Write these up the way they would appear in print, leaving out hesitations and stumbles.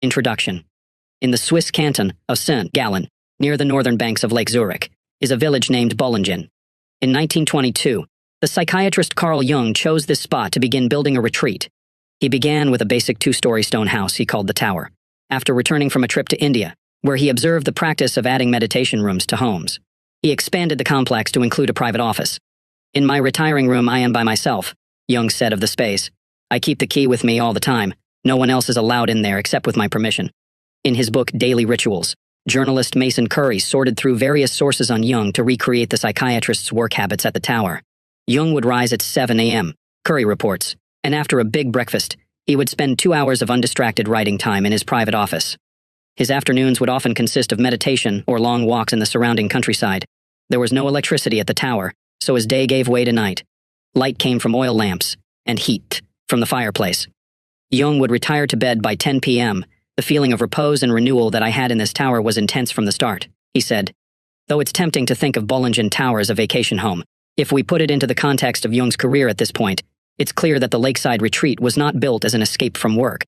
Introduction. In the Swiss canton of Saint-Gallen, near the northern banks of Lake Zurich, is a village named Bollingen. In 1922, the psychiatrist Carl Jung chose this spot to begin building a retreat. He began with a basic 2-story stone house he called the Tower, after returning from a trip to India, where he observed the practice of adding meditation rooms to homes. He expanded the complex to include a private office. "In my retiring room I am by myself," Jung said of the space. "I keep the key with me all the time. No one else is allowed in there except with my permission." In his book Daily Rituals, journalist Mason Curry sorted through various sources on Jung to recreate the psychiatrist's work habits at the Tower. Jung would rise at 7 a.m., Curry reports, and after a big breakfast, he would spend 2 hours of undistracted writing time in his private office. His afternoons would often consist of meditation or long walks in the surrounding countryside. There was no electricity at the Tower, so his day gave way to night. Light came from oil lamps, and heat from the fireplace. Jung would retire to bed by 10 p.m. "The feeling of repose and renewal that I had in this tower was intense from the start," he said. Though it's tempting to think of Bollingen Tower as a vacation home, if we put it into the context of Jung's career at this point, it's clear that the lakeside retreat was not built as an escape from work.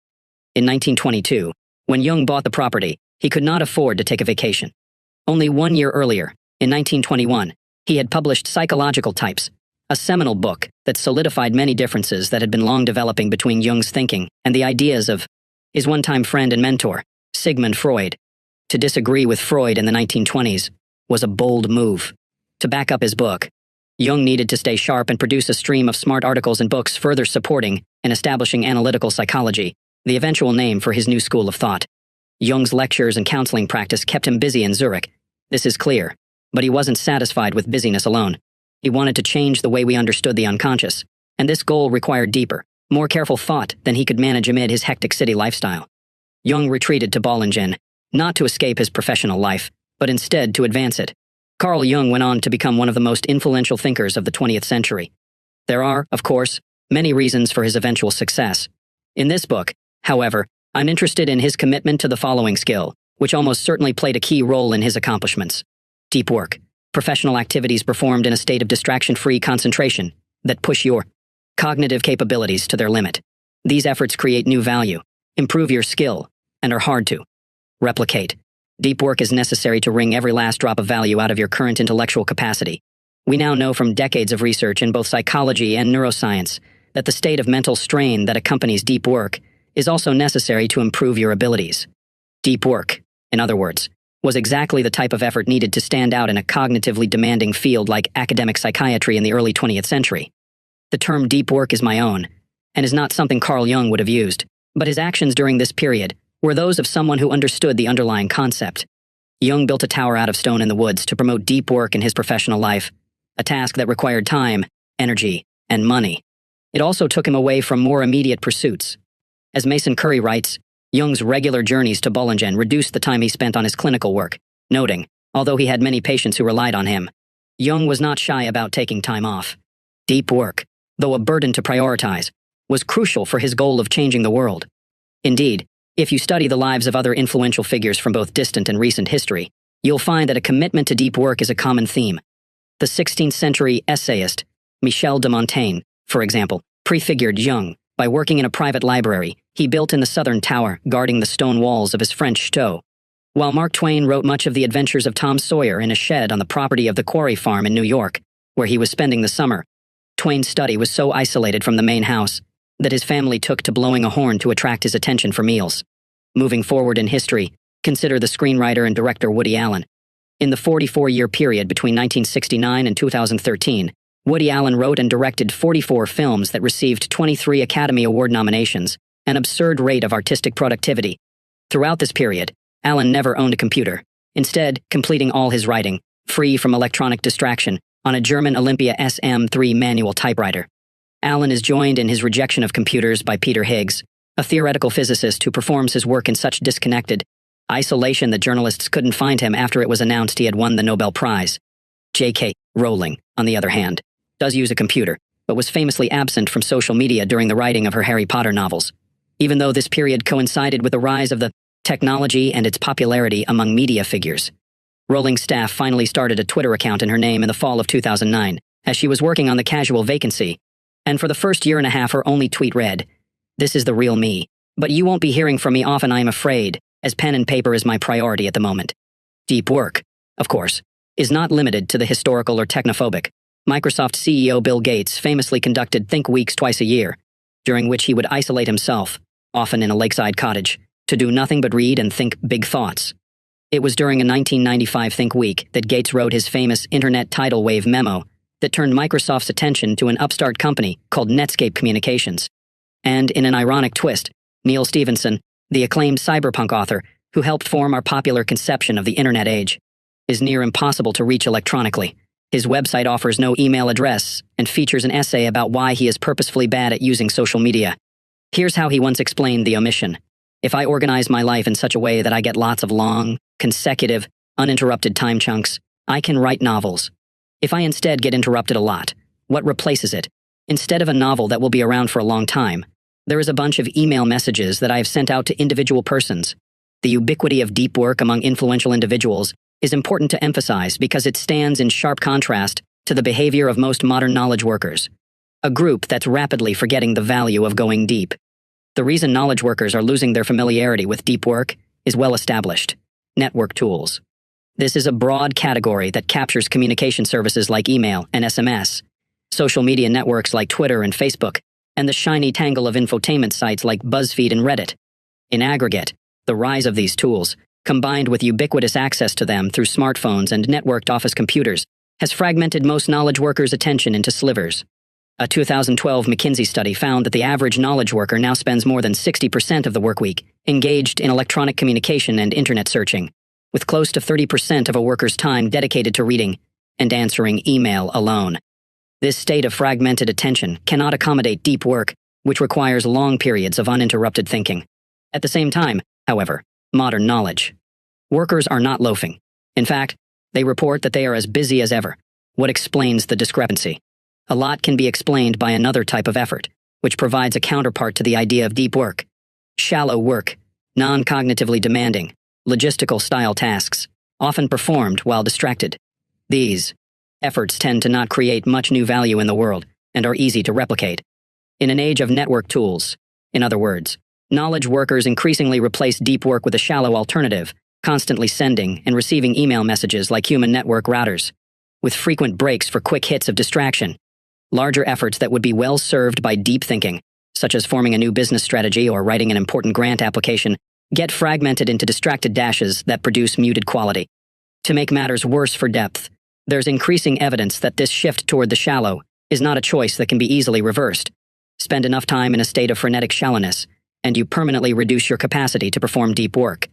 In 1922, when Jung bought the property, he could not afford to take a vacation. Only 1 year earlier, in 1921, he had published Psychological Types, a seminal book that solidified many differences that had been long developing between Jung's thinking and the ideas of his one-time friend and mentor, Sigmund Freud. To disagree with Freud in the 1920s was a bold move. To back up his book, Jung needed to stay sharp and produce a stream of smart articles and books further supporting and establishing analytical psychology, the eventual name for his new school of thought. Jung's lectures and counseling practice kept him busy in Zurich. This is clear, but he wasn't satisfied with busyness alone. He wanted to change the way we understood the unconscious, and this goal required deeper, more careful thought than he could manage amid his hectic city lifestyle. Jung retreated to Bollingen, not to escape his professional life, but instead to advance it. Carl Jung went on to become one of the most influential thinkers of the 20th century. There are, of course, many reasons for his eventual success. In this book, however, I'm interested in his commitment to the following skill, which almost certainly played a key role in his accomplishments. Deep work. Professional activities performed in a state of distraction-free concentration that push your cognitive capabilities to their limit. These efforts create new value, improve your skill, and are hard to replicate. Deep work is necessary to wring every last drop of value out of your current intellectual capacity. We now know from decades of research in both psychology and neuroscience that the state of mental strain that accompanies deep work is also necessary to improve your abilities. Deep work, in other words, was exactly the type of effort needed to stand out in a cognitively demanding field like academic psychiatry in the early 20th century. The term deep work is my own, and is not something Carl Jung would have used, but his actions during this period were those of someone who understood the underlying concept. Jung built a tower out of stone in the woods to promote deep work in his professional life, a task that required time, energy, and money. It also took him away from more immediate pursuits. As Mason Curry writes, Jung's regular journeys to Bollingen reduced the time he spent on his clinical work, noting, although he had many patients who relied on him, Jung was not shy about taking time off. Deep work, though a burden to prioritize, was crucial for his goal of changing the world. Indeed, if you study the lives of other influential figures from both distant and recent history, you'll find that a commitment to deep work is a common theme. The 16th century essayist, Michel de Montaigne, for example, prefigured Jung by working in a private library he built in the southern tower guarding the stone walls of his French chateau. While Mark Twain wrote much of the adventures of Tom Sawyer in a shed on the property of the Quarry Farm in New York, where he was spending the summer, Twain's study was so isolated from the main house that his family took to blowing a horn to attract his attention for meals. Moving forward in history, consider the screenwriter and director Woody Allen. In the 44-year period between 1969 and 2013, Woody Allen wrote and directed 44 films that received 23 Academy Award nominations, an absurd rate of artistic productivity. Throughout this period, Allen never owned a computer, instead completing all his writing, free from electronic distraction, on a German Olympia SM3 manual typewriter. Allen is joined in his rejection of computers by Peter Higgs, a theoretical physicist who performs his work in such disconnected isolation that journalists couldn't find him after it was announced he had won the Nobel Prize. J.K. Rowling, on the other hand, does use a computer, but was famously absent from social media during the writing of her Harry Potter novels. Even though this period coincided with the rise of the technology and its popularity among media figures, Rowling's staff finally started a Twitter account in her name in the fall of 2009, as she was working on The Casual Vacancy, and for the first year and a half her only tweet read, "This is the real me. But you won't be hearing from me often, I'm afraid, as pen and paper is my priority at the moment. Deep work, of course, is not limited to the historical or technophobic. Microsoft CEO Bill Gates famously conducted Think Weeks twice a year, during which he would isolate himself, often in a lakeside cottage, to do nothing but read and think big thoughts. It was during a 1995 Think Week that Gates wrote his famous Internet tidal wave memo that turned Microsoft's attention to an upstart company called Netscape Communications. And in an ironic twist, Neil Stephenson, the acclaimed cyberpunk author who helped form our popular conception of the Internet age, is near impossible to reach electronically. His website offers no email address and features an essay about why he is purposefully bad at using social media. Here's how he once explained the omission. If I organize my life in such a way that I get lots of long, consecutive, uninterrupted time chunks, I can write novels. If I instead get interrupted a lot, what replaces it? Instead of a novel that will be around for a long time, there is a bunch of email messages that I have sent out to individual persons. The ubiquity of deep work among influential individuals is important to emphasize because it stands in sharp contrast to the behavior of most modern knowledge workers, a group that's rapidly forgetting the value of going deep. The reason knowledge workers are losing their familiarity with deep work is well established: network tools. This is a broad category that captures communication services like email and SMS, social media networks like Twitter and Facebook, and the shiny tangle of infotainment sites like BuzzFeed and Reddit. In aggregate, the rise of these tools, combined with ubiquitous access to them through smartphones and networked office computers, has fragmented most knowledge workers' attention into slivers. A 2012 McKinsey study found that the average knowledge worker now spends more than 60% of the workweek engaged in electronic communication and internet searching, with close to 30% of a worker's time dedicated to reading and answering email alone. This state of fragmented attention cannot accommodate deep work, which requires long periods of uninterrupted thinking. At the same time, however, modern knowledge workers are not loafing. In fact, they report that they are as busy as ever. What explains the discrepancy? A lot can be explained by another type of effort, which provides a counterpart to the idea of deep work: shallow work, non-cognitively demanding, logistical-style tasks, often performed while distracted. These efforts tend to not create much new value in the world and are easy to replicate. In an age of network tools, in other words, knowledge workers increasingly replace deep work with a shallow alternative, constantly sending and receiving email messages like human network routers, with frequent breaks for quick hits of distraction. Larger efforts that would be well served by deep thinking, such as forming a new business strategy or writing an important grant application, get fragmented into distracted dashes that produce muted quality. To make matters worse for depth, there's increasing evidence that this shift toward the shallow is not a choice that can be easily reversed. Spend enough time in a state of frenetic shallowness, and you permanently reduce your capacity to perform deep work.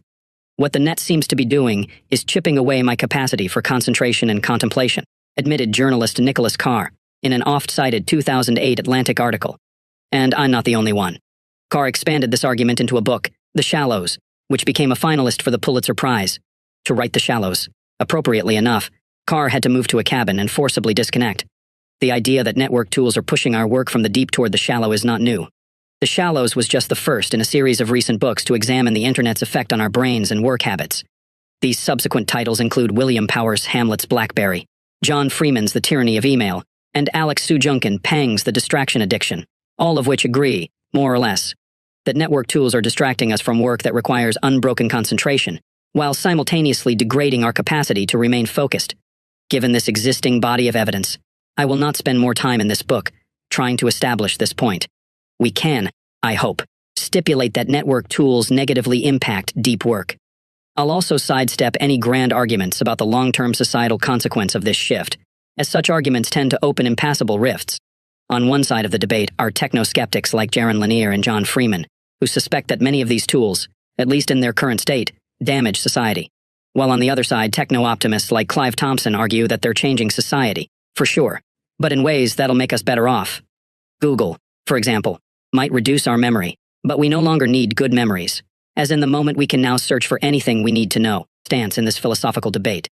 What the net seems to be doing is chipping away my capacity for concentration and contemplation, admitted journalist Nicholas Carr in an oft-cited 2008 Atlantic article. And I'm not the only one. Carr expanded this argument into a book, The Shallows, which became a finalist for the Pulitzer Prize. To write The Shallows, appropriately enough, Carr had to move to a cabin and forcibly disconnect. The idea that network tools are pushing our work from the deep toward the shallow is not new. The Shallows was just the first in a series of recent books to examine the Internet's effect on our brains and work habits. These subsequent titles include William Powers' Hamlet's Blackberry, John Freeman's The Tyranny of Email, and Alex Sujunkin Pang's The Distraction Addiction, all of which agree, more or less, that network tools are distracting us from work that requires unbroken concentration, while simultaneously degrading our capacity to remain focused. Given this existing body of evidence, I will not spend more time in this book trying to establish this point. We can, I hope, stipulate that network tools negatively impact deep work. I'll also sidestep any grand arguments about the long-term societal consequence of this shift, as such arguments tend to open impassable rifts. On one side of the debate are techno-skeptics like Jaron Lanier and John Freeman, who suspect that many of these tools, at least in their current state, damage society. While on the other side, techno-optimists like Clive Thompson argue that they're changing society, for sure, but in ways that'll make us better off. Google, for example, might reduce our memory, but we no longer need good memories, as in the moment we can now search for anything we need to know, stance in this philosophical debate.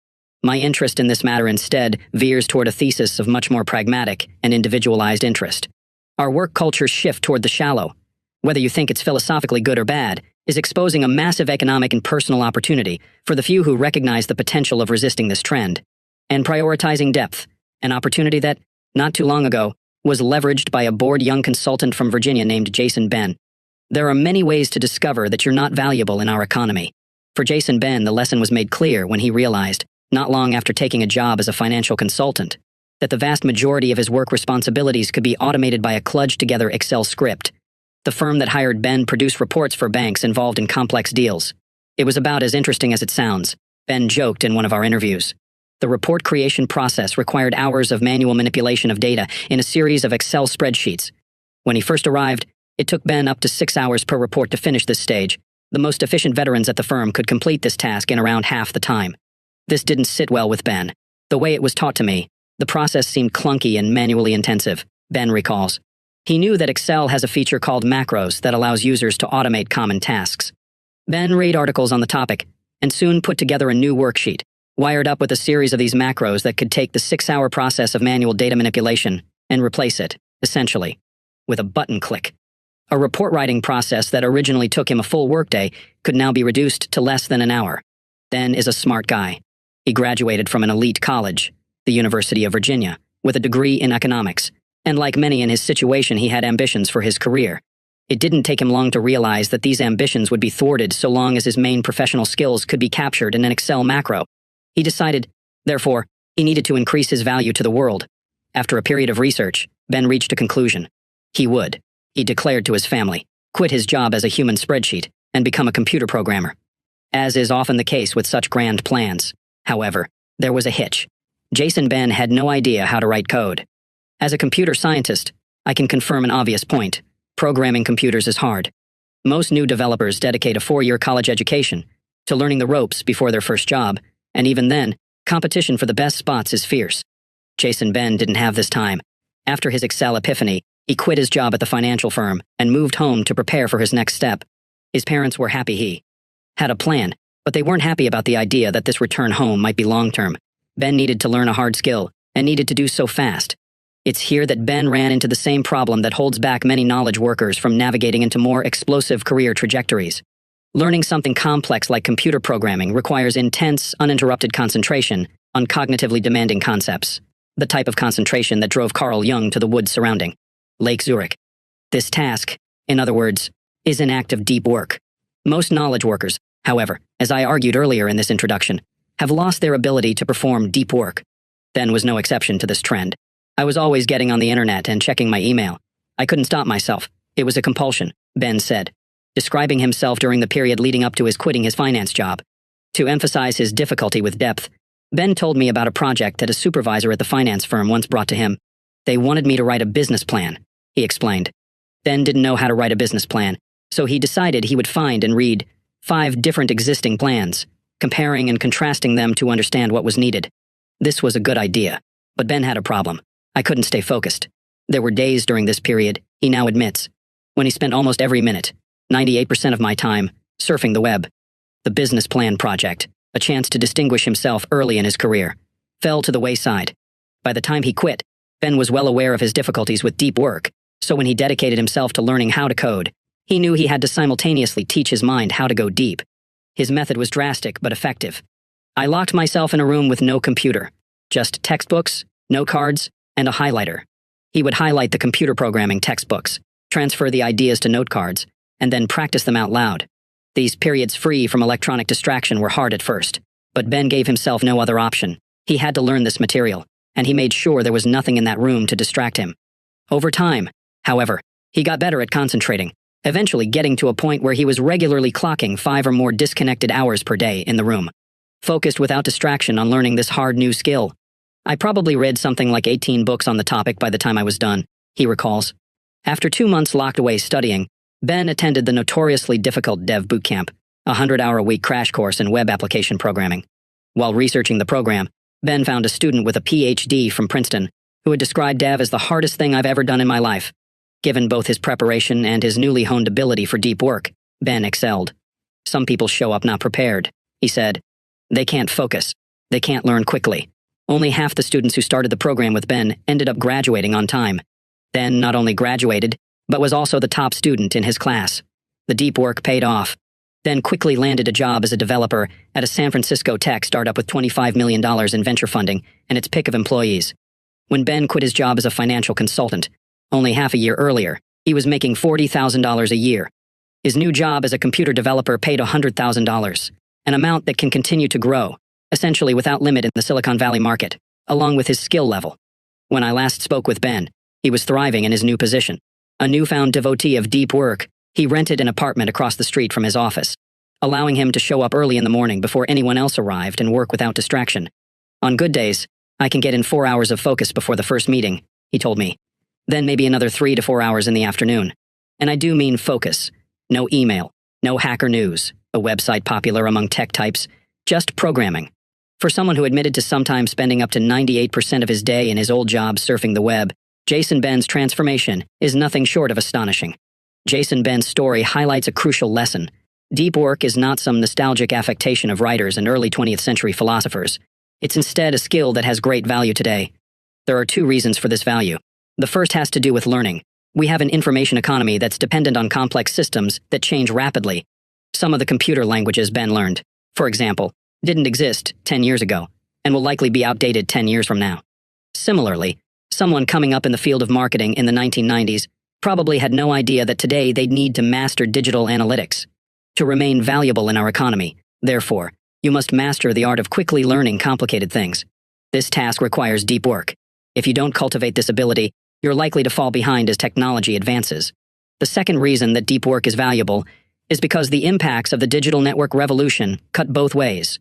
My interest in this matter instead veers toward a thesis of much more pragmatic and individualized interest. Our work culture's shift toward the shallow, whether you think it's philosophically good or bad, is exposing a massive economic and personal opportunity for the few who recognize the potential of resisting this trend, and prioritizing depth, an opportunity that, not too long ago, was leveraged by a bored young consultant from Virginia named Jason Ben. There are many ways to discover that you're not valuable in our economy. For Jason Ben, the lesson was made clear when he realized, not long after taking a job as a financial consultant, that the vast majority of his work responsibilities could be automated by a kludged-together Excel script. The firm that hired Ben produced reports for banks involved in complex deals. It was about as interesting as it sounds, Ben joked in one of our interviews. The report creation process required hours of manual manipulation of data in a series of Excel spreadsheets. When he first arrived, it took Ben up to 6 hours per report to finish this stage. The most efficient veterans at the firm could complete this task in around half the time. This didn't sit well with Ben. The way it was taught to me, the process seemed clunky and manually intensive, Ben recalls. He knew that Excel has a feature called macros that allows users to automate common tasks. Ben read articles on the topic and soon put together a new worksheet, wired up with a series of these macros that could take the 6-hour process of manual data manipulation and replace it, essentially, with a button click. A report writing process that originally took him a full workday could now be reduced to less than an hour. Ben is a smart guy. He graduated from an elite college, the University of Virginia, with a degree in economics, and like many in his situation, he had ambitions for his career. It didn't take him long to realize that these ambitions would be thwarted so long as his main professional skills could be captured in an Excel macro. He decided, therefore, he needed to increase his value to the world. After a period of research, Ben reached a conclusion. He would, he declared to his family, quit his job as a human spreadsheet and become a computer programmer. As is often the case with such grand plans, however, there was a hitch. Jason Ben had no idea how to write code. As a computer scientist, I can confirm an obvious point. Programming computers is hard. Most new developers dedicate a 4-year college education to learning the ropes before their first job, and even then, competition for the best spots is fierce. Jason Ben didn't have this time. After his Excel epiphany, he quit his job at the financial firm and moved home to prepare for his next step. His parents were happy he had a plan, but they weren't happy about the idea that this return home might be long-term. Ben needed to learn a hard skill, and needed to do so fast. It's here that Ben ran into the same problem that holds back many knowledge workers from navigating into more explosive career trajectories. Learning something complex like computer programming requires intense, uninterrupted concentration on cognitively demanding concepts, the type of concentration that drove Carl Jung to the woods surrounding Lake Zurich. This task, in other words, is an act of deep work. Most knowledge workers, however, as I argued earlier in this introduction, have lost their ability to perform deep work. Ben was no exception to this trend. I was always getting on the internet and checking my email. I couldn't stop myself. It was a compulsion, Ben said, describing himself during the period leading up to his quitting his finance job. To emphasize his difficulty with depth, Ben told me about a project that a supervisor at the finance firm once brought to him. They wanted me to write a business plan, he explained. Ben didn't know how to write a business plan, so he decided he would find and read 5 different existing plans, comparing and contrasting them to understand what was needed. This was a good idea, but Ben had a problem. I couldn't stay focused. There were days during this period, he now admits, when he spent almost every minute, 98% of my time, surfing the web. The business plan project, a chance to distinguish himself early in his career, fell to the wayside. By the time he quit, Ben was well aware of his difficulties with deep work, so when he dedicated himself to learning how to code, he knew he had to simultaneously teach his mind how to go deep. His method was drastic but effective. I locked myself in a room with no computer, just textbooks, note cards, and a highlighter. He would highlight the computer programming textbooks, transfer the ideas to note cards, and then practice them out loud. These periods free from electronic distraction were hard at first, but Ben gave himself no other option. He had to learn this material, and he made sure there was nothing in that room to distract him. Over time, however, he got better at concentrating, eventually getting to a point where he was regularly clocking 5 or more disconnected hours per day in the room, focused without distraction on learning this hard new skill. I probably read something like 18 books on the topic by the time I was done, he recalls. After 2 months locked away studying, Ben attended the notoriously difficult Dev Bootcamp, a 100-hour-a-week crash course in web application programming. While researching the program, Ben found a student with a PhD from Princeton who had described Dev as the hardest thing I've ever done in my life. Given both his preparation and his newly honed ability for deep work, Ben excelled. Some people show up not prepared, he said. They can't focus. They can't learn quickly. Only half the students who started the program with Ben ended up graduating on time. Ben not only graduated, but was also the top student in his class. The deep work paid off. Ben quickly landed a job as a developer at a San Francisco tech startup with $25 million in venture funding and its pick of employees. When Ben quit his job as a financial consultant, only half a year earlier, he was making $40,000 a year. His new job as a computer developer paid $100,000, an amount that can continue to grow, essentially without limit in the Silicon Valley market, along with his skill level. When I last spoke with Ben, he was thriving in his new position. A newfound devotee of deep work, he rented an apartment across the street from his office, allowing him to show up early in the morning before anyone else arrived and work without distraction. On good days, I can get in 4 hours of focus before the first meeting, he told me. Then maybe another 3 to 4 hours in the afternoon. And I do mean focus. No email, no hacker news, a website popular among tech types, just programming. For someone who admitted to sometimes spending up to 98% of his day in his old job surfing the web, Jason Ben's transformation is nothing short of astonishing. Jason Ben's story highlights a crucial lesson. Deep work is not some nostalgic affectation of writers and early 20th century philosophers. It's instead a skill that has great value today. There are 2 reasons for this value. The first has to do with learning. We have an information economy that's dependent on complex systems that change rapidly. Some of the computer languages Ben learned, for example, didn't exist 10 years ago and will likely be outdated 10 years from now. Similarly, someone coming up in the field of marketing in the 1990s probably had no idea that today they'd need to master digital analytics. To remain valuable in our economy, therefore, you must master the art of quickly learning complicated things. This task requires deep work. If you don't cultivate this ability, you're likely to fall behind as technology advances. The second reason that deep work is valuable is because the impacts of the digital network revolution cut both ways.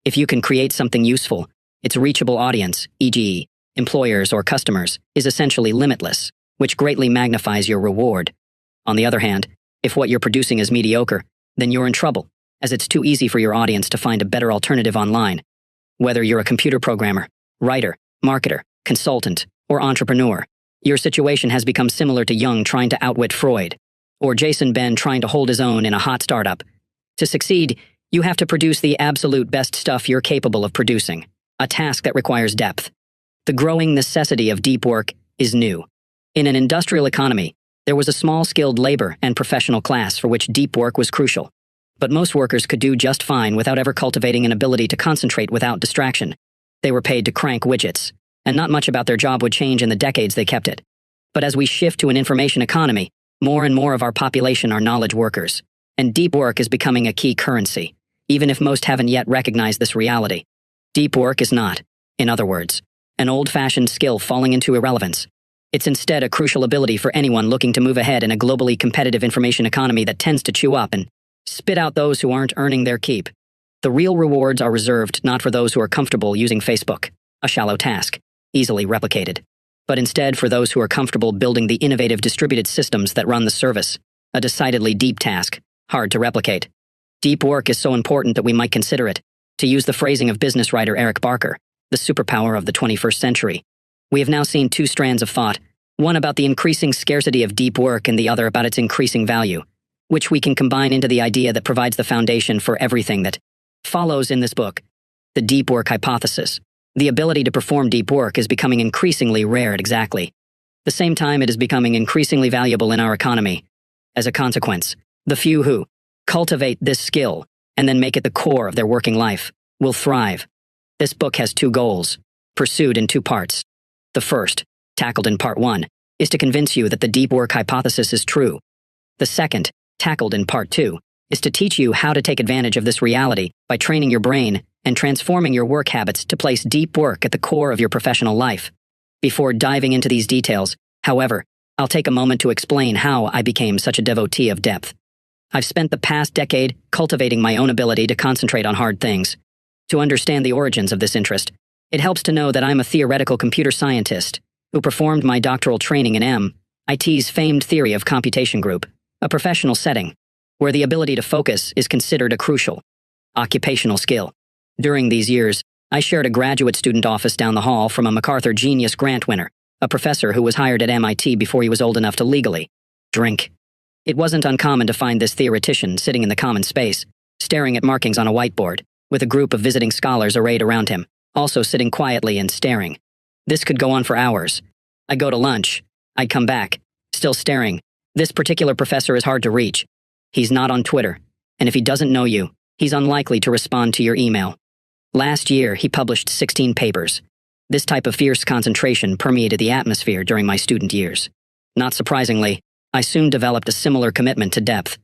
If you can create something useful, its reachable audience, e.g., employers or customers, is essentially limitless, which greatly magnifies your reward. On the other hand, if what you're producing is mediocre, then you're in trouble, as it's too easy for your audience to find a better alternative online. Whether you're a computer programmer, writer, marketer, consultant, or entrepreneur, your situation has become similar to Jung trying to outwit Freud, or Jason Ben trying to hold his own in a hot startup. To succeed, you have to produce the absolute best stuff you're capable of producing, a task that requires depth. The growing necessity of deep work is new. In an industrial economy, there was a small skilled labor and professional class for which deep work was crucial. But most workers could do just fine without ever cultivating an ability to concentrate without distraction. They were paid to crank widgets, and not much about their job would change in the decades they kept it. But as we shift to an information economy, more and more of our population are knowledge workers, and deep work is becoming a key currency, even if most haven't yet recognized this reality. Deep work is not, in other words, an old-fashioned skill falling into irrelevance. It's instead a crucial ability for anyone looking to move ahead in a globally competitive information economy that tends to chew up and spit out those who aren't earning their keep. The real rewards are reserved not for those who are comfortable using Facebook, a shallow task, easily replicated, but instead for those who are comfortable building the innovative distributed systems that run the service, a decidedly deep task, hard to replicate. Deep work is so important that we might consider it, to use the phrasing of business writer Eric Barker, the superpower of the 21st century. We have now seen 2 strands of thought, one about the increasing scarcity of deep work and the other about its increasing value, which we can combine into the idea that provides the foundation for everything that follows in this book, the deep work hypothesis. The ability to perform deep work is becoming increasingly rare at exactly the same time it is becoming increasingly valuable in our economy. As a consequence, the few who cultivate this skill and then make it the core of their working life will thrive. This book has 2 goals, pursued in 2 parts. The first, tackled in part 1, is to convince you that the deep work hypothesis is true. The second, tackled in part 2, is to teach you how to take advantage of this reality by training your brain and transforming your work habits to place deep work at the core of your professional life. Before diving into these details, however, I'll take a moment to explain how I became such a devotee of depth. I've spent the past decade cultivating my own ability to concentrate on hard things. To understand the origins of this interest, it helps to know that I'm a theoretical computer scientist who performed my doctoral training in MIT's famed theory of computation group, a professional setting where the ability to focus is considered a crucial occupational skill. During these years, I shared a graduate student office down the hall from a MacArthur Genius Grant winner, a professor who was hired at MIT before he was old enough to legally drink. It wasn't uncommon to find this theoretician sitting in the common space, staring at markings on a whiteboard, with a group of visiting scholars arrayed around him, also sitting quietly and staring. This could go on for hours. I'd go to lunch. I'd come back, still staring. This particular professor is hard to reach. He's not on Twitter, and if he doesn't know you, he's unlikely to respond to your email. Last year, he published 16 papers. This type of fierce concentration permeated the atmosphere during my student years. Not surprisingly, I soon developed a similar commitment to depth.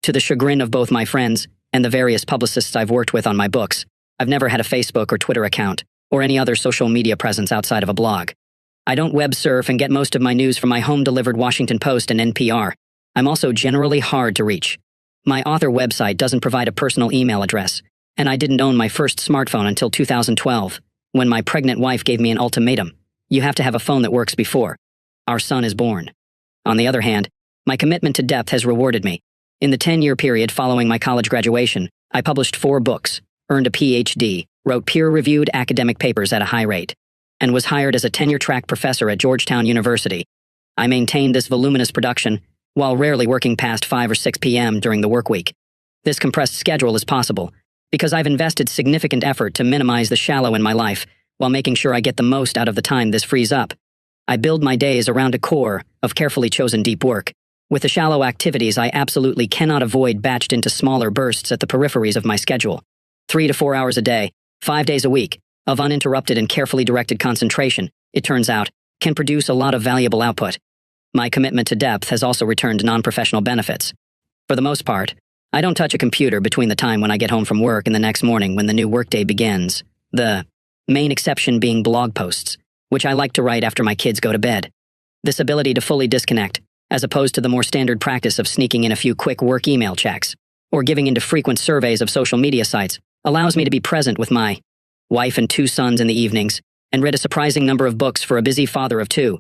To the chagrin of both my friends and the various publicists I've worked with on my books, I've never had a Facebook or Twitter account, or any other social media presence outside of a blog. I don't web surf and get most of my news from my home-delivered Washington Post and NPR. I'm also generally hard to reach. My author website doesn't provide a personal email address, and I didn't own my first smartphone until 2012, when my pregnant wife gave me an ultimatum. You have to have a phone that works before our son is born. On the other hand, my commitment to depth has rewarded me. In the 10-year period following my college graduation, I published 4 books, earned a PhD, wrote peer-reviewed academic papers at a high rate, and was hired as a tenure-track professor at Georgetown University. I maintained this voluminous production while rarely working past 5 or 6 p.m. during the work week. This compressed schedule is possible because I've invested significant effort to minimize the shallow in my life while making sure I get the most out of the time this frees up. I build my days around a core of carefully chosen deep work. With the shallow activities I absolutely cannot avoid batched into smaller bursts at the peripheries of my schedule. 3 to 4 hours a day, 5 days a week, of uninterrupted and carefully directed concentration, it turns out, can produce a lot of valuable output. My commitment to depth has also returned non-professional benefits. For the most part, I don't touch a computer between the time when I get home from work and the next morning when the new workday begins. The main exception being blog posts, which I like to write after my kids go to bed. This ability to fully disconnect, as opposed to the more standard practice of sneaking in a few quick work email checks, or giving into frequent surveys of social media sites, allows me to be present with my wife and 2 sons in the evenings, and read a surprising number of books for a busy father of 2.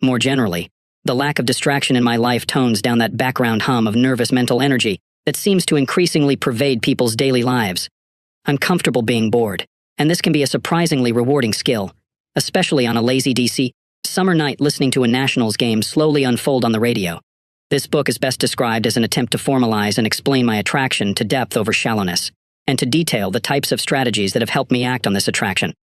More generally, the lack of distraction in my life tones down that background hum of nervous mental energy that seems to increasingly pervade people's daily lives. I'm comfortable being bored, and this can be a surprisingly rewarding skill, especially on a lazy DC summer night listening to a Nationals game slowly unfold on the radio. This book is best described as an attempt to formalize and explain my attraction to depth over shallowness, and to detail the types of strategies that have helped me act on this attraction.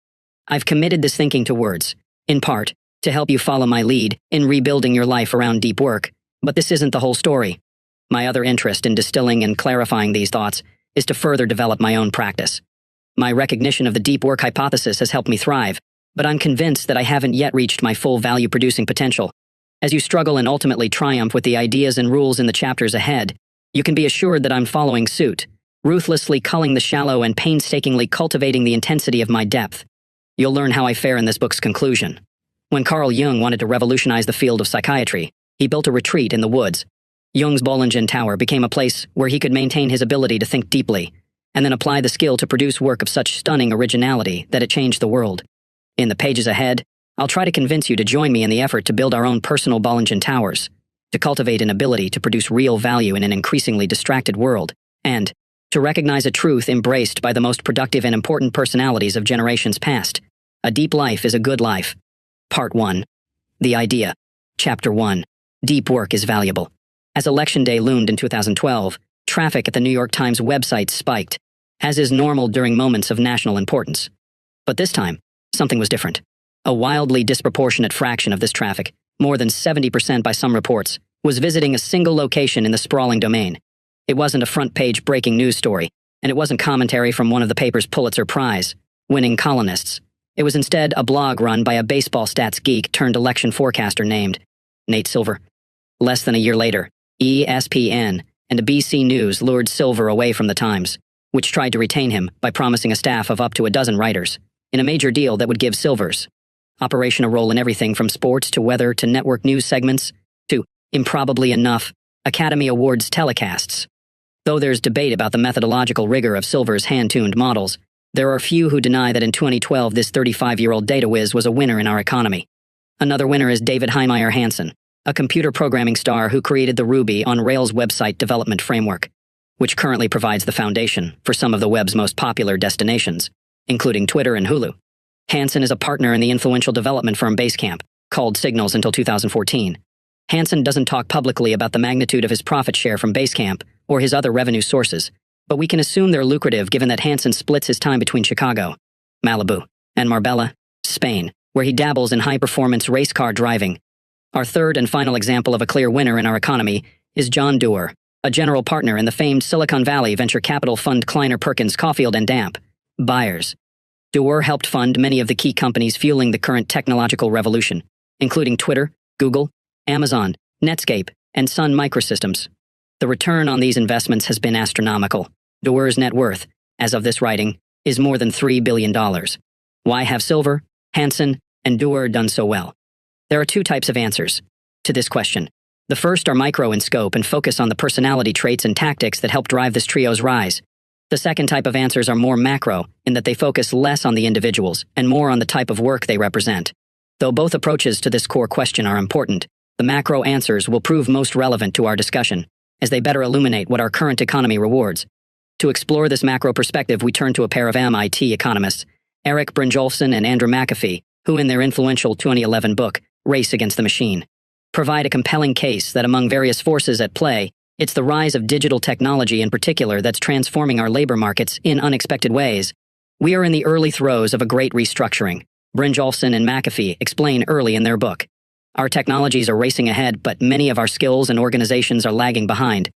I've committed this thinking to words, in part, to help you follow my lead in rebuilding your life around deep work, but this isn't the whole story. My other interest in distilling and clarifying these thoughts is to further develop my own practice. My recognition of the deep work hypothesis has helped me thrive, but I'm convinced that I haven't yet reached my full value-producing potential. As you struggle and ultimately triumph with the ideas and rules in the chapters ahead, you can be assured that I'm following suit, ruthlessly culling the shallow and painstakingly cultivating the intensity of my depth. You'll learn how I fare in this book's conclusion. When Carl Jung wanted to revolutionize the field of psychiatry, he built a retreat in the woods. Jung's Bollingen Tower became a place where he could maintain his ability to think deeply, and then apply the skill to produce work of such stunning originality that it changed the world. In the pages ahead, I'll try to convince you to join me in the effort to build our own personal Bollingen Towers, to cultivate an ability to produce real value in an increasingly distracted world, and to recognize a truth embraced by the most productive and important personalities of generations past. A deep life is a good life. Part 1. The Idea. Chapter 1. Deep work is valuable. As Election Day loomed in 2012, traffic at the New York Times website spiked, as is normal during moments of national importance. But this time, something was different. A wildly disproportionate fraction of this traffic, more than 70% by some reports, was visiting a single location in the sprawling domain. It wasn't a front-page breaking news story, and it wasn't commentary from one of the paper's Pulitzer Prize-winning columnists. It was instead a blog run by a baseball stats geek turned election forecaster named Nate Silver. Less than a year later, ESPN and ABC News lured Silver away from the Times, which tried to retain him by promising a staff of up to a dozen writers, in a major deal that would give Silver's operation a role in everything from sports to weather to network news segments to, improbably enough, Academy Awards telecasts. Though there's debate about the methodological rigor of Silver's hand-tuned models, there are few who deny that in 2012 this 35-year-old data whiz was a winner in our economy. Another winner is David Heimeyer Hansen, a computer programming star who created the Ruby on Rails website development framework, which currently provides the foundation for some of the web's most popular destinations, including Twitter and Hulu. Hansen is a partner in the influential development firm Basecamp, called Signals until 2014. Hansen doesn't talk publicly about the magnitude of his profit share from Basecamp or his other revenue sources, but we can assume they're lucrative given that Hansen splits his time between Chicago, Malibu, and Marbella, Spain, where he dabbles in high-performance race car driving. Our third and final example of a clear winner in our economy is John Doerr, a general partner in the famed Silicon Valley venture capital fund Kleiner Perkins Caulfield and Damp Buyers. Doerr helped fund many of the key companies fueling the current technological revolution, including Twitter, Google, Amazon, Netscape, and Sun Microsystems. The return on these investments has been astronomical. Doerr's net worth, as of this writing, is more than $3 billion. Why have Silver, Hansen, and Doerr done so well? There are two types of answers to this question. The first are micro in scope and focus on the personality traits and tactics that help drive this trio's rise. The second type of answers are more macro, in that they focus less on the individuals and more on the type of work they represent. Though both approaches to this core question are important, the macro answers will prove most relevant to our discussion, as they better illuminate what our current economy rewards. To explore this macro perspective, we turn to a pair of MIT economists, Eric Brynjolfsson and Andrew McAfee, who in their influential 2011 book, Race Against the Machine, provide a compelling case that among various forces at play, it's the rise of digital technology in particular that's transforming our labor markets in unexpected ways. We are in the early throes of a great restructuring. Brynjolfsson and McAfee explain early in their book. Our technologies are racing ahead, but many of our skills and organizations are lagging behind.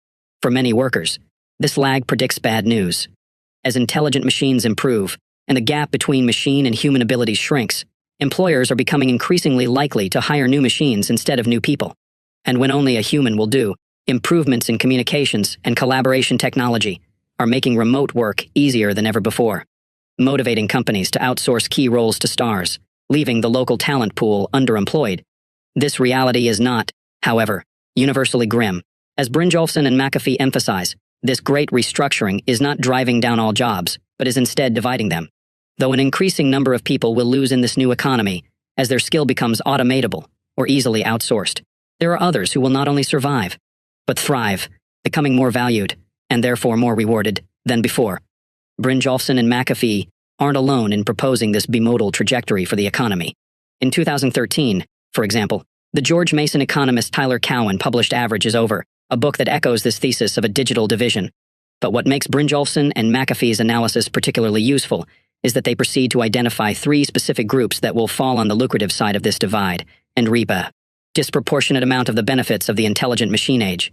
For many workers, this lag predicts bad news. As intelligent machines improve, and the gap between machine and human abilities shrinks, employers are becoming increasingly likely to hire new machines instead of new people. And when only a human will do, improvements in communications and collaboration technology are making remote work easier than ever before, motivating companies to outsource key roles to stars, leaving the local talent pool underemployed. This reality is not, however, universally grim. As Brynjolfsson and McAfee emphasize, this great restructuring is not driving down all jobs, but is instead dividing them. Though an increasing number of people will lose in this new economy, as their skill becomes automatable or easily outsourced, there are others who will not only survive, but thrive, becoming more valued, and therefore more rewarded, than before. Brynjolfsson and McAfee aren't alone in proposing this bimodal trajectory for the economy. In 2013, for example, the George Mason economist Tyler Cowen published Average is Over, a book that echoes this thesis of a digital division. But what makes Brynjolfsson and McAfee's analysis particularly useful is that they proceed to identify three specific groups that will fall on the lucrative side of this divide and reap a disproportionate amount of the benefits of the intelligent machine age.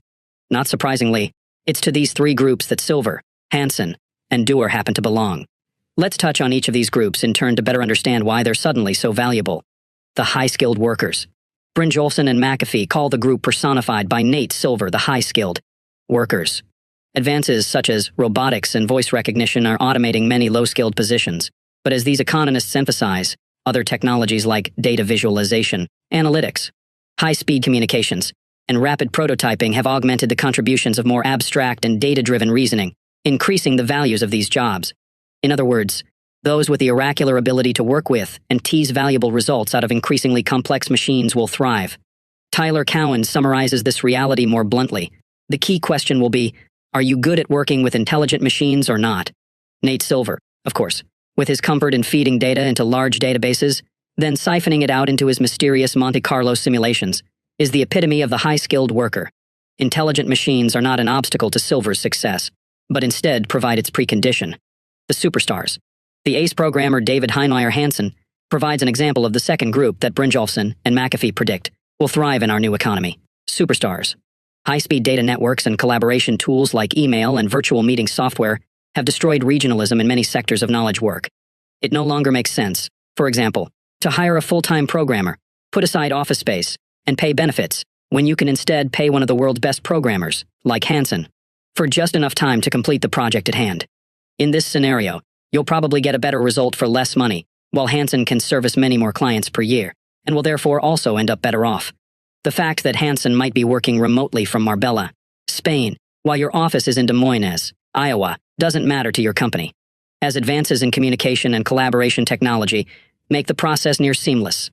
Not surprisingly, it's to these three groups that Silver, Hansen, and Doerr happen to belong. Let's touch on each of these groups in turn to better understand why they're suddenly so valuable. The high-skilled workers. Brynjolfsson and McAfee call the group personified by Nate Silver the high-skilled workers. Advances such as robotics and voice recognition are automating many low-skilled positions, but as these economists emphasize, other technologies like data visualization, analytics, high-speed communications, and rapid prototyping have augmented the contributions of more abstract and data-driven reasoning, increasing the values of these jobs. In other words, those with the oracular ability to work with and tease valuable results out of increasingly complex machines will thrive. Tyler Cowen summarizes this reality more bluntly. The key question will be, are you good at working with intelligent machines or not? Nate Silver, of course, with his comfort in feeding data into large databases, then siphoning it out into his mysterious Monte Carlo simulations, is the epitome of the high-skilled worker. Intelligent machines are not an obstacle to Silver's success, but instead provide its precondition. The superstars. The ace programmer David Heinemeier Hansen provides an example of the second group that Brynjolfsson and McAfee predict will thrive in our new economy. Superstars. High-speed data networks and collaboration tools like email and virtual meeting software have destroyed regionalism in many sectors of knowledge work. It no longer makes sense, for example, to hire a full-time programmer, put aside office space, and pay benefits when you can instead pay one of the world's best programmers, like Hansen, for just enough time to complete the project at hand. In this scenario, you'll probably get a better result for less money, while Hansen can service many more clients per year, and will therefore also end up better off. The fact that Hansen might be working remotely from Marbella, Spain, while your office is in Des Moines, Iowa, doesn't matter to your company, as advances in communication and collaboration technology make the process near seamless.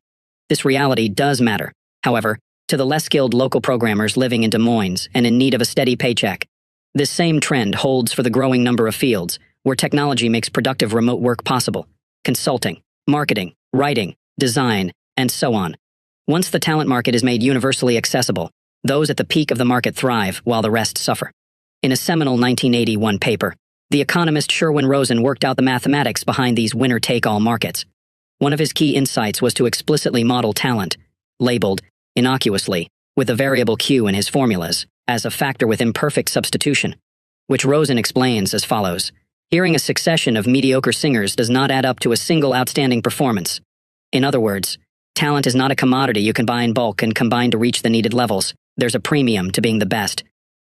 This reality does matter, however, to the less skilled local programmers living in Des Moines and in need of a steady paycheck. This same trend holds for the growing number of fields where technology makes productive remote work possible: consulting, marketing, writing, design, and so on. Once the talent market is made universally accessible, those at the peak of the market thrive while the rest suffer. In a seminal 1981 paper, the economist Sherwin Rosen worked out the mathematics behind these winner-take-all markets. One of his key insights was to explicitly model talent, labeled, innocuously, with a variable Q in his formulas, as a factor with imperfect substitution, which Rosen explains as follows. Hearing a succession of mediocre singers does not add up to a single outstanding performance. In other words, talent is not a commodity you can buy in bulk and combine to reach the needed levels. There's a premium to being the best.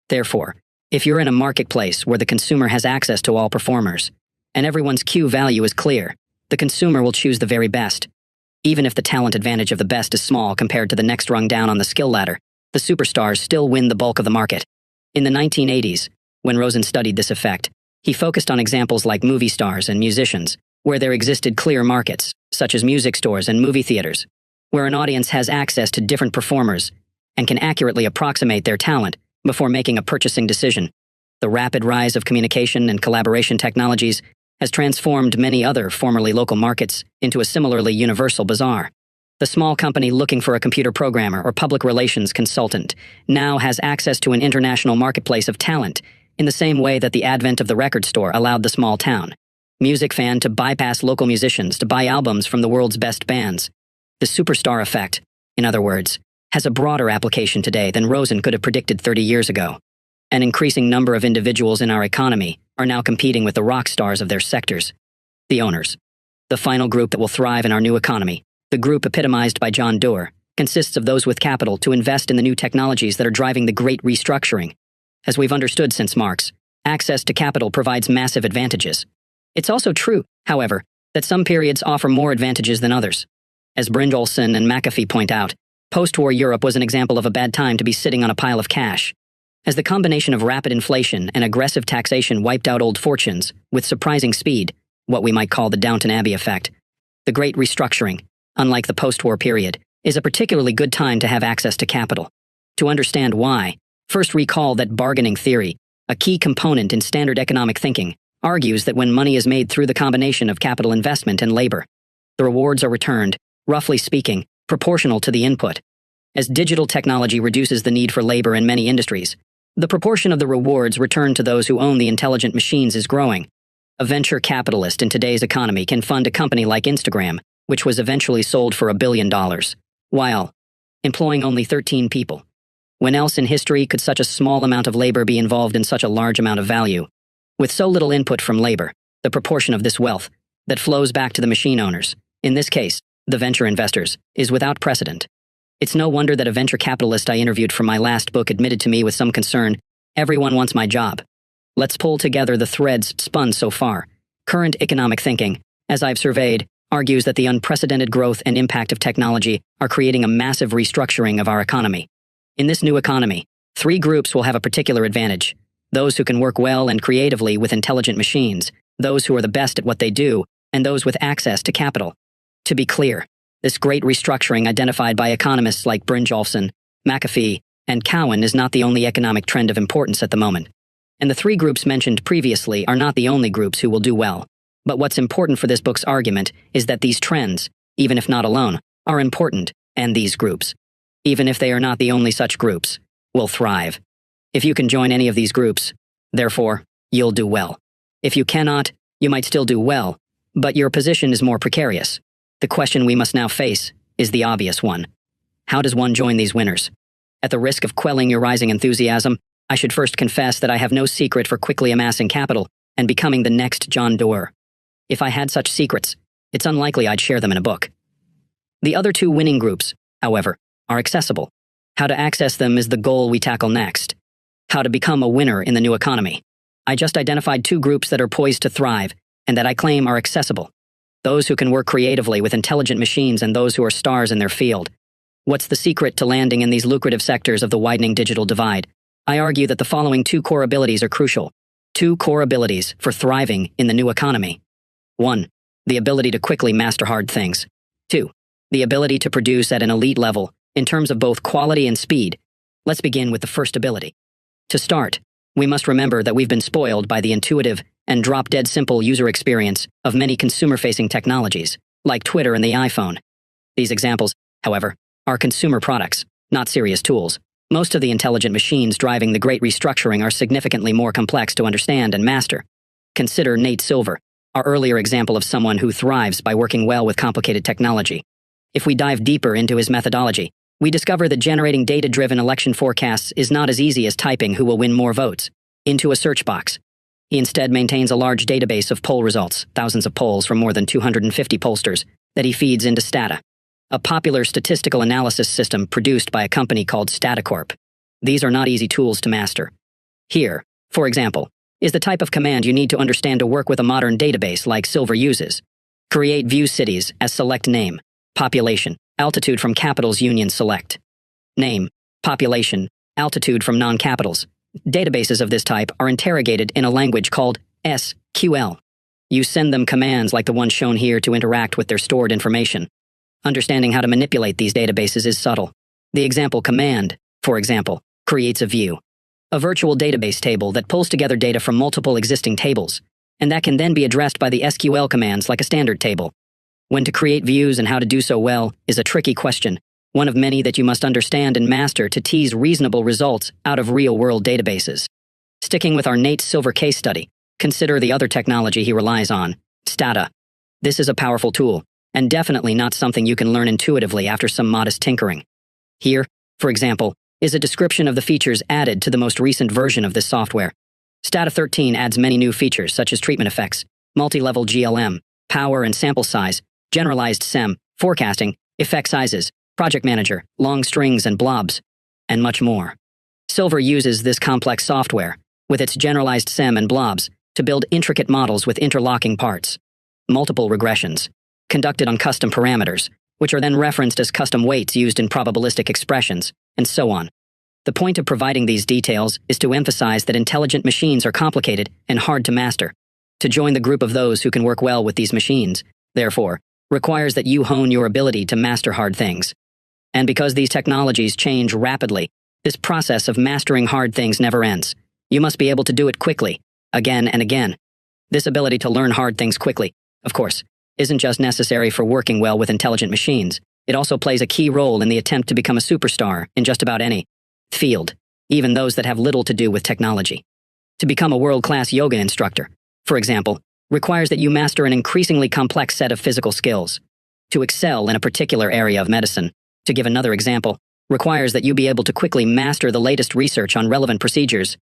Therefore, if you're in a marketplace where the consumer has access to all performers, and everyone's Q value is clear, the consumer will choose the very best. Even if the talent advantage of the best is small compared to the next rung down on the skill ladder, the superstars still win the bulk of the market. In the 1980s, when Rosen studied this effect, he focused on examples like movie stars and musicians, where there existed clear markets, such as music stores and movie theaters, where an audience has access to different performers and can accurately approximate their talent before making a purchasing decision. The rapid rise of communication and collaboration technologies has transformed many other formerly local markets into a similarly universal bazaar. The small company looking for a computer programmer or public relations consultant now has access to an international marketplace of talent in the same way that the advent of the record store allowed the small town music fan to bypass local musicians to buy albums from the world's best bands. The superstar effect, in other words, has a broader application today than Rosen could have predicted 30 years ago. An increasing number of individuals in our economy are now competing with the rock stars of their sectors, the owners. The final group that will thrive in our new economy, the group epitomized by John Doerr, consists of those with capital to invest in the new technologies that are driving the great restructuring. As we've understood since Marx, access to capital provides massive advantages. It's also true, however, that some periods offer more advantages than others. As Brynjolfsson and McAfee point out, post-war Europe was an example of a bad time to be sitting on a pile of cash. As the combination of rapid inflation and aggressive taxation wiped out old fortunes with surprising speed, what we might call the Downton Abbey effect, the Great Restructuring, unlike the post-war period, is a particularly good time to have access to capital. To understand why, first recall that bargaining theory, a key component in standard economic thinking, argues that when money is made through the combination of capital investment and labor, the rewards are returned, roughly speaking, proportional to the input. As digital technology reduces the need for labor in many industries, the proportion of the rewards returned to those who own the intelligent machines is growing. A venture capitalist in today's economy can fund a company like Instagram, which was eventually sold for $1 billion, while employing only 13 people. When else in history could such a small amount of labor be involved in such a large amount of value? With so little input from labor, the proportion of this wealth that flows back to the machine owners, in this case, the venture investors, is without precedent. It's no wonder that a venture capitalist I interviewed for my last book admitted to me with some concern, "Everyone wants my job." Let's pull together the threads spun so far. Current economic thinking, as I've surveyed, argues that the unprecedented growth and impact of technology are creating a massive restructuring of our economy. In this new economy, three groups will have a particular advantage: those who can work well and creatively with intelligent machines, those who are the best at what they do, and those with access to capital. To be clear, this great restructuring identified by economists like Brynjolfsson, McAfee, and Cowan is not the only economic trend of importance at the moment. And the three groups mentioned previously are not the only groups who will do well. But what's important for this book's argument is that these trends, even if not alone, are important, and these groups, even if they are not the only such groups, will thrive. If you can join any of these groups, therefore, you'll do well. If you cannot, you might still do well, but your position is more precarious. The question we must now face is the obvious one. How does one join these winners? At the risk of quelling your rising enthusiasm, I should first confess that I have no secret for quickly amassing capital and becoming the next John Doerr. If I had such secrets, it's unlikely I'd share them in a book. The other two winning groups, however, are accessible. How to access them is the goal we tackle next. How to become a winner in the new economy. I just identified two groups that are poised to thrive and that I claim are accessible. Those who can work creatively with intelligent machines and those who are stars in their field. What's the secret to landing in these lucrative sectors of the widening digital divide? I argue that the following two core abilities are crucial. Two core abilities for thriving in the new economy. 1. The ability to quickly master hard things. 2. The ability to produce at an elite level in terms of both quality and speed. Let's begin with the first ability. To start, we must remember that we've been spoiled by the intuitive and drop-dead simple user experience of many consumer-facing technologies, like Twitter and the iPhone. These examples, however, are consumer products, not serious tools. Most of the intelligent machines driving the great restructuring are significantly more complex to understand and master. Consider Nate Silver, our earlier example of someone who thrives by working well with complicated technology. If we dive deeper into his methodology, we discover that generating data-driven election forecasts is not as easy as typing "who will win more votes" into a search box. He instead maintains a large database of poll results, thousands of polls from more than 250 pollsters, that he feeds into Stata, a popular statistical analysis system produced by a company called StataCorp. These are not easy tools to master. Here, for example, is the type of command you need to understand to work with a modern database like Silver uses. Create view cities as select name, population, altitude from capitals union select. Name, population, altitude from non-capitals. Databases of this type are interrogated in a language called SQL. You send them commands like the one shown here to interact with their stored information. Understanding how to manipulate these databases is subtle. The example command, for example, creates a view, a virtual database table that pulls together data from multiple existing tables, and that can then be addressed by the SQL commands like a standard table. When to create views and how to do so well is a tricky question, one of many that you must understand and master to tease reasonable results out of real-world databases. Sticking with our Nate Silver case study, consider the other technology he relies on, Stata. This is a powerful tool, and definitely not something you can learn intuitively after some modest tinkering. Here, for example, is a description of the features added to the most recent version of this software. Stata 13 adds many new features such as treatment effects, multi-level GLM, power and sample size, generalized SEM, forecasting, effect sizes, project manager, long strings and blobs, and much more. Silver uses this complex software, with its generalized SEM and blobs, to build intricate models with interlocking parts, multiple regressions, conducted on custom parameters, which are then referenced as custom weights used in probabilistic expressions, and so on. The point of providing these details is to emphasize that intelligent machines are complicated and hard to master. To join the group of those who can work well with these machines, therefore, requires that you hone your ability to master hard things. And because these technologies change rapidly, this process of mastering hard things never ends. You must be able to do it quickly, again and again. This ability to learn hard things quickly, of course, isn't just necessary for working well with intelligent machines. It also plays a key role in the attempt to become a superstar in just about any field, even those that have little to do with technology. To become a world-class yoga instructor, for example, requires that you master an increasingly complex set of physical skills. To excel in a particular area of medicine, to give another example, requires that you be able to quickly master the latest research on relevant procedures.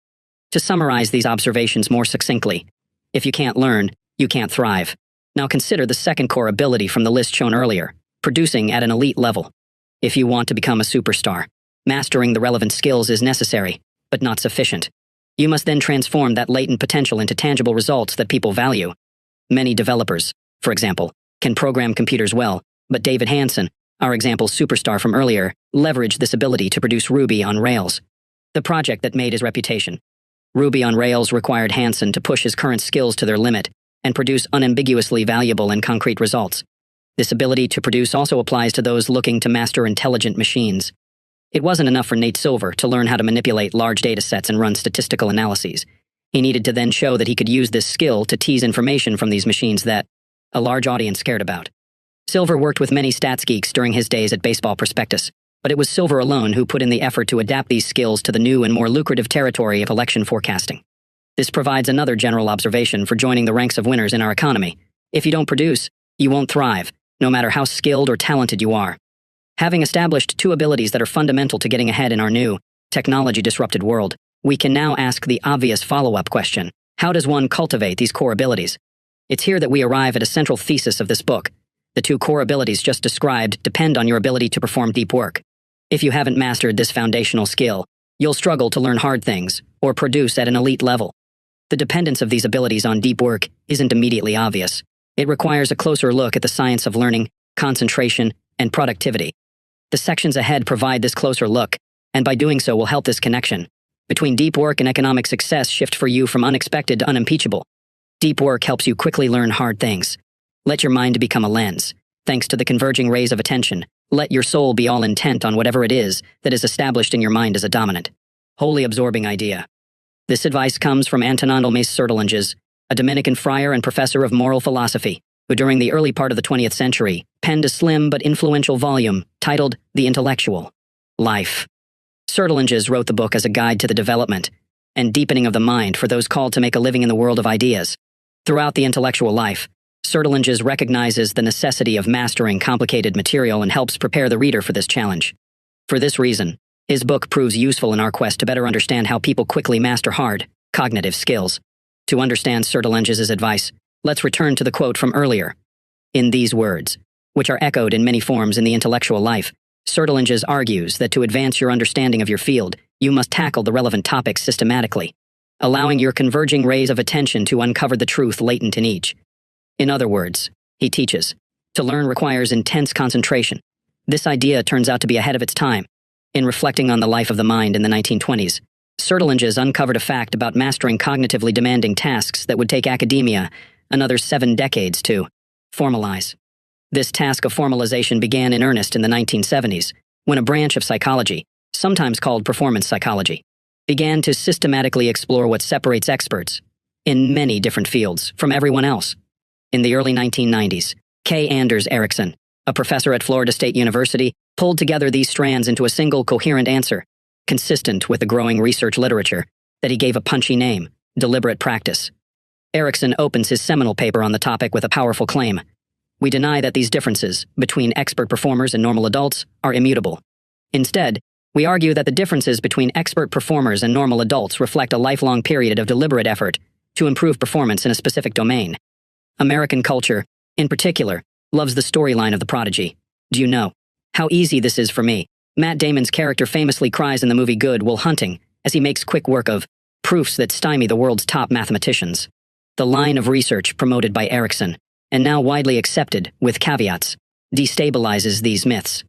To summarize these observations more succinctly, if you can't learn, you can't thrive. Now consider the second core ability from the list shown earlier, producing at an elite level. If you want to become a superstar, mastering the relevant skills is necessary, but not sufficient. You must then transform that latent potential into tangible results that people value. Many developers, for example, can program computers well, but David Hansen, our example superstar from earlier, leveraged this ability to produce Ruby on Rails, the project that made his reputation. Ruby on Rails required Hansen to push his current skills to their limit and produce unambiguously valuable and concrete results. This ability to produce also applies to those looking to master intelligent machines. It wasn't enough for Nate Silver to learn how to manipulate large data sets and run statistical analyses. He needed to then show that he could use this skill to tease information from these machines that a large audience cared about. Silver worked with many stats geeks during his days at Baseball Prospectus, but it was Silver alone who put in the effort to adapt these skills to the new and more lucrative territory of election forecasting. This provides another general observation for joining the ranks of winners in our economy. If you don't produce, you won't thrive, no matter how skilled or talented you are. Having established two abilities that are fundamental to getting ahead in our new, technology-disrupted world, we can now ask the obvious follow-up question: how does one cultivate these core abilities? It's here that we arrive at a central thesis of this book. The two core abilities just described depend on your ability to perform deep work. If you haven't mastered this foundational skill, you'll struggle to learn hard things or produce at an elite level. The dependence of these abilities on deep work isn't immediately obvious. It requires a closer look at the science of learning, concentration, and productivity. The sections ahead provide this closer look, and by doing so will help this connection between deep work and economic success shift for you from unexpected to unimpeachable. Deep work helps you quickly learn hard things. Let your mind become a lens. Thanks to the converging rays of attention, let your soul be all intent on whatever it is that is established in your mind as a dominant, wholly absorbing idea. This advice comes from Antonin Mace Sertalinges, a Dominican friar and professor of moral philosophy, who during the early part of the 20th century penned a slim but influential volume titled The Intellectual Life. Sertalinges wrote the book as a guide to the development and deepening of the mind for those called to make a living in the world of ideas. Throughout The Intellectual Life, Sertalinges recognizes the necessity of mastering complicated material and helps prepare the reader for this challenge. For this reason, his book proves useful in our quest to better understand how people quickly master hard, cognitive skills. To understand Sertalinges' advice, let's return to the quote from earlier. In these words, which are echoed in many forms in The Intellectual Life, Sertalinges argues that to advance your understanding of your field, you must tackle the relevant topics systematically. allowing your converging rays of attention to uncover the truth latent in each. In other words, he teaches, to learn requires intense concentration. This idea turns out to be ahead of its time. In reflecting on the life of the mind in the 1920s, Sertilinges uncovered a fact about mastering cognitively demanding tasks that would take academia another 7 decades to formalize. This task of formalization began in earnest in the 1970s, when a branch of psychology, sometimes called performance psychology, began to systematically explore what separates experts, in many different fields, from everyone else. In the early 1990s, K. Anders Ericsson, a professor at Florida State University, pulled together these strands into a single coherent answer, consistent with the growing research literature, that he gave a punchy name, deliberate practice. Ericsson opens his seminal paper on the topic with a powerful claim. We deny that these differences between expert performers and normal adults are immutable. Instead, we argue that the differences between expert performers and normal adults reflect a lifelong period of deliberate effort to improve performance in a specific domain. American culture, in particular, loves the storyline of the prodigy. Do you know how easy this is for me? Matt Damon's character famously cries in the movie Good Will Hunting as he makes quick work of proofs that stymie the world's top mathematicians. The line of research promoted by Ericsson, and now widely accepted with caveats, destabilizes these myths.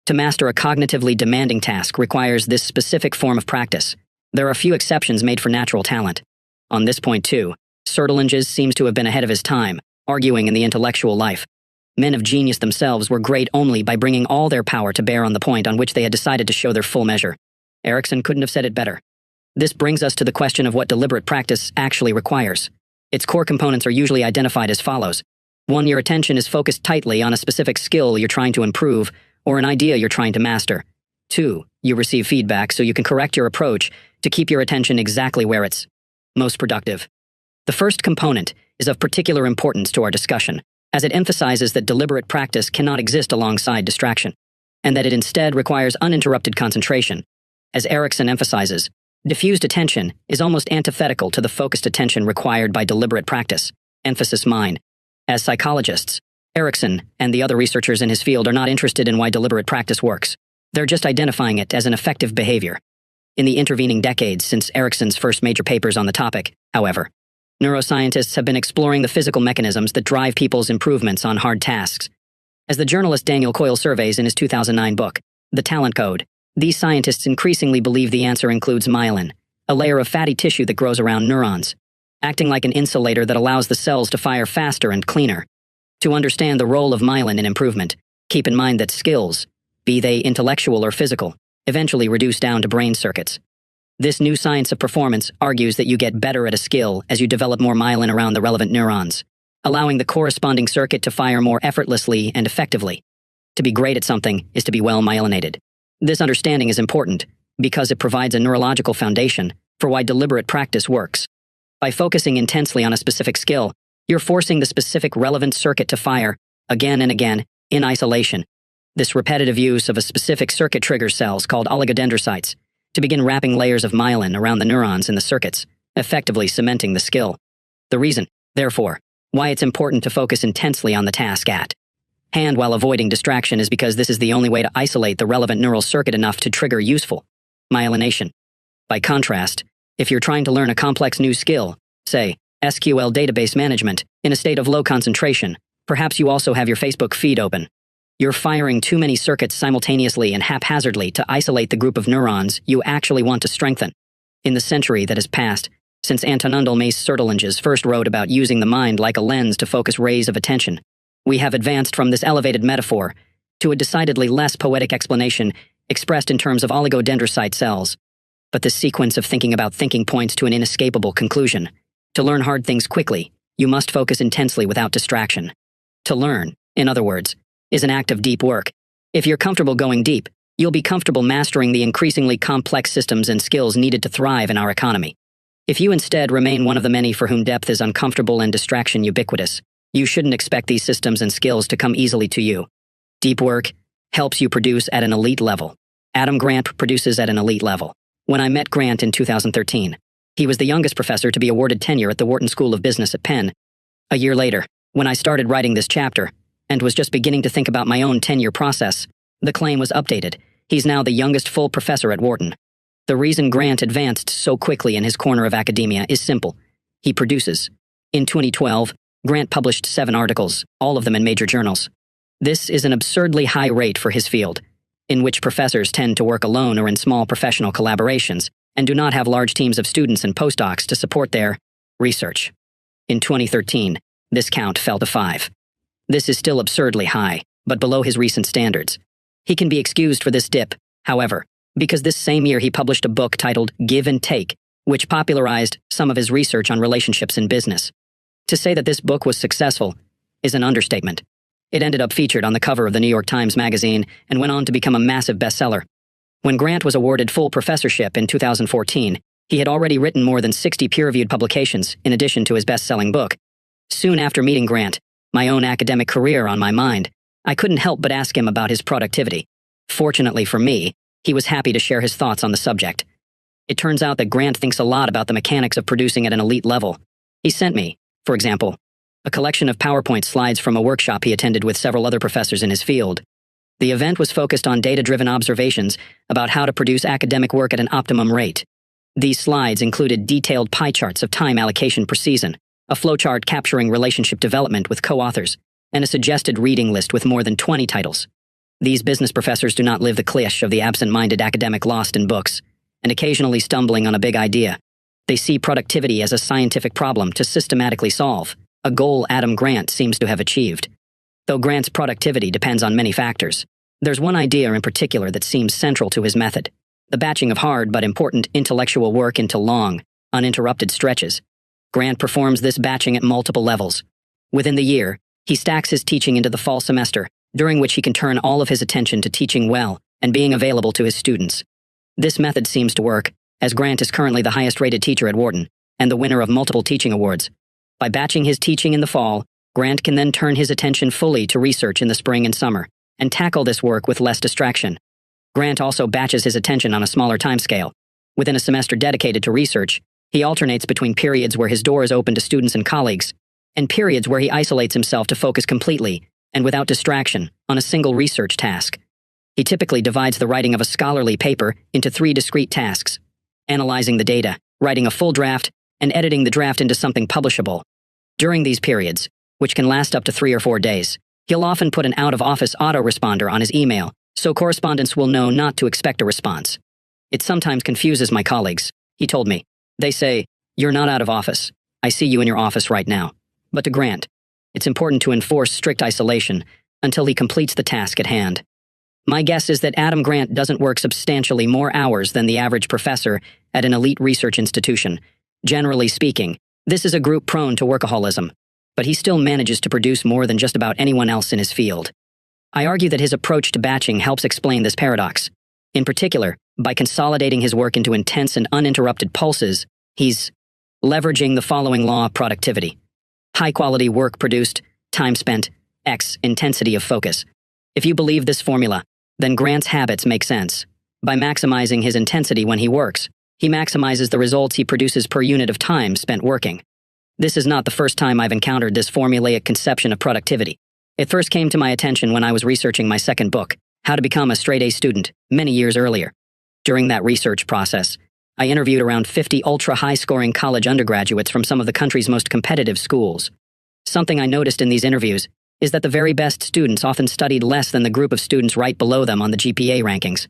To master a cognitively demanding task requires this specific form of practice. There are few exceptions made for natural talent. On this point, too, Sertilinges seems to have been ahead of his time, arguing in the intellectual life. Men of genius themselves were great only by bringing all their power to bear on the point on which they had decided to show their full measure. Ericsson couldn't have said it better. This brings us to the question of what deliberate practice actually requires. Its core components are usually identified as follows. 1. Your attention is focused tightly on a specific skill you're trying to improve, or an idea you're trying to master. 2. You receive feedback so you can correct your approach to keep your attention exactly where it's most productive. The first component is of particular importance to our discussion, as it emphasizes that deliberate practice cannot exist alongside distraction, and that it instead requires uninterrupted concentration. As Ericsson emphasizes, diffused attention is almost antithetical to the focused attention required by deliberate practice. Emphasis mine. As psychologists, Ericsson and the other researchers in his field are not interested in why deliberate practice works. They're just identifying it as an effective behavior. In the intervening decades since Ericsson's first major papers on the topic, however, neuroscientists have been exploring the physical mechanisms that drive people's improvements on hard tasks. As the journalist Daniel Coyle surveys in his 2009 book, The Talent Code, these scientists increasingly believe the answer includes myelin, a layer of fatty tissue that grows around neurons, acting like an insulator that allows the cells to fire faster and cleaner. To understand the role of myelin in improvement, keep in mind that skills, be they intellectual or physical, eventually reduce down to brain circuits. This new science of performance argues that you get better at a skill as you develop more myelin around the relevant neurons, allowing the corresponding circuit to fire more effortlessly and effectively. To be great at something is to be well myelinated. This understanding is important because it provides a neurological foundation for why deliberate practice works. By focusing intensely on a specific skill, you're forcing the specific relevant circuit to fire, again and again, in isolation. This repetitive use of a specific circuit triggers cells called oligodendrocytes to begin wrapping layers of myelin around the neurons in the circuits, effectively cementing the skill. The reason, therefore, why it's important to focus intensely on the task at hand while avoiding distraction is because this is the only way to isolate the relevant neural circuit enough to trigger useful myelination. By contrast, if you're trying to learn a complex new skill, say, SQL database management, in a state of low concentration, perhaps you also have your Facebook feed open. You're firing too many circuits simultaneously and haphazardly to isolate the group of neurons you actually want to strengthen. In the century that has passed, since Antonundel Mace Sertilinges first wrote about using the mind like a lens to focus rays of attention, we have advanced from this elevated metaphor to a decidedly less poetic explanation expressed in terms of oligodendrocyte cells. But this sequence of thinking about thinking points to an inescapable conclusion. To learn hard things quickly, you must focus intensely without distraction. To learn, in other words, is an act of deep work. If you're comfortable going deep, you'll be comfortable mastering the increasingly complex systems and skills needed to thrive in our economy. If you instead remain one of the many for whom depth is uncomfortable and distraction ubiquitous, you shouldn't expect these systems and skills to come easily to you. Deep work helps you produce at an elite level. Adam Grant produces at an elite level. When I met Grant in 2013, he was the youngest professor to be awarded tenure at the Wharton School of Business at Penn. A year later, when I started writing this chapter, and was just beginning to think about my own tenure process, the claim was updated. He's now the youngest full professor at Wharton. The reason Grant advanced so quickly in his corner of academia is simple. He produces. In 2012, Grant published 7 articles, all of them in major journals. This is an absurdly high rate for his field, in which professors tend to work alone or in small professional collaborations, and do not have large teams of students and postdocs to support their research. In 2013, this count fell to 5. This is still absurdly high, but below his recent standards. He can be excused for this dip, however, because this same year he published a book titled Give and Take, which popularized some of his research on relationships in business. To say that this book was successful is an understatement. It ended up featured on the cover of the New York Times Magazine and went on to become a massive bestseller. When Grant was awarded full professorship in 2014, he had already written more than 60 peer-reviewed publications in addition to his best-selling book. Soon after meeting Grant, my own academic career on my mind, I couldn't help but ask him about his productivity. Fortunately for me, he was happy to share his thoughts on the subject. It turns out that Grant thinks a lot about the mechanics of producing at an elite level. He sent me, for example, a collection of PowerPoint slides from a workshop he attended with several other professors in his field. The event was focused on data-driven observations about how to produce academic work at an optimum rate. These slides included detailed pie charts of time allocation per season, a flowchart capturing relationship development with co-authors, and a suggested reading list with more than 20 titles. These business professors do not live the cliché of the absent-minded academic lost in books, and occasionally stumbling on a big idea. They see productivity as a scientific problem to systematically solve, a goal Adam Grant seems to have achieved. Though Grant's productivity depends on many factors, there's one idea in particular that seems central to his method: the batching of hard but important intellectual work into long, uninterrupted stretches. Grant performs this batching at multiple levels. Within the year, he stacks his teaching into the fall semester, during which he can turn all of his attention to teaching well and being available to his students. This method seems to work, as Grant is currently the highest-rated teacher at Wharton and the winner of multiple teaching awards. By batching his teaching in the fall, Grant can then turn his attention fully to research in the spring and summer, and tackle this work with less distraction. Grant also batches his attention on a smaller timescale. Within a semester dedicated to research, he alternates between periods where his door is open to students and colleagues, and periods where he isolates himself to focus completely, and without distraction, on a single research task. He typically divides the writing of a scholarly paper into 3 discrete tasks: analyzing the data, writing a full draft, and editing the draft into something publishable. During these periods, which can last up to 3 or 4 days, he'll often put an out-of-office autoresponder on his email, so correspondents will know not to expect a response. It sometimes confuses my colleagues, he told me. They say, "You're not out of office. I see you in your office right now." But to Grant, it's important to enforce strict isolation until he completes the task at hand. My guess is that Adam Grant doesn't work substantially more hours than the average professor at an elite research institution. Generally speaking, this is a group prone to workaholism, but he still manages to produce more than just about anyone else in his field. I argue that his approach to batching helps explain this paradox. In particular, by consolidating his work into intense and uninterrupted pulses, he's leveraging the following law of productivity: high-quality work produced, time spent, x intensity of focus. If you believe this formula, then Grant's habits make sense. By maximizing his intensity when he works, he maximizes the results he produces per unit of time spent working. This is not the first time I've encountered this formulaic conception of productivity. It first came to my attention when I was researching my second book, How to Become a Straight-A Student, many years earlier. During that research process, I interviewed around 50 ultra-high-scoring college undergraduates from some of the country's most competitive schools. Something I noticed in these interviews is that the very best students often studied less than the group of students right below them on the GPA rankings.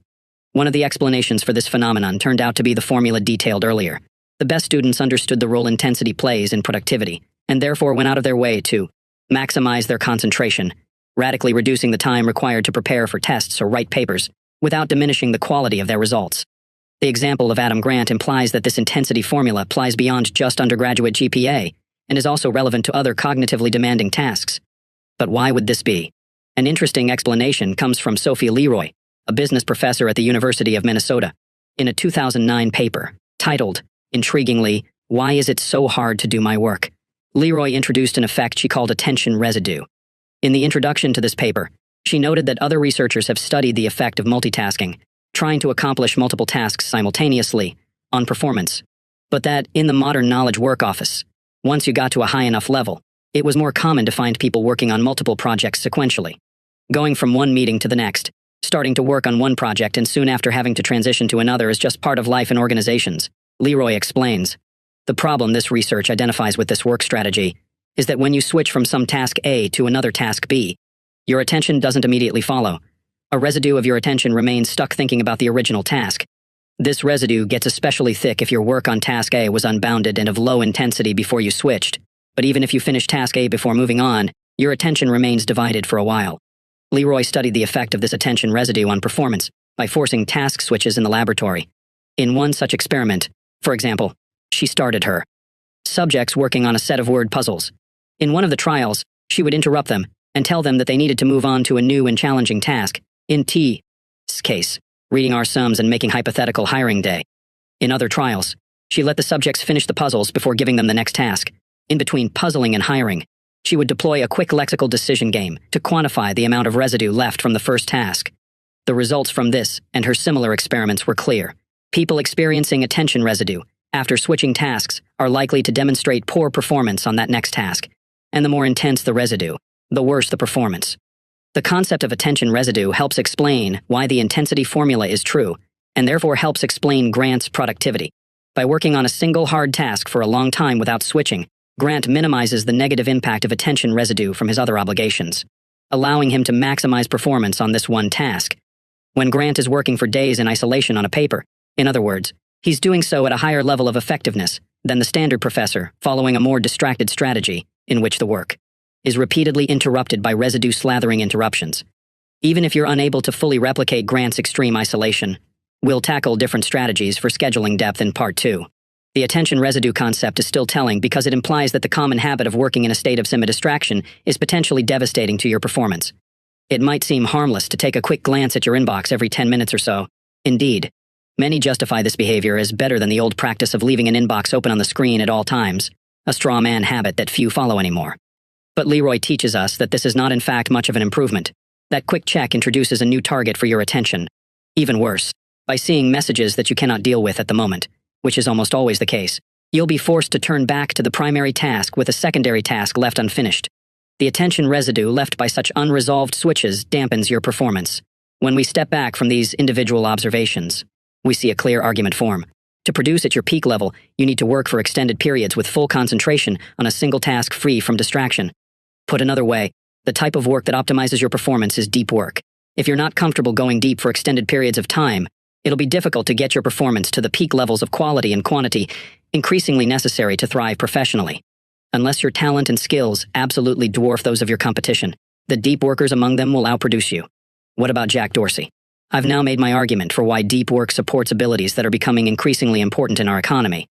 One of the explanations for this phenomenon turned out to be the formula detailed earlier. The best students understood the role intensity plays in productivity, and therefore went out of their way to maximize their concentration, radically reducing the time required to prepare for tests or write papers, without diminishing the quality of their results. The example of Adam Grant implies that this intensity formula applies beyond just undergraduate GPA, and is also relevant to other cognitively demanding tasks. But why would this be? An interesting explanation comes from Sophie Leroy, a business professor at the University of Minnesota, in a 2009 paper titled, intriguingly, "Why is it so hard to do my work?" Leroy introduced an effect she called attention residue. In the introduction to this paper, she noted that other researchers have studied the effect of multitasking, trying to accomplish multiple tasks simultaneously, on performance, but that in the modern knowledge work office, once you got to a high enough level, it was more common to find people working on multiple projects sequentially, going from one meeting to the next, Starting to work on one project and soon after having to transition to another is just part of life in organizations, Leroy explains. The problem this research identifies with this work strategy is that when you switch from some task A to another task B, your attention doesn't immediately follow. A residue of your attention remains stuck thinking about the original task. This residue gets especially thick if your work on task A was unbounded and of low intensity before you switched, but even if you finish task A before moving on, your attention remains divided for a while. Leroy studied the effect of this attention residue on performance by forcing task switches in the laboratory. In one such experiment, for example, she started her subjects working on a set of word puzzles. In one of the trials, she would interrupt them and tell them that they needed to move on to a new and challenging task, in T's case, reading our sums and making hypothetical hiring day. In other trials, she let the subjects finish the puzzles before giving them the next task. In between puzzling and hiring, she would deploy a quick lexical decision game to quantify the amount of residue left from the first task. The results from this and her similar experiments were clear. People experiencing attention residue after switching tasks are likely to demonstrate poor performance on that next task, and the more intense the residue, the worse the performance. The concept of attention residue helps explain why the intensity formula is true, and therefore helps explain Grant's productivity. By working on a single hard task for a long time without switching, Grant minimizes the negative impact of attention residue from his other obligations, allowing him to maximize performance on this one task. When Grant is working for days in isolation on a paper, in other words, he's doing so at a higher level of effectiveness than the standard professor following a more distracted strategy in which the work is repeatedly interrupted by residue slathering interruptions. Even if you're unable to fully replicate Grant's extreme isolation, we'll tackle different strategies for scheduling depth in Part 2. The attention residue concept is still telling because it implies that the common habit of working in a state of semi-distraction is potentially devastating to your performance. It might seem harmless to take a quick glance at your inbox every 10 minutes or so. Indeed, many justify this behavior as better than the old practice of leaving an inbox open on the screen at all times, a straw man habit that few follow anymore. But Leroy teaches us that this is not in fact much of an improvement. That quick check introduces a new target for your attention. Even worse, by seeing messages that you cannot deal with at the moment, which is almost always the case, you'll be forced to turn back to the primary task with a secondary task left unfinished. The attention residue left by such unresolved switches dampens your performance. When we step back from these individual observations, we see a clear argument form. To produce at your peak level, you need to work for extended periods with full concentration on a single task free from distraction. Put another way, the type of work that optimizes your performance is deep work. If you're not comfortable going deep for extended periods of time, it'll be difficult to get your performance to the peak levels of quality and quantity increasingly necessary to thrive professionally. Unless your talent and skills absolutely dwarf those of your competition, the deep workers among them will outproduce you. What about Jack Dorsey? I've now made my argument for why deep work supports abilities that are becoming increasingly important in our economy.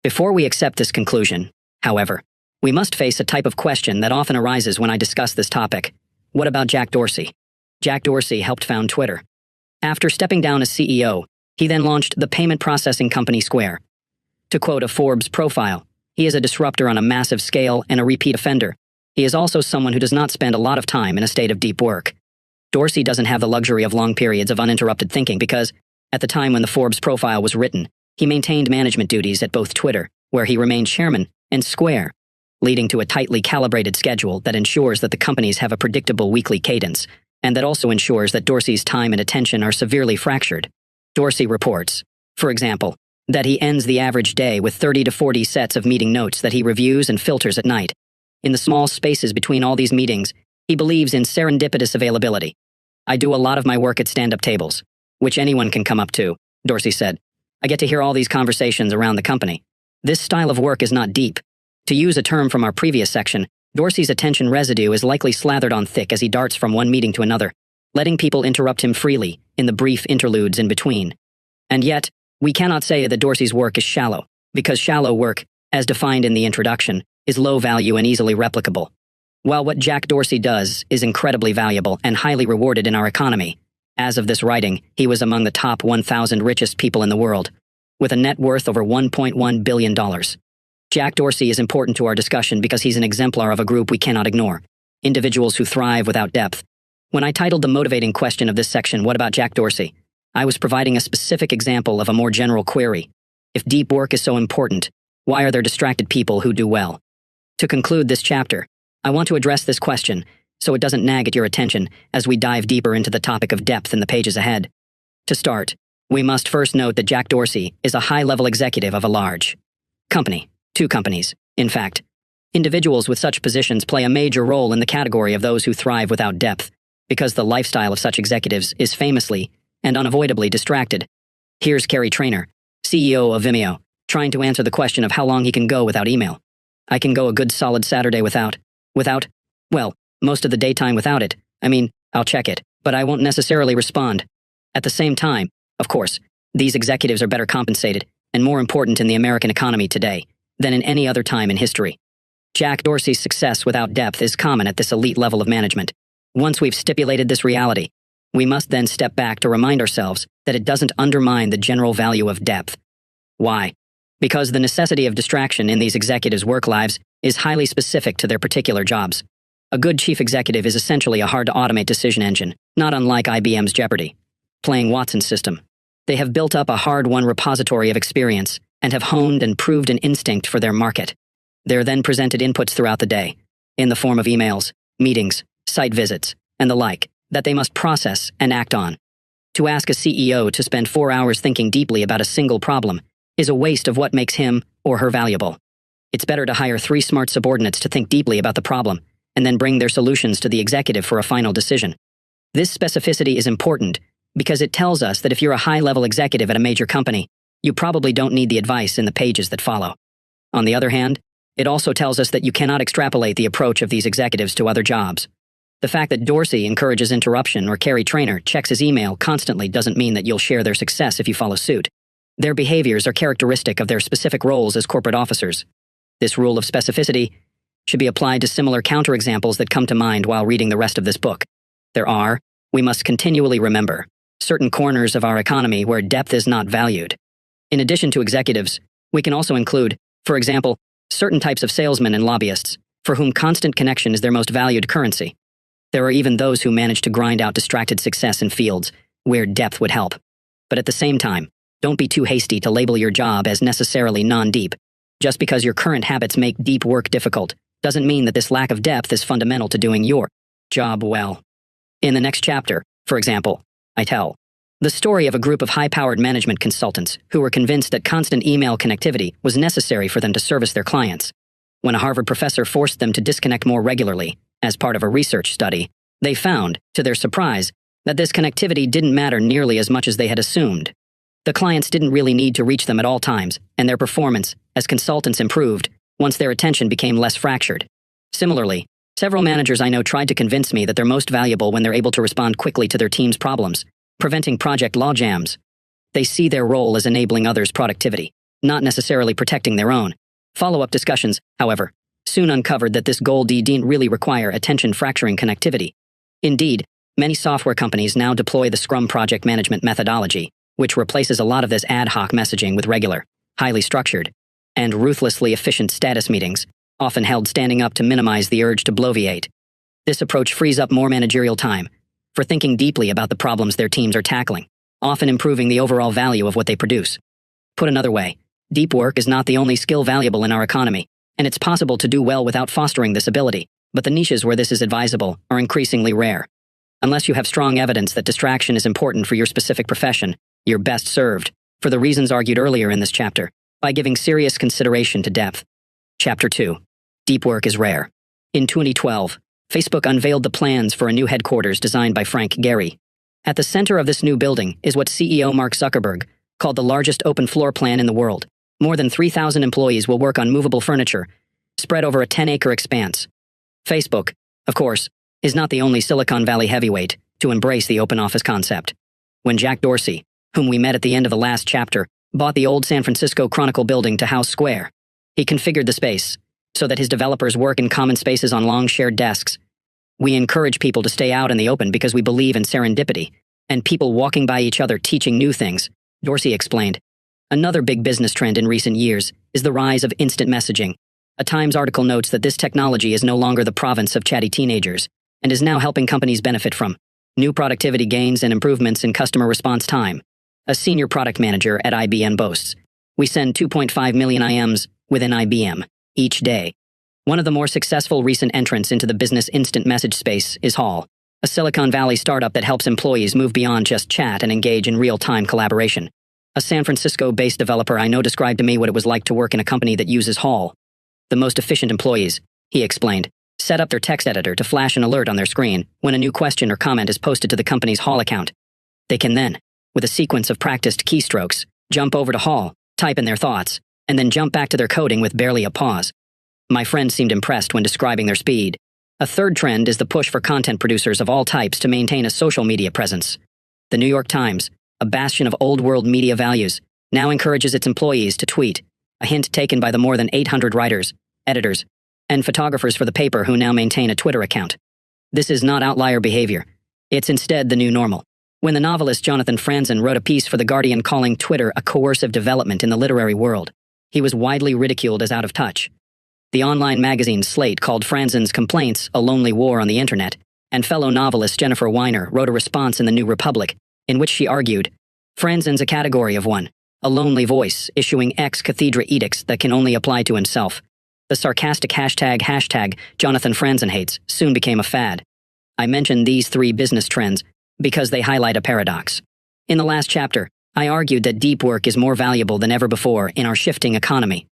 Before we accept this conclusion, however, we must face a type of question that often arises when I discuss this topic. What about Jack Dorsey? Jack Dorsey helped found Twitter. After stepping down as CEO, he then launched the payment processing company Square. To quote a Forbes profile, he is a disruptor on a massive scale and a repeat offender. He is also someone who does not spend a lot of time in a state of deep work. Dorsey doesn't have the luxury of long periods of uninterrupted thinking because, at the time when the Forbes profile was written, he maintained management duties at both Twitter, where he remained chairman, and Square, leading to a tightly calibrated schedule that ensures that the companies have a predictable weekly cadence, and that also ensures that Dorsey's time and attention are severely fractured. Dorsey reports, for example, that he ends the average day with 30 to 40 sets of meeting notes that he reviews and filters at night. In the small spaces between all these meetings, he believes in serendipitous availability. I do a lot of my work at stand-up tables, which anyone can come up to, Dorsey said. I get to hear all these conversations around the company. This style of work is not deep. To use a term from our previous section, Dorsey's attention residue is likely slathered on thick as he darts from one meeting to another, letting people interrupt him freely in the brief interludes in between. And yet, we cannot say that Dorsey's work is shallow, because shallow work, as defined in the introduction, is low value and easily replicable. While what Jack Dorsey does is incredibly valuable and highly rewarded in our economy, as of this writing, he was among the top 1,000 richest people in the world, with a net worth over $1.1 billion. Jack Dorsey is important to our discussion because he's an exemplar of a group we cannot ignore, individuals who thrive without depth. When I titled the motivating question of this section, "What about Jack Dorsey?" I was providing a specific example of a more general query. If deep work is so important, why are there distracted people who do well? To conclude this chapter, I want to address this question so it doesn't nag at your attention as we dive deeper into the topic of depth in the pages ahead. To start, we must first note that Jack Dorsey is a high-level executive of a large company. 2 companies, in fact. Individuals with such positions play a major role in the category of those who thrive without depth, because the lifestyle of such executives is famously and unavoidably distracted. Here's Cary Trainer, CEO of Vimeo, trying to answer the question of how long he can go without email. I can go a good solid Saturday without, well, most of the daytime without it. I mean, I'll check it, but I won't necessarily respond. At the same time, of course, these executives are better compensated and more important in the American economy today than in any other time in history. Jack Dorsey's success without depth is common at this elite level of management. Once we've stipulated this reality, we must then step back to remind ourselves that it doesn't undermine the general value of depth. Why? Because the necessity of distraction in these executives' work lives is highly specific to their particular jobs. A good chief executive is essentially a hard-to-automate decision engine, not unlike IBM's Jeopardy! Playing Watson's system. They have built up a hard-won repository of experience and have honed and proved an instinct for their market. They're then presented inputs throughout the day, in the form of emails, meetings, site visits, and the like, that they must process and act on. To ask a CEO to spend 4 hours thinking deeply about a single problem is a waste of what makes him or her valuable. It's better to hire 3 smart subordinates to think deeply about the problem and then bring their solutions to the executive for a final decision. This specificity is important because it tells us that if you're a high-level executive at a major company, you probably don't need the advice in the pages that follow. On the other hand, it also tells us that you cannot extrapolate the approach of these executives to other jobs. The fact that Dorsey encourages interruption or Cary Trainer checks his email constantly doesn't mean that you'll share their success if you follow suit. Their behaviors are characteristic of their specific roles as corporate officers. This rule of specificity should be applied to similar counterexamples that come to mind while reading the rest of this book. There are, we must continually remember, certain corners of our economy where depth is not valued. In addition to executives, we can also include, for example, certain types of salesmen and lobbyists, for whom constant connection is their most valued currency. There are even those who manage to grind out distracted success in fields where depth would help. But at the same time, don't be too hasty to label your job as necessarily non-deep. Just because your current habits make deep work difficult doesn't mean that this lack of depth is fundamental to doing your job well. In the next chapter, for example, I tell the story of a group of high-powered management consultants who were convinced that constant email connectivity was necessary for them to service their clients. When a Harvard professor forced them to disconnect more regularly, as part of a research study, they found, to their surprise, that this connectivity didn't matter nearly as much as they had assumed. The clients didn't really need to reach them at all times, and their performance, as consultants, improved once their attention became less fractured. Similarly, several managers I know tried to convince me that they're most valuable when they're able to respond quickly to their team's problems, preventing project logjams. They see their role as enabling others' productivity, not necessarily protecting their own. Follow-up discussions, however, soon uncovered that this goal didn't really require attention-fracturing connectivity. Indeed, many software companies now deploy the Scrum project management methodology, which replaces a lot of this ad hoc messaging with regular, highly structured, and ruthlessly efficient status meetings, often held standing up to minimize the urge to bloviate. This approach frees up more managerial time for thinking deeply about the problems their teams are tackling, often improving the overall value of what they produce. Put another way, deep work is not the only skill valuable in our economy, and it's possible to do well without fostering this ability, but the niches where this is advisable are increasingly rare. Unless you have strong evidence that distraction is important for your specific profession, you're best served, for the reasons argued earlier in this chapter, by giving serious consideration to depth. Chapter 2. Deep work is rare. In 2012, Facebook unveiled the plans for a new headquarters designed by Frank Gehry. At the center of this new building is what CEO Mark Zuckerberg called the largest open floor plan in the world. More than 3,000 employees will work on movable furniture, spread over a 10-acre expanse. Facebook, of course, is not the only Silicon Valley heavyweight to embrace the open office concept. When Jack Dorsey, whom we met at the end of the last chapter, bought the old San Francisco Chronicle building to house Square, he configured the space so that his developers work in common spaces on long shared desks. We encourage people to stay out in the open because we believe in serendipity and people walking by each other teaching new things, Dorsey explained. Another big business trend in recent years is the rise of instant messaging. A Times article notes that this technology is no longer the province of chatty teenagers and is now helping companies benefit from new productivity gains and improvements in customer response time. A senior product manager at IBM boasts, "We send 2.5 million IMs within IBM each day. One of the more successful recent entrants into the business instant message space is Hall, a Silicon Valley startup that helps employees move beyond just chat and engage in real-time collaboration. A San Francisco-based developer I know described to me what it was like to work in a company that uses Hall. The most efficient employees, he explained, set up their text editor to flash an alert on their screen when a new question or comment is posted to the company's Hall account. They can then, with a sequence of practiced keystrokes, jump over to Hall, type in their thoughts, and then jump back to their coding with barely a pause. My friend seemed impressed when describing their speed. A third trend is the push for content producers of all types to maintain a social media presence. The New York Times, a bastion of old-world media values, now encourages its employees to tweet, a hint taken by the more than 800 writers, editors, and photographers for the paper who now maintain a Twitter account. This is not outlier behavior. It's instead the new normal. When the novelist Jonathan Franzen wrote a piece for The Guardian calling Twitter a coercive development in the literary world, he was widely ridiculed as out of touch. The online magazine Slate called Franzen's complaints a lonely war on the internet, and fellow novelist Jennifer Weiner wrote a response in the New Republic, in which she argued, Franzen's a category of one, a lonely voice issuing ex cathedra edicts that can only apply to himself. The sarcastic hashtag Jonathan Franzen hates soon became a fad. I mentioned these three business trends because they highlight a paradox. In the last chapter, I argued that deep work is more valuable than ever before in our shifting economy.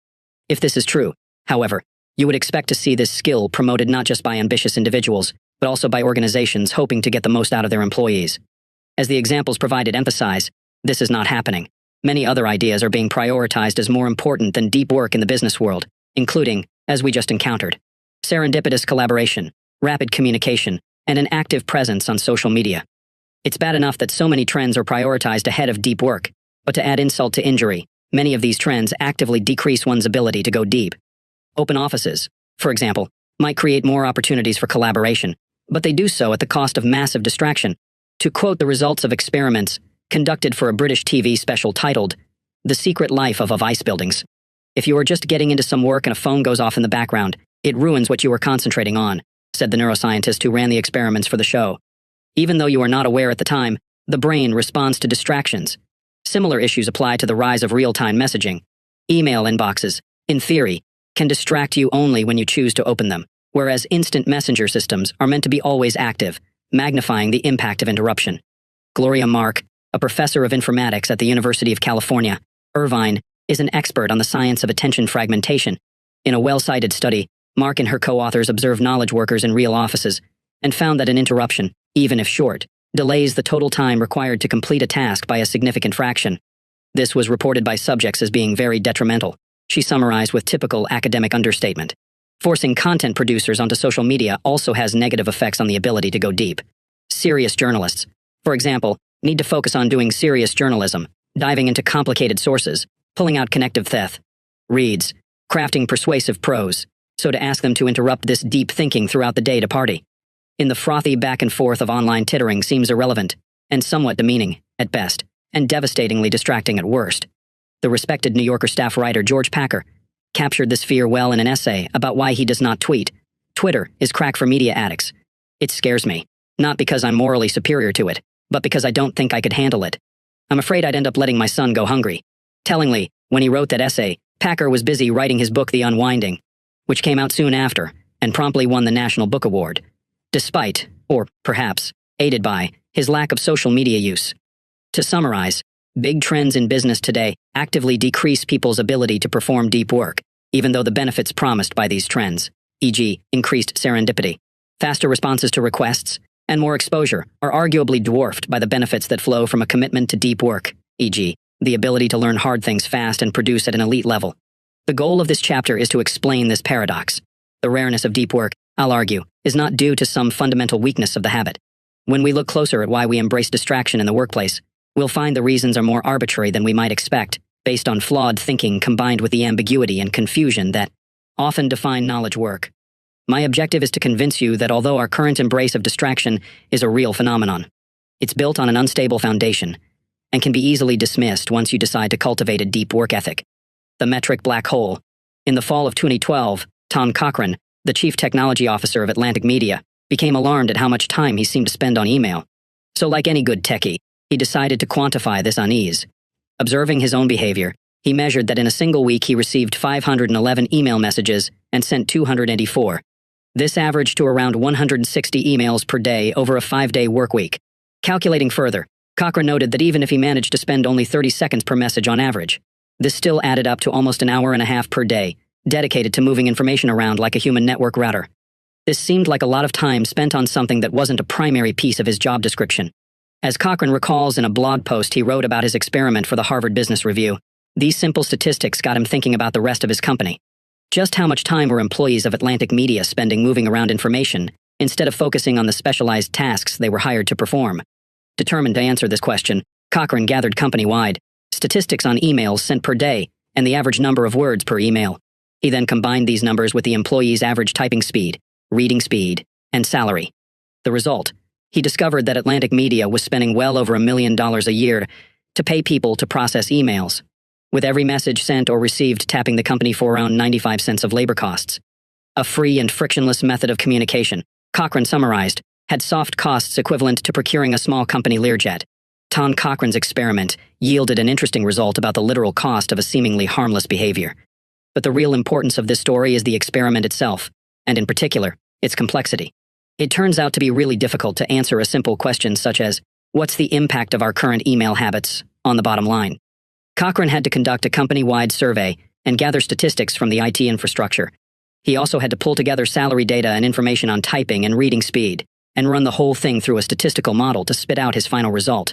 If this is true, however, you would expect to see this skill promoted not just by ambitious individuals, but also by organizations hoping to get the most out of their employees. As the examples provided emphasize, this is not happening. Many other ideas are being prioritized as more important than deep work in the business world, including, as we just encountered, serendipitous collaboration, rapid communication, and an active presence on social media. It's bad enough that so many trends are prioritized ahead of deep work, but to add insult to injury, many of these trends actively decrease one's ability to go deep. Open offices, for example, might create more opportunities for collaboration, but they do so at the cost of massive distraction. To quote the results of experiments conducted for a British TV special titled, The Secret Life of Vice Buildings. If you are just getting into some work and a phone goes off in the background, it ruins what you are concentrating on, said the neuroscientist who ran the experiments for the show. Even though you are not aware at the time, the brain responds to distractions. Similar issues apply to the rise of real-time messaging. Email inboxes, in theory, can distract you only when you choose to open them, whereas instant messenger systems are meant to be always active, magnifying the impact of interruption. Gloria Mark, a professor of informatics at the University of California, Irvine, is an expert on the science of attention fragmentation. In a well-cited study, Mark and her co-authors observed knowledge workers in real offices and found that an interruption, even if short, delays the total time required to complete a task by a significant fraction. This was reported by subjects as being very detrimental, she summarized with typical academic understatement. Forcing content producers onto social media also has negative effects on the ability to go deep. Serious journalists, for example, need to focus on doing serious journalism, diving into complicated sources, pulling out connective reads, crafting persuasive prose, so to ask them to interrupt this deep thinking throughout the day to party. In the frothy back and forth of online tittering seems irrelevant, and somewhat demeaning, at best, and devastatingly distracting at worst. The respected New Yorker staff writer George Packer captured this fear well in an essay about why he does not tweet. Twitter is crack for media addicts. It scares me, not because I'm morally superior to it, but because I don't think I could handle it. I'm afraid I'd end up letting my son go hungry. Tellingly, when he wrote that essay, Packer was busy writing his book The Unwinding, which came out soon after, and promptly won the National Book Award, despite, or perhaps, aided by, his lack of social media use. To summarize, big trends in business today actively decrease people's ability to perform deep work, even though the benefits promised by these trends, e.g., increased serendipity, faster responses to requests, and more exposure, are arguably dwarfed by the benefits that flow from a commitment to deep work, e.g., the ability to learn hard things fast and produce at an elite level. The goal of this chapter is to explain this paradox. The rareness of deep work, I'll argue, is not due to some fundamental weakness of the habit. When we look closer at why we embrace distraction in the workplace, we'll find the reasons are more arbitrary than we might expect, based on flawed thinking combined with the ambiguity and confusion that often define knowledge work. My objective is to convince you that although our current embrace of distraction is a real phenomenon, it's built on an unstable foundation and can be easily dismissed once you decide to cultivate a deep work ethic. The metric black hole. In the fall of 2012, Tom Cochran, the chief technology officer of Atlantic Media, became alarmed at how much time he seemed to spend on email. So like any good techie, he decided to quantify this unease. Observing his own behavior, He measured that in a single week he received 511 email messages and sent 284. This averaged to around 160 emails per day over a 5-day workweek. Calculating further, Cochrane noted that even if he managed to spend only 30 seconds per message on average, this still added up to almost an hour and a half per day, dedicated to moving information around like a human network router. This seemed like a lot of time spent on something that wasn't a primary piece of his job description. As Cochrane recalls in a blog post he wrote about his experiment for the Harvard Business Review, these simple statistics got him thinking about the rest of his company. Just how much time were employees of Atlantic Media spending moving around information, instead of focusing on the specialized tasks they were hired to perform? Determined to answer this question, Cochrane gathered company-wide statistics on emails sent per day and the average number of words per email. He then combined these numbers with the employee's average typing speed, reading speed, and salary. The result: he discovered that Atlantic Media was spending well over $1 million a year to pay people to process emails, with every message sent or received tapping the company for around 95 cents of labor costs. A free and frictionless method of communication, Cochrane summarized, had soft costs equivalent to procuring a small company Learjet. Tom Cochrane's experiment yielded an interesting result about the literal cost of a seemingly harmless behavior. But the real importance of this story is the experiment itself, and in particular, its complexity. It turns out to be really difficult to answer a simple question such as, what's the impact of our current email habits on the bottom line? Cochrane had to conduct a company-wide survey and gather statistics from the IT infrastructure. He also had to pull together salary data and information on typing and reading speed, and run the whole thing through a statistical model to spit out his final result.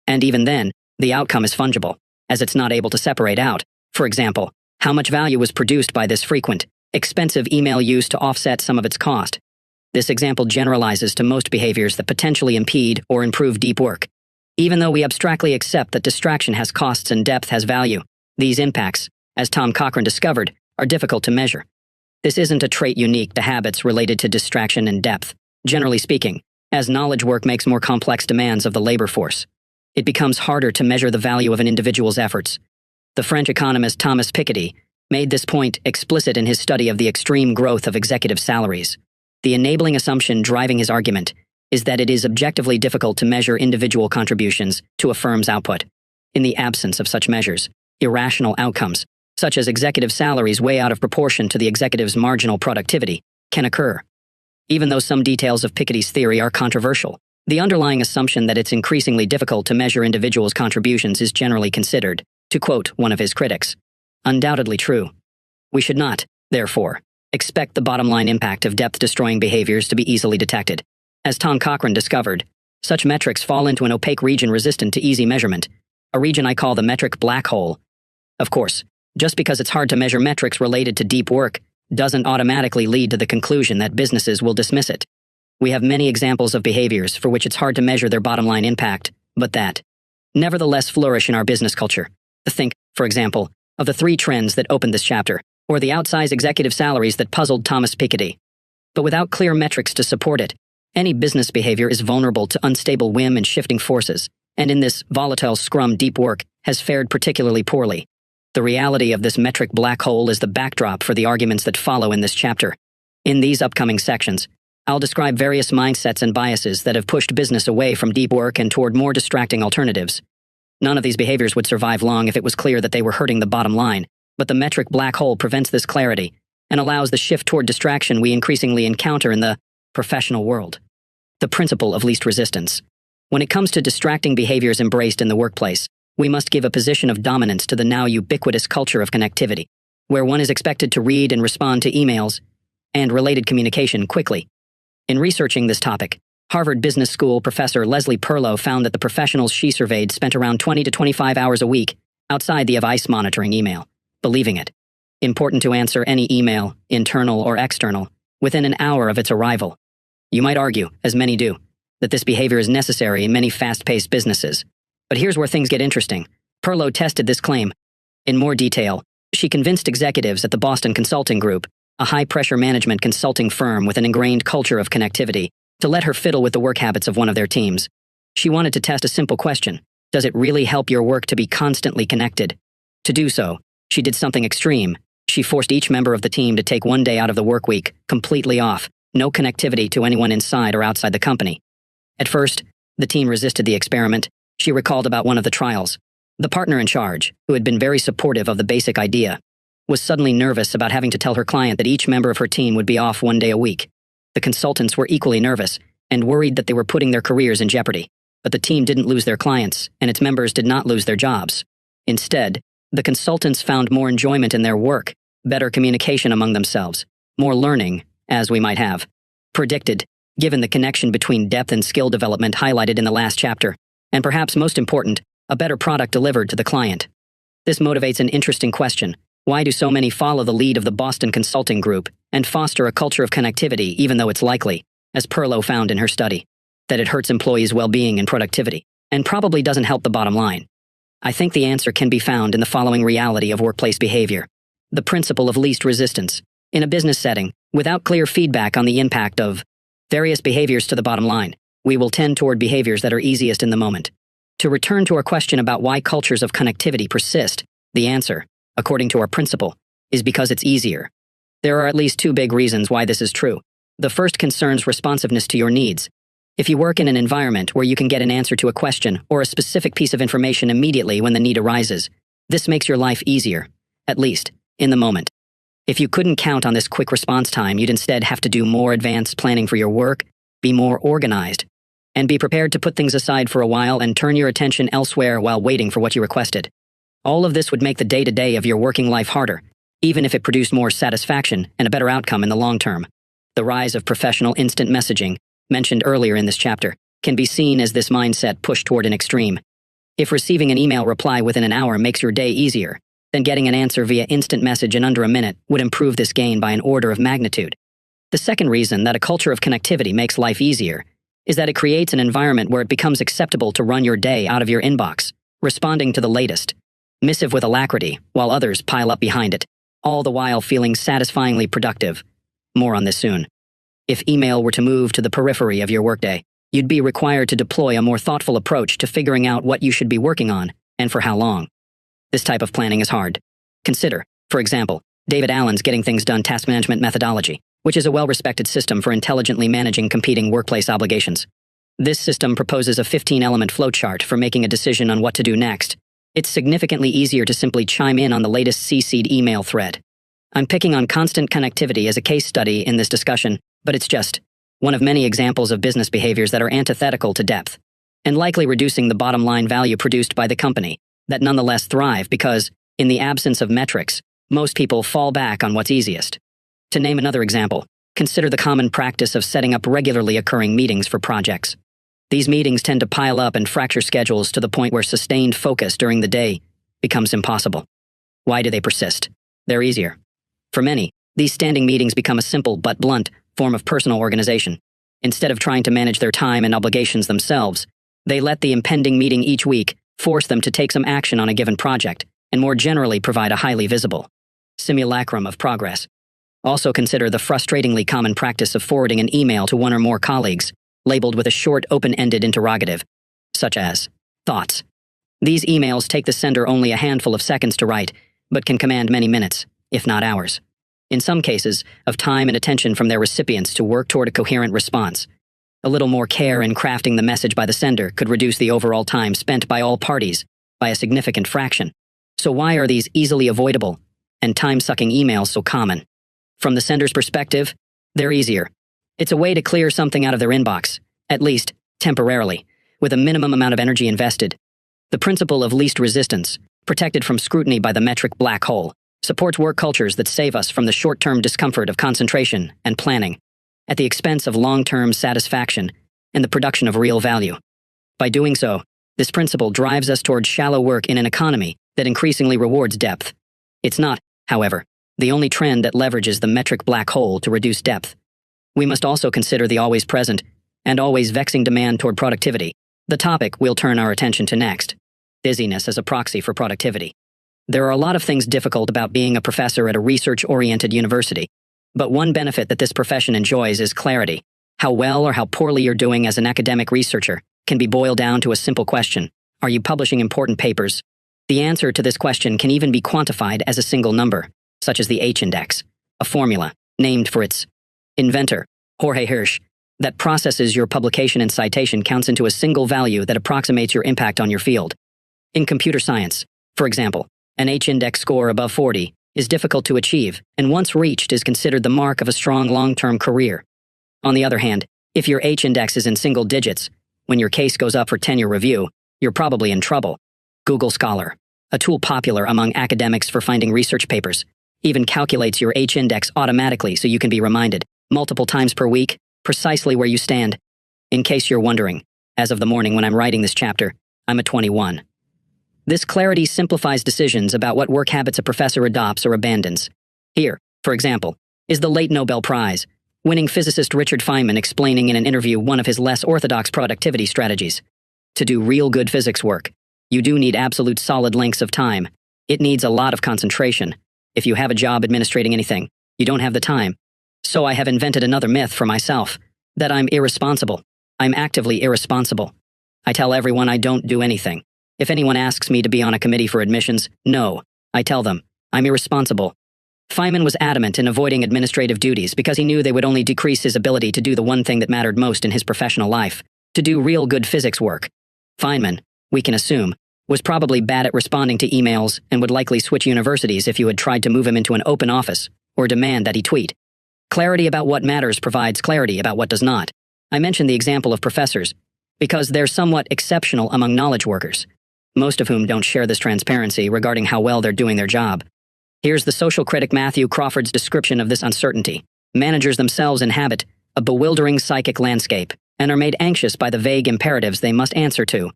And even then, the outcome is fungible, as it's not able to separate out, for example, how much value was produced by this frequent, expensive email use to offset some of its cost. This example generalizes to most behaviors that potentially impede or improve deep work. Even though we abstractly accept that distraction has costs and depth has value, these impacts, as Tom Cochrane discovered, are difficult to measure. This isn't a trait unique to habits related to distraction and depth. Generally speaking, as knowledge work makes more complex demands of the labor force, it becomes harder to measure the value of an individual's efforts. The French economist Thomas Piketty made this point explicit in his study of the extreme growth of executive salaries. The enabling assumption driving his argument is that it is objectively difficult to measure individual contributions to a firm's output. In the absence of such measures, irrational outcomes, such as executive salaries way out of proportion to the executive's marginal productivity, can occur. Even though some details of Piketty's theory are controversial, the underlying assumption that it's increasingly difficult to measure individuals' contributions is generally considered, to quote one of his critics, undoubtedly true. We should not, therefore, expect the bottom-line impact of depth-destroying behaviors to be easily detected. As Tom Cochrane discovered, such metrics fall into an opaque region resistant to easy measurement, a region I call the metric black hole. Of course, just because it's hard to measure metrics related to deep work doesn't automatically lead to the conclusion that businesses will dismiss it. We have many examples of behaviors for which it's hard to measure their bottom-line impact, but that nevertheless flourish in our business culture. Think, for example, of the 3 trends that opened this chapter, or the outsized executive salaries that puzzled Thomas Piketty. But without clear metrics to support it, any business behavior is vulnerable to unstable whim and shifting forces, and in this volatile scrum deep work has fared particularly poorly. The reality of this metric black hole is the backdrop for the arguments that follow in this chapter. In these upcoming sections, I'll describe various mindsets and biases that have pushed business away from deep work and toward more distracting alternatives. None of these behaviors would survive long if it was clear that they were hurting the bottom line, but the metric black hole prevents this clarity and allows the shift toward distraction we increasingly encounter in the professional world. The principle of least resistance. When it comes to distracting behaviors embraced in the workplace, we must give a position of dominance to the now ubiquitous culture of connectivity, where one is expected to read and respond to emails and related communication quickly. In researching this topic, Harvard Business School professor Leslie Perlow found that the professionals she surveyed spent around 20 to 25 hours a week outside the device monitoring email, believing it important to answer any email, internal or external, within an hour of its arrival. You might argue, as many do, that this behavior is necessary in many fast-paced businesses. But here's where things get interesting. Perlow tested this claim. In more detail, she convinced executives at the Boston Consulting Group, a high-pressure management consulting firm with an ingrained culture of connectivity, to let her fiddle with the work habits of one of their teams. She wanted to test a simple question. Does it really help your work to be constantly connected? To do so, she did something extreme. She forced each member of the team to take one day out of the work week, completely off, no connectivity to anyone inside or outside the company. At first, the team resisted the experiment. She recalled about one of the trials. The partner in charge, who had been very supportive of the basic idea, was suddenly nervous about having to tell her client that each member of her team would be off 1 day a week. The consultants were equally nervous and worried that they were putting their careers in jeopardy. But the team didn't lose their clients, and its members did not lose their jobs. Instead, the consultants found more enjoyment in their work, better communication among themselves, more learning, as we might have predicted, given the connection between depth and skill development highlighted in the last chapter, and perhaps most important, a better product delivered to the client. This motivates an interesting question. Why do so many follow the lead of the Boston Consulting Group and foster a culture of connectivity even though it's likely, as Perlow found in her study, that it hurts employees' well-being and productivity, and probably doesn't help the bottom line? I think the answer can be found in the following reality of workplace behavior. The principle of least resistance. In a business setting, without clear feedback on the impact of various behaviors to the bottom line, we will tend toward behaviors that are easiest in the moment. To return to our question about why cultures of connectivity persist, the answer, according to our principle, is because it's easier. There are at least 2 big reasons why this is true. The first concerns responsiveness to your needs. If you work in an environment where you can get an answer to a question or a specific piece of information immediately when the need arises, this makes your life easier, at least, in the moment. If you couldn't count on this quick response time, you'd instead have to do more advanced planning for your work, be more organized, and be prepared to put things aside for a while and turn your attention elsewhere while waiting for what you requested. All of this would make the day-to-day of your working life harder, even if it produced more satisfaction and a better outcome in the long term. The rise of professional instant messaging, mentioned earlier in this chapter, can be seen as this mindset pushed toward an extreme. If receiving an email reply within an hour makes your day easier, then getting an answer via instant message in under a minute would improve this gain by an order of magnitude. The second reason that a culture of connectivity makes life easier is that it creates an environment where it becomes acceptable to run your day out of your inbox, responding to the latest missive with alacrity while others pile up behind it, all the while feeling satisfyingly productive. More on this soon. If email were to move to the periphery of your workday, you'd be required to deploy a more thoughtful approach to figuring out what you should be working on and for how long. This type of planning is hard. Consider, for example, David Allen's Getting Things Done task management methodology, which is a well-respected system for intelligently managing competing workplace obligations. This system proposes a 15-element flowchart for making a decision on what to do next. It's significantly easier to simply chime in on the latest CC'd email thread. I'm picking on constant connectivity as a case study in this discussion, but it's just one of many examples of business behaviors that are antithetical to depth, and likely reducing the bottom line value produced by the company, that nonetheless thrive because, in the absence of metrics, most people fall back on what's easiest. To name another example, consider the common practice of setting up regularly occurring meetings for projects. These meetings tend to pile up and fracture schedules to the point where sustained focus during the day becomes impossible. Why do they persist? They're easier. For many, these standing meetings become a simple but blunt form of personal organization. Instead of trying to manage their time and obligations themselves, they let the impending meeting each week force them to take some action on a given project, and more generally provide a highly visible simulacrum of progress. Also consider the frustratingly common practice of forwarding an email to one or more colleagues, labeled with a short, open-ended interrogative, such as, thoughts. These emails take the sender only a handful of seconds to write, but can command many minutes, if not hours, in some cases, of time and attention from their recipients to work toward a coherent response. A little more care in crafting the message by the sender could reduce the overall time spent by all parties by a significant fraction. So why are these easily avoidable and time-sucking emails so common? From the sender's perspective, they're easier. It's a way to clear something out of their inbox, at least temporarily, with a minimum amount of energy invested. The principle of least resistance, protected from scrutiny by the metric black hole, supports work cultures that save us from the short-term discomfort of concentration and planning, at the expense of long-term satisfaction and the production of real value. By doing so, this principle drives us towards shallow work in an economy that increasingly rewards depth. It's not, however, the only trend that leverages the metric black hole to reduce depth. We must also consider the always present and always vexing demand toward productivity, the topic we'll turn our attention to next. Busyness as a proxy for productivity. There are a lot of things difficult about being a professor at a research-oriented university, but one benefit that this profession enjoys is clarity. How well or how poorly you're doing as an academic researcher can be boiled down to a simple question: are you publishing important papers? The answer to this question can even be quantified as a single number, such as the H-index, a formula named for its inventor, Jorge Hirsch, that processes your publication and citation counts into a single value that approximates your impact on your field. In computer science, for example, an H-index score above 40 is difficult to achieve, and once reached is considered the mark of a strong long-term career. On the other hand, if your H-index is in single digits, when your case goes up for tenure review, you're probably in trouble. Google Scholar, a tool popular among academics for finding research papers, even calculates your H-index automatically so you can be reminded, multiple times per week, precisely where you stand. In case you're wondering, as of the morning when I'm writing this chapter, I'm at 21. This clarity simplifies decisions about what work habits a professor adopts or abandons. Here, for example, is the late Nobel Prize, winning physicist Richard Feynman explaining in an interview one of his less orthodox productivity strategies. To do real good physics work, you do need absolute solid lengths of time. It needs a lot of concentration. If you have a job administrating anything, you don't have the time. So I have invented another myth for myself, that I'm irresponsible. I'm actively irresponsible. I tell everyone I don't do anything. If anyone asks me to be on a committee for admissions, no. I tell them, I'm irresponsible. Feynman was adamant in avoiding administrative duties because he knew they would only decrease his ability to do the one thing that mattered most in his professional life, to do real good physics work. Feynman, we can assume, was probably bad at responding to emails and would likely switch universities if you had tried to move him into an open office or demand that he tweet. Clarity about what matters provides clarity about what does not. I mention the example of professors because they're somewhat exceptional among knowledge workers, most of whom don't share this transparency regarding how well they're doing their job. Here's the social critic Matthew Crawford's description of this uncertainty. Managers themselves inhabit a bewildering psychic landscape and are made anxious by the vague imperatives they must answer to.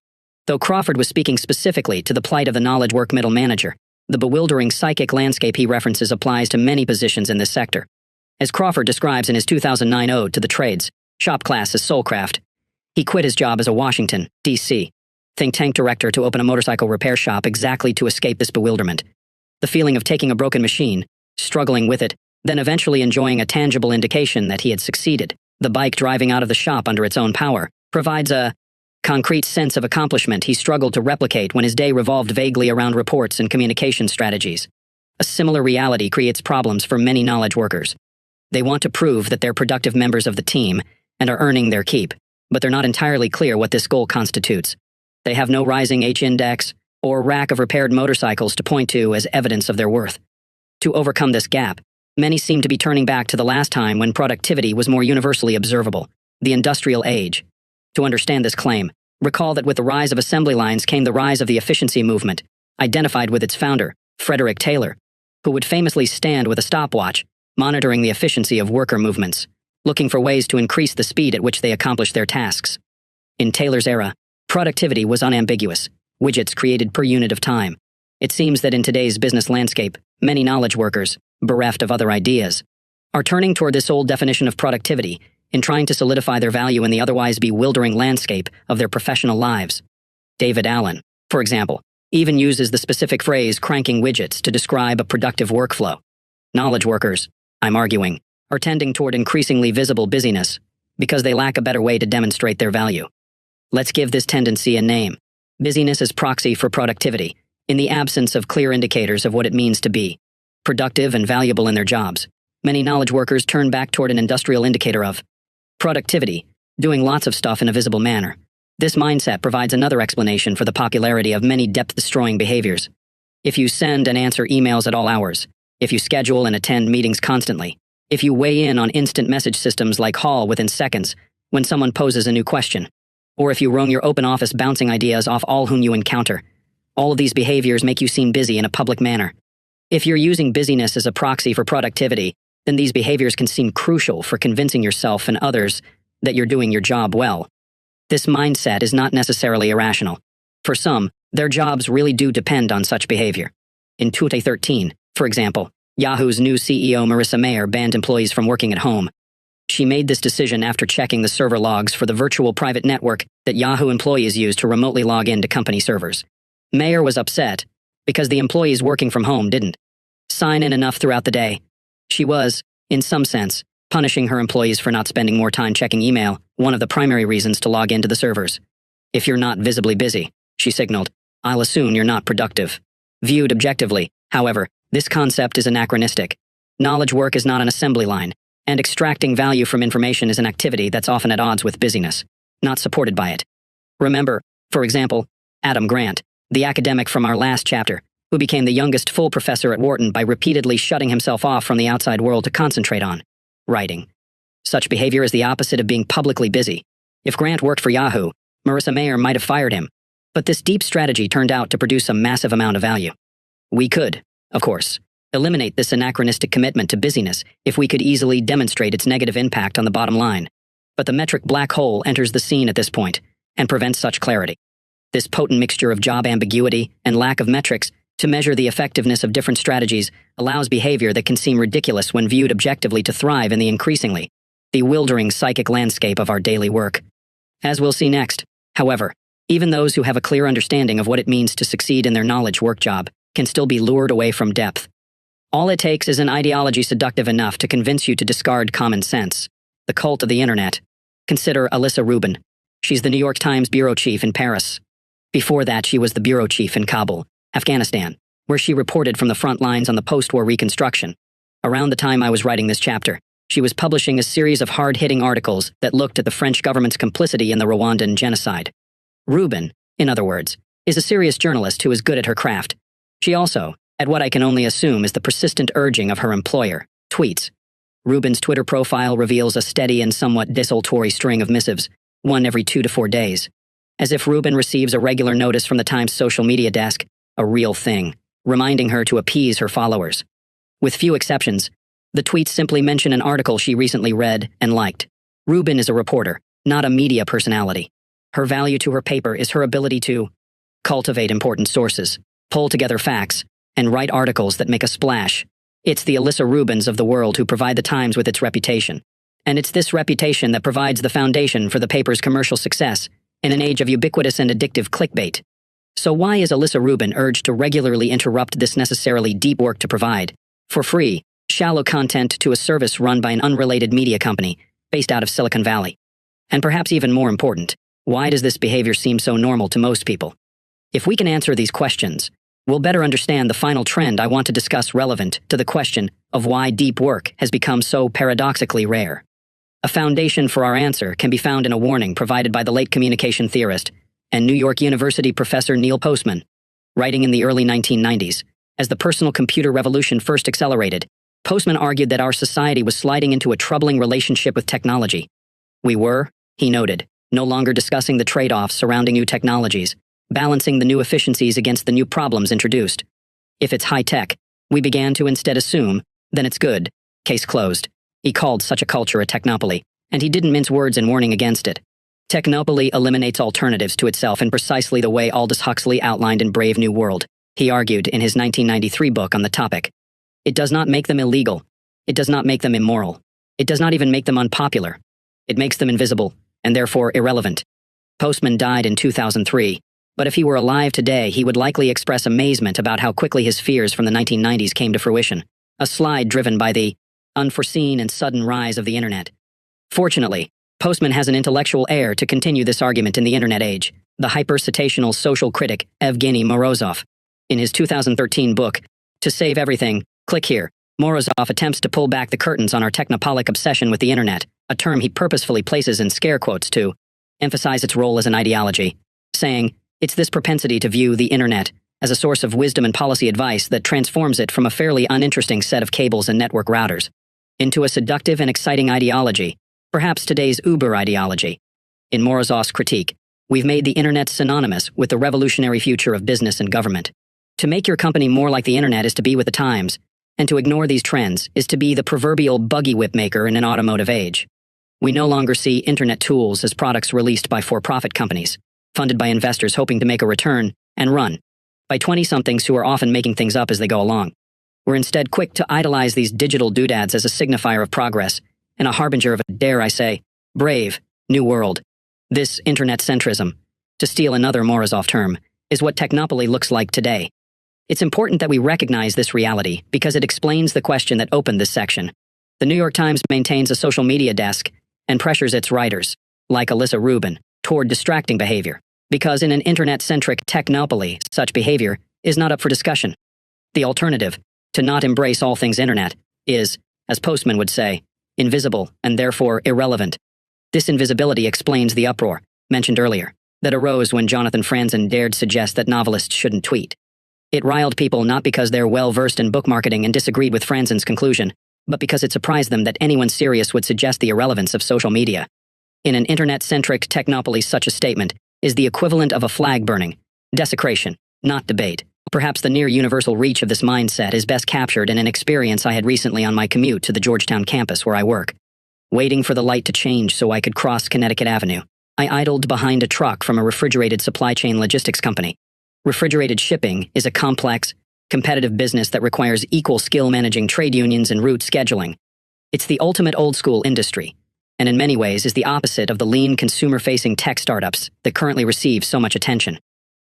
Though Crawford was speaking specifically to the plight of the knowledge work middle manager, the bewildering psychic landscape he references applies to many positions in this sector. As Crawford describes in his 2009 Ode to the Trades, shop class is soulcraft. He quit his job as a Washington, D.C. think tank director to open a motorcycle repair shop exactly to escape this bewilderment. The feeling of taking a broken machine, struggling with it, then eventually enjoying a tangible indication that he had succeeded, the bike driving out of the shop under its own power, provides a concrete sense of accomplishment he struggled to replicate when his day revolved vaguely around reports and communication strategies. A similar reality creates problems for many knowledge workers. They want to prove that they're productive members of the team and are earning their keep, but they're not entirely clear what this goal constitutes. They have no rising H-index or rack of repaired motorcycles to point to as evidence of their worth. To overcome this gap, many seem to be turning back to the last time when productivity was more universally observable, the industrial age. To understand this claim, recall that with the rise of assembly lines came the rise of the efficiency movement, identified with its founder, Frederick Taylor, who would famously stand with a stopwatch, monitoring the efficiency of worker movements, looking for ways to increase the speed at which they accomplished their tasks. In Taylor's era, productivity was unambiguous, widgets created per unit of time. It seems that in today's business landscape, many knowledge workers, bereft of other ideas, are turning toward this old definition of productivity in trying to solidify their value in the otherwise bewildering landscape of their professional lives. David Allen, for example, even uses the specific phrase cranking widgets to describe a productive workflow. Knowledge workers, I'm arguing, are tending toward increasingly visible busyness because they lack a better way to demonstrate their value. Let's give this tendency a name. Busyness as proxy for productivity, in the absence of clear indicators of what it means to be productive and valuable in their jobs. Many knowledge workers turn back toward an industrial indicator of productivity, doing lots of stuff in a visible manner. This mindset provides another explanation for the popularity of many depth-destroying behaviors. If you send and answer emails at all hours, if you schedule and attend meetings constantly, if you weigh in on instant message systems like Hall within seconds when someone poses a new question, or if you roam your open office bouncing ideas off all whom you encounter, all of these behaviors make you seem busy in a public manner. If you're using busyness as a proxy for productivity, then these behaviors can seem crucial for convincing yourself and others that you're doing your job well. This mindset is not necessarily irrational. For some, their jobs really do depend on such behavior. In 2013, for example, Yahoo's new CEO Marissa Mayer banned employees from working at home. She made this decision after checking the server logs for the virtual private network that Yahoo employees use to remotely log into company servers. Mayer was upset because the employees working from home didn't sign in enough throughout the day. She was, in some sense, punishing her employees for not spending more time checking email, one of the primary reasons to log into the servers. If you're not visibly busy, she signaled, I'll assume you're not productive. Viewed objectively, however, this concept is anachronistic. Knowledge work is not an assembly line, and extracting value from information is an activity that's often at odds with busyness, not supported by it. Remember, for example, Adam Grant, the academic from our last chapter, who became the youngest full professor at Wharton by repeatedly shutting himself off from the outside world to concentrate on writing. Such behavior is the opposite of being publicly busy. If Grant worked for Yahoo, Marissa Mayer might have fired him, but this deep strategy turned out to produce a massive amount of value. We could, of course, eliminate this anachronistic commitment to busyness if we could easily demonstrate its negative impact on the bottom line. But the metric black hole enters the scene at this point and prevents such clarity. This potent mixture of job ambiguity and lack of metrics to measure the effectiveness of different strategies allows behavior that can seem ridiculous when viewed objectively to thrive in the increasingly bewildering psychic landscape of our daily work. As we'll see next, however, even those who have a clear understanding of what it means to succeed in their knowledge work job can still be lured away from depth. All it takes is an ideology seductive enough to convince you to discard common sense. The cult of the internet. Consider Alyssa Rubin. She's the New York Times bureau chief in Paris. Before that, she was the bureau chief in Kabul, Afghanistan, where she reported from the front lines on the post-war reconstruction. Around the time I was writing this chapter, she was publishing a series of hard-hitting articles that looked at the French government's complicity in the Rwandan genocide. Rubin, in other words, is a serious journalist who is good at her craft. She also, at what I can only assume is the persistent urging of her employer, tweets. Rubin's Twitter profile reveals a steady and somewhat desultory string of missives, one every 2 to 4 days. As if Rubin receives a regular notice from the Times social media desk, a real thing, reminding her to appease her followers. With few exceptions, the tweets simply mention an article she recently read and liked. Rubin is a reporter, not a media personality. Her value to her paper is her ability to cultivate important sources, pull together facts, and write articles that make a splash. It's the Alyssa Rubins of the world who provide the Times with its reputation. And it's this reputation that provides the foundation for the paper's commercial success in an age of ubiquitous and addictive clickbait. So why is Alyssa Rubin urged to regularly interrupt this necessarily deep work to provide, for free, shallow content to a service run by an unrelated media company based out of Silicon Valley? And perhaps even more important, why does this behavior seem so normal to most people? If we can answer these questions, we'll better understand the final trend I want to discuss relevant to the question of why deep work has become so paradoxically rare. A foundation for our answer can be found in a warning provided by the late communication theorist and New York University professor Neil Postman. Writing in the early 1990s, as the personal computer revolution first accelerated, Postman argued that our society was sliding into a troubling relationship with technology. We were, he noted, no longer discussing the trade-offs surrounding new technologies, balancing the new efficiencies against the new problems introduced. If it's high-tech, we began to instead assume, then it's good. Case closed. He called such a culture a technopoly, and he didn't mince words in warning against it. Technopoly eliminates alternatives to itself in precisely the way Aldous Huxley outlined in Brave New World, he argued in his 1993 book on the topic. It does not make them illegal. It does not make them immoral. It does not even make them unpopular. It makes them invisible, and therefore irrelevant. Postman died in 2003, but if he were alive today, he would likely express amazement about how quickly his fears from the 1990s came to fruition, a slide driven by the unforeseen and sudden rise of the internet. Fortunately, Postman has an intellectual heir to continue this argument in the internet age, the hyper-citational social critic Evgeny Morozov. In his 2013 book, To Save Everything, Click Here, Morozov attempts to pull back the curtains on our technopolic obsession with the internet, a term he purposefully places in scare quotes to emphasize its role as an ideology, saying, it's this propensity to view the internet as a source of wisdom and policy advice that transforms it from a fairly uninteresting set of cables and network routers into a seductive and exciting ideology, perhaps today's Uber ideology. In Morozov's critique, we've made the internet synonymous with the revolutionary future of business and government. To make your company more like the internet is to be with the times, and to ignore these trends is to be the proverbial buggy whip maker in an automotive age. We no longer see internet tools as products released by for-profit companies, funded by investors hoping to make a return, and run by 20-somethings who are often making things up as they go along. We're instead quick to idolize these digital doodads as a signifier of progress and a harbinger of a, dare I say, brave, new world. This internet centrism, to steal another Morozov term, is what technopoly looks like today. It's important that we recognize this reality because it explains the question that opened this section. The New York Times maintains a social media desk and pressures its writers, like Alyssa Rubin, toward distracting behavior, because in an internet-centric technopoly, such behavior is not up for discussion. The alternative, to not embrace all things internet, is, as Postman would say, invisible and therefore irrelevant. This invisibility explains the uproar, mentioned earlier, that arose when Jonathan Franzen dared suggest that novelists shouldn't tweet. It riled people not because they're well-versed in book marketing and disagreed with Franzen's conclusion, but because it surprised them that anyone serious would suggest the irrelevance of social media. In an internet-centric technopoly, such a statement is the equivalent of a flag burning. Desecration, not debate. Perhaps the near-universal reach of this mindset is best captured in an experience I had recently on my commute to the Georgetown campus where I work. Waiting for the light to change so I could cross Connecticut Avenue, I idled behind a truck from a refrigerated supply chain logistics company. Refrigerated shipping is a complex, competitive business that requires equal skill managing trade unions and route scheduling. It's the ultimate old-school industry, and in many ways is the opposite of the lean consumer-facing tech startups that currently receive so much attention.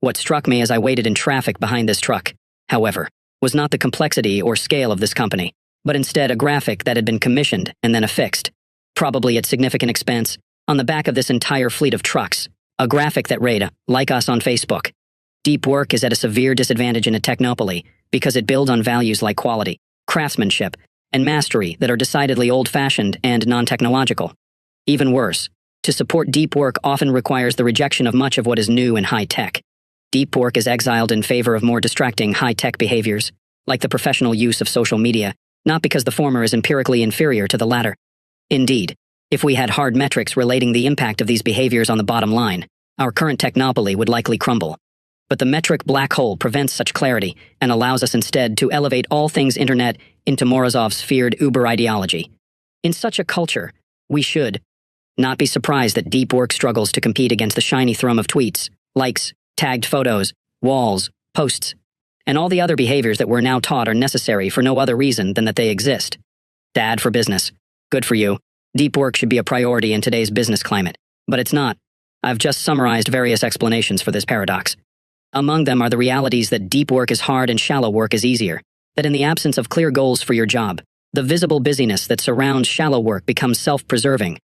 What struck me as I waited in traffic behind this truck, however, was not the complexity or scale of this company, but instead a graphic that had been commissioned and then affixed, probably at significant expense, on the back of this entire fleet of trucks, a graphic that read, "Like us on Facebook." Deep work is at a severe disadvantage in a technopoly because it builds on values like quality, craftsmanship, and mastery that are decidedly old-fashioned and non-technological. Even worse, to support deep work often requires the rejection of much of what is new and high-tech. Deep work is exiled in favor of more distracting high-tech behaviors, like the professional use of social media, not because the former is empirically inferior to the latter. Indeed, if we had hard metrics relating the impact of these behaviors on the bottom line, our current technopoly would likely crumble. But the metric black hole prevents such clarity and allows us instead to elevate all things internet into Morozov's feared Uber ideology. In such a culture, we should not be surprised that deep work struggles to compete against the shiny thrum of tweets, likes, tagged photos, walls, posts, and all the other behaviors that we're now taught are necessary for no other reason than that they exist. Dad for business. Good for you. Deep work should be a priority in today's business climate, but it's not. I've just summarized various explanations for this paradox. Among them are the realities that deep work is hard and shallow work is easier, that in the absence of clear goals for your job, the visible busyness that surrounds shallow work becomes self-preserving,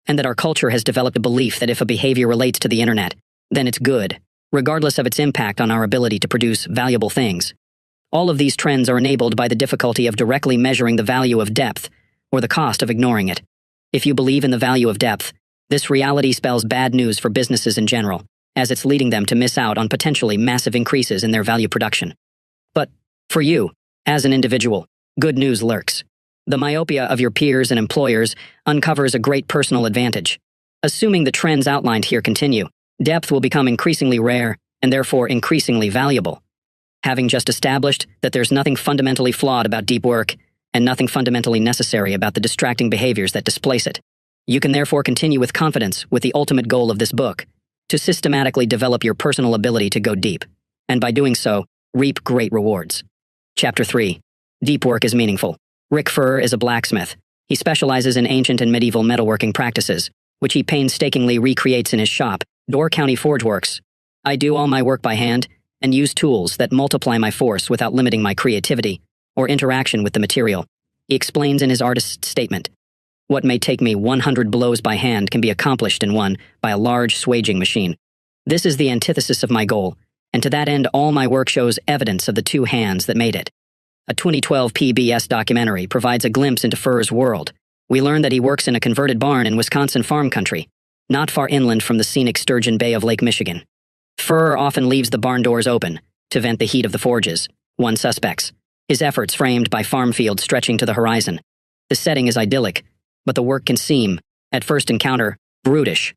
and that our culture has developed a belief that if a behavior relates to the internet, then it's good, regardless of its impact on our ability to produce valuable things. All of these trends are enabled by the difficulty of directly measuring the value of depth, or the cost of ignoring it. If you believe in the value of depth, this reality spells bad news for businesses in general, as it's leading them to miss out on potentially massive increases in their value production. But, for you, as an individual, good news lurks. The myopia of your peers and employers uncovers a great personal advantage. Assuming the trends outlined here continue, depth will become increasingly rare and therefore increasingly valuable. Having just established that there's nothing fundamentally flawed about deep work and nothing fundamentally necessary about the distracting behaviors that displace it, you can therefore continue with confidence with the ultimate goal of this book, to systematically develop your personal ability to go deep, and by doing so, reap great rewards. Chapter 3. Deep work is meaningful. Rick Furr is a blacksmith. He specializes in ancient and medieval metalworking practices, which he painstakingly recreates in his shop, Door County Forge Works. I do all my work by hand, and use tools that multiply my force without limiting my creativity or interaction with the material, he explains in his artist's statement. What may take me 100 blows by hand can be accomplished in one by a large swaging machine. This is the antithesis of my goal, and to that end all my work shows evidence of the two hands that made it. A 2012 PBS documentary provides a glimpse into Furr's world. We learn that he works in a converted barn in Wisconsin farm country, not far inland from the scenic Sturgeon Bay of Lake Michigan. Furr often leaves the barn doors open to vent the heat of the forges, one suspects, his efforts framed by farm fields stretching to the horizon. The setting is idyllic, but the work can seem, at first encounter, brutish.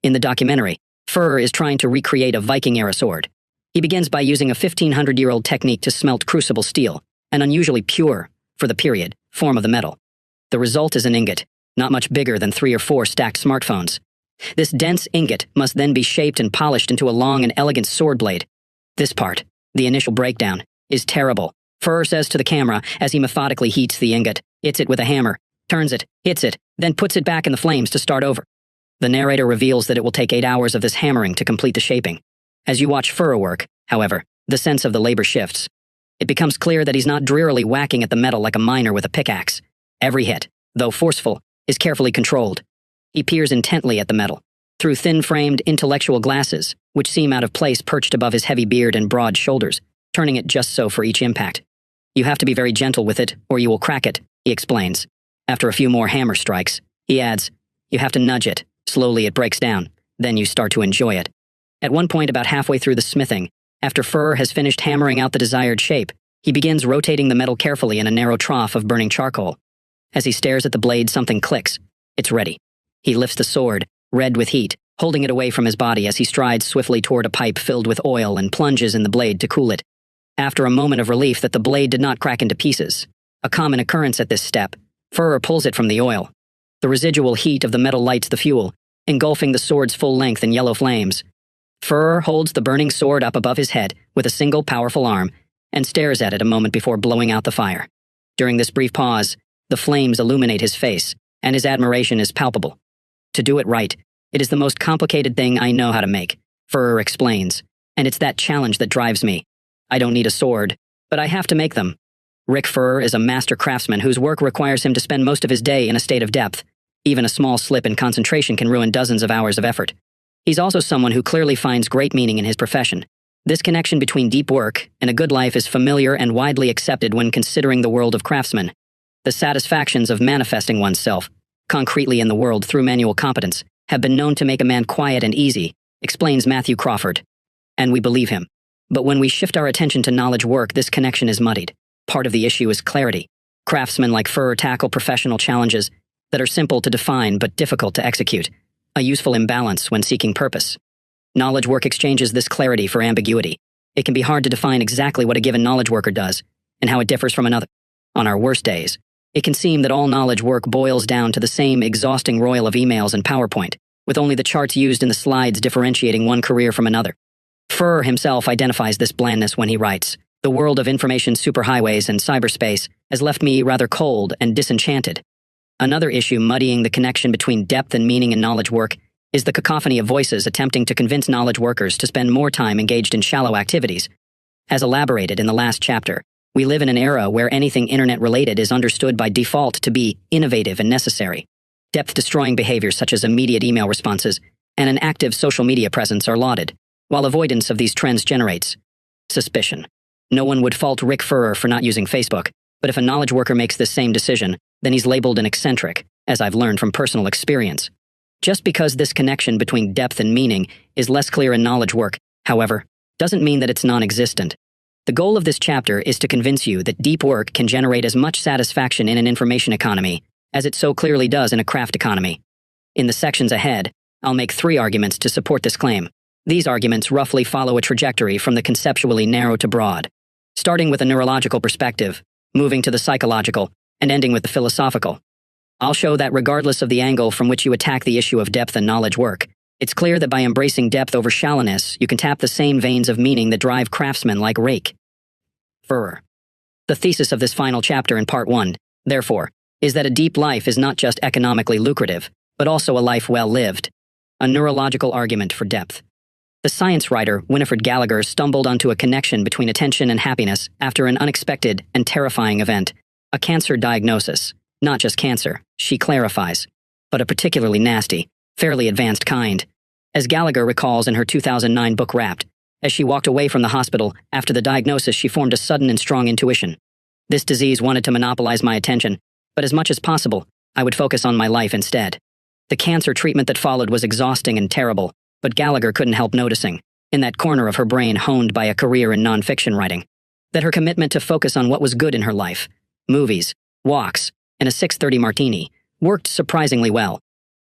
In the documentary, Furr is trying to recreate a Viking-era sword. He begins by using a 1,500-year-old technique to smelt crucible steel, an unusually pure, for the period, form of the metal. The result is an ingot, not much bigger than 3 or 4 stacked smartphones. This dense ingot must then be shaped and polished into a long and elegant sword blade. This part, the initial breakdown, is terrible, Furr says to the camera as he methodically heats the ingot, hits it with a hammer, turns it, hits it, then puts it back in the flames to start over. The narrator reveals that it will take 8 hours of this hammering to complete the shaping. As you watch Furr work, however, the sense of the labor shifts. It becomes clear that he's not drearily whacking at the metal like a miner with a pickaxe. Every hit, though forceful, is carefully controlled. He peers intently at the metal, through thin-framed intellectual glasses, which seem out of place perched above his heavy beard and broad shoulders, turning it just so for each impact. You have to be very gentle with it, or you will crack it, he explains. After a few more hammer strikes, he adds, you have to nudge it. Slowly it breaks down. Then you start to enjoy it. At one point about halfway through the smithing, after Fur has finished hammering out the desired shape, he begins rotating the metal carefully in a narrow trough of burning charcoal. As he stares at the blade, something clicks. It's ready. He lifts the sword, red with heat, holding it away from his body as he strides swiftly toward a pipe filled with oil and plunges in the blade to cool it. After a moment of relief that the blade did not crack into pieces, a common occurrence at this step, Fur pulls it from the oil. The residual heat of the metal lights the fuel, engulfing the sword's full length in yellow flames. Fur holds the burning sword up above his head with a single powerful arm and stares at it a moment before blowing out the fire. During this brief pause, the flames illuminate his face, and his admiration is palpable. To do it right, it is the most complicated thing I know how to make, Fur explains, and it's that challenge that drives me. I don't need a sword, but I have to make them. Rick Fur is a master craftsman whose work requires him to spend most of his day in a state of depth. Even a small slip in concentration can ruin dozens of hours of effort. He's also someone who clearly finds great meaning in his profession. This connection between deep work and a good life is familiar and widely accepted when considering the world of craftsmen. The satisfactions of manifesting oneself, concretely in the world through manual competence, have been known to make a man quiet and easy, explains Matthew Crawford. And we believe him. But when we shift our attention to knowledge work, this connection is muddied. Part of the issue is clarity. Craftsmen like Fur tackle professional challenges that are simple to define but difficult to execute, a useful imbalance when seeking purpose. Knowledge work exchanges this clarity for ambiguity. It can be hard to define exactly what a given knowledge worker does and how it differs from another. On our worst days, it can seem that all knowledge work boils down to the same exhausting roil of emails and PowerPoint, with only the charts used in the slides differentiating one career from another. Fur himself identifies this blandness when he writes, "The world of information superhighways and cyberspace has left me rather cold and disenchanted." Another issue muddying the connection between depth and meaning in knowledge work is the cacophony of voices attempting to convince knowledge workers to spend more time engaged in shallow activities. As elaborated in the last chapter, we live in an era where anything internet-related is understood by default to be innovative and necessary. Depth-destroying behaviors such as immediate email responses and an active social media presence are lauded, while avoidance of these trends generates suspicion. No one would fault Rick Furrer for not using Facebook, but if a knowledge worker makes this same decision, then he's labeled an eccentric, as I've learned from personal experience. Just because this connection between depth and meaning is less clear in knowledge work, however, doesn't mean that it's non-existent. The goal of this chapter is to convince you that deep work can generate as much satisfaction in an information economy as it so clearly does in a craft economy. In the sections ahead, I'll make 3 arguments to support this claim. These arguments roughly follow a trajectory from the conceptually narrow to broad, starting with a neurological perspective, moving to the psychological, and ending with the philosophical. I'll show that regardless of the angle from which you attack the issue of depth and knowledge work, it's clear that by embracing depth over shallowness, you can tap the same veins of meaning that drive craftsmen like Rick Furrer. The thesis of this final chapter in Part 1, therefore, is that a deep life is not just economically lucrative, but also a life well lived. A neurological argument for depth. The science writer Winifred Gallagher stumbled onto a connection between attention and happiness after an unexpected and terrifying event, a cancer diagnosis. Not just cancer, she clarifies, but a particularly nasty, fairly advanced kind. As Gallagher recalls in her 2009 book Wrapped, as she walked away from the hospital after the diagnosis, she formed a sudden and strong intuition. This disease wanted to monopolize my attention, but as much as possible, I would focus on my life instead. The cancer treatment that followed was exhausting and terrible, but Gallagher couldn't help noticing, in that corner of her brain honed by a career in nonfiction writing, that her commitment to focus on what was good in her life, movies, walks, and a 6:30 martini, worked surprisingly well.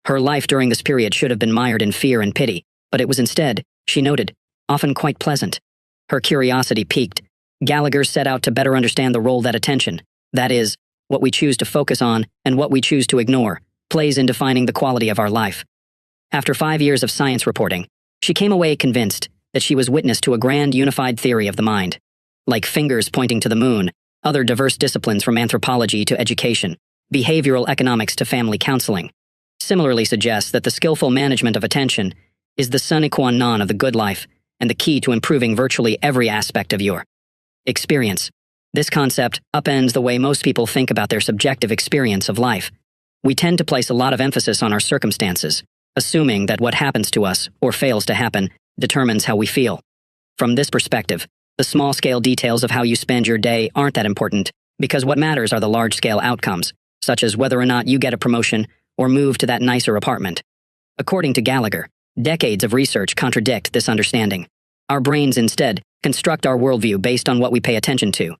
Her life during this period should have been mired in fear and pity, but it was instead, she noted, often quite pleasant. Her curiosity piqued. Gallagher set out to better understand the role that attention, that is, what we choose to focus on and what we choose to ignore, plays in defining the quality of our life. After 5 years of science reporting, she came away convinced that she was witness to a grand unified theory of the mind. Like fingers pointing to the moon, other diverse disciplines from anthropology to education, behavioral economics to family counseling, similarly suggests that the skillful management of attention is the sine qua non of the good life and the key to improving virtually every aspect of your experience. This concept upends the way most people think about their subjective experience of life. We tend to place a lot of emphasis on our circumstances, assuming that what happens to us, or fails to happen, determines how we feel. From this perspective, the small-scale details of how you spend your day aren't that important, because what matters are the large-scale outcomes, such as whether or not you get a promotion or move to that nicer apartment. According to Gallagher, Decades of research contradict this understanding. Our brains instead construct our worldview based on what we pay attention to.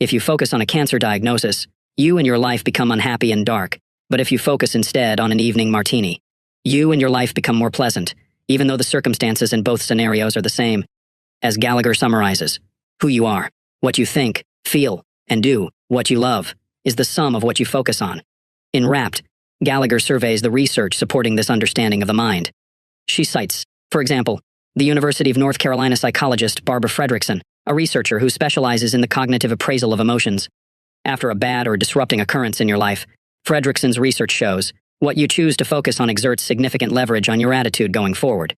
If you focus on a cancer diagnosis, you and your life become unhappy and dark. But if you focus instead on an evening martini, you and your life become more pleasant, even though the circumstances in both scenarios are the same. As Gallagher summarizes, who you are, what you think, feel, and do, what you love, is the sum of what you focus on. In Wrapped, Gallagher surveys the research supporting this understanding of the mind. She cites, for example, the University of North Carolina psychologist Barbara Fredrickson, a researcher who specializes in the cognitive appraisal of emotions. After a bad or disrupting occurrence in your life, Fredrickson's research shows what you choose to focus on exerts significant leverage on your attitude going forward.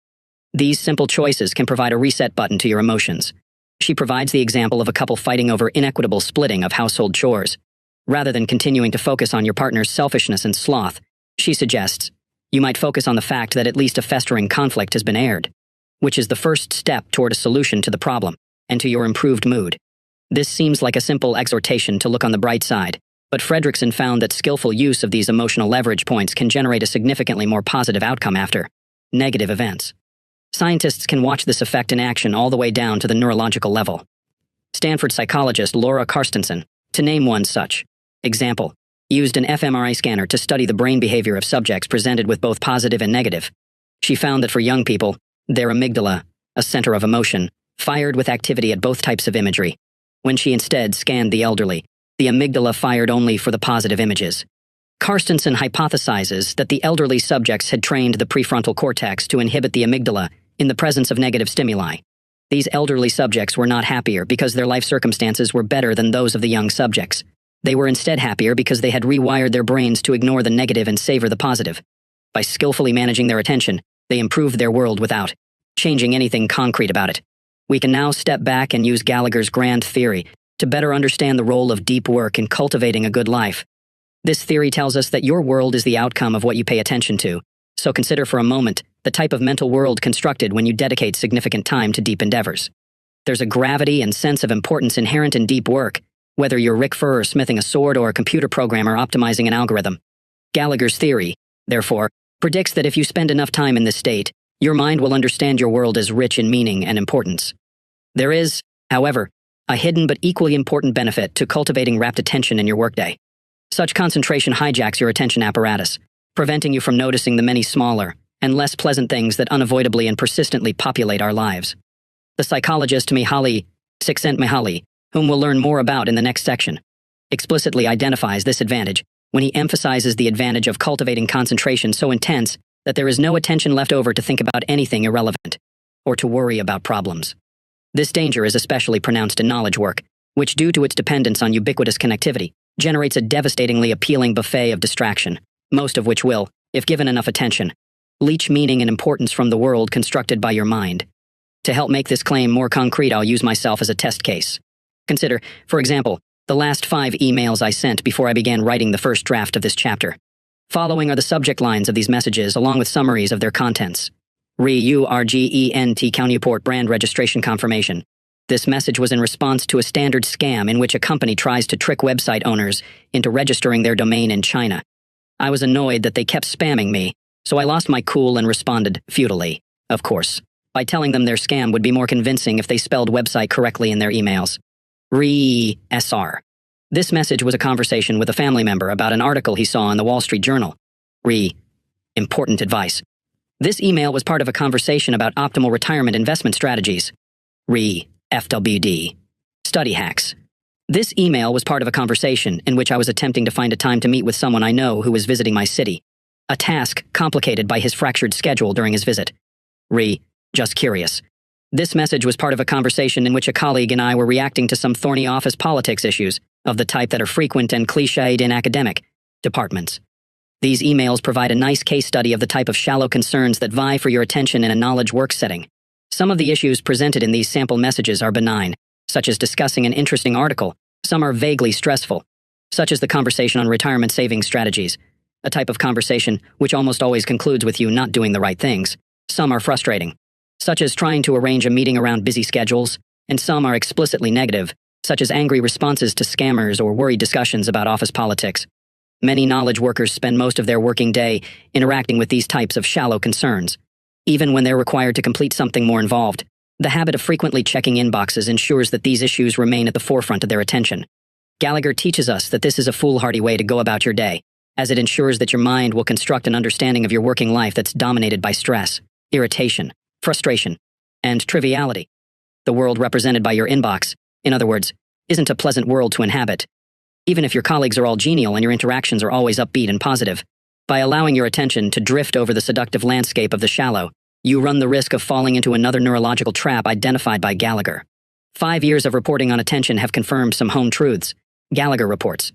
These simple choices can provide a reset button to your emotions. She provides the example of a couple fighting over inequitable splitting of household chores. Rather than continuing to focus on your partner's selfishness and sloth, she suggests you might focus on the fact that at least a festering conflict has been aired, which is the first step toward a solution to the problem and to your improved mood. This seems like a simple exhortation to look on the bright side, but Fredrickson found that skillful use of these emotional leverage points can generate a significantly more positive outcome after negative events. Scientists can watch this effect in action all the way down to the neurological level. Stanford psychologist Laura Carstensen, to name one such example, used an fMRI scanner to study the brain behavior of subjects presented with both positive and negative. She found that for young people, their amygdala, a center of emotion, fired with activity at both types of imagery. When she instead scanned the elderly, the amygdala fired only for the positive images. Carstensen hypothesizes that the elderly subjects had trained the prefrontal cortex to inhibit the amygdala in the presence of negative stimuli. These elderly subjects were not happier because their life circumstances were better than those of the young subjects. They were instead happier because they had rewired their brains to ignore the negative and savor the positive. By skillfully managing their attention, they improved their world without changing anything concrete about it. We can now step back and use Gallagher's grand theory to better understand the role of deep work in cultivating a good life. This theory tells us that your world is the outcome of what you pay attention to, so consider for a moment the type of mental world constructed when you dedicate significant time to deep endeavors. There's a gravity and sense of importance inherent in deep work, whether you're Rick Furr smithing a sword or a computer programmer optimizing an algorithm. Gallagher's theory, therefore, predicts that if you spend enough time in this state, your mind will understand your world as rich in meaning and importance. There is, however, a hidden but equally important benefit to cultivating rapt attention in your workday. Such concentration hijacks your attention apparatus, preventing you from noticing the many smaller and less pleasant things that unavoidably and persistently populate our lives. The psychologist Mihaly Csikszentmihalyi, whom we'll learn more about in the next section, explicitly identifies this advantage when he emphasizes the advantage of cultivating concentration so intense that there is no attention left over to think about anything irrelevant or to worry about problems. This danger is especially pronounced in knowledge work, which, due to its dependence on ubiquitous connectivity, generates a devastatingly appealing buffet of distraction, most of which will, if given enough attention, leach meaning and importance from the world constructed by your mind. To help make this claim more concrete, I'll use myself as a test case. Consider, for example, the last 5 emails I sent before I began writing the first draft of this chapter. Following are the subject lines of these messages along with summaries of their contents. Cal Newport brand registration confirmation. This message was in response to a standard scam in which a company tries to trick website owners into registering their domain in China. I was annoyed that they kept spamming me, so I lost my cool and responded futilely, of course, by telling them their scam would be more convincing if they spelled website correctly in their emails. SR. This message was a conversation with a family member about an article he saw in the Wall Street Journal. Important advice. This email was part of a conversation about optimal retirement investment strategies. FWD. Study hacks. This email was part of a conversation in which I was attempting to find a time to meet with someone I know who was visiting my city, a task complicated by his fractured schedule during his visit. Just curious. This message was part of a conversation in which a colleague and I were reacting to some thorny office politics issues of the type that are frequent and cliched in academic departments. These emails provide a nice case study of the type of shallow concerns that vie for your attention in a knowledge work setting. Some of the issues presented in these sample messages are benign, such as discussing an interesting article. Some are vaguely stressful, such as the conversation on retirement savings strategies, a type of conversation which almost always concludes with you not doing the right things. Some are frustrating, such as trying to arrange a meeting around busy schedules, and some are explicitly negative, such as angry responses to scammers or worried discussions about office politics. Many knowledge workers spend most of their working day interacting with these types of shallow concerns. even when they're required to complete something more involved. The habit of frequently checking inboxes ensures that these issues remain at the forefront of their attention. Gallagher teaches us that this is a foolhardy way to go about your day, as it ensures that your mind will construct an understanding of your working life that's dominated by stress, irritation, frustration, and triviality. The world represented by your inbox, in other words, isn't a pleasant world to inhabit. Even if your colleagues are all genial and your interactions are always upbeat and positive, by allowing your attention to drift over the seductive landscape of the shallow, you run the risk of falling into another neurological trap identified by Gallagher. 5 years of reporting on attention have confirmed some home truths, Gallagher reports.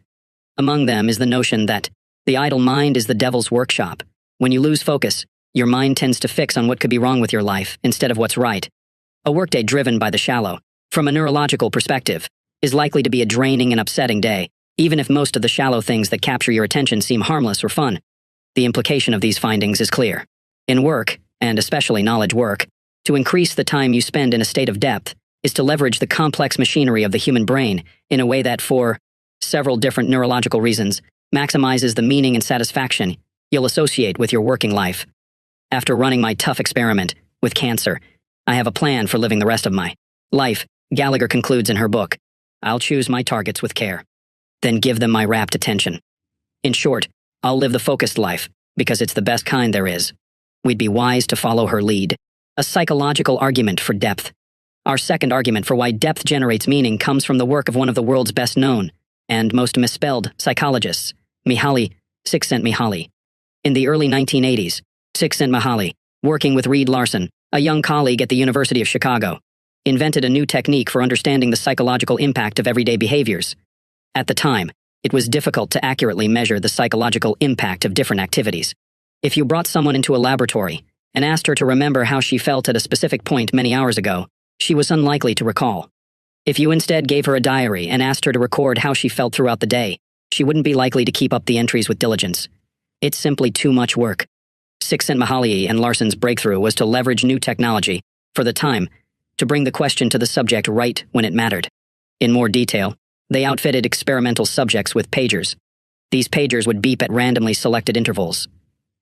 Among them is the notion that the idle mind is the devil's workshop. When you lose focus, your mind tends to fix on what could be wrong with your life instead of what's right. A workday driven by the shallow, from a neurological perspective, is likely to be a draining and upsetting day, even if most of the shallow things that capture your attention seem harmless or fun. The implication of these findings is clear. In work, and especially knowledge work, to increase the time you spend in a state of depth is to leverage the complex machinery of the human brain in a way that, for several different neurological reasons, maximizes the meaning and satisfaction you'll associate with your working life. After running my tough experiment with cancer, I have a plan for living the rest of my life, Gallagher concludes in her book. I'll choose my targets with care, then give them my rapt attention. In short, I'll live the focused life, because it's the best kind there is. We'd be wise to follow her lead. A psychological argument for depth. Our second argument for why depth generates meaning comes from the work of one of the world's best-known and most misspelled psychologists, Csikszentmihalyi. In the early 1980s, Csikszentmihalyi, working with Reed Larson, a young colleague at the University of Chicago, invented a new technique for understanding the psychological impact of everyday behaviors. At the time, it was difficult to accurately measure the psychological impact of different activities. If you brought someone into a laboratory and asked her to remember how she felt at a specific point many hours ago, she was unlikely to recall. If you instead gave her a diary and asked her to record how she felt throughout the day, she wouldn't be likely to keep up the entries with diligence. It's simply too much work. Csikszentmihalyi and Larson's breakthrough was to leverage new technology, for the time, to bring the question to the subject right when it mattered. In more detail, they outfitted experimental subjects with pagers. These pagers would beep at randomly selected intervals.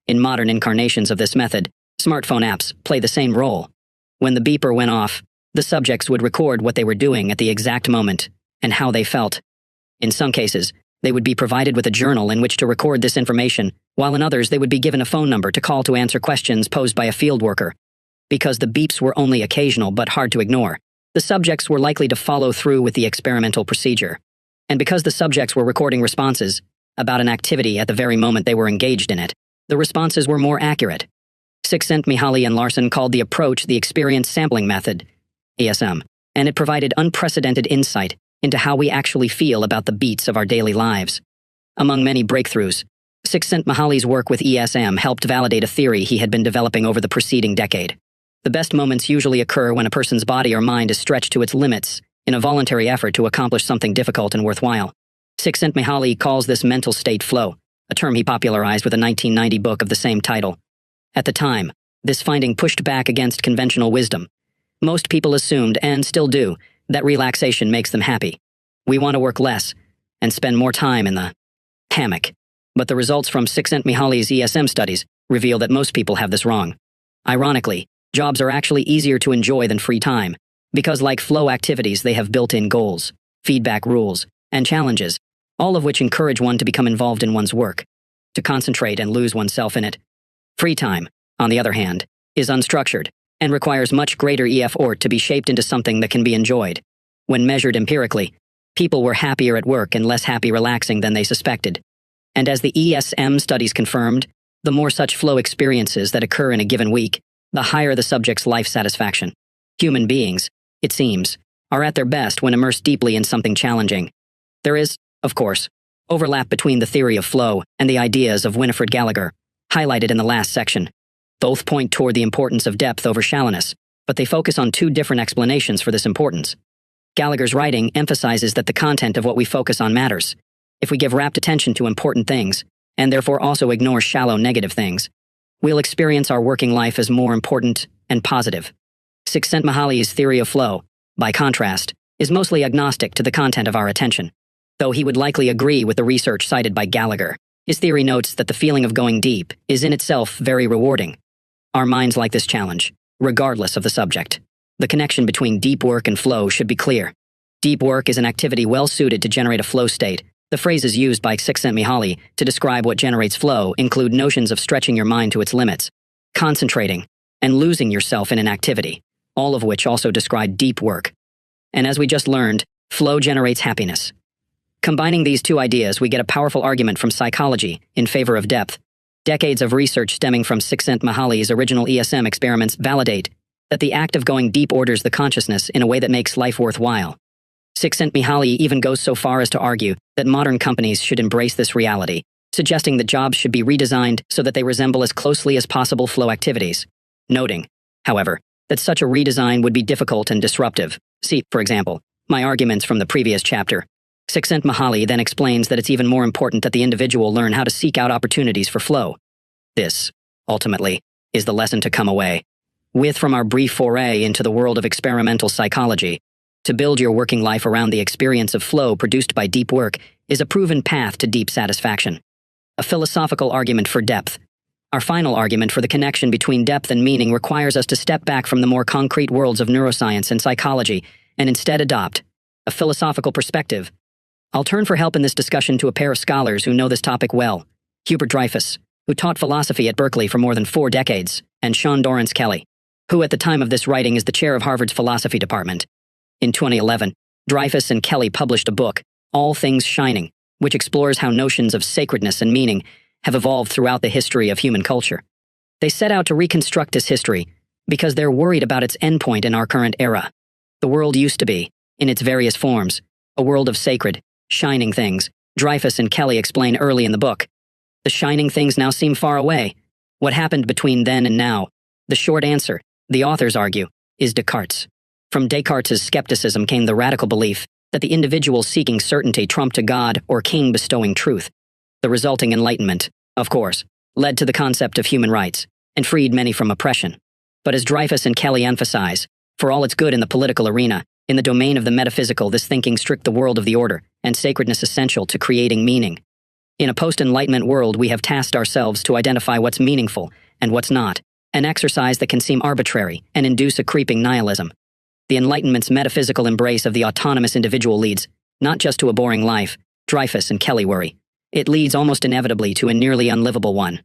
In modern incarnations of this method, smartphone apps play the same role. When the beeper went off, the subjects would record what they were doing at the exact moment and how they felt. In some cases, they would be provided with a journal in which to record this information, while in others they would be given a phone number to call to answer questions posed by a field worker. Because the beeps were only occasional but hard to ignore, the subjects were likely to follow through with the experimental procedure. And because the subjects were recording responses about an activity at the very moment they were engaged in it, the responses were more accurate. Csikszentmihalyi and Larson called the approach the experience sampling method, ESM, and it provided unprecedented insight into how we actually feel about the beats of our daily lives. Among many breakthroughs, Csikszentmihalyi's work with ESM helped validate a theory he had been developing over the preceding decade. The best moments usually occur when a person's body or mind is stretched to its limits in a voluntary effort to accomplish something difficult and worthwhile. Csikszentmihalyi calls this mental state flow, a term he popularized with a 1990 book of the same title. At the time, this finding pushed back against conventional wisdom. Most people assumed, and still do, that relaxation makes them happy. We want to work less and spend more time in the hammock. But the results from Csikszentmihalyi's ESM studies reveal that most people have this wrong. Ironically, jobs are actually easier to enjoy than free time, because like flow activities, they have built-in goals, feedback rules, and challenges, all of which encourage one to become involved in one's work, to concentrate and lose oneself in it. Free time, on the other hand, is unstructured and requires much greater effort to be shaped into something that can be enjoyed. When measured empirically, people were happier at work and less happy relaxing than they suspected. And as the ESM studies confirmed, the more such flow experiences that occur in a given week, the higher the subject's life satisfaction. Human beings, it seems, are at their best when immersed deeply in something challenging. There is, of course, overlap between the theory of flow and the ideas of Winifred Gallagher, highlighted in the last section. Both point toward the importance of depth over shallowness, but they focus on two different explanations for this importance. Gallagher's writing emphasizes that the content of what we focus on matters. If we give rapt attention to important things, and therefore also ignore shallow negative things, we'll experience our working life as more important and positive. Csikszentmihalyi's theory of flow, by contrast, is mostly agnostic to the content of our attention. Though he would likely agree with the research cited by Gallagher, his theory notes that the feeling of going deep is in itself very rewarding. Our minds like this challenge, regardless of the subject. The connection between deep work and flow should be clear. Deep work is an activity well suited to generate a flow state. The phrases used by Csikszentmihalyi to describe what generates flow include notions of stretching your mind to its limits, concentrating, and losing yourself in an activity, all of which also describe deep work. And as we just learned, flow generates happiness. Combining these two ideas, we get a powerful argument from psychology in favor of depth. Decades of research stemming from Csikszentmihalyi's original ESM experiments validate that the act of going deep orders the consciousness in a way that makes life worthwhile. Csikszentmihalyi even goes so far as to argue that modern companies should embrace this reality, suggesting that jobs should be redesigned so that they resemble as closely as possible flow activities, noting, however, that such a redesign would be difficult and disruptive. See, for example, my arguments from the previous chapter. Csikszentmihalyi then explains that it's even more important that the individual learn how to seek out opportunities for flow. This, ultimately, is the lesson to come away with from our brief foray into the world of experimental psychology. To build your working life around the experience of flow produced by deep work is a proven path to deep satisfaction. A philosophical argument for depth. Our final argument for the connection between depth and meaning requires us to step back from the more concrete worlds of neuroscience and psychology and instead adopt a philosophical perspective. I'll turn for help in this discussion to a pair of scholars who know this topic well: Hubert Dreyfus, who taught philosophy at Berkeley for more than 4 decades, and Sean Dorrance Kelly, who at the time of this writing is the chair of Harvard's philosophy department. In 2011, Dreyfus and Kelly published a book, All Things Shining, which explores how notions of sacredness and meaning have evolved throughout the history of human culture. They set out to reconstruct this history because they're worried about its endpoint in our current era. The world used to be, in its various forms, a world of sacred, shining things, Dreyfus and Kelly explain early in the book. The shining things now seem far away. What happened between then and now? The short answer, the authors argue, is Descartes. From Descartes' skepticism came the radical belief that the individual seeking certainty trumped a god or king bestowing truth. The resulting enlightenment, of course, led to the concept of human rights and freed many from oppression. But as Dreyfus and Kelly emphasize, for all its good in the political arena, in the domain of the metaphysical, this thinking stripped the world of the order and sacredness essential to creating meaning. In a post-Enlightenment world, we have tasked ourselves to identify what's meaningful and what's not, an exercise that can seem arbitrary and induce a creeping nihilism. The Enlightenment's metaphysical embrace of the autonomous individual leads, not just to a boring life, Dreyfus and Kelly worry. It leads almost inevitably to a nearly unlivable one.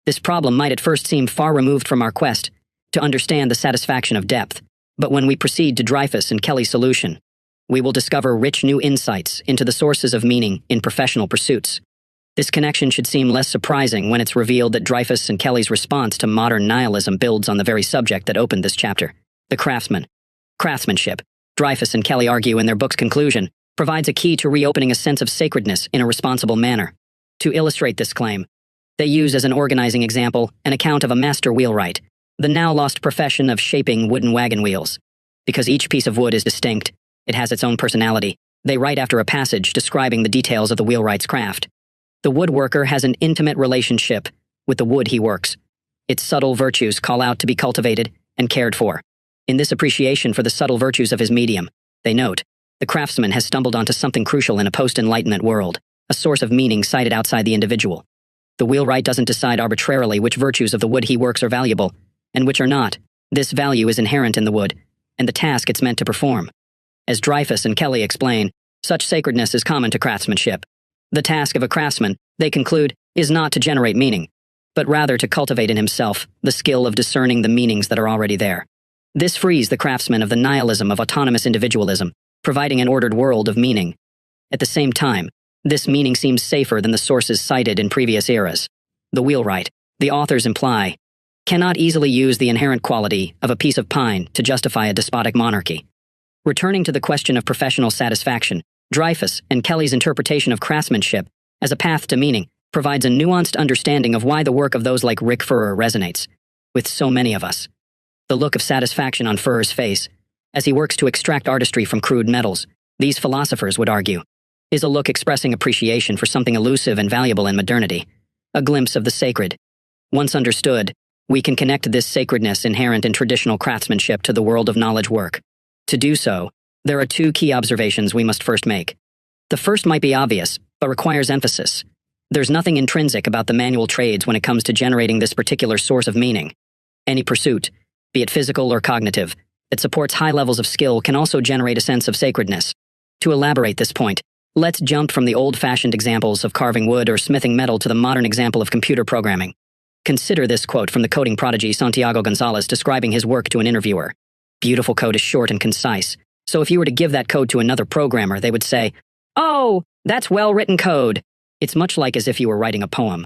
This problem might at first seem far removed from our quest to understand the satisfaction of depth, but when we proceed to Dreyfus and Kelly's solution, we will discover rich new insights into the sources of meaning in professional pursuits. This connection should seem less surprising when it's revealed that Dreyfus and Kelly's response to modern nihilism builds on the very subject that opened this chapter, the craftsman. Craftsmanship, Dreyfus and Kelly argue in their book's conclusion, provides a key to reopening a sense of sacredness in a responsible manner. To illustrate this claim, they use as an organizing example an account of a master wheelwright, the now lost profession of shaping wooden wagon wheels. Because each piece of wood is distinct, it has its own personality, they write after a passage describing the details of the wheelwright's craft. The woodworker has an intimate relationship with the wood he works. Its subtle virtues call out to be cultivated and cared for. In this appreciation for the subtle virtues of his medium, they note, the craftsman has stumbled onto something crucial in a post-Enlightenment world, a source of meaning sited outside the individual. The wheelwright doesn't decide arbitrarily which virtues of the wood he works are valuable, and which are not. This value is inherent in the wood, and the task it's meant to perform. As Dreyfus and Kelly explain, such sacredness is common to craftsmanship. The task of a craftsman, they conclude, is not to generate meaning, but rather to cultivate in himself the skill of discerning the meanings that are already there. This frees the craftsman of the nihilism of autonomous individualism, providing an ordered world of meaning. At the same time, this meaning seems safer than the sources cited in previous eras. The wheelwright, the authors imply, cannot easily use the inherent quality of a piece of pine to justify a despotic monarchy. Returning to the question of professional satisfaction, Dreyfus and Kelly's interpretation of craftsmanship as a path to meaning provides a nuanced understanding of why the work of those like Rick Furrer resonates with so many of us. The look of satisfaction on Furrer's face, as he works to extract artistry from crude metals, these philosophers would argue, is a look expressing appreciation for something elusive and valuable in modernity, a glimpse of the sacred. Once understood, we can connect this sacredness inherent in traditional craftsmanship to the world of knowledge work. To do so, there are 2 key observations we must first make. The first might be obvious, but requires emphasis. There's nothing intrinsic about the manual trades when it comes to generating this particular source of meaning. Any pursuit, be it physical or cognitive, that supports high levels of skill can also generate a sense of sacredness. To elaborate this point, let's jump from the old-fashioned examples of carving wood or smithing metal to the modern example of computer programming. Consider this quote from the coding prodigy Santiago Gonzalez describing his work to an interviewer. "Beautiful code is short and concise, so if you were to give that code to another programmer, they would say, 'Oh, that's well-written code.' It's much like as if you were writing a poem."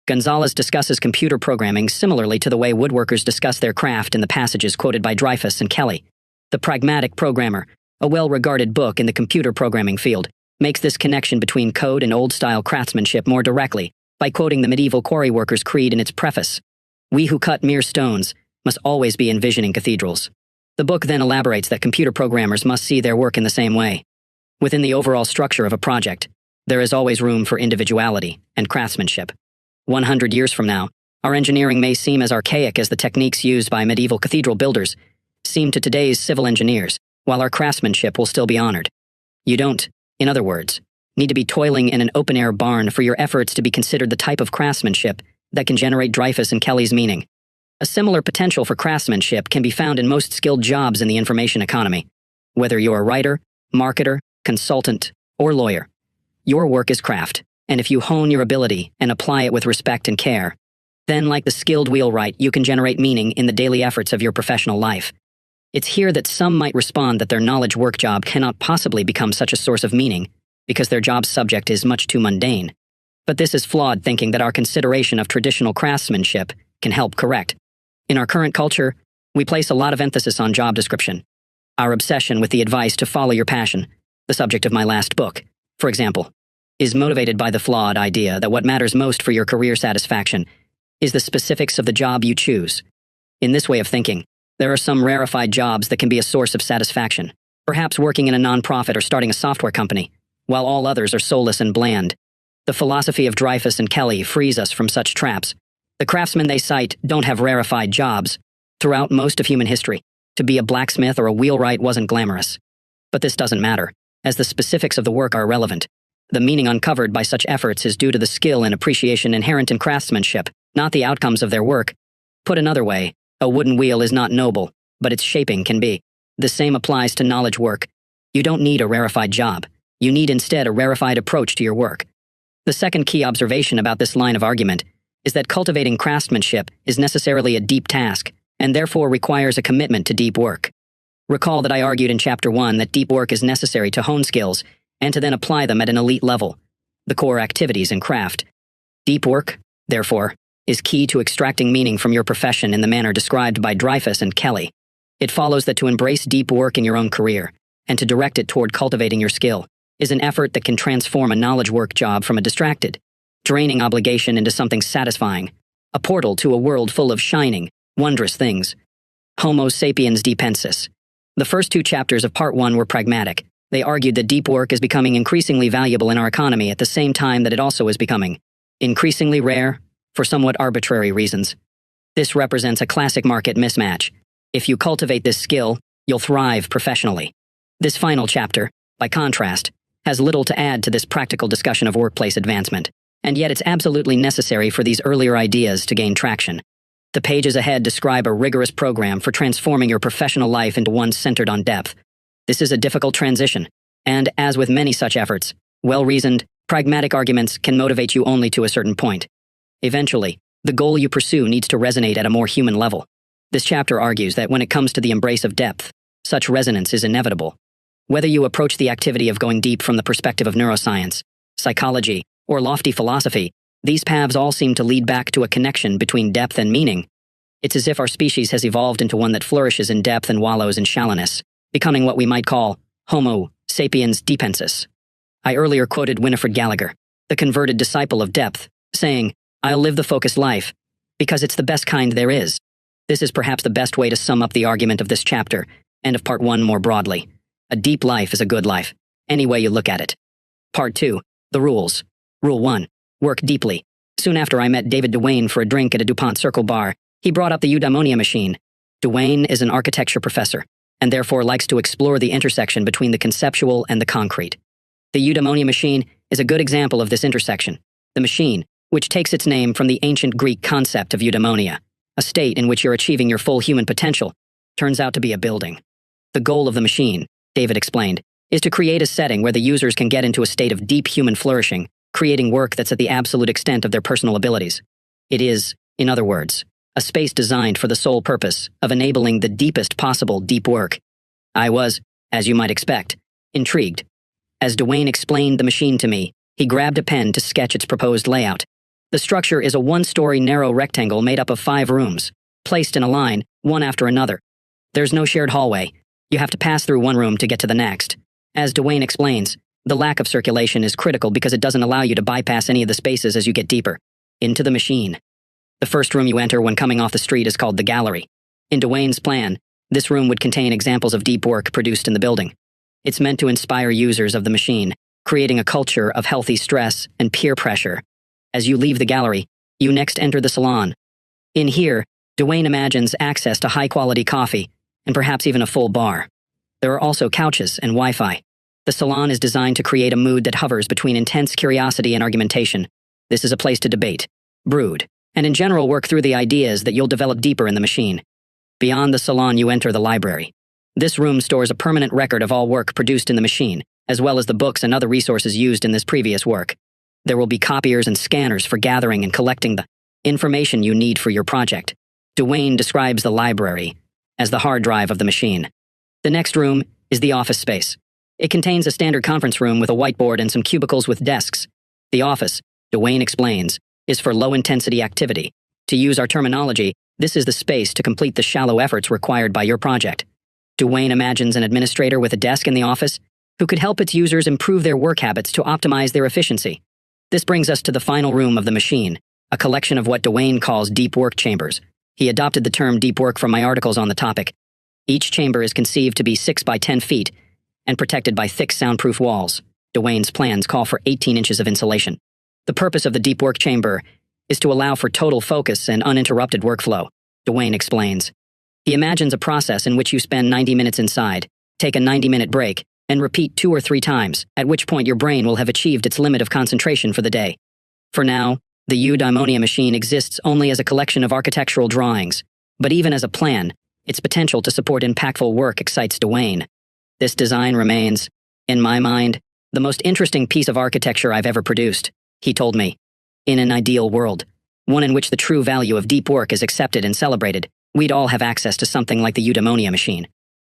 Gonzalez discusses computer programming similarly to the way woodworkers discuss their craft in the passages quoted by Dreyfus and Kelly. The Pragmatic Programmer, a well-regarded book in the computer programming field, makes this connection between code and old-style craftsmanship more directly by quoting the medieval quarry workers' creed in its preface. "We who cut mere stones must always be envisioning cathedrals." The book then elaborates that computer programmers must see their work in the same way. Within the overall structure of a project, there is always room for individuality and craftsmanship. 100 years from now, our engineering may seem as archaic as the techniques used by medieval cathedral builders seem to today's civil engineers, while our craftsmanship will still be honored. You don't, in other words, need to be toiling in an open-air barn for your efforts to be considered the type of craftsmanship that can generate Dreyfus and Kelly's meaning. A similar potential for craftsmanship can be found in most skilled jobs in the information economy. Whether you're a writer, marketer, consultant, or lawyer, your work is craft, and if you hone your ability and apply it with respect and care, then like the skilled wheelwright, you can generate meaning in the daily efforts of your professional life. It's here that some might respond that their knowledge work job cannot possibly become such a source of meaning because their job subject is much too mundane. But this is flawed thinking that our consideration of traditional craftsmanship can help correct. In our current culture, we place a lot of emphasis on job description. Our obsession with the advice to follow your passion, the subject of my last book, for example, is motivated by the flawed idea that what matters most for your career satisfaction is the specifics of the job you choose. In this way of thinking, there are some rarefied jobs that can be a source of satisfaction, perhaps working in a nonprofit or starting a software company, while all others are soulless and bland. The philosophy of Dreyfus and Kelly frees us from such traps. The craftsmen they cite don't have rarefied jobs. Throughout most of human history, to be a blacksmith or a wheelwright wasn't glamorous. But this doesn't matter, as the specifics of the work are irrelevant. The meaning uncovered by such efforts is due to the skill and appreciation inherent in craftsmanship, not the outcomes of their work. Put another way, a wooden wheel is not noble, but its shaping can be. The same applies to knowledge work. You don't need a rarefied job. You need instead a rarefied approach to your work. The second key observation about this line of argument is that cultivating craftsmanship is necessarily a deep task, and therefore requires a commitment to deep work. Recall that I argued in Chapter 1 that deep work is necessary to hone skills and to then apply them at an elite level, the core activities in craft. Deep work, therefore, is key to extracting meaning from your profession in the manner described by Dreyfus and Kelly. It follows that to embrace deep work in your own career, and to direct it toward cultivating your skill, is an effort that can transform a knowledge work job from a distracted, draining obligation into something satisfying, a portal to a world full of shining, wondrous things. Homo sapiens depensis. The first two chapters of Part 1 were pragmatic. They argued that deep work is becoming increasingly valuable in our economy at the same time that it also is becoming increasingly rare for somewhat arbitrary reasons. This represents a classic market mismatch. If you cultivate this skill, you'll thrive professionally. This final chapter, by contrast, has little to add to this practical discussion of workplace advancement, and yet it's absolutely necessary for these earlier ideas to gain traction. The pages ahead describe a rigorous program for transforming your professional life into one centered on depth. This is a difficult transition, and as with many such efforts, well-reasoned, pragmatic arguments can motivate you only to a certain point. Eventually, the goal you pursue needs to resonate at a more human level. This chapter argues that when it comes to the embrace of depth, such resonance is inevitable. Whether you approach the activity of going deep from the perspective of neuroscience, psychology, or lofty philosophy, these paths all seem to lead back to a connection between depth and meaning. It's as if our species has evolved into one that flourishes in depth and wallows in shallowness, becoming what we might call Homo sapiens depensis. I earlier quoted Winifred Gallagher, the converted disciple of depth, saying, "I'll live the focused life, because it's the best kind there is." This is perhaps the best way to sum up the argument of this chapter, and of Part 1 more broadly. A deep life is a good life, any way you look at it. Part 2, the rules. Rule 1, work deeply. Soon after I met David Duane for a drink at a DuPont Circle bar, he brought up the eudaimonia machine. Duane is an architecture professor, and therefore likes to explore the intersection between the conceptual and the concrete. The eudaimonia machine is a good example of this intersection. The machine, which takes its name from the ancient Greek concept of eudaimonia, a state in which you're achieving your full human potential, turns out to be a building. The goal of the machine, David explained, is to create a setting where the users can get into a state of deep human flourishing, creating work that's at the absolute extent of their personal abilities. It is, in other words, a space designed for the sole purpose of enabling the deepest possible deep work. I was, as you might expect, intrigued. As Dwayne explained the machine to me, he grabbed a pen to sketch its proposed layout. The structure is a one-story narrow rectangle made up of 5 rooms, placed in a line, one after another. There's no shared hallway. You have to pass through one room to get to the next. As Dwayne explains, the lack of circulation is critical because it doesn't allow you to bypass any of the spaces as you get deeper into the machine. The first room you enter when coming off the street is called the gallery. In Dwayne's plan, this room would contain examples of deep work produced in the building. It's meant to inspire users of the machine, creating a culture of healthy stress and peer pressure. As you leave the gallery, you next enter the salon. In here, Dwayne imagines access to high-quality coffee, and perhaps even a full bar. There are also couches and Wi-Fi. The salon is designed to create a mood that hovers between intense curiosity and argumentation. This is a place to debate, brood, and in general work through the ideas that you'll develop deeper in the machine. Beyond the salon, you enter the library. This room stores a permanent record of all work produced in the machine, as well as the books and other resources used in this previous work. There will be copiers and scanners for gathering and collecting the information you need for your project. Dwayne describes the library as the hard drive of the machine. The next room is the office space. It contains a standard conference room with a whiteboard and some cubicles with desks. The office, Dwayne explains, is for low-intensity activity. To use our terminology, this is the space to complete the shallow efforts required by your project. Dwayne imagines an administrator with a desk in the office who could help its users improve their work habits to optimize their efficiency. This brings us to the final room of the machine, a collection of what Dwayne calls deep work chambers. He adopted the term deep work from my articles on the topic. Each chamber is conceived to be 6 by 10 feet and protected by thick soundproof walls. Dwayne's plans call for 18 inches of insulation. The purpose of the deep work chamber is to allow for total focus and uninterrupted workflow, Dwayne explains. He imagines a process in which you spend 90 minutes inside, take a 90-minute break, and repeat 2 or 3 times, at which point your brain will have achieved its limit of concentration for the day. For now, the eudaimonia machine exists only as a collection of architectural drawings, but even as a plan, its potential to support impactful work excites Dwayne. This design remains, in my mind, the most interesting piece of architecture I've ever produced, he told me. In an ideal world, one in which the true value of deep work is accepted and celebrated, we'd all have access to something like the eudaimonia machine.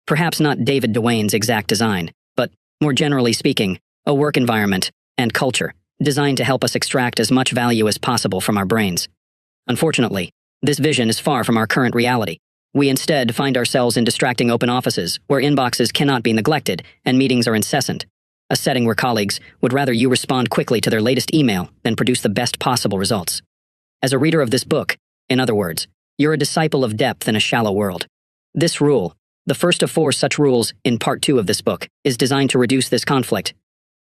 Perhaps not David Dwayne's exact design, but, more generally speaking, a work environment and culture designed to help us extract as much value as possible from our brains. Unfortunately, this vision is far from our current reality. We instead find ourselves in distracting open offices where inboxes cannot be neglected and meetings are incessant, a setting where colleagues would rather you respond quickly to their latest email than produce the best possible results. As a reader of this book, in other words, you're a disciple of depth in a shallow world. This rule, the first of 4 such rules in Part 2 of this book, is designed to reduce this conflict.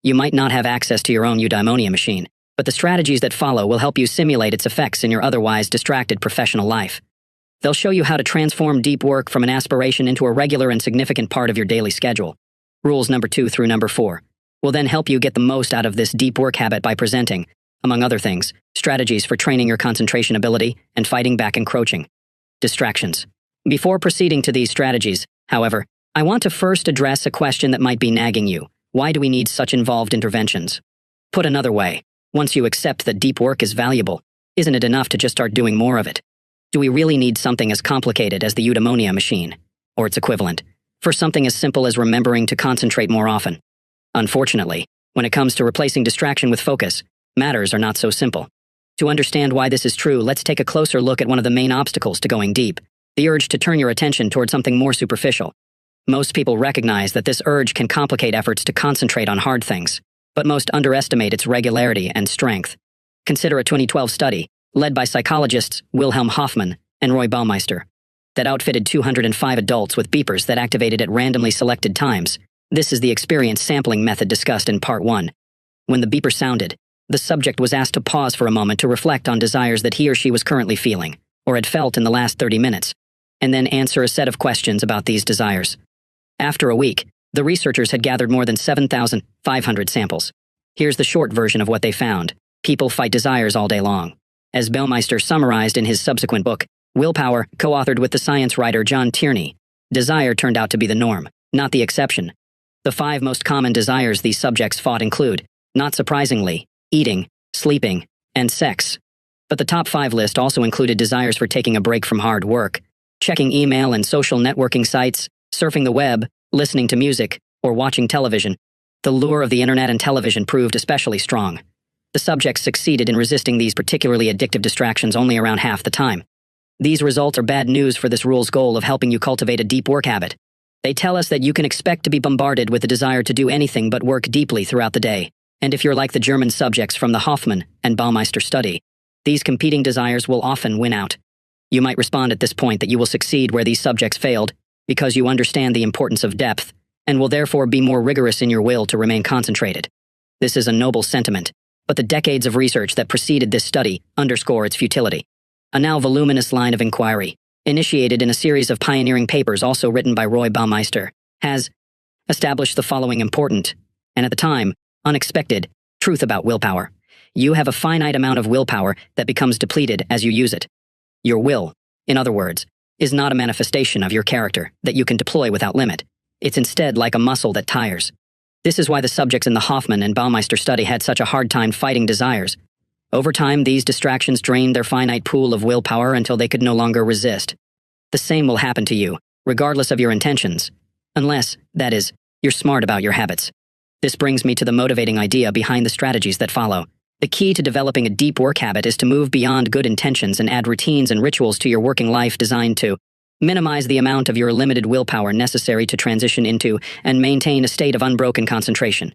You might not have access to your own eudaimonia machine, but the strategies that follow will help you simulate its effects in your otherwise distracted professional life. They'll show you how to transform deep work from an aspiration into a regular and significant part of your daily schedule. Rules number 2 through number 4 will then help you get the most out of this deep work habit by presenting, among other things, strategies for training your concentration ability and fighting back encroaching distractions. Before proceeding to these strategies, however, I want to first address a question that might be nagging you. Why do we need such involved interventions? Put another way, once you accept that deep work is valuable, isn't it enough to just start doing more of it? Do we really need something as complicated as the eudaimonia machine, or its equivalent, for something as simple as remembering to concentrate more often? Unfortunately, when it comes to replacing distraction with focus, matters are not so simple. To understand why this is true, let's take a closer look at one of the main obstacles to going deep, the urge to turn your attention toward something more superficial. Most people recognize that this urge can complicate efforts to concentrate on hard things, but most underestimate its regularity and strength. Consider a 2012 study, led by psychologists Wilhelm Hoffman and Roy Baumeister, that outfitted 205 adults with beepers that activated at randomly selected times. This is the experience sampling method discussed in Part 1. When the beeper sounded, the subject was asked to pause for a moment to reflect on desires that he or she was currently feeling, or had felt in the last 30 minutes, and then answer a set of questions about these desires. After a week, the researchers had gathered more than 7,500 samples. Here's the short version of what they found. People fight desires all day long. As Baumeister summarized in his subsequent book, Willpower, co-authored with the science writer John Tierney. Desire turned out to be the norm, not the exception. The 5 most common desires these subjects fought include, not surprisingly, eating, sleeping, and sex. But the top 5 list also included desires for taking a break from hard work, checking email and social networking sites, surfing the web, listening to music, or watching television. The lure of the internet and television proved especially strong. The subjects succeeded in resisting these particularly addictive distractions only around half the time. These results are bad news for this rule's goal of helping you cultivate a deep work habit. They tell us that you can expect to be bombarded with the desire to do anything but work deeply throughout the day. And if you're like the German subjects from the Hoffman and Baumeister study, these competing desires will often win out. You might respond at this point that you will succeed where these subjects failed, because you understand the importance of depth, and will therefore be more rigorous in your will to remain concentrated. This is a noble sentiment, but the decades of research that preceded this study underscore its futility. A now voluminous line of inquiry, initiated in a series of pioneering papers also written by Roy Baumeister, has established the following important, and at the time, unexpected, truth about willpower. You have a finite amount of willpower that becomes depleted as you use it. Your will, in other words, is not a manifestation of your character that you can deploy without limit. It's instead like a muscle that tires. This is why the subjects in the Hoffman and Baumeister study had such a hard time fighting desires. Over time, these distractions drained their finite pool of willpower until they could no longer resist. The same will happen to you, regardless of your intentions. Unless, that is, you're smart about your habits. This brings me to the motivating idea behind the strategies that follow. The key to developing a deep work habit is to move beyond good intentions and add routines and rituals to your working life designed to minimize the amount of your limited willpower necessary to transition into and maintain a state of unbroken concentration.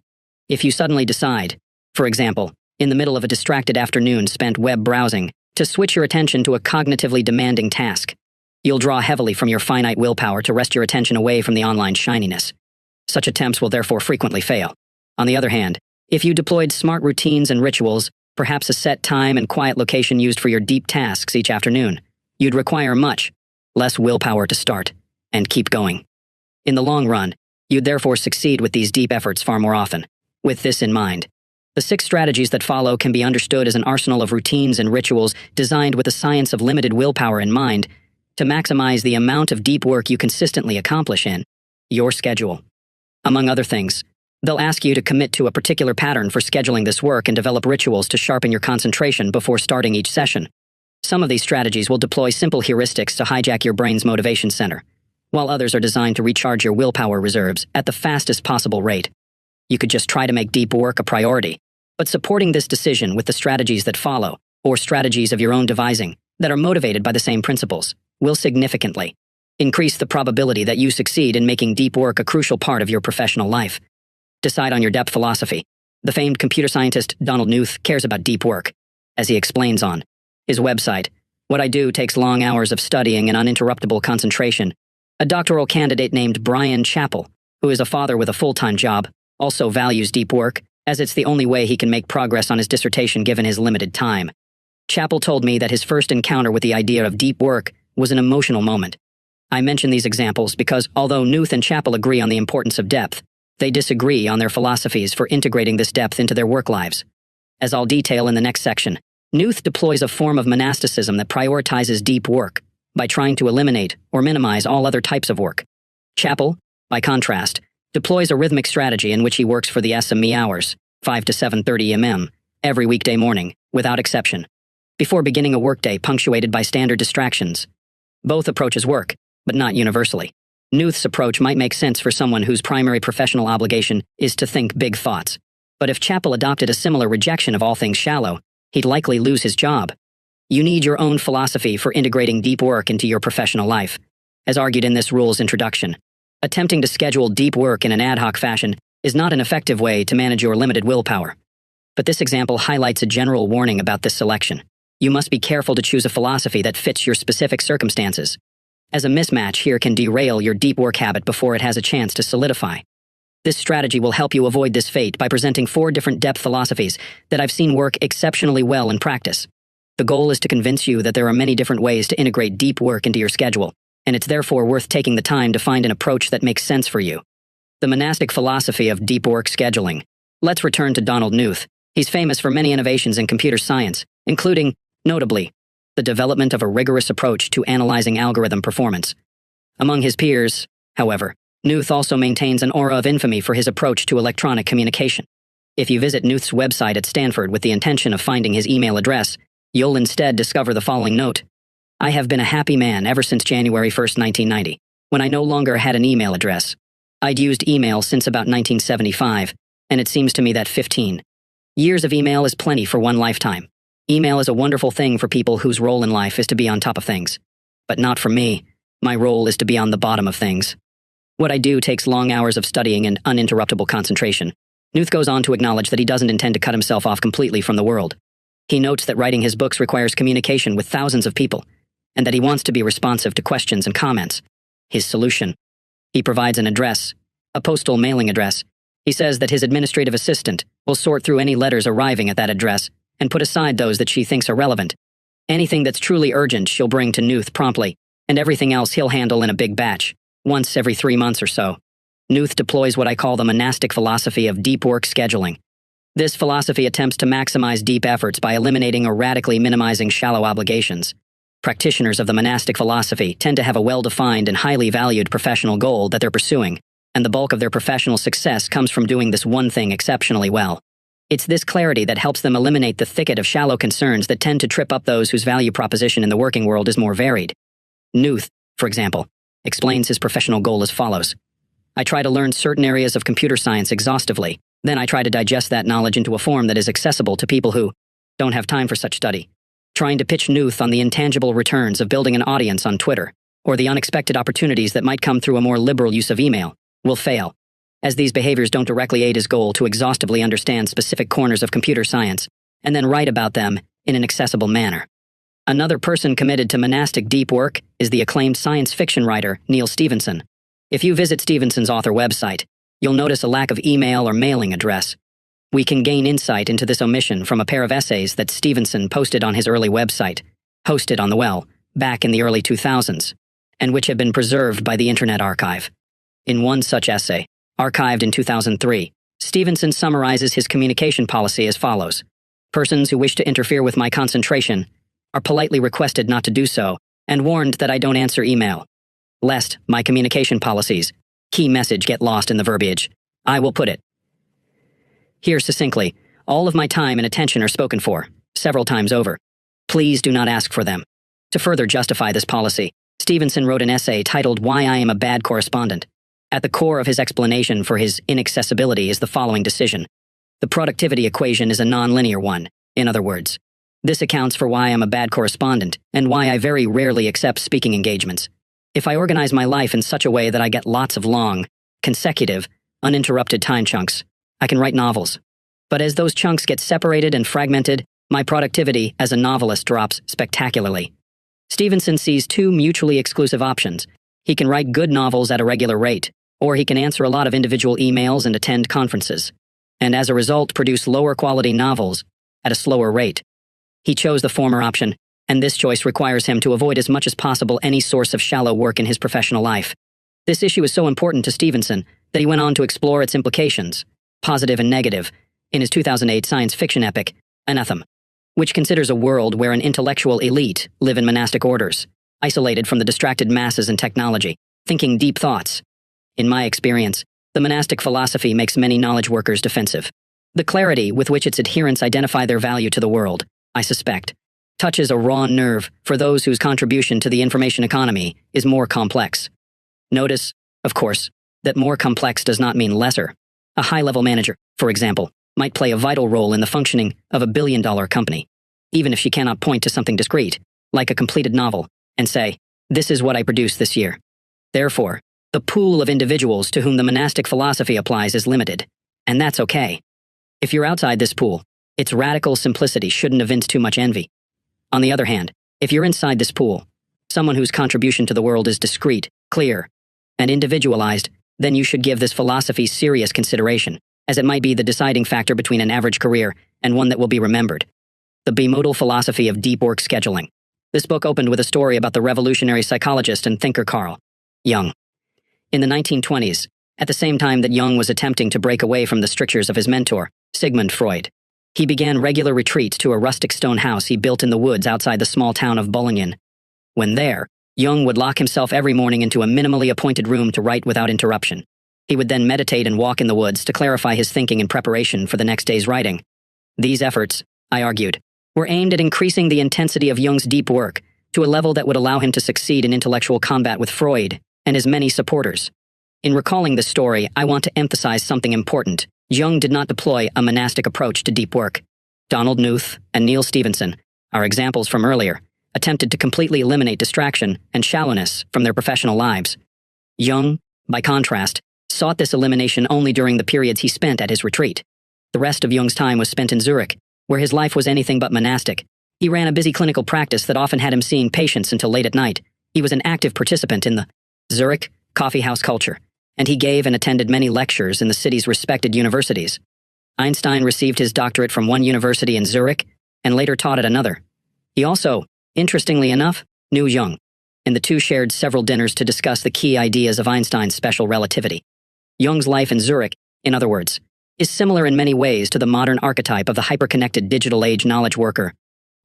If you suddenly decide, for example, in the middle of a distracted afternoon spent web browsing, to switch your attention to a cognitively demanding task, you'll draw heavily from your finite willpower to wrest your attention away from the online shininess. Such attempts will therefore frequently fail. On the other hand, if you deployed smart routines and rituals, perhaps a set time and quiet location used for your deep tasks each afternoon, you'd require much less willpower to start and keep going. In the long run, you'd therefore succeed with these deep efforts far more often. With this in mind, the 6 strategies that follow can be understood as an arsenal of routines and rituals designed with the science of limited willpower in mind to maximize the amount of deep work you consistently accomplish in your schedule. Among other things, they'll ask you to commit to a particular pattern for scheduling this work and develop rituals to sharpen your concentration before starting each session. Some of these strategies will deploy simple heuristics to hijack your brain's motivation center, while others are designed to recharge your willpower reserves at the fastest possible rate. You could just try to make deep work a priority, but supporting this decision with the strategies that follow, or strategies of your own devising, that are motivated by the same principles, will significantly increase the probability that you succeed in making deep work a crucial part of your professional life. Decide on your depth philosophy. The famed computer scientist Donald Knuth cares about deep work, as he explains on his website. What I do takes long hours of studying and uninterruptible concentration. A doctoral candidate named Brian Chappell, who is a father with a full-time job, also values deep work, as it's the only way he can make progress on his dissertation given his limited time. Chappell told me that his first encounter with the idea of deep work was an emotional moment. I mention these examples because, although Knuth and Chappell agree on the importance of depth, they disagree on their philosophies for integrating this depth into their work lives. As I'll detail in the next section, Knuth deploys a form of monasticism that prioritizes deep work by trying to eliminate or minimize all other types of work. Chappell, by contrast, deploys a rhythmic strategy in which he works for the SME hours, 5 to 7:30 m, every weekday morning, without exception, before beginning a workday punctuated by standard distractions. Both approaches work, but not universally. Knuth's approach might make sense for someone whose primary professional obligation is to think big thoughts. But if Chappell adopted a similar rejection of all things shallow, he'd likely lose his job. You need your own philosophy for integrating deep work into your professional life. As argued in this rule's introduction, attempting to schedule deep work in an ad hoc fashion is not an effective way to manage your limited willpower. But this example highlights a general warning about this selection. You must be careful to choose a philosophy that fits your specific circumstances, as a mismatch here can derail your deep work habit before it has a chance to solidify. This strategy will help you avoid this fate by presenting 4 different depth philosophies that I've seen work exceptionally well in practice. The goal is to convince you that there are many different ways to integrate deep work into your schedule, and it's therefore worth taking the time to find an approach that makes sense for you. The monastic philosophy of deep work scheduling. Let's return to Donald Knuth. He's famous for many innovations in computer science, including, notably, the development of a rigorous approach to analyzing algorithm performance. Among his peers, however, Knuth also maintains an aura of infamy for his approach to electronic communication. If you visit Knuth's website at Stanford with the intention of finding his email address, you'll instead discover the following note. I have been a happy man ever since January 1st, 1990, when I no longer had an email address. I'd used email since about 1975, and it seems to me that 15 years of email is plenty for one lifetime. Email is a wonderful thing for people whose role in life is to be on top of things. But not for me. My role is to be on the bottom of things. What I do takes long hours of studying and uninterruptible concentration. Knuth goes on to acknowledge that he doesn't intend to cut himself off completely from the world. He notes that writing his books requires communication with thousands of people, and that he wants to be responsive to questions and comments. His solution. He provides an address, a postal mailing address. He says that his administrative assistant will sort through any letters arriving at that address and put aside those that she thinks are relevant. Anything that's truly urgent she'll bring to Knuth promptly, and everything else he'll handle in a big batch, once every 3 months or so. Knuth deploys what I call the monastic philosophy of deep work scheduling. This philosophy attempts to maximize deep efforts by eliminating or radically minimizing shallow obligations. Practitioners of the monastic philosophy tend to have a well-defined and highly valued professional goal that they're pursuing, and the bulk of their professional success comes from doing this one thing exceptionally well. It's this clarity that helps them eliminate the thicket of shallow concerns that tend to trip up those whose value proposition in the working world is more varied. Knuth, for example, explains his professional goal as follows. I try to learn certain areas of computer science exhaustively, then I try to digest that knowledge into a form that is accessible to people who don't have time for such study. Trying to pitch Knuth on the intangible returns of building an audience on Twitter, or the unexpected opportunities that might come through a more liberal use of email, will fail, as these behaviors don't directly aid his goal to exhaustively understand specific corners of computer science, and then write about them in an accessible manner. Another person committed to monastic deep work is the acclaimed science fiction writer Neal Stephenson. If you visit Stephenson's author website, you'll notice a lack of email or mailing address. We can gain insight into this omission from a pair of essays that Stephenson posted on his early website, hosted on the well, back in the early 2000s, and which have been preserved by the Internet Archive. In one such essay, archived in 2003, Stephenson summarizes his communication policy as follows. Persons who wish to interfere with my concentration are politely requested not to do so and warned that I don't answer email. Lest my communication policies, key message get lost in the verbiage, I will put it. Here succinctly, all of my time and attention are spoken for, several times over. Please do not ask for them. To further justify this policy, Stephenson wrote an essay titled Why I Am a Bad Correspondent. At the core of his explanation for his inaccessibility is the following decision. The productivity equation is a nonlinear one. In other words, this accounts for why I'm a bad correspondent and why I very rarely accept speaking engagements. If I organize my life in such a way that I get lots of long, consecutive, uninterrupted time chunks, I can write novels. But as those chunks get separated and fragmented, my productivity as a novelist drops spectacularly. Stephenson sees two mutually exclusive options. He can write good novels at a regular rate, or he can answer a lot of individual emails and attend conferences, and as a result produce lower quality novels at a slower rate. He chose the former option, and this choice requires him to avoid as much as possible any source of shallow work in his professional life. This issue is so important to Stephenson that he went on to explore its implications, positive and negative, in his 2008 science fiction epic, Anathema, which considers a world where an intellectual elite live in monastic orders, isolated from the distracted masses and technology, thinking deep thoughts. In my experience, the monastic philosophy makes many knowledge workers defensive. The clarity with which its adherents identify their value to the world, I suspect, touches a raw nerve for those whose contribution to the information economy is more complex. Notice, of course, that more complex does not mean lesser. A high-level manager, for example, might play a vital role in the functioning of a billion-dollar company, even if she cannot point to something discrete, like a completed novel, and say, this is what I produced this year. Therefore, the pool of individuals to whom the monastic philosophy applies is limited, and that's okay. If you're outside this pool, its radical simplicity shouldn't evince too much envy. On the other hand, if you're inside this pool, someone whose contribution to the world is discrete, clear, and individualized, then you should give this philosophy serious consideration, as it might be the deciding factor between an average career and one that will be remembered. The bimodal philosophy of deep work scheduling. This book opened with a story about the revolutionary psychologist and thinker Carl Jung. In the 1920s, at the same time that Jung was attempting to break away from the strictures of his mentor, Sigmund Freud, He began regular retreats to a rustic stone house he built in the woods outside the small town of Bologna. When there, Jung would lock himself every morning into a minimally appointed room to write without interruption. He would then meditate and walk in the woods to clarify his thinking in preparation for the next day's writing. These efforts, I argued, were aimed at increasing the intensity of Jung's deep work to a level that would allow him to succeed in intellectual combat with Freud and his many supporters. In recalling this story, I want to emphasize something important. Jung did not deploy a monastic approach to deep work. Donald Knuth and Neil Stephenson, our examples from earlier, attempted to completely eliminate distraction and shallowness from their professional lives. Jung, by contrast, sought this elimination only during the periods he spent at his retreat. The rest of Jung's time was spent in Zurich, where his life was anything but monastic. He ran a busy clinical practice that often had him seeing patients until late at night. He was an active participant in the Zurich coffeehouse culture, and he gave and attended many lectures in the city's respected universities. Einstein received his doctorate from one university in Zurich and later taught at another. He also, interestingly enough, knew Jung, and the two shared several dinners to discuss the key ideas of Einstein's special relativity. Jung's life in Zurich, in other words, is similar in many ways to the modern archetype of the hyper-connected digital age knowledge worker.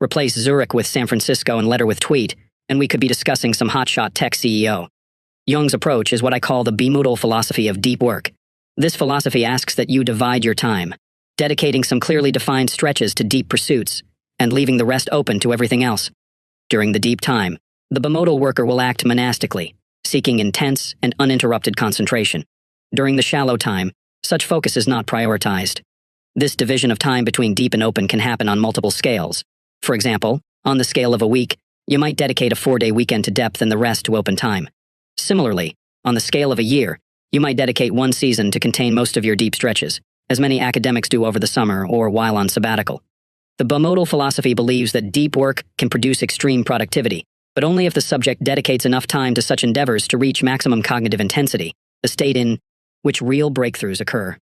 Replace Zurich with San Francisco and Letter with Tweet, and we could be discussing some hotshot tech CEO. Jung's approach is what I call the bimodal philosophy of deep work. This philosophy asks that you divide your time, dedicating some clearly defined stretches to deep pursuits, and leaving the rest open to everything else. During the deep time, the bimodal worker will act monastically, seeking intense and uninterrupted concentration. During the shallow time, such focus is not prioritized. This division of time between deep and open can happen on multiple scales. For example, on the scale of a week, you might dedicate a 4-day weekend to depth and the rest to open time. Similarly, on the scale of a year, you might dedicate one season to contain most of your deep stretches, as many academics do over the summer or while on sabbatical. The bimodal philosophy believes that deep work can produce extreme productivity, but only if the subject dedicates enough time to such endeavors to reach maximum cognitive intensity, the state in which real breakthroughs occur.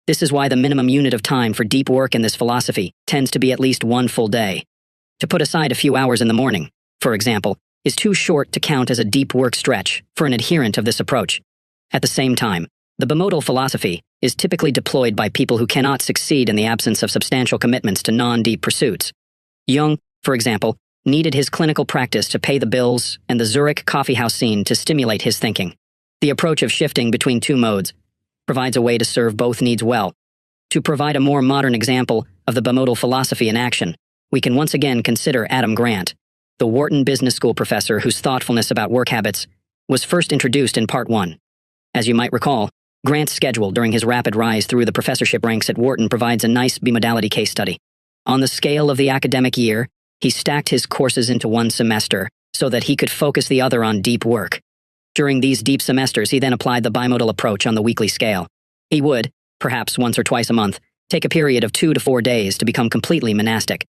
This is why the minimum unit of time for deep work in this philosophy tends to be at least one full day. To put aside a few hours in the morning, for example, is too short to count as a deep work stretch for an adherent of this approach. At the same time, the bimodal philosophy is typically deployed by people who cannot succeed in the absence of substantial commitments to non-deep pursuits. Jung, for example, needed his clinical practice to pay the bills and the Zurich coffeehouse scene to stimulate his thinking. The approach of shifting between two modes provides a way to serve both needs well. To provide a more modern example of the bimodal philosophy in action, we can once again consider Adam Grant, the Wharton Business School professor whose thoughtfulness about work habits was first introduced in Part 1. As you might recall, Grant's schedule during his rapid rise through the professorship ranks at Wharton provides a nice bimodality case study. On the scale of the academic year, he stacked his courses into one semester so that he could focus the other on deep work. During these deep semesters, he then applied the bimodal approach on the weekly scale. He would, perhaps once or twice a month, take a period of 2 to 4 days to become completely monastic.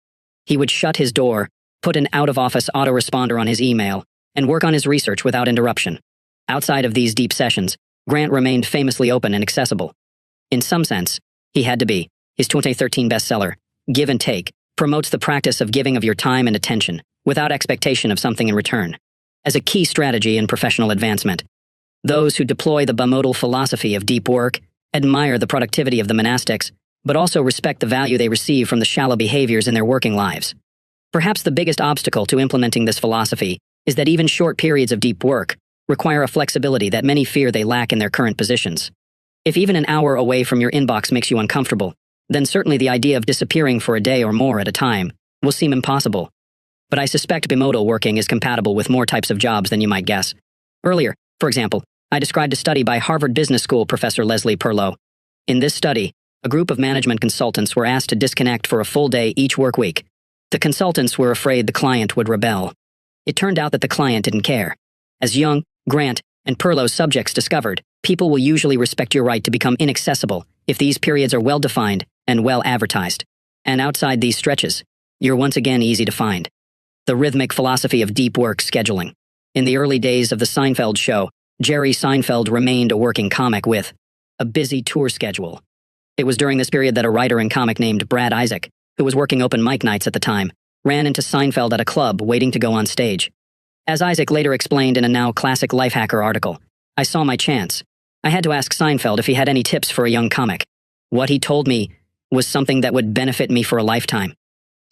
He would shut his door, put an out-of-office autoresponder on his email, and work on his research without interruption. Outside of these deep sessions, Grant remained famously open and accessible. In some sense, he had to be. His 2013 bestseller, Give and Take, promotes the practice of giving of your time and attention, without expectation of something in return, as a key strategy in professional advancement. Those who deploy the bimodal philosophy of deep work admire the productivity of the monastics, but also respect the value they receive from the shallow behaviors in their working lives. Perhaps the biggest obstacle to implementing this philosophy is that even short periods of deep work require a flexibility that many fear they lack in their current positions. If even an hour away from your inbox makes you uncomfortable, then certainly the idea of disappearing for a day or more at a time will seem impossible. But I suspect bimodal working is compatible with more types of jobs than you might guess. Earlier, for example, I described a study by Harvard Business School professor Leslie Perlow. In this study, a group of management consultants were asked to disconnect for a full day each work week. The consultants were afraid the client would rebel. It turned out that the client didn't care. As Jung, Grant, and Perlow's subjects discovered, people will usually respect your right to become inaccessible if these periods are well-defined and well-advertised. And outside these stretches, you're once again easy to find. The rhythmic philosophy of deep work scheduling. In the early days of the Seinfeld show, Jerry Seinfeld remained a working comic with a busy tour schedule. It was during this period that a writer and comic named Brad Isaac, who was working open mic nights at the time, ran into Seinfeld at a club waiting to go on stage. As Isaac later explained in a now classic Lifehacker article, I saw my chance. I had to ask Seinfeld if he had any tips for a young comic. What he told me was something that would benefit me for a lifetime.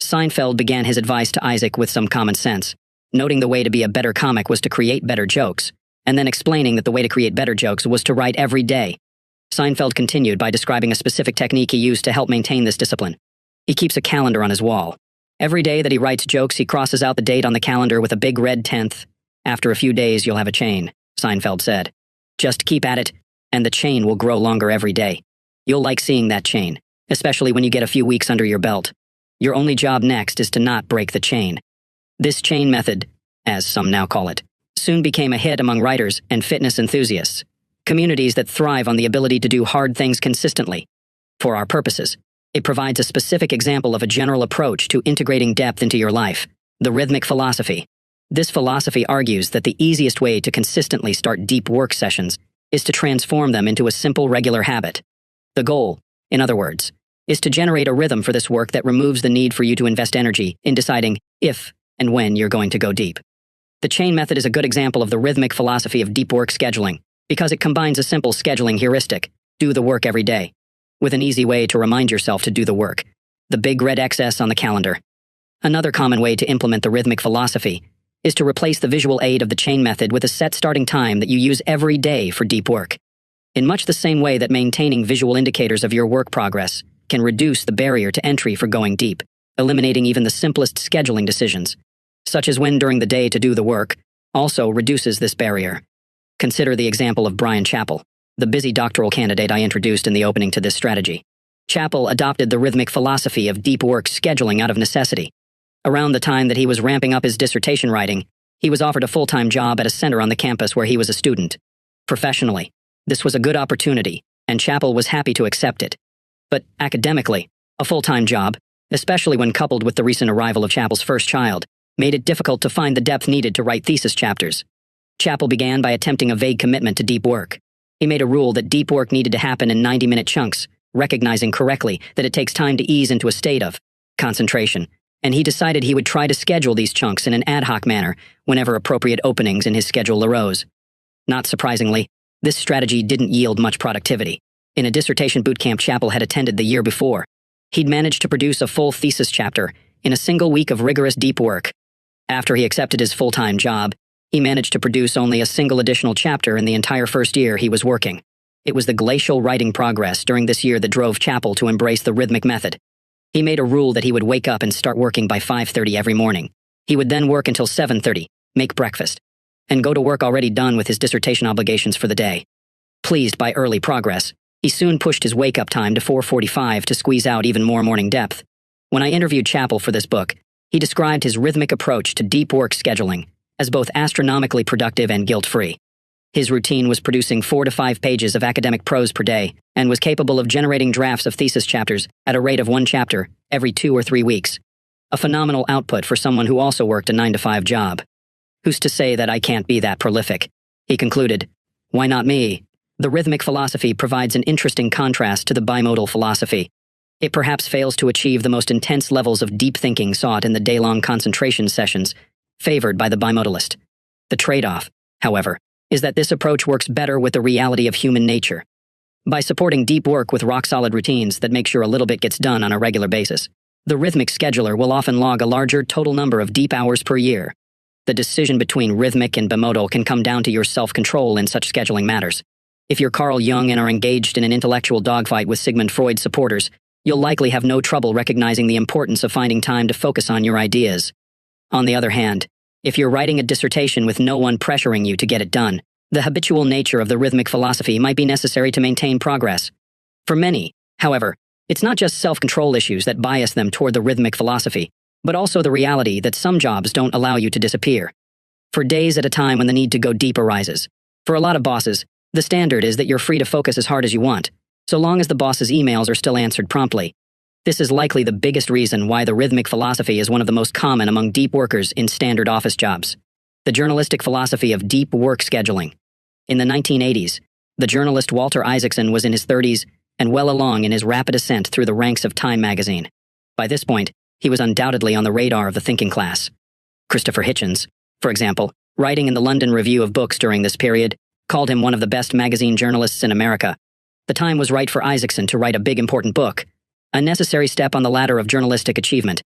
Seinfeld began his advice to Isaac with some common sense, noting the way to be a better comic was to create better jokes, and then explaining that the way to create better jokes was to write every day. Seinfeld continued by describing a specific technique he used to help maintain this discipline. He keeps a calendar on his wall. Every day that he writes jokes, he crosses out the date on the calendar with a big red 10th. After a few days, you'll have a chain, Seinfeld said. Just keep at it, and the chain will grow longer every day. You'll like seeing that chain, especially when you get a few weeks under your belt. Your only job next is to not break the chain. This chain method, as some now call it, soon became a hit among writers and fitness enthusiasts, communities that thrive on the ability to do hard things consistently. For our purposes, it provides a specific example of a general approach to integrating depth into your life, the rhythmic philosophy. This philosophy argues that the easiest way to consistently start deep work sessions is to transform them into a simple regular habit. The goal, in other words, is to generate a rhythm for this work that removes the need for you to invest energy in deciding if and when you're going to go deep. The chain method is a good example of the rhythmic philosophy of deep work scheduling because it combines a simple scheduling heuristic, do the work every day, with an easy way to remind yourself to do the work, the big red XS on the calendar. Another common way to implement the rhythmic philosophy is to replace the visual aid of the chain method with a set starting time that you use every day for deep work. In much the same way that maintaining visual indicators of your work progress can reduce the barrier to entry for going deep, eliminating even the simplest scheduling decisions, such as when during the day to do the work, also reduces this barrier. Consider the example of Brian Chappell, the busy doctoral candidate I introduced in the opening to this strategy. Chappell adopted the rhythmic philosophy of deep work scheduling out of necessity. Around the time that he was ramping up his dissertation writing, he was offered a full-time job at a center on the campus where he was a student. Professionally, this was a good opportunity, and Chappell was happy to accept it. But academically, a full-time job, especially when coupled with the recent arrival of Chappell's first child, made it difficult to find the depth needed to write thesis chapters. Chappell began by attempting a vague commitment to deep work. He made a rule that deep work needed to happen in 90-minute chunks, recognizing correctly that it takes time to ease into a state of concentration, and he decided he would try to schedule these chunks in an ad hoc manner whenever appropriate openings in his schedule arose. Not surprisingly, this strategy didn't yield much productivity. In a dissertation bootcamp Chappell had attended the year before, he'd managed to produce a full thesis chapter in a single week of rigorous deep work. After he accepted his full-time job, he managed to produce only a single additional chapter in the entire first year he was working. It was the glacial writing progress during this year that drove Chappell to embrace the rhythmic method. He made a rule that he would wake up and start working by 5:30 every morning. He would then work until 7:30, make breakfast, and go to work already done with his dissertation obligations for the day. Pleased by early progress, he soon pushed his wake-up time to 4:45 to squeeze out even more morning depth. When I interviewed Chappell for this book, he described his rhythmic approach to deep work scheduling as both astronomically productive and guilt-free. His routine was producing 4 to 5 pages of academic prose per day and was capable of generating drafts of thesis chapters at a rate of 1 chapter every 2 or 3 weeks. A phenomenal output for someone who also worked a 9-to-5 job. Who's to say that I can't be that prolific? He concluded. Why not me? The rhythmic philosophy provides an interesting contrast to the bimodal philosophy. It perhaps fails to achieve the most intense levels of deep thinking sought in the day-long concentration sessions favored by the bimodalist. The trade-off, however, is that this approach works better with the reality of human nature. By supporting deep work with rock-solid routines that make sure a little bit gets done on a regular basis, the rhythmic scheduler will often log a larger total number of deep hours per year. The decision between rhythmic and bimodal can come down to your self-control in such scheduling matters. If you're Carl Jung and are engaged in an intellectual dogfight with Sigmund Freud supporters, you'll likely have no trouble recognizing the importance of finding time to focus on your ideas. On the other hand, if you're writing a dissertation with no one pressuring you to get it done, the habitual nature of the rhythmic philosophy might be necessary to maintain progress. For many, however, it's not just self-control issues that bias them toward the rhythmic philosophy, but also the reality that some jobs don't allow you to disappear. For days at a time when the need to go deep arises. For a lot of bosses, the standard is that you're free to focus as hard as you want, so long as the boss's emails are still answered promptly. This is likely the biggest reason why the rhythmic philosophy is one of the most common among deep workers in standard office jobs. The journalistic philosophy of deep work scheduling. In the 1980s, the journalist Walter Isaacson was in his 30s and well along in his rapid ascent through the ranks of Time magazine. By this point, he was undoubtedly on the radar of the thinking class. Christopher Hitchens, for example, writing in the London Review of Books during this period, called him one of the best magazine journalists in America. The time was right for Isaacson to write a big important book, a necessary step on the ladder of journalistic achievement.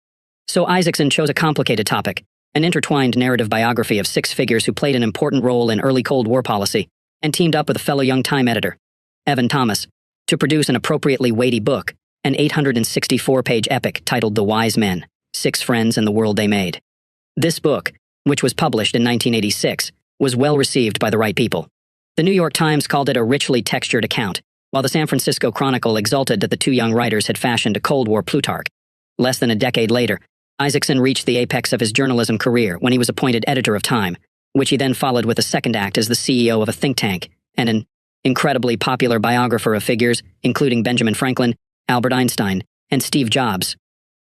So Isaacson chose a complicated topic, an intertwined narrative biography of 6 figures who played an important role in early Cold War policy, and teamed up with a fellow young Time editor, Evan Thomas, to produce an appropriately weighty book, an 864-page epic titled The Wise Men, 6 Friends and the World They Made. This book, which was published in 1986, was well received by the right people. The New York Times called it a richly textured account, while the San Francisco Chronicle exulted that the 2 young writers had fashioned a Cold War Plutarch. Less than a decade later, Isaacson reached the apex of his journalism career when he was appointed editor of Time, which he then followed with a second act as the CEO of a think tank, and an incredibly popular biographer of figures, including Benjamin Franklin, Albert Einstein, and Steve Jobs.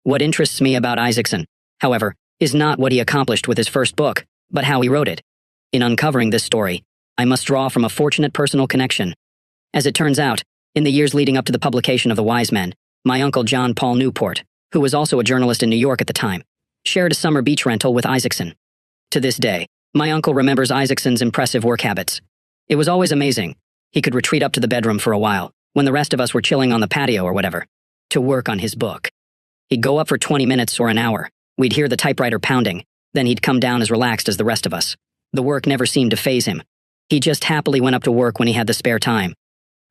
What interests me about Isaacson, however, is not what he accomplished with his first book, but how he wrote it. In uncovering this story, I must draw from a fortunate personal connection. As it turns out, in the years leading up to the publication of The Wise Men, my uncle John Paul Newport, who was also a journalist in New York at the time, shared a summer beach rental with Isaacson. To this day, my uncle remembers Isaacson's impressive work habits. It was always amazing. He could retreat up to the bedroom for a while, when the rest of us were chilling on the patio or whatever, to work on his book. He'd go up for 20 minutes or an hour. We'd hear the typewriter pounding, then he'd come down as relaxed as the rest of us. The work never seemed to faze him. He just happily went up to work when he had the spare time.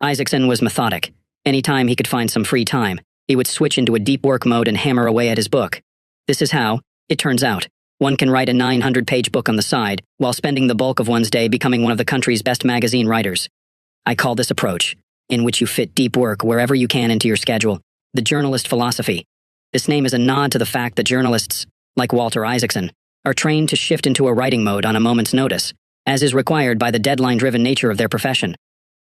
Isaacson was methodic. Anytime he could find some free time, he would switch into a deep work mode and hammer away at his book. This is how, it turns out, one can write a 900-page book on the side while spending the bulk of one's day becoming one of the country's best magazine writers. I call this approach, in which you fit deep work wherever you can into your schedule, the journalist philosophy. This name is a nod to the fact that journalists, like Walter Isaacson, are trained to shift into a writing mode on a moment's notice, as is required by the deadline-driven nature of their profession.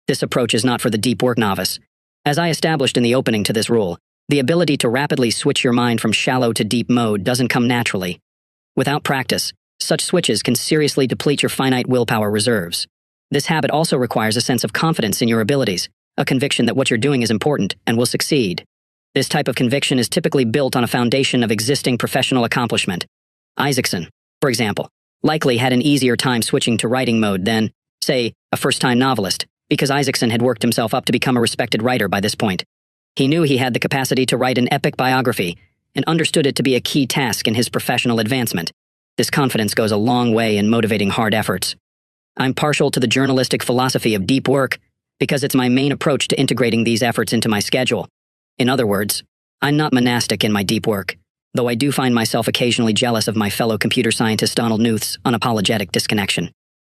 This approach is not for the deep work novice. As I established in the opening to this rule, the ability to rapidly switch your mind from shallow to deep mode doesn't come naturally. Without practice, such switches can seriously deplete your finite willpower reserves. This habit also requires a sense of confidence in your abilities, a conviction that what you're doing is important and will succeed. This type of conviction is typically built on a foundation of existing professional accomplishment. Isaacson, for example, likely had an easier time switching to writing mode than, say, a first-time novelist, because Isaacson had worked himself up to become a respected writer by this point. He knew he had the capacity to write an epic biography and understood it to be a key task in his professional advancement. This confidence goes a long way in motivating hard efforts. I'm partial to the journalistic philosophy of deep work because it's my main approach to integrating these efforts into my schedule. In other words, I'm not monastic in my deep work, though I do find myself occasionally jealous of my fellow computer scientist Donald Knuth's unapologetic disconnection.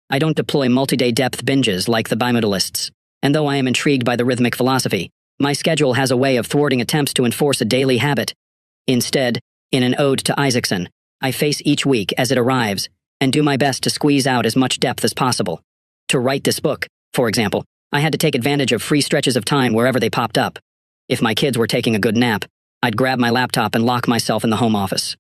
I don't deploy multi-day depth binges like the bimodalists, and though I am intrigued by the rhythmic philosophy, my schedule has a way of thwarting attempts to enforce a daily habit. Instead, in an ode to Isaacson, I face each week as it arrives and do my best to squeeze out as much depth as possible. To write this book, for example, I had to take advantage of free stretches of time wherever they popped up. If my kids were taking a good nap, I'd grab my laptop and lock myself in the home office.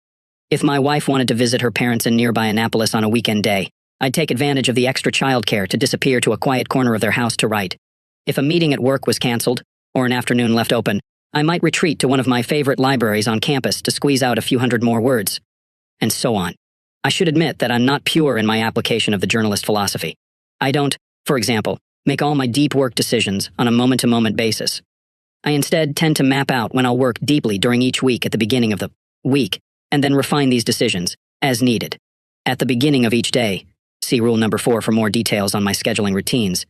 If my wife wanted to visit her parents in nearby Annapolis on a weekend day, I'd take advantage of the extra childcare to disappear to a quiet corner of their house to write. If a meeting at work was canceled, or an afternoon left open, I might retreat to one of my favorite libraries on campus to squeeze out a few hundred more words. And so on. I should admit that I'm not pure in my application of the journalist philosophy. I don't, for example, make all my deep work decisions on a moment-to-moment basis. I instead tend to map out when I'll work deeply during each week at the beginning of the week, and then refine these decisions, as needed. At the beginning of each day, see rule number 4 for more details on my scheduling routines.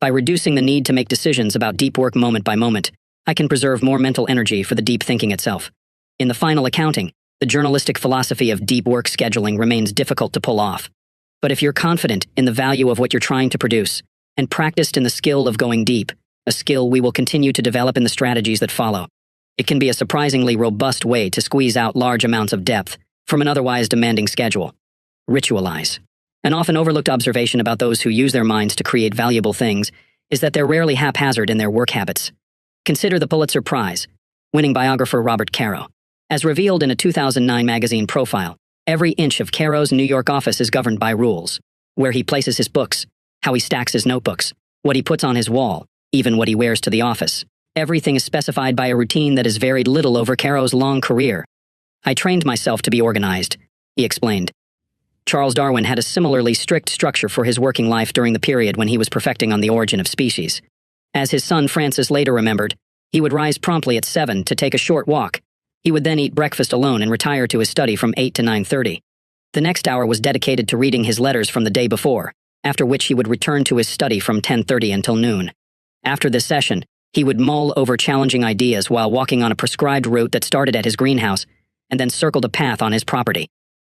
By reducing the need to make decisions about deep work moment by moment, I can preserve more mental energy for the deep thinking itself. In the final accounting, the journalistic philosophy of deep work scheduling remains difficult to pull off. But if you're confident in the value of what you're trying to produce, and practiced in the skill of going deep, a skill we will continue to develop in the strategies that follow, it can be a surprisingly robust way to squeeze out large amounts of depth from an otherwise demanding schedule. Ritualize. An often overlooked observation about those who use their minds to create valuable things is that they're rarely haphazard in their work habits. Consider the Pulitzer Prize winning biographer Robert Caro. As revealed in a 2009 magazine profile, every inch of Caro's New York office is governed by rules. Where he places his books, how he stacks his notebooks, what he puts on his wall, even what he wears to the office. Everything is specified by a routine that has varied little over Caro's long career. I trained myself to be organized, he explained. Charles Darwin had a similarly strict structure for his working life during the period when he was perfecting on the origin of species. As his son Francis later remembered, he would rise promptly at 7 to take a short walk. He would then eat breakfast alone and retire to his study from 8 to 9:30. The next hour was dedicated to reading his letters from the day before, after which he would return to his study from 10:30 until noon. After this session, he would mull over challenging ideas while walking on a prescribed route that started at his greenhouse and then circled a path on his property.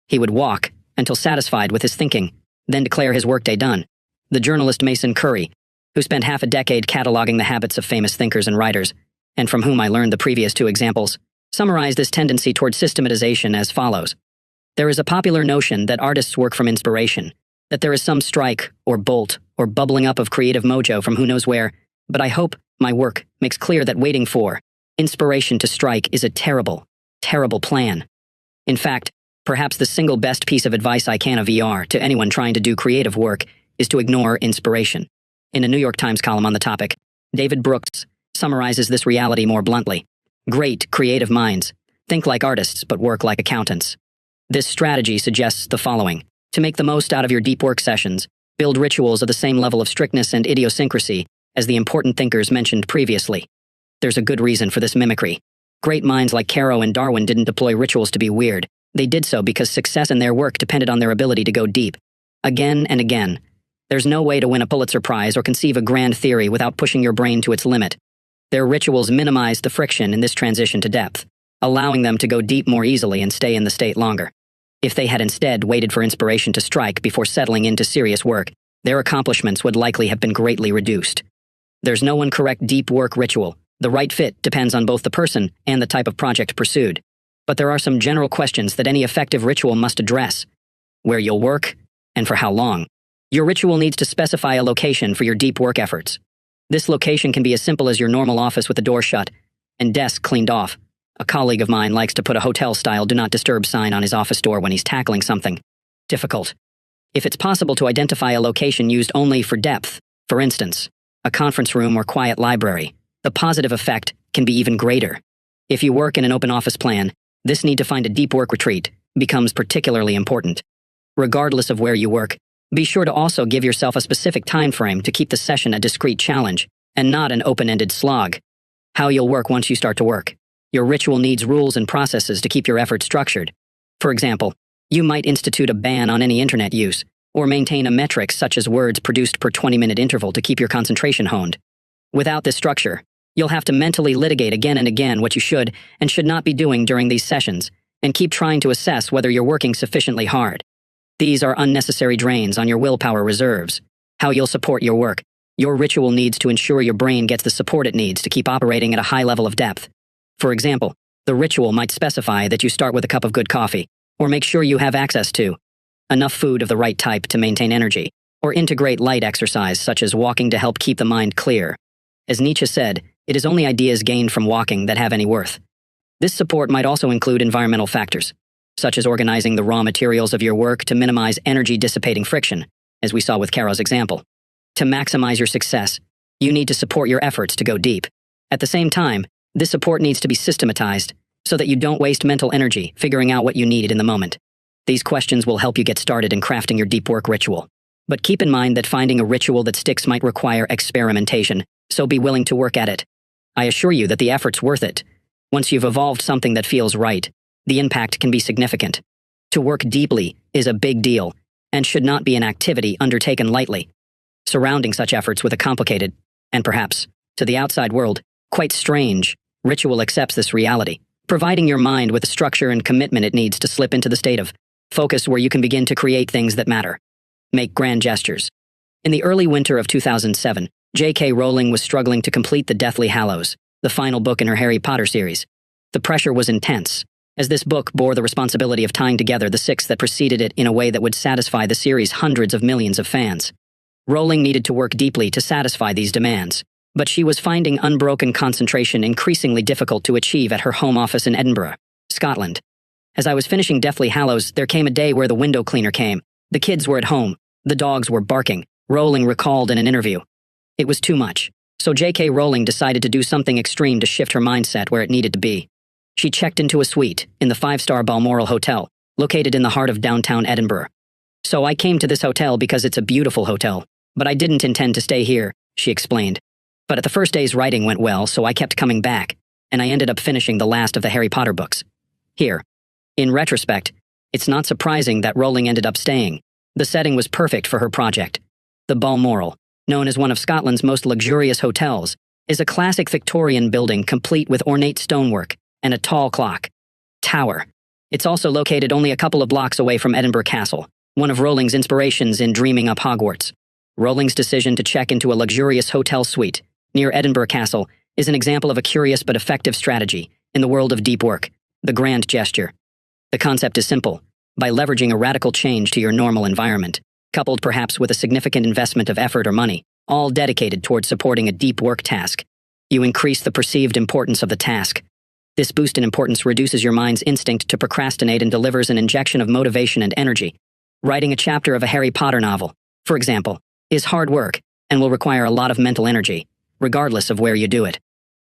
He would walk until satisfied with his thinking, then declare his workday done. The journalist Mason Curry, who spent half a decade cataloging the habits of famous thinkers and writers, and from whom I learned the previous two examples, summarized this tendency toward systematization as follows. There is a popular notion that artists work from inspiration, that there is some strike, or bolt, or bubbling up of creative mojo from who knows where, but I hope my work makes clear that waiting for inspiration to strike is a terrible, terrible plan. In fact, perhaps the single best piece of advice I can avr to anyone trying to do creative work is to ignore inspiration. In a New York Times column on the topic, David Brooks summarizes this reality more bluntly. Great creative minds think like artists but work like accountants. This strategy suggests the following. To make the most out of your deep work sessions, build rituals of the same level of strictness and idiosyncrasy as the important thinkers mentioned previously. There's a good reason for this mimicry. Great minds like Caro and Darwin didn't deploy rituals to be weird. They did so because success in their work depended on their ability to go deep. Again and again. There's no way to win a Pulitzer Prize or conceive a grand theory without pushing your brain to its limit. Their rituals minimized the friction in this transition to depth, allowing them to go deep more easily and stay in the state longer. If they had instead waited for inspiration to strike before settling into serious work, their accomplishments would likely have been greatly reduced. There's no one correct deep work ritual. The right fit depends on both the person and the type of project pursued. But there are some general questions that any effective ritual must address. Where you'll work, and for how long. Your ritual needs to specify a location for your deep work efforts. This location can be as simple as your normal office with the door shut and desk cleaned off. A colleague of mine likes to put a hotel-style do not disturb sign on his office door when he's tackling something difficult. If it's possible to identify a location used only for depth, for instance, a conference room or quiet library, the positive effect can be even greater. If you work in an open office plan, this need to find a deep work retreat becomes particularly important. Regardless of where you work, be sure to also give yourself a specific time frame to keep the session a discrete challenge and not an open-ended slog. How you'll work once you start to work. Your ritual needs rules and processes to keep your effort structured. For example, you might institute a ban on any internet use, or maintain a metric such as words produced per 20-minute interval to keep your concentration honed. Without this structure, you'll have to mentally litigate again and again what you should and should not be doing during these sessions, and keep trying to assess whether you're working sufficiently hard. These are unnecessary drains on your willpower reserves. How you'll support your work. Your ritual needs to ensure your brain gets the support it needs to keep operating at a high level of depth. For example, the ritual might specify that you start with a cup of good coffee, or make sure you have access to enough food of the right type to maintain energy, or integrate light exercise such as walking to help keep the mind clear. As Nietzsche said, it is only ideas gained from walking that have any worth. This support might also include environmental factors, such as organizing the raw materials of your work to minimize energy-dissipating friction, as we saw with Caro's example. To maximize your success, you need to support your efforts to go deep. At the same time, this support needs to be systematized so that you don't waste mental energy figuring out what you need in the moment. These questions will help you get started in crafting your deep work ritual. But keep in mind that finding a ritual that sticks might require experimentation, so be willing to work at it. I assure you that the effort's worth it. Once you've evolved something that feels right, the impact can be significant. To work deeply is a big deal, and should not be an activity undertaken lightly. Surrounding such efforts with a complicated, and perhaps, to the outside world, quite strange, ritual accepts this reality, providing your mind with the structure and commitment it needs to slip into the state of focus where you can begin to create things that matter. Make grand gestures. In the early winter of 2007, J.K. Rowling was struggling to complete The Deathly Hallows, the final book in her Harry Potter series. The pressure was intense, as this book bore the responsibility of tying together the six that preceded it in a way that would satisfy the series' hundreds of millions of fans. Rowling needed to work deeply to satisfy these demands, but she was finding unbroken concentration increasingly difficult to achieve at her home office in Edinburgh, Scotland. As I was finishing Deathly Hallows, there came a day where the window cleaner came. The kids were at home. The dogs were barking, Rowling recalled in an interview. It was too much, so J.K. Rowling decided to do something extreme to shift her mindset where it needed to be. She checked into a suite in the 5-star Balmoral Hotel, located in the heart of downtown Edinburgh. So I came to this hotel because it's a beautiful hotel, but I didn't intend to stay here, she explained. But at the first day's writing went well, so I kept coming back, and I ended up finishing the last of the Harry Potter books. Here. In retrospect, it's not surprising that Rowling ended up staying. The setting was perfect for her project. The Balmoral, known as one of Scotland's most luxurious hotels, is a classic Victorian building complete with ornate stonework and a tall clock tower. It's also located only a couple of blocks away from Edinburgh Castle, one of Rowling's inspirations in dreaming up Hogwarts. Rowling's decision to check into a luxurious hotel suite near Edinburgh Castle is an example of a curious but effective strategy in the world of deep work, the grand gesture. The concept is simple. By leveraging a radical change to your normal environment, coupled perhaps with a significant investment of effort or money, all dedicated towards supporting a deep work task, you increase the perceived importance of the task. This boost in importance reduces your mind's instinct to procrastinate and delivers an injection of motivation and energy. Writing a chapter of a Harry Potter novel, for example, is hard work and will require a lot of mental energy, regardless of where you do it.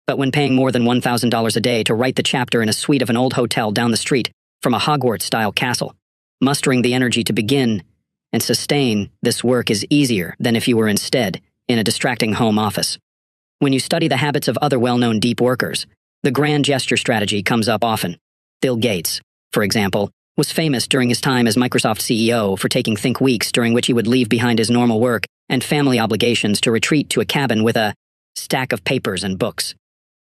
But when paying more than $1,000 a day to write the chapter in a suite of an old hotel down the street from a Hogwarts-style castle, mustering the energy to begin and sustain this work is easier than if you were instead in a distracting home office. When you study the habits of other well-known deep workers, the grand gesture strategy comes up often. Bill Gates, for example, was famous during his time as Microsoft CEO for taking think weeks during which he would leave behind his normal work and family obligations to retreat to a cabin with a stack of papers and books.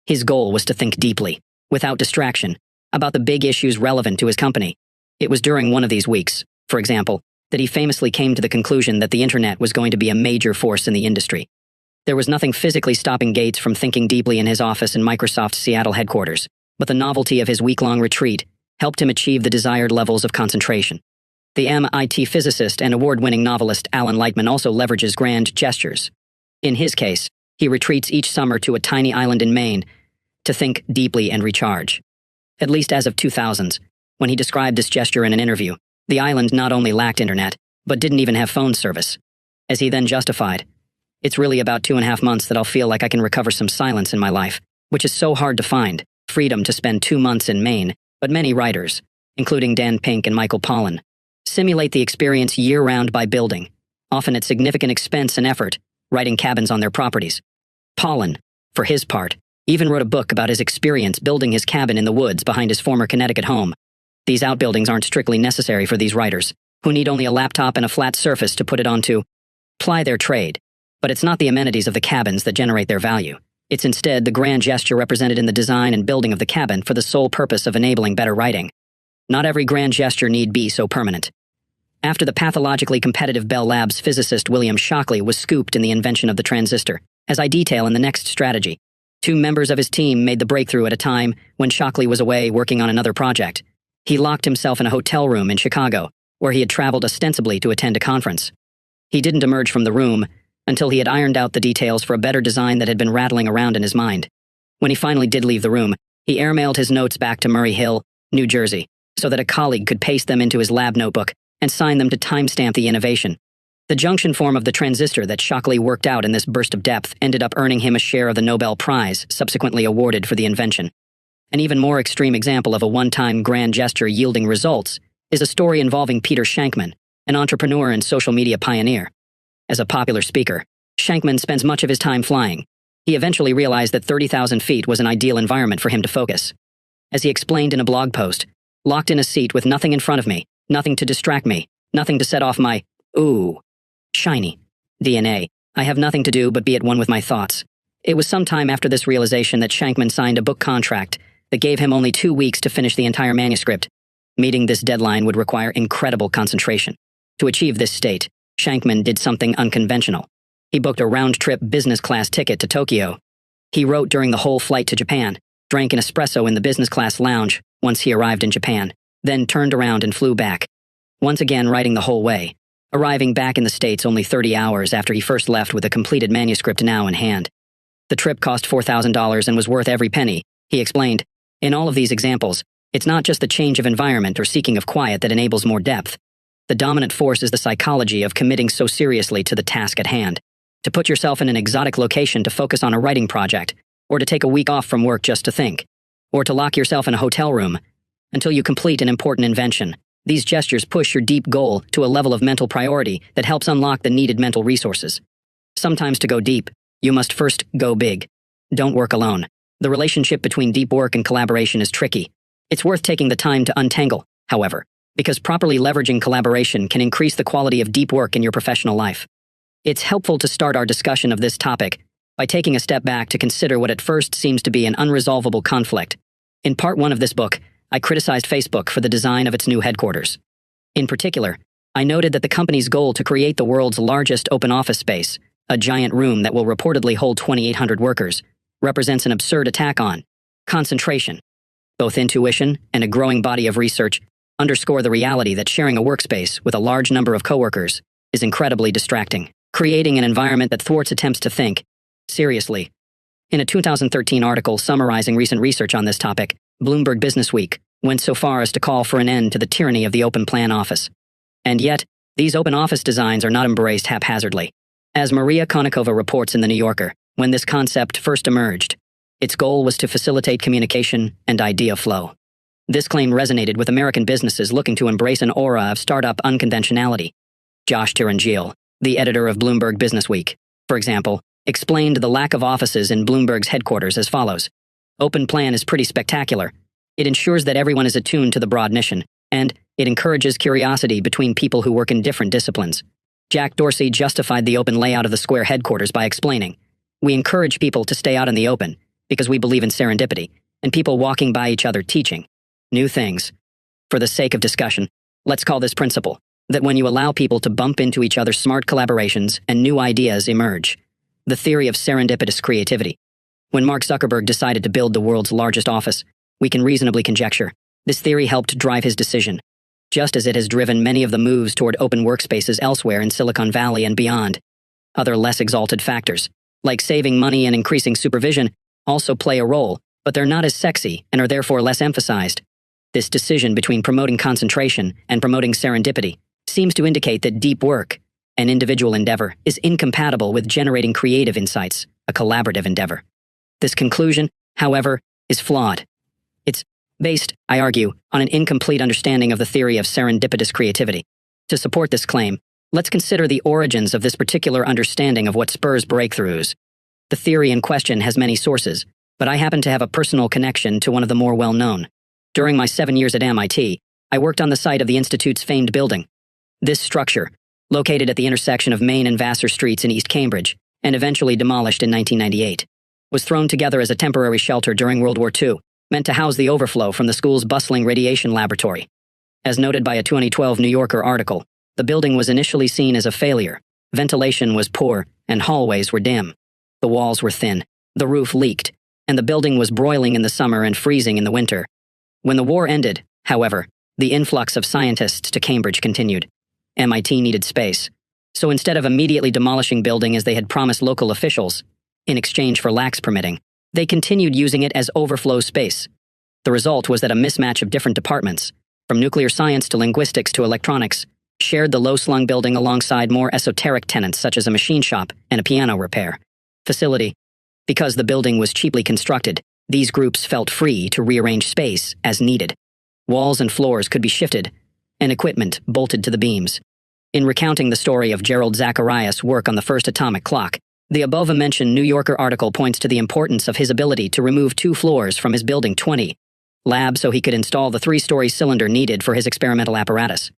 His goal was to think deeply, without distraction, about the big issues relevant to his company. It was during one of these weeks, for example, that he famously came to the conclusion that the internet was going to be a major force in the industry. There was nothing physically stopping Gates from thinking deeply in his office in Microsoft's Seattle headquarters, but the novelty of his week-long retreat helped him achieve the desired levels of concentration. The MIT physicist and award-winning novelist Alan Lightman also leverages grand gestures. In his case, he retreats each summer to a tiny island in Maine to think deeply and recharge. At least as of 2000s, when he described this gesture in an interview, the island not only lacked internet, but didn't even have phone service. As he then justified, "It's really about 2.5 months that I'll feel like I can recover some silence in my life, which is so hard to find, freedom to spend 2 months in Maine," but many writers, including Dan Pink and Michael Pollan, simulate the experience year-round by building, often at significant expense and effort, writing cabins on their properties. Pollan, for his part, even wrote a book about his experience building his cabin in the woods behind his former Connecticut home. These outbuildings aren't strictly necessary for these writers, who need only a laptop and a flat surface to put it on to ply their trade. But it's not the amenities of the cabins that generate their value. It's instead the grand gesture represented in the design and building of the cabin for the sole purpose of enabling better writing. Not every grand gesture need be so permanent. After the pathologically competitive Bell Labs physicist William Shockley was scooped in the invention of the transistor, as I detail in the next strategy, 2 members of his team made the breakthrough at a time when Shockley was away working on another project. He locked himself in a hotel room in Chicago, where he had traveled ostensibly to attend a conference. He didn't emerge from the room until he had ironed out the details for a better design that had been rattling around in his mind. When he finally did leave the room, he airmailed his notes back to Murray Hill, New Jersey, so that a colleague could paste them into his lab notebook and sign them to timestamp the innovation. The junction form of the transistor that Shockley worked out in this burst of depth ended up earning him a share of the Nobel Prize subsequently awarded for the invention. An even more extreme example of a one-time grand gesture yielding results is a story involving Peter Shankman, an entrepreneur and social media pioneer. As a popular speaker, Shankman spends much of his time flying. He eventually realized that 30,000 feet was an ideal environment for him to focus. As he explained in a blog post, "Locked in a seat with nothing in front of me, nothing to distract me, nothing to set off my, ooh, shiny DNA. I have nothing to do but be at one with my thoughts." It was some time after this realization that Shankman signed a book contract that gave him only 2 weeks to finish the entire manuscript. Meeting this deadline would require incredible concentration. To achieve this state, Shankman did something unconventional. He booked a round-trip business-class ticket to Tokyo. He wrote during the whole flight to Japan, drank an espresso in the business-class lounge once he arrived in Japan, then turned around and flew back. Once again writing the whole way, arriving back in the States only 30 hours after he first left with a completed manuscript now in hand. The trip cost $4,000 and was worth every penny, he explained. In all of these examples, it's not just the change of environment or seeking of quiet that enables more depth. The dominant force is the psychology of committing so seriously to the task at hand. To put yourself in an exotic location to focus on a writing project, or to take a week off from work just to think, or to lock yourself in a hotel room until you complete an important invention. These gestures push your deep goal to a level of mental priority that helps unlock the needed mental resources. Sometimes to go deep, you must first go big. Don't work alone. The relationship between deep work and collaboration is tricky. It's worth taking the time to untangle, however, because properly leveraging collaboration can increase the quality of deep work in your professional life. It's helpful to start our discussion of this topic by taking a step back to consider what at first seems to be an unresolvable conflict. In part 1 of this book, I criticized Facebook for the design of its new headquarters. In particular, I noted that the company's goal to create the world's largest open office space, a giant room that will reportedly hold 2,800 workers, represents an absurd attack on concentration. Both intuition and a growing body of research underscore the reality that sharing a workspace with a large number of coworkers is incredibly distracting, creating an environment that thwarts attempts to think seriously. In a 2013 article summarizing recent research on this topic, Bloomberg Businessweek went so far as to call for an end to the tyranny of the open plan office. And yet, these open office designs are not embraced haphazardly. As Maria Konnikova reports in The New Yorker, when this concept first emerged, its goal was to facilitate communication and idea flow. This claim resonated with American businesses looking to embrace an aura of startup unconventionality. Josh Tirangil, the editor of Bloomberg Businessweek, for example, explained the lack of offices in Bloomberg's headquarters as follows. Open plan is pretty spectacular. It ensures that everyone is attuned to the broad mission, and it encourages curiosity between people who work in different disciplines. Jack Dorsey justified the open layout of the Square headquarters by explaining, "We encourage people to stay out in the open because we believe in serendipity and people walking by each other teaching new things. For the sake of discussion, let's call this principle that when you allow people to bump into each other, smart collaborations and new ideas emerge. The theory of serendipitous creativity. When Mark Zuckerberg decided to build the world's largest office, we can reasonably conjecture this theory helped drive his decision, just as it has driven many of the moves toward open workspaces elsewhere in Silicon Valley and beyond. Other less exalted factors, like saving money and increasing supervision, also play a role, but they're not as sexy and are therefore less emphasized. This decision between promoting concentration and promoting serendipity seems to indicate that deep work, an individual endeavor, is incompatible with generating creative insights, a collaborative endeavor. This conclusion, however, is flawed. It's based, I argue, on an incomplete understanding of the theory of serendipitous creativity. To support this claim, let's consider the origins of this particular understanding of what spurs breakthroughs. The theory in question has many sources, but I happen to have a personal connection to one of the more well-known. During my 7 years at MIT, I worked on the site of the Institute's famed building. This structure, located at the intersection of Main and Vassar Streets in East Cambridge, and eventually demolished in 1998, was thrown together as a temporary shelter during World War II, meant to house the overflow from the school's bustling radiation laboratory. As noted by a 2012 New Yorker article, the building was initially seen as a failure. Ventilation was poor, and hallways were dim. The walls were thin, the roof leaked, and the building was broiling in the summer and freezing in the winter. When the war ended, however, the influx of scientists to Cambridge continued. MIT needed space, so instead of immediately demolishing building as they had promised local officials, in exchange for lax permitting, they continued using it as overflow space. The result was that a mismatch of different departments, from nuclear science to linguistics to electronics, shared the low-slung building alongside more esoteric tenants such as a machine shop and a piano repair facility. Because the building was cheaply constructed, these groups felt free to rearrange space as needed. Walls and floors could be shifted, and equipment bolted to the beams. In recounting the story of Gerald Zacharias' work on the first atomic clock, the above-mentioned New Yorker article points to the importance of his ability to remove 2 floors from his Building 20 lab so he could install the 3-story cylinder needed for his experimental apparatus.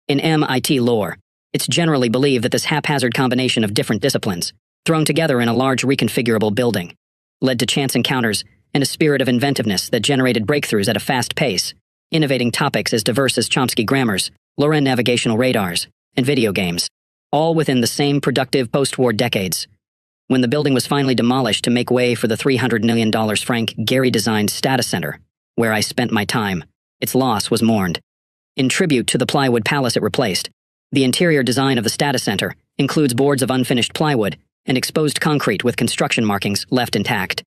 In MIT lore, it's generally believed that this haphazard combination of different disciplines, thrown together in a large reconfigurable building, led to chance encounters and a spirit of inventiveness that generated breakthroughs at a fast pace, innovating topics as diverse as Chomsky grammars, Loren navigational radars, and video games, all within the same productive post-war decades. When the building was finally demolished to make way for the $300 million Frank Gehry-designed Stata Center, where I spent my time, its loss was mourned. In tribute to the plywood palace it replaced, the interior design of the Stata Center includes boards of unfinished plywood and exposed concrete with construction markings left intact.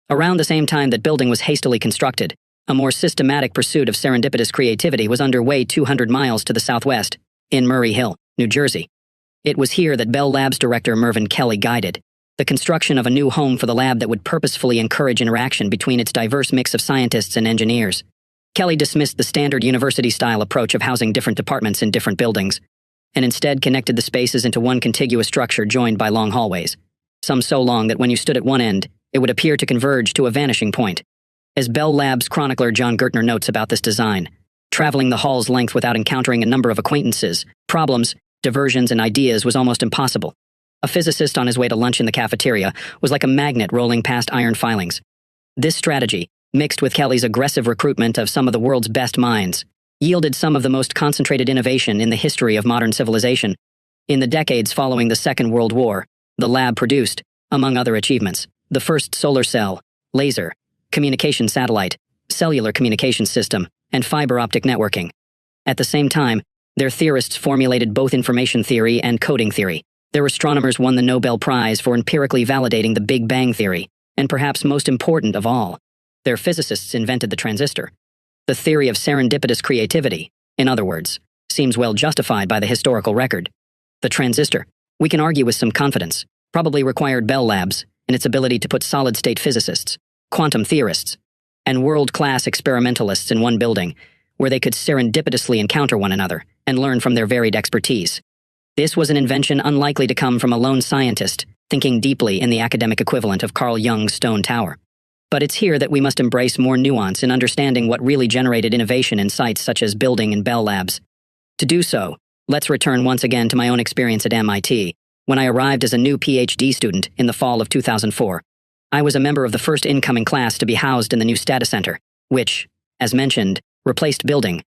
Around the same time that building was hastily constructed, a more systematic pursuit of serendipitous creativity was underway 200 miles to the southwest, in Murray Hill, New Jersey. It was here that Bell Labs director Mervyn Kelly guided the construction of a new home for the lab that would purposefully encourage interaction between its diverse mix of scientists and engineers. Kelly dismissed the standard university-style approach of housing different departments in different buildings, and instead connected the spaces into one contiguous structure joined by long hallways, some so long that when you stood at one end, it would appear to converge to a vanishing point. As Bell Labs chronicler John Gertner notes about this design, traveling the hall's length without encountering a number of acquaintances, problems, diversions, and ideas was almost impossible. A physicist on his way to lunch in the cafeteria was like a magnet rolling past iron filings. This strategy, mixed with Kelly's aggressive recruitment of some of the world's best minds, yielded some of the most concentrated innovation in the history of modern civilization. In the decades following the Second World War, the lab produced, among other achievements, the first solar cell, laser, communication satellite, cellular communication system, and fiber optic networking. At the same time, their theorists formulated both information theory and coding theory. Their astronomers won the Nobel Prize for empirically validating the Big Bang theory, and perhaps most important of all, their physicists invented the transistor. The theory of serendipitous creativity, in other words, seems well justified by the historical record. The transistor, we can argue with some confidence, probably required Bell Labs in its ability to put solid-state physicists, quantum theorists, and world-class experimentalists in one building, where they could serendipitously encounter one another and learn from their varied expertise. This was an invention unlikely to come from a lone scientist thinking deeply in the academic equivalent of Carl Jung's stone tower. But it's here that we must embrace more nuance in understanding what really generated innovation in sites such as building and Bell Labs. To do so, let's return once again to my own experience at MIT, when I arrived as a new PhD student in the fall of 2004. I was a member of the first incoming class to be housed in the new Stata Center, which, as mentioned, replaced building.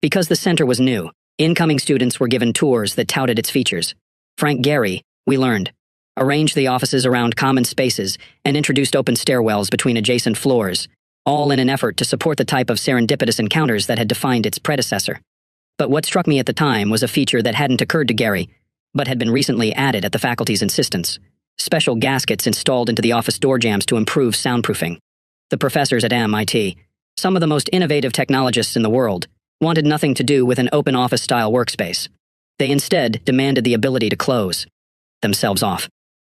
Because the center was new, incoming students were given tours that touted its features. Frank Gehry, we learned, arranged the offices around common spaces and introduced open stairwells between adjacent floors, all in an effort to support the type of serendipitous encounters that had defined its predecessor. But what struck me at the time was a feature that hadn't occurred to Gehry, but had been recently added at the faculty's insistence: special gaskets installed into the office door jambs to improve soundproofing. The professors at MIT, some of the most innovative technologists in the world, wanted nothing to do with an open office-style workspace. They instead demanded the ability to close themselves off.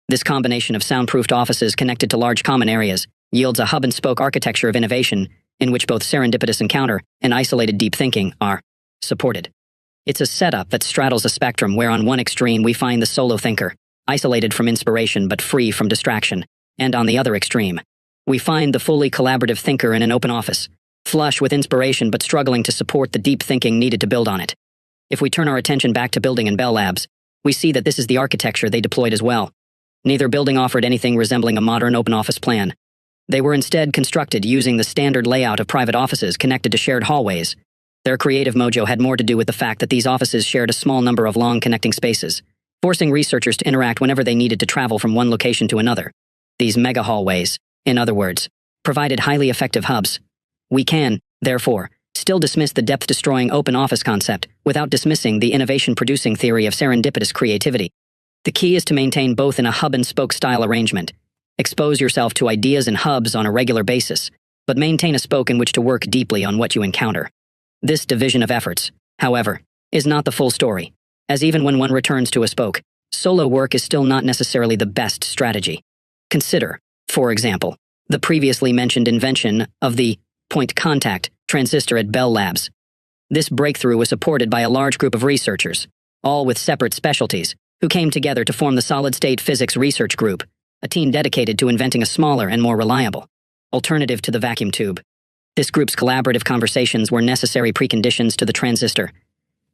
This combination of soundproofed offices connected to large common areas yields a hub-and-spoke architecture of innovation in which both serendipitous encounter and isolated deep thinking are supported. It's a setup that straddles a spectrum where on one extreme we find the solo thinker, isolated from inspiration but free from distraction, and on the other extreme, we find the fully collaborative thinker in an open office, flush with inspiration but struggling to support the deep thinking needed to build on it. If we turn our attention back to building and Bell Labs, we see that this is the architecture they deployed as well. Neither building offered anything resembling a modern open office plan. They were instead constructed using the standard layout of private offices connected to shared hallways. Their creative mojo had more to do with the fact that these offices shared a small number of long connecting spaces, forcing researchers to interact whenever they needed to travel from one location to another. These mega hallways, in other words, provided highly effective hubs. We can, therefore, still dismiss the depth-destroying open office concept without dismissing the innovation-producing theory of serendipitous creativity. The key is to maintain both in a hub-and-spoke style arrangement. Expose yourself to ideas and hubs on a regular basis, but maintain a spoke in which to work deeply on what you encounter. This division of efforts, however, is not the full story, as even when one returns to a spoke, solo work is still not necessarily the best strategy. Consider, for example, the previously mentioned invention of the point-contact transistor at Bell Labs. This breakthrough was supported by a large group of researchers, all with separate specialties, who came together to form the Solid-State Physics Research Group, a team dedicated to inventing a smaller and more reliable alternative to the vacuum tube. This group's collaborative conversations were necessary preconditions to the transistor,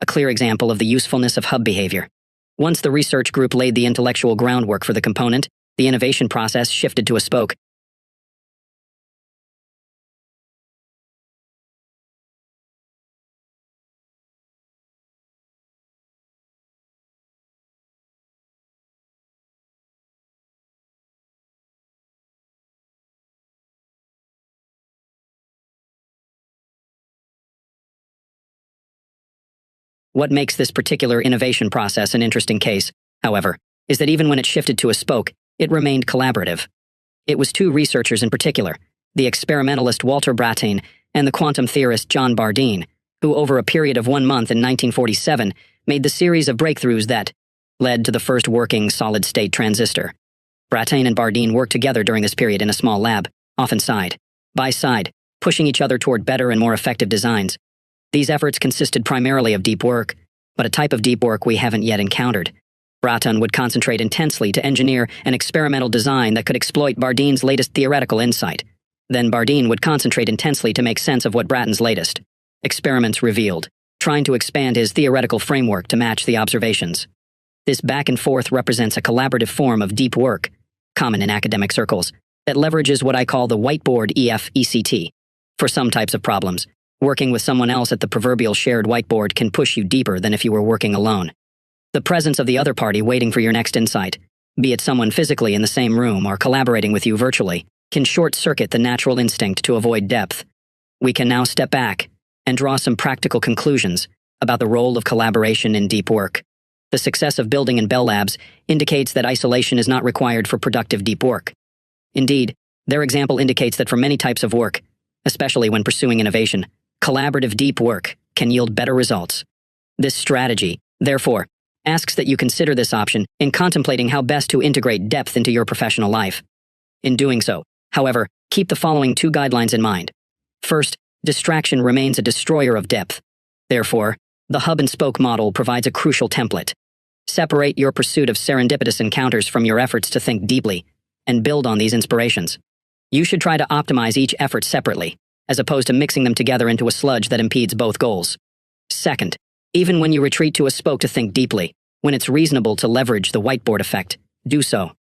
a clear example of the usefulness of hub behavior. Once the research group laid the intellectual groundwork for the component, the innovation process shifted to a spoke. What makes this particular innovation process an interesting case, however, is that even when it shifted to a spoke, it remained collaborative. It was two researchers in particular, the experimentalist Walter Brattain and the quantum theorist John Bardeen, who over a period of 1 month in 1947 made the series of breakthroughs that led to the first working solid-state transistor. Brattain and Bardeen worked together during this period in a small lab, often side by side, pushing each other toward better and more effective designs. These efforts consisted primarily of deep work, but a type of deep work we haven't yet encountered. Bratton would concentrate intensely to engineer an experimental design that could exploit Bardeen's latest theoretical insight. Then Bardeen would concentrate intensely to make sense of what Bratton's latest experiments revealed, trying to expand his theoretical framework to match the observations. This back and forth represents a collaborative form of deep work, common in academic circles, that leverages what I call the whiteboard EFECT. For some types of problems, working with someone else at the proverbial shared whiteboard can push you deeper than if you were working alone. The presence of the other party waiting for your next insight, be it someone physically in the same room or collaborating with you virtually, can short-circuit the natural instinct to avoid depth. We can now step back and draw some practical conclusions about the role of collaboration in deep work. The success of building in Bell Labs indicates that isolation is not required for productive deep work. Indeed, their example indicates that for many types of work, especially when pursuing innovation, collaborative deep work can yield better results. This strategy, therefore, asks that you consider this option in contemplating how best to integrate depth into your professional life. In doing so, however, keep the following two guidelines in mind. First, distraction remains a destroyer of depth. Therefore, the hub-and-spoke model provides a crucial template. Separate your pursuit of serendipitous encounters from your efforts to think deeply, and build on these inspirations. You should try to optimize each effort separately, as opposed to mixing them together into a sludge that impedes both goals. Second, even when you retreat to a spoke to think deeply, when it's reasonable to leverage the whiteboard effect, do so.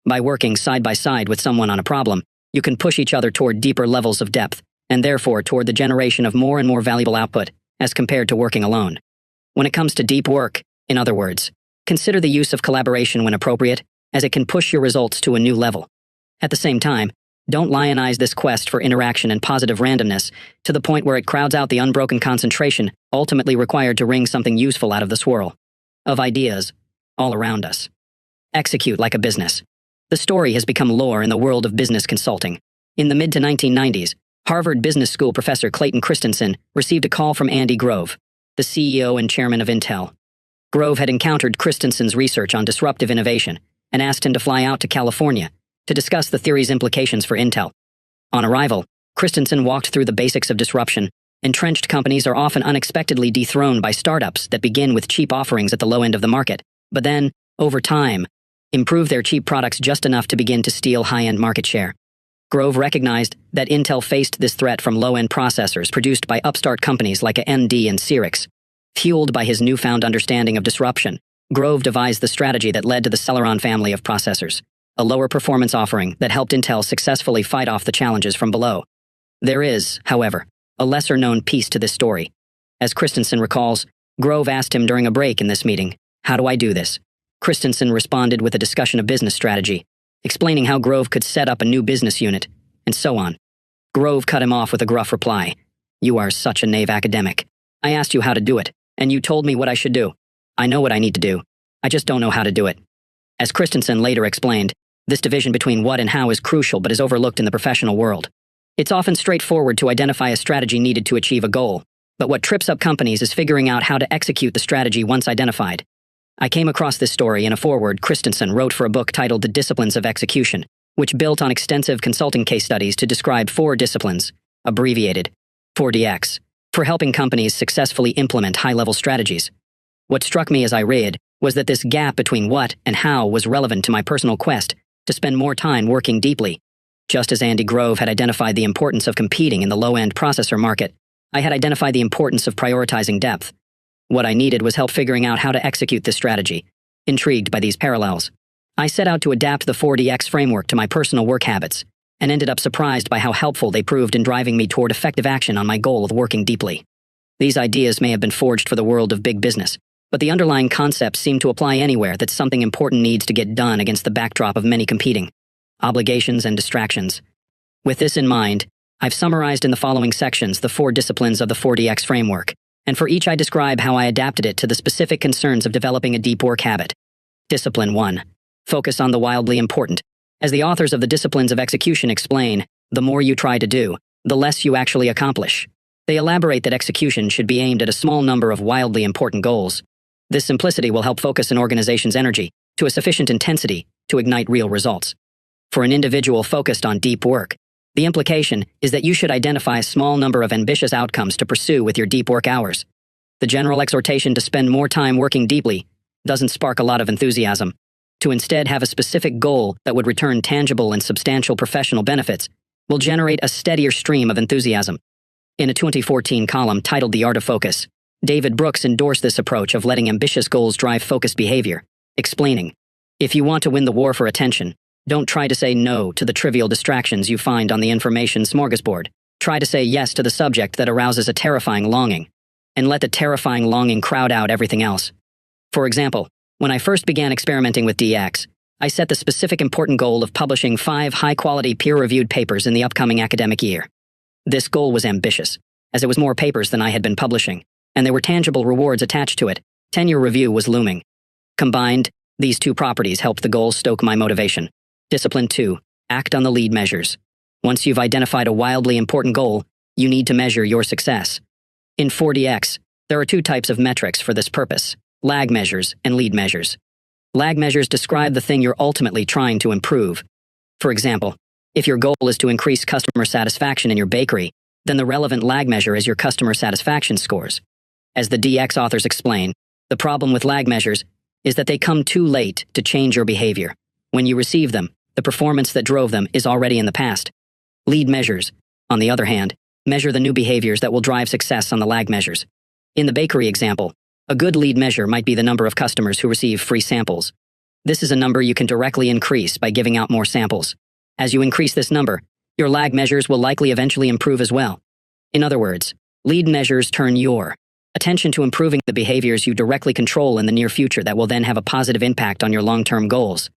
By working side by side with someone on a problem, you can push each other toward deeper levels of depth, and therefore toward the generation of more and more valuable output, as compared to working alone. When it comes to deep work, in other words, consider the use of collaboration when appropriate, as it can push your results to a new level. At the same time, don't lionize this quest for interaction and positive randomness to the point where it crowds out the unbroken concentration ultimately required to wring something useful out of the swirl of ideas all around us. Execute like a business. The story has become lore in the world of business consulting. In the mid to 1990s, Harvard Business School professor Clayton Christensen received a call from Andy Grove, the CEO and chairman of Intel. Grove had encountered Christensen's research on disruptive innovation and asked him to fly out to California to discuss the theory's implications for Intel. On arrival, Christensen walked through the basics of disruption. Entrenched companies are often unexpectedly dethroned by startups that begin with cheap offerings at the low end of the market, but then, over time, improve their cheap products just enough to begin to steal high-end market share. Grove recognized that Intel faced this threat from low-end processors produced by upstart companies like AMD and Cyrix. Fueled by his newfound understanding of disruption, Grove devised the strategy that led to the Celeron family of processors, a lower performance offering that helped Intel successfully fight off the challenges from below. There is, however, a lesser-known piece to this story. As Christensen recalls, Grove asked him during a break in this meeting, "How do I do this?" Christensen responded with a discussion of business strategy, explaining how Grove could set up a new business unit, and so on. Grove cut him off with a gruff reply. "You are such a knave academic. I asked you how to do it, and you told me what I should do. I know what I need to do. I just don't know how to do it." As Christensen later explained, this division between what and how is crucial but is overlooked in the professional world. It's often straightforward to identify a strategy needed to achieve a goal, but what trips up companies is figuring out how to execute the strategy once identified. I came across this story in a foreword Christensen wrote for a book titled The Disciplines of Execution, which built on extensive consulting case studies to describe 4 disciplines, abbreviated 4DX, for helping companies successfully implement high-level strategies. What struck me as I read was that this gap between what and how was relevant to my personal quest to spend more time working deeply. Just as Andy Grove had identified the importance of competing in the low-end processor market, I had identified the importance of prioritizing depth. What I needed was help figuring out how to execute this strategy. Intrigued by these parallels, I set out to adapt the 4DX framework to my personal work habits, and ended up surprised by how helpful they proved in driving me toward effective action on my goal of working deeply. These ideas may have been forged for the world of big business, but the underlying concepts seem to apply anywhere that something important needs to get done against the backdrop of many competing obligations and distractions. With this in mind, I've summarized in the following sections the 4 disciplines of the 4DX framework, and for each I describe how I adapted it to the specific concerns of developing a deep work habit. Discipline 1. Focus on the wildly important. As the authors of the Disciplines of Execution explain, the more you try to do, the less you actually accomplish. They elaborate that execution should be aimed at a small number of wildly important goals. This simplicity will help focus an organization's energy to a sufficient intensity to ignite real results. For an individual focused on deep work, The implication is that you should identify a small number of ambitious outcomes to pursue with your deep work hours. The general exhortation to spend more time working deeply doesn't spark a lot of enthusiasm. To instead have a specific goal that would return tangible and substantial professional benefits will generate a steadier stream of enthusiasm. In a 2014 column titled The Art of Focus, David Brooks endorsed this approach of letting ambitious goals drive focused behavior, explaining, "If you want to win the war for attention, don't try to say no to the trivial distractions you find on the information smorgasbord. Try to say yes to the subject that arouses a terrifying longing, and let the terrifying longing crowd out everything else." For example, when I first began experimenting with DX, I set the specific important goal of publishing 5 high-quality peer-reviewed papers in the upcoming academic year. This goal was ambitious, as it was more papers than I had been publishing, and there were tangible rewards attached to it. Tenure review was looming. Combined, these two properties helped the goal stoke my motivation. Discipline 2. Act on the lead measures. Once you've identified a wildly important goal, you need to measure your success. In 4DX, there are 2 types of metrics for this purpose: lag measures and lead measures. Lag measures describe the thing you're ultimately trying to improve. For example, if your goal is to increase customer satisfaction in your bakery, then the relevant lag measure is your customer satisfaction scores. As the DX authors explain, the problem with lag measures is that they come too late to change your behavior. When you receive them, the performance that drove them is already in the past. Lead measures, on the other hand, measure the new behaviors that will drive success on the lag measures. In the bakery example, a good lead measure might be the number of customers who receive free samples. This is a number you can directly increase by giving out more samples. As you increase this number, your lag measures will likely eventually improve as well. In other words, lead measures turn your attention to improving the behaviors you directly control in the near future that will then have a positive impact on your long-term goals.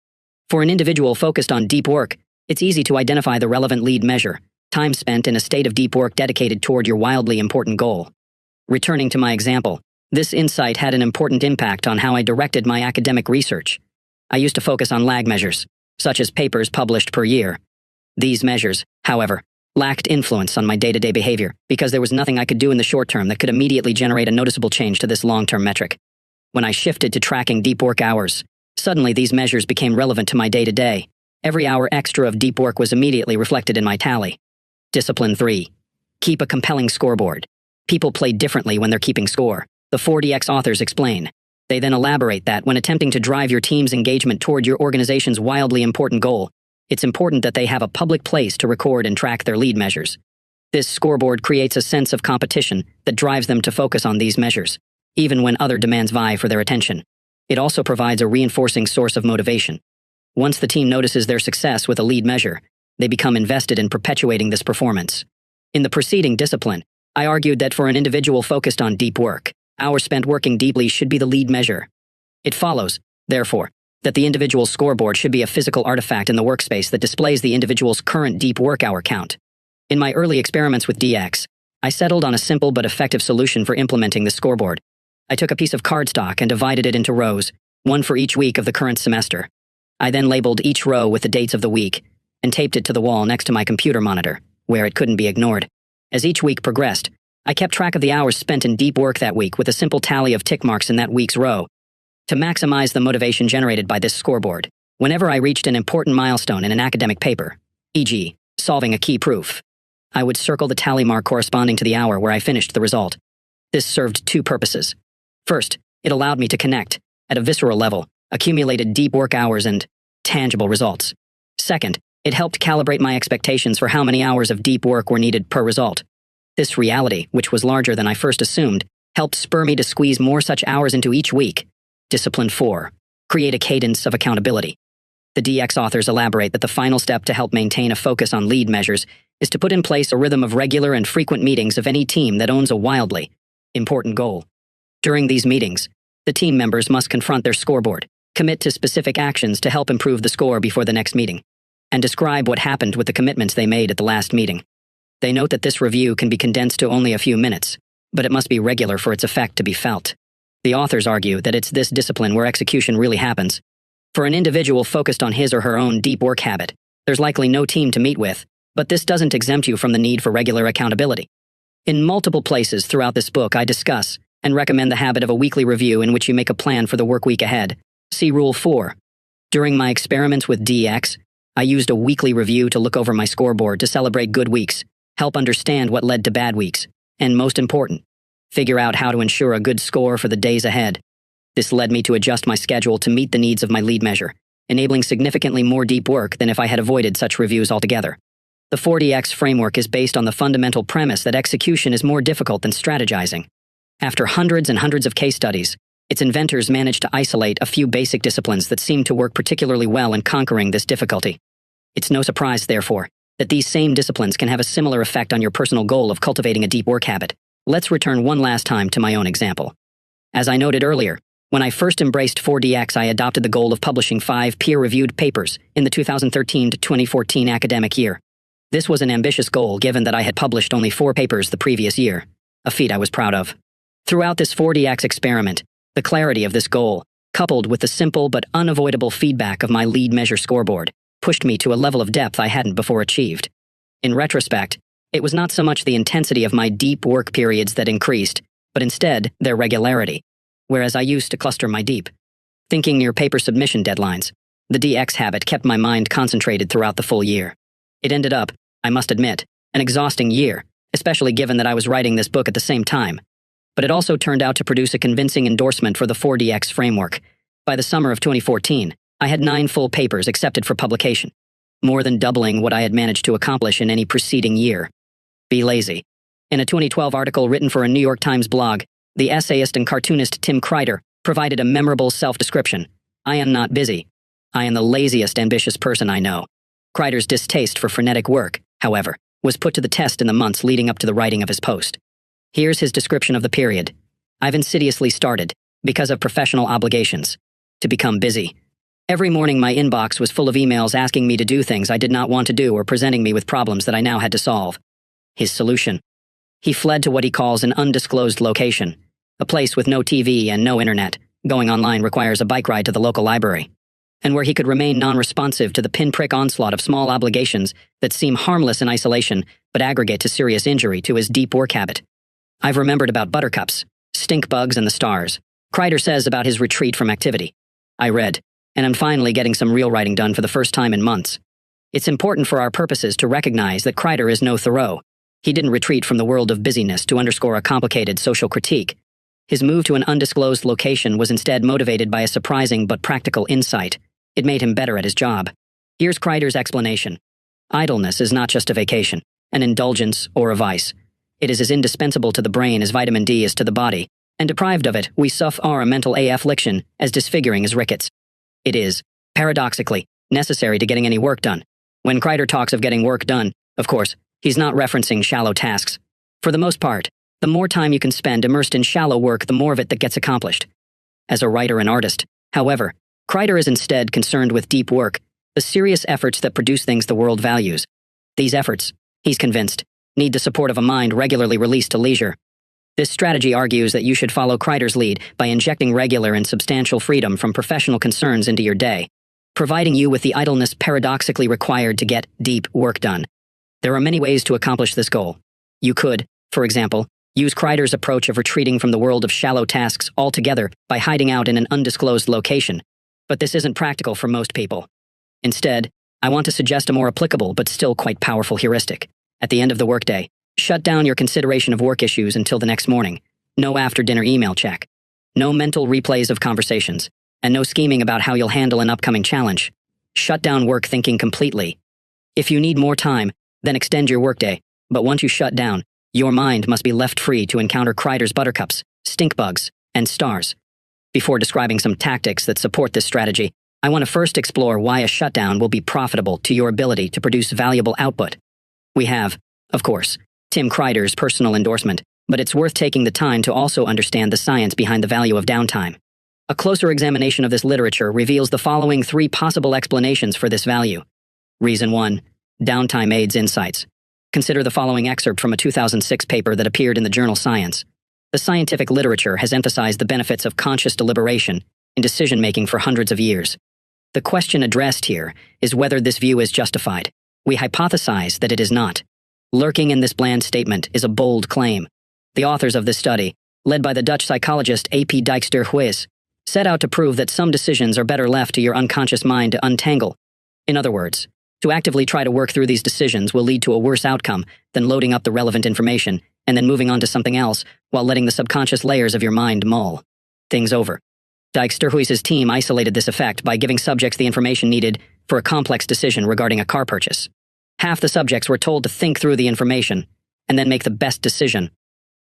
For an individual focused on deep work, it's easy to identify the relevant lead measure: time spent in a state of deep work dedicated toward your wildly important goal. Returning to my example, this insight had an important impact on how I directed my academic research. I used to focus on lag measures, such as papers published per year. These measures, however, lacked influence on my day-to-day behavior because there was nothing I could do in the short term that could immediately generate a noticeable change to this long-term metric. When I shifted to tracking deep work hours, suddenly these measures became relevant to my day-to-day. Every hour extra of deep work was immediately reflected in my tally. Discipline 3. Keep a compelling scoreboard. People play differently when they're keeping score, the 4DX authors explain. They then elaborate that when attempting to drive your team's engagement toward your organization's wildly important goal, it's important that they have a public place to record and track their lead measures. This scoreboard creates a sense of competition that drives them to focus on these measures, even when other demands vie for their attention. It also provides a reinforcing source of motivation. Once the team notices their success with a lead measure, they become invested in perpetuating this performance. In the preceding discipline, I argued that for an individual focused on deep work, hours spent working deeply should be the lead measure. It follows, therefore, that the individual's scoreboard should be a physical artifact in the workspace that displays the individual's current deep work hour count. In my early experiments with DX, I settled on a simple but effective solution for implementing the scoreboard. I took a piece of cardstock and divided it into rows, one for each week of the current semester. I then labeled each row with the dates of the week and taped it to the wall next to my computer monitor, where it couldn't be ignored. As each week progressed, I kept track of the hours spent in deep work that week with a simple tally of tick marks in that week's row. To maximize the motivation generated by this scoreboard, whenever I reached an important milestone in an academic paper, e.g., solving a key proof, I would circle the tally mark corresponding to the hour where I finished the result. This served 2 purposes. First, it allowed me to connect, at a visceral level, accumulated deep work hours and tangible results. Second, it helped calibrate my expectations for how many hours of deep work were needed per result. This reality, which was larger than I first assumed, helped spur me to squeeze more such hours into each week. Discipline 4. Create a cadence of accountability. The DX authors elaborate that the final step to help maintain a focus on lead measures is to put in place a rhythm of regular and frequent meetings of any team that owns a wildly important goal. During these meetings, the team members must confront their scoreboard, commit to specific actions to help improve the score before the next meeting, and describe what happened with the commitments they made at the last meeting. They note that this review can be condensed to only a few minutes, but it must be regular for its effect to be felt. The authors argue that it's this discipline where execution really happens. For an individual focused on his or her own deep work habit, there's likely no team to meet with, but this doesn't exempt you from the need for regular accountability. In multiple places throughout this book, I discuss and recommend the habit of a weekly review in which you make a plan for the work week ahead. See Rule 4. During my experiments with DX, I used a weekly review to look over my scoreboard to celebrate good weeks, help understand what led to bad weeks, and most important, figure out how to ensure a good score for the days ahead. This led me to adjust my schedule to meet the needs of my lead measure, enabling significantly more deep work than if I had avoided such reviews altogether. The 4DX framework is based on the fundamental premise that execution is more difficult than strategizing. After hundreds and hundreds of case studies, its inventors managed to isolate a few basic disciplines that seemed to work particularly well in conquering this difficulty. It's no surprise, therefore, that these same disciplines can have a similar effect on your personal goal of cultivating a deep work habit. Let's return one last time to my own example. As I noted earlier, when I first embraced 4DX, I adopted the goal of publishing 5 peer-reviewed papers in the 2013 to 2014 academic year. This was an ambitious goal given that I had published only 4 papers the previous year, a feat I was proud of. Throughout this 4DX experiment, the clarity of this goal, coupled with the simple but unavoidable feedback of my lead measure scoreboard, pushed me to a level of depth I hadn't before achieved. In retrospect, it was not so much the intensity of my deep work periods that increased, but instead their regularity. Whereas I used to cluster my deep thinking near paper submission deadlines, the DX habit kept my mind concentrated throughout the full year. It ended up, I must admit, an exhausting year, especially given that I was writing this book at the same time. But it also turned out to produce a convincing endorsement for the 4DX framework. By the summer of 2014, I had 9 full papers accepted for publication, more than doubling what I had managed to accomplish in any preceding year. Be lazy. In a 2012 article written for a New York Times blog, the essayist and cartoonist Tim Kreider provided a memorable self-description. I am not busy. I am the laziest ambitious person I know. Kreider's distaste for frenetic work, however, was put to the test in the months leading up to the writing of his post. Here's his description of the period. I've insidiously started, because of professional obligations, to become busy. Every morning my inbox was full of emails asking me to do things I did not want to do or presenting me with problems that I now had to solve. His solution? He fled to what he calls an undisclosed location, a place with no TV and no internet. Going online requires a bike ride to the local library, and where he could remain non-responsive to the pinprick onslaught of small obligations that seem harmless in isolation but aggregate to serious injury to his deep work habit. I've remembered about buttercups, stink bugs, and the stars. Kreider says about his retreat from activity. I read, and I'm finally getting some real writing done for the first time in months. It's important for our purposes to recognize that Kreider is no Thoreau. He didn't retreat from the world of busyness to underscore a complicated social critique. His move to an undisclosed location was instead motivated by a surprising but practical insight. It made him better at his job. Here's Kreider's explanation. Idleness is not just a vacation, an indulgence, or a vice. It is as indispensable to the brain as vitamin D is to the body, and deprived of it, we suffer a mental affliction as disfiguring as rickets. It is, paradoxically, necessary to getting any work done. When Kreider talks of getting work done, of course, he's not referencing shallow tasks. For the most part, the more time you can spend immersed in shallow work, the more of it that gets accomplished. As a writer and artist, however, Kreider is instead concerned with deep work, the serious efforts that produce things the world values. These efforts, he's convinced, need the support of a mind regularly released to leisure. This strategy argues that you should follow Kreider's lead by injecting regular and substantial freedom from professional concerns into your day, providing you with the idleness paradoxically required to get deep work done. There are many ways to accomplish this goal. You could, for example, use Kreider's approach of retreating from the world of shallow tasks altogether by hiding out in an undisclosed location. But this isn't practical for most people. Instead, I want to suggest a more applicable but still quite powerful heuristic. At the end of the workday, shut down your consideration of work issues until the next morning. No after-dinner email check. No mental replays of conversations. And no scheming about how you'll handle an upcoming challenge. Shut down work thinking completely. If you need more time, then extend your workday. But once you shut down, your mind must be left free to encounter Kreider's buttercups, stink bugs, and stars. Before describing some tactics that support this strategy, I want to first explore why a shutdown will be profitable to your ability to produce valuable output. We have, of course, Tim Kreider's personal endorsement, but it's worth taking the time to also understand the science behind the value of downtime. A closer examination of this literature reveals the following 3 possible explanations for this value. Reason 1. Downtime aids insights. Consider the following excerpt from a 2006 paper that appeared in the journal Science. The scientific literature has emphasized the benefits of conscious deliberation in decision-making for hundreds of years. The question addressed here is whether this view is justified. We hypothesize that it is not. Lurking in this bland statement is a bold claim. The authors of this study, led by the Dutch psychologist A.P. Dijkster-Huys, set out to prove that some decisions are better left to your unconscious mind to untangle. In other words, To actively try to work through these decisions will lead to a worse outcome than loading up the relevant information and then moving on to something else while letting the subconscious layers of your mind mull things over. Dijksterhuis's team isolated this effect by giving subjects the information needed for a complex decision regarding a car purchase. Half the subjects were told to think through the information and then make the best decision.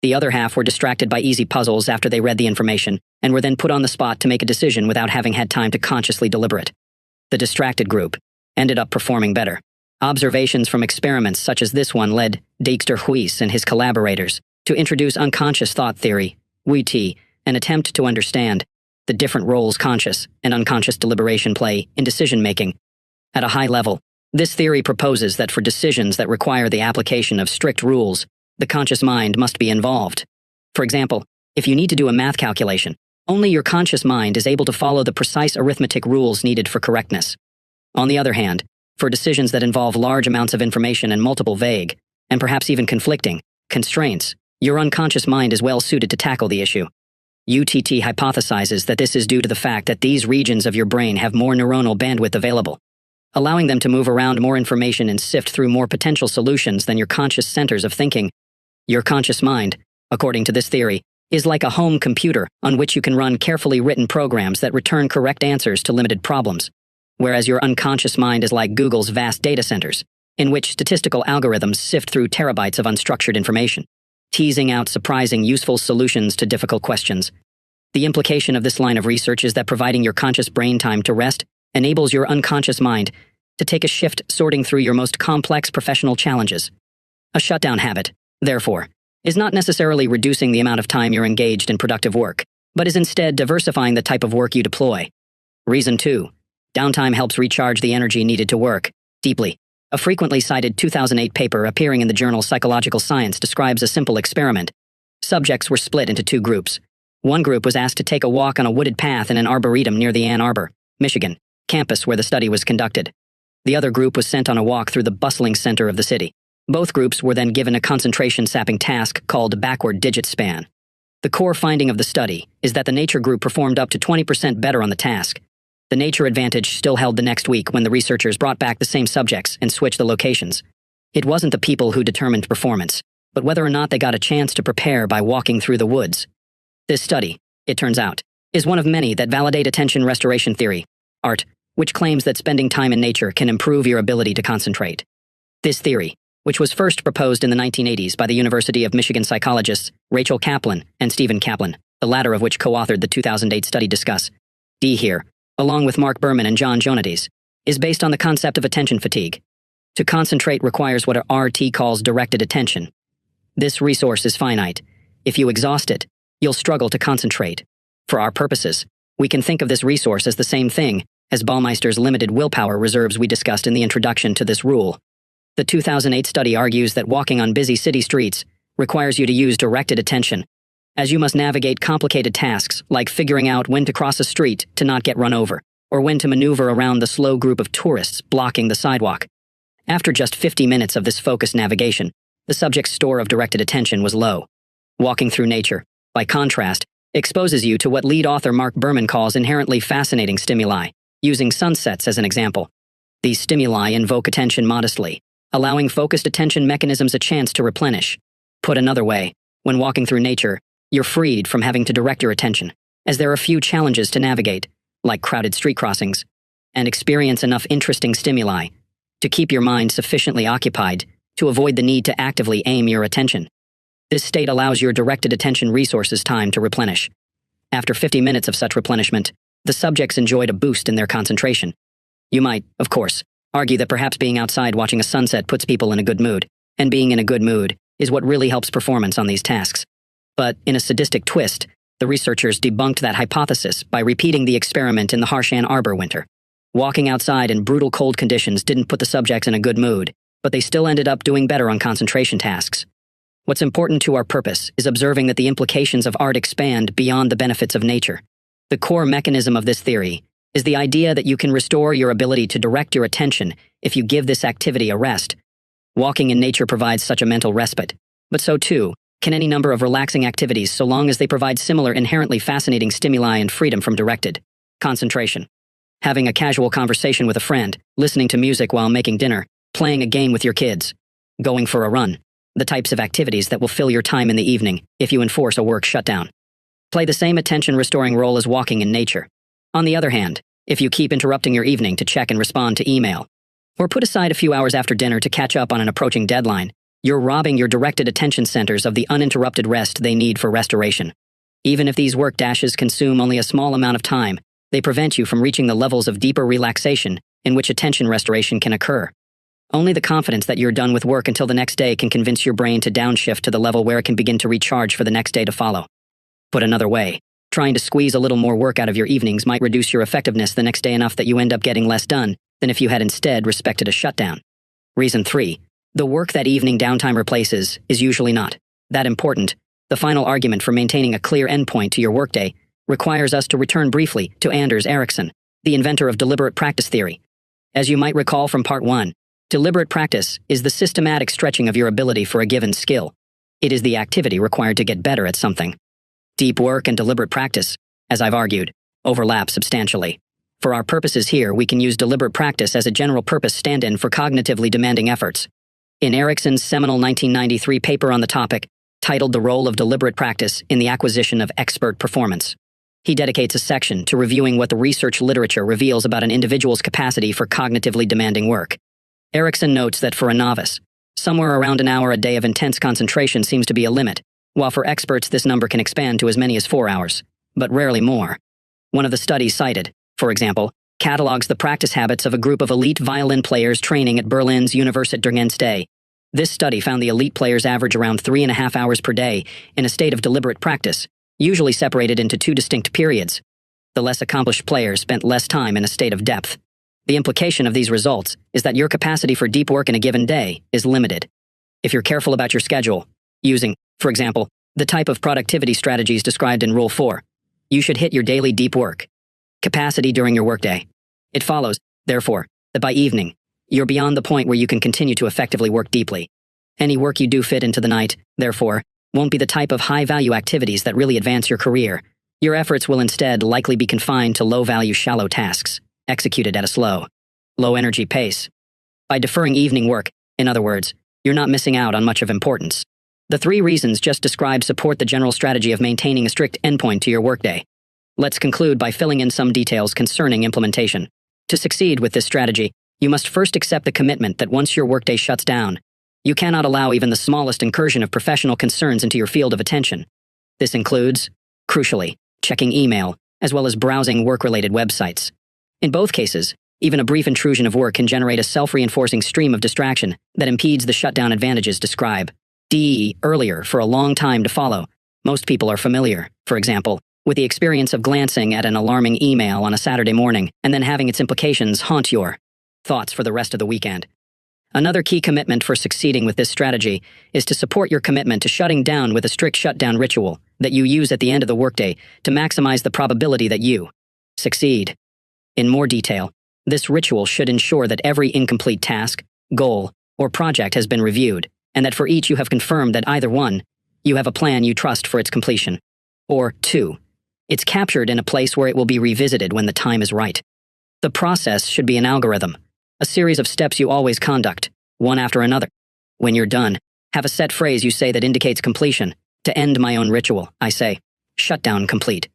The other half were distracted by easy puzzles after they read the information and were then put on the spot to make a decision without having had time to consciously deliberate. The distracted group ended up performing better. Observations from experiments such as this one led Dijksterhuis and his collaborators to introduce unconscious thought theory, WT, an attempt to understand the different roles conscious and unconscious deliberation play in decision-making. At a high level, this theory proposes that for decisions that require the application of strict rules, the conscious mind must be involved. For example, if you need to do a math calculation, only your conscious mind is able to follow the precise arithmetic rules needed for correctness. On the other hand, for decisions that involve large amounts of information and multiple vague, and perhaps even conflicting, constraints, your unconscious mind is well suited to tackle the issue. UTT hypothesizes that this is due to the fact that these regions of your brain have more neuronal bandwidth available, allowing them to move around more information and sift through more potential solutions than your conscious centers of thinking. Your conscious mind, according to this theory, is like a home computer on which you can run carefully written programs that return correct answers to limited problems, whereas your unconscious mind is like Google's vast data centers, in which statistical algorithms sift through terabytes of unstructured information, teasing out surprising useful solutions to difficult questions. The implication of this line of research is that providing your conscious brain time to rest enables your unconscious mind to take a shift sorting through your most complex professional challenges. A shutdown habit, therefore, is not necessarily reducing the amount of time you're engaged in productive work, but is instead diversifying the type of work you deploy. Reason 2. Downtime helps recharge the energy needed to work deeply. A frequently cited 2008 paper appearing in the journal Psychological Science describes a simple experiment. Subjects were split into two groups. One group was asked to take a walk on a wooded path in an arboretum near the Ann Arbor, Michigan, campus where the study was conducted. The other group was sent on a walk through the bustling center of the city. Both groups were then given a concentration-sapping task called backward digit span. The core finding of the study is that the nature group performed up to 20% better on the task. The nature advantage still held the next week when the researchers brought back the same subjects and switched the locations. It wasn't the people who determined performance, but whether or not they got a chance to prepare by walking through the woods. This study, it turns out, is one of many that validate attention restoration theory, ART, which claims that spending time in nature can improve your ability to concentrate. This theory, which was first proposed in the 1980s by the University of Michigan psychologists Rachel Kaplan and Stephen Kaplan, the latter of which co-authored the 2008 study discuss. D here, along with Mark Berman and John Jonades, is based on the concept of attention fatigue. To concentrate requires what RT calls directed attention. This resource is finite. If you exhaust it, you'll struggle to concentrate. For our purposes, we can think of this resource as the same thing as Baumeister's limited willpower reserves we discussed in the introduction to this rule. The 2008 study argues that walking on busy city streets requires you to use directed attention, as you must navigate complicated tasks like figuring out when to cross a street to not get run over, or when to maneuver around the slow group of tourists blocking the sidewalk. After just 50 minutes of this focused navigation, the subject's store of directed attention was low. Walking through nature, by contrast, exposes you to what lead author Mark Berman calls inherently fascinating stimuli, using sunsets as an example. These stimuli invoke attention modestly, allowing focused attention mechanisms a chance to replenish. Put another way, when walking through nature, you're freed from having to direct your attention, as there are few challenges to navigate, like crowded street crossings, and experience enough interesting stimuli to keep your mind sufficiently occupied to avoid the need to actively aim your attention. This state allows your directed attention resources time to replenish. After 50 minutes of such replenishment, the subjects enjoyed a boost in their concentration. You might, of course, argue that perhaps being outside watching a sunset puts people in a good mood, and being in a good mood is what really helps performance on these tasks. But in a sadistic twist, the researchers debunked that hypothesis by repeating the experiment in the harsh Ann Arbor winter. Walking outside in brutal cold conditions didn't put the subjects in a good mood, but they still ended up doing better on concentration tasks. What's important to our purpose is observing that the implications of art expand beyond the benefits of nature. The core mechanism of this theory is the idea that you can restore your ability to direct your attention if you give this activity a rest. Walking in nature provides such a mental respite, but so too can any number of relaxing activities so long as they provide similar inherently fascinating stimuli and freedom from directed concentration. Having a casual conversation with a friend, listening to music while making dinner, playing a game with your kids, going for a run. The types of activities that will fill your time in the evening if you enforce a work shutdown. Play the same attention-restoring role as walking in nature. On the other hand, if you keep interrupting your evening to check and respond to email, or put aside a few hours after dinner to catch up on an approaching deadline, you're robbing your directed attention centers of the uninterrupted rest they need for restoration. Even if these work dashes consume only a small amount of time, they prevent you from reaching the levels of deeper relaxation in which attention restoration can occur. Only the confidence that you're done with work until the next day can convince your brain to downshift to the level where it can begin to recharge for the next day to follow. Put another way, trying to squeeze a little more work out of your evenings might reduce your effectiveness the next day enough that you end up getting less done than if you had instead respected a shutdown. Reason 3. The work that evening downtime replaces is usually not that important. The final argument for maintaining a clear endpoint to your workday requires us to return briefly to Anders Ericsson, the inventor of deliberate practice theory. As you might recall from Part 1, deliberate practice is the systematic stretching of your ability for a given skill. It is the activity required to get better at something. Deep work and deliberate practice, as I've argued, overlap substantially. For our purposes here, we can use deliberate practice as a general-purpose stand-in for cognitively demanding efforts. In Ericsson's seminal 1993 paper on the topic, titled The Role of Deliberate Practice in the Acquisition of Expert Performance, he dedicates a section to reviewing what the research literature reveals about an individual's capacity for cognitively demanding work. Ericsson notes that for a novice, somewhere around an hour a day of intense concentration seems to be a limit, while for experts this number can expand to as many as 4 hours, but rarely more. One of the studies cited, for example, catalogs the practice habits of a group of elite violin players training at Berlin's Universitätsday. This study found the elite players average around 3.5 hours per day in a state of deliberate practice, usually separated into 2 distinct periods. The less accomplished players spent less time in a state of depth. The implication of these results is that your capacity for deep work in a given day is limited. If you're careful about your schedule, using, for example, the type of productivity strategies described in Rule 4, you should hit your daily deep work capacity during your workday. It follows, therefore, that by evening, you're beyond the point where you can continue to effectively work deeply. Any work you do fit into the night, therefore, won't be the type of high-value activities that really advance your career. Your efforts will instead likely be confined to low-value shallow tasks, executed at a slow, low-energy pace. By deferring evening work, in other words, you're not missing out on much of importance. The 3 reasons just described support the general strategy of maintaining a strict endpoint to your workday. Let's conclude by filling in some details concerning implementation. To succeed with this strategy, you must first accept the commitment that once your workday shuts down, you cannot allow even the smallest incursion of professional concerns into your field of attention. This includes, crucially, checking email, as well as browsing work-related websites. In both cases, even a brief intrusion of work can generate a self-reinforcing stream of distraction that impedes the shutdown advantages described earlier for a long time to follow. Most people are familiar, for example, with the experience of glancing at an alarming email on a Saturday morning and then having its implications haunt your thoughts for the rest of the weekend. Another key commitment for succeeding with this strategy is to support your commitment to shutting down with a strict shutdown ritual that you use at the end of the workday to maximize the probability that you succeed. In more detail, this ritual should ensure that every incomplete task, goal, or project has been reviewed, and that for each you have confirmed that either 1, you have a plan you trust for its completion, or 2, it's captured in a place where it will be revisited when the time is right. The process should be an algorithm, a series of steps you always conduct, one after another. When you're done, have a set phrase you say that indicates completion. To end my own ritual, I say, shutdown complete.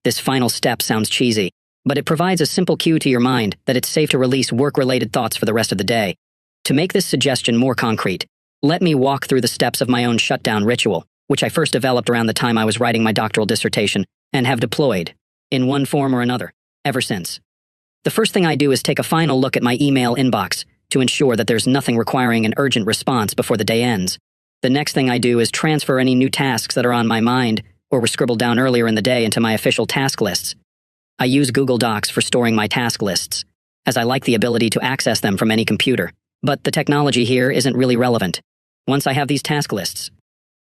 This final step sounds cheesy, but it provides a simple cue to your mind that it's safe to release work-related thoughts for the rest of the day. To make this suggestion more concrete, let me walk through the steps of my own shutdown ritual, which I first developed around the time I was writing my doctoral dissertation, and have deployed, in one form or another, ever since. The first thing I do is take a final look at my email inbox to ensure that there's nothing requiring an urgent response before the day ends. The next thing I do is transfer any new tasks that are on my mind or were scribbled down earlier in the day into my official task lists. I use Google Docs for storing my task lists, as I like the ability to access them from any computer. But the technology here isn't really relevant. Once I have these task lists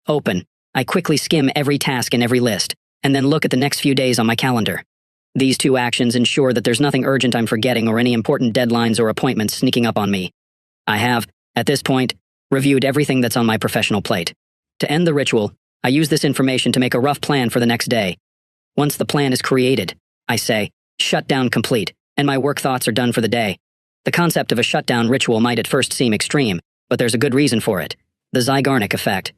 open, I quickly skim every task in every list, and then look at the next few days on my calendar. These 2 actions ensure that there's nothing urgent I'm forgetting or any important deadlines or appointments sneaking up on me. I have, at this point, reviewed everything that's on my professional plate. To end the ritual, I use this information to make a rough plan for the next day. Once the plan is created, I say, shut down complete, and and my work thoughts are done for the day. The concept of a shutdown ritual might at first seem extreme, but there's a good reason for it: the Zeigarnik effect.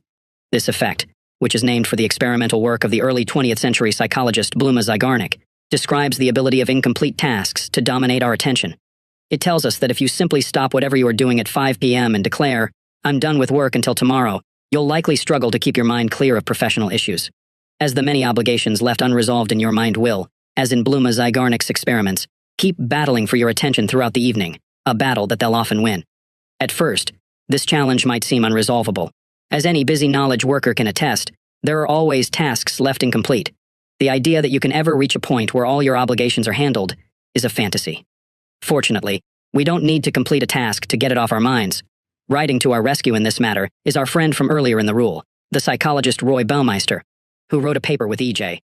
This effect, which is named for the experimental work of the early 20th century psychologist Bluma Zeigarnik, describes the ability of incomplete tasks to dominate our attention. It tells us that if you simply stop whatever you are doing at 5 p.m. and declare, "I'm done with work until tomorrow," you'll likely struggle to keep your mind clear of professional issues, as the many obligations left unresolved in your mind will, as in Bluma Zeigarnik's experiments, keep battling for your attention throughout the evening, a battle that they'll often win. At first, this challenge might seem unresolvable. As any busy knowledge worker can attest, there are always tasks left incomplete. The idea that you can ever reach a point where all your obligations are handled is a fantasy. Fortunately, we don't need to complete a task to get it off our minds. Riding to our rescue in this matter is our friend from earlier in the rule, the psychologist Roy Baumeister, who wrote a paper with E.J.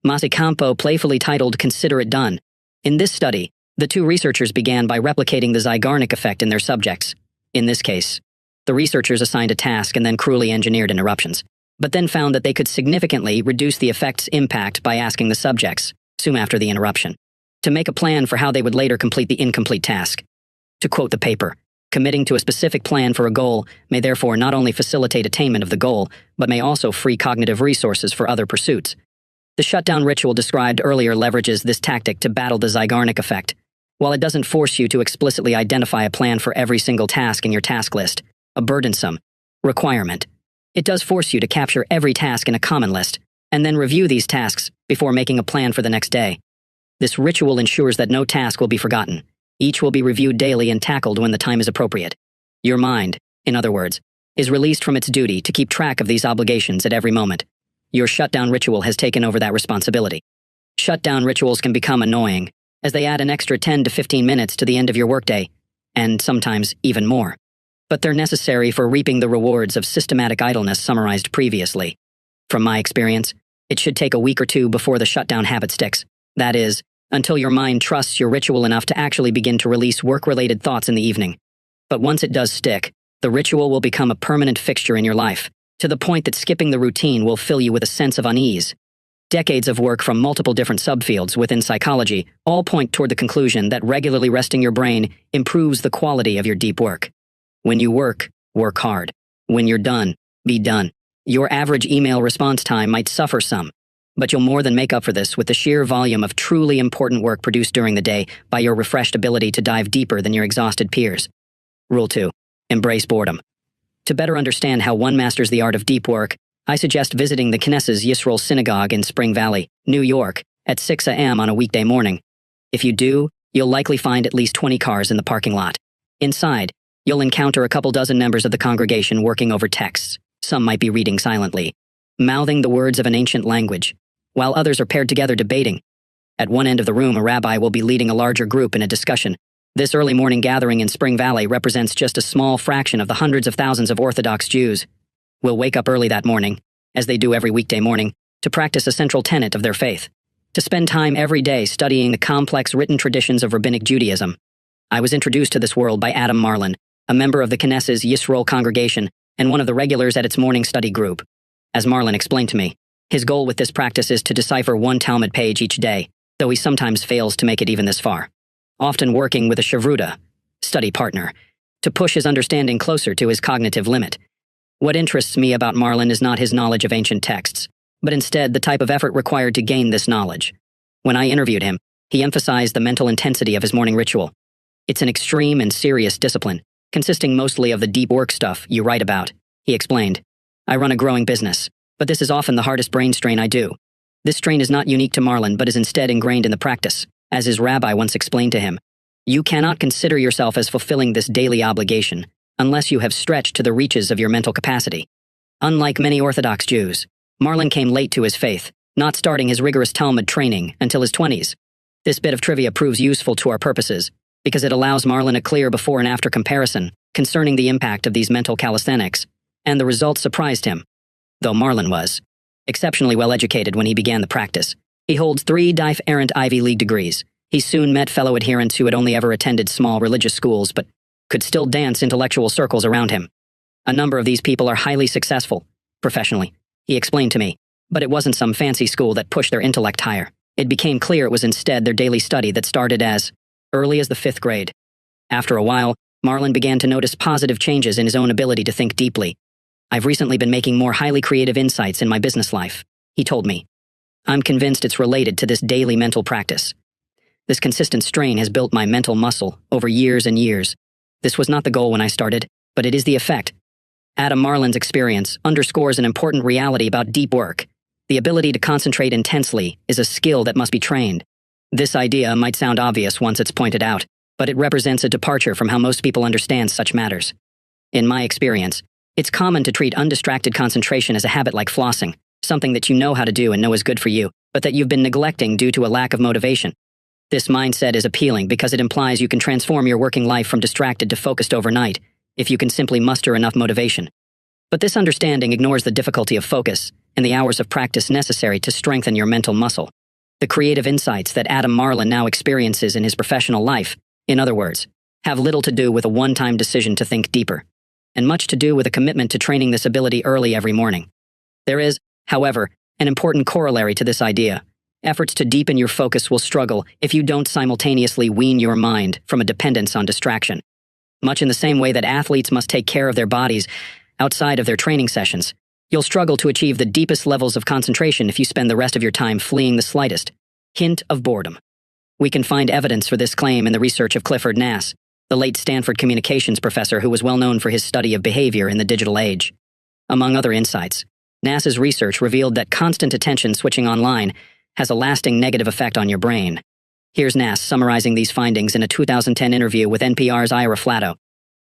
Masicampo playfully titled "Consider It Done." In this study, the two researchers began by replicating the Zeigarnik effect in their subjects. In this case, the researchers assigned a task and then cruelly engineered interruptions, but then found that they could significantly reduce the effect's impact by asking the subjects, soon after the interruption, to make a plan for how they would later complete the incomplete task. To quote the paper, "Committing to a specific plan for a goal may therefore not only facilitate attainment of the goal, but may also free cognitive resources for other pursuits." The shutdown ritual described earlier leverages this tactic to battle the Zeigarnik effect. While it doesn't force you to explicitly identify a plan for every single task in your task list, a burdensome requirement, it does force you to capture every task in a common list, and then review these tasks before making a plan for the next day. This ritual ensures that no task will be forgotten. Each will be reviewed daily and tackled when the time is appropriate. Your mind, in other words, is released from its duty to keep track of these obligations at every moment. Your shutdown ritual has taken over that responsibility. Shutdown rituals can become annoying, as they add an extra 10 to 15 minutes to the end of your workday, and sometimes even more. But they're necessary for reaping the rewards of systematic idleness summarized previously. From my experience, it should take a week or two before the shutdown habit sticks. That is, until your mind trusts your ritual enough to actually begin to release work-related thoughts in the evening. But once it does stick, the ritual will become a permanent fixture in your life, to the point that skipping the routine will fill you with a sense of unease. Decades of work from multiple different subfields within psychology all point toward the conclusion that regularly resting your brain improves the quality of your deep work. When you work, work hard. When you're done, be done. Your average email response time might suffer some, but you'll more than make up for this with the sheer volume of truly important work produced during the day by your refreshed ability to dive deeper than your exhausted peers. Rule 2. Embrace boredom. To better understand how one masters the art of deep work, I suggest visiting the Knesset Yisroel Synagogue in Spring Valley, New York, at 6 a.m. on a weekday morning. If you do, you'll likely find at least 20 cars in the parking lot. Inside, you'll encounter a couple dozen members of the congregation working over texts. Some might be reading silently, mouthing the words of an ancient language, while others are paired together debating. At one end of the room, a rabbi will be leading a larger group in a discussion. This early morning gathering in Spring Valley represents just a small fraction of the hundreds of thousands of Orthodox Jews will wake up early that morning, as they do every weekday morning, to practice a central tenet of their faith, to spend time every day studying the complex written traditions of Rabbinic Judaism. I was introduced to this world by Adam Marlin, a member of the Knesset Yisroel congregation and one of the regulars at its morning study group. As Marlin explained to me, his goal with this practice is to decipher one Talmud page each day, though he sometimes fails to make it even this far, often working with a shavruta, study partner, to push his understanding closer to his cognitive limit. What interests me about Marlin is not his knowledge of ancient texts, but instead the type of effort required to gain this knowledge. When I interviewed him, he emphasized the mental intensity of his morning ritual. It's an extreme and serious discipline, consisting mostly of the deep work stuff you write about, he explained. I run a growing business, but this is often the hardest brain strain I do. This strain is not unique to Marlin, but is instead ingrained in the practice. As his rabbi once explained to him, you cannot consider yourself as fulfilling this daily obligation unless you have stretched to the reaches of your mental capacity. Unlike many Orthodox Jews, Marlin came late to his faith, not starting his rigorous Talmud training until his 20s. This bit of trivia proves useful to our purposes, because it allows Marlin a clear before and after comparison concerning the impact of these mental calisthenics, and the results surprised him. Though Marlin was exceptionally well educated when he began the practice, he holds 3 errant Ivy League degrees. He soon met fellow adherents who had only ever attended small religious schools but could still dance intellectual circles around him. A number of these people are highly successful, professionally, he explained to me, but it wasn't some fancy school that pushed their intellect higher. It became clear it was instead their daily study that started as early as the 5th grade. After a while, Marlon began to notice positive changes in his own ability to think deeply. "I've recently been making more highly creative insights in my business life," he told me. "I'm convinced it's related to this daily mental practice. This consistent strain has built my mental muscle over years and years. This was not the goal when I started, but it is the effect." Adam Marlin's experience underscores an important reality about deep work. The ability to concentrate intensely is a skill that must be trained. This idea might sound obvious once it's pointed out, but it represents a departure from how most people understand such matters. In my experience, it's common to treat undistracted concentration as a habit like flossing, something that you know how to do and know is good for you, but that you've been neglecting due to a lack of motivation. This mindset is appealing because it implies you can transform your working life from distracted to focused overnight, if you can simply muster enough motivation. But this understanding ignores the difficulty of focus and the hours of practice necessary to strengthen your mental muscle. The creative insights that Adam Marlin now experiences in his professional life, in other words, have little to do with a one-time decision to think deeper, and much to do with a commitment to training this ability early every morning. There is, however, an important corollary to this idea. Efforts to deepen your focus will struggle if you don't simultaneously wean your mind from a dependence on distraction. Much in the same way that athletes must take care of their bodies outside of their training sessions, you'll struggle to achieve the deepest levels of concentration if you spend the rest of your time fleeing the slightest hint of boredom. We can find evidence for this claim in the research of Clifford Nass, the late Stanford communications professor who was well known for his study of behavior in the digital age. Among other insights, Nass's research revealed that constant attention switching online has a lasting negative effect on your brain. Here's Nass summarizing these findings in a 2010 interview with NPR's Ira Flatow.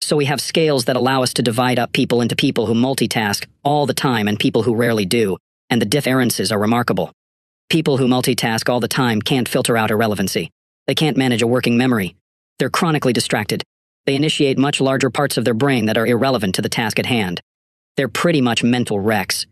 "So we have scales that allow us to divide up people into people who multitask all the time and people who rarely do, and the differences are remarkable. People who multitask all the time can't filter out irrelevancy. They can't manage a working memory. They're chronically distracted. They initiate much larger parts of their brain that are irrelevant to the task at hand. They're pretty much mental wrecks."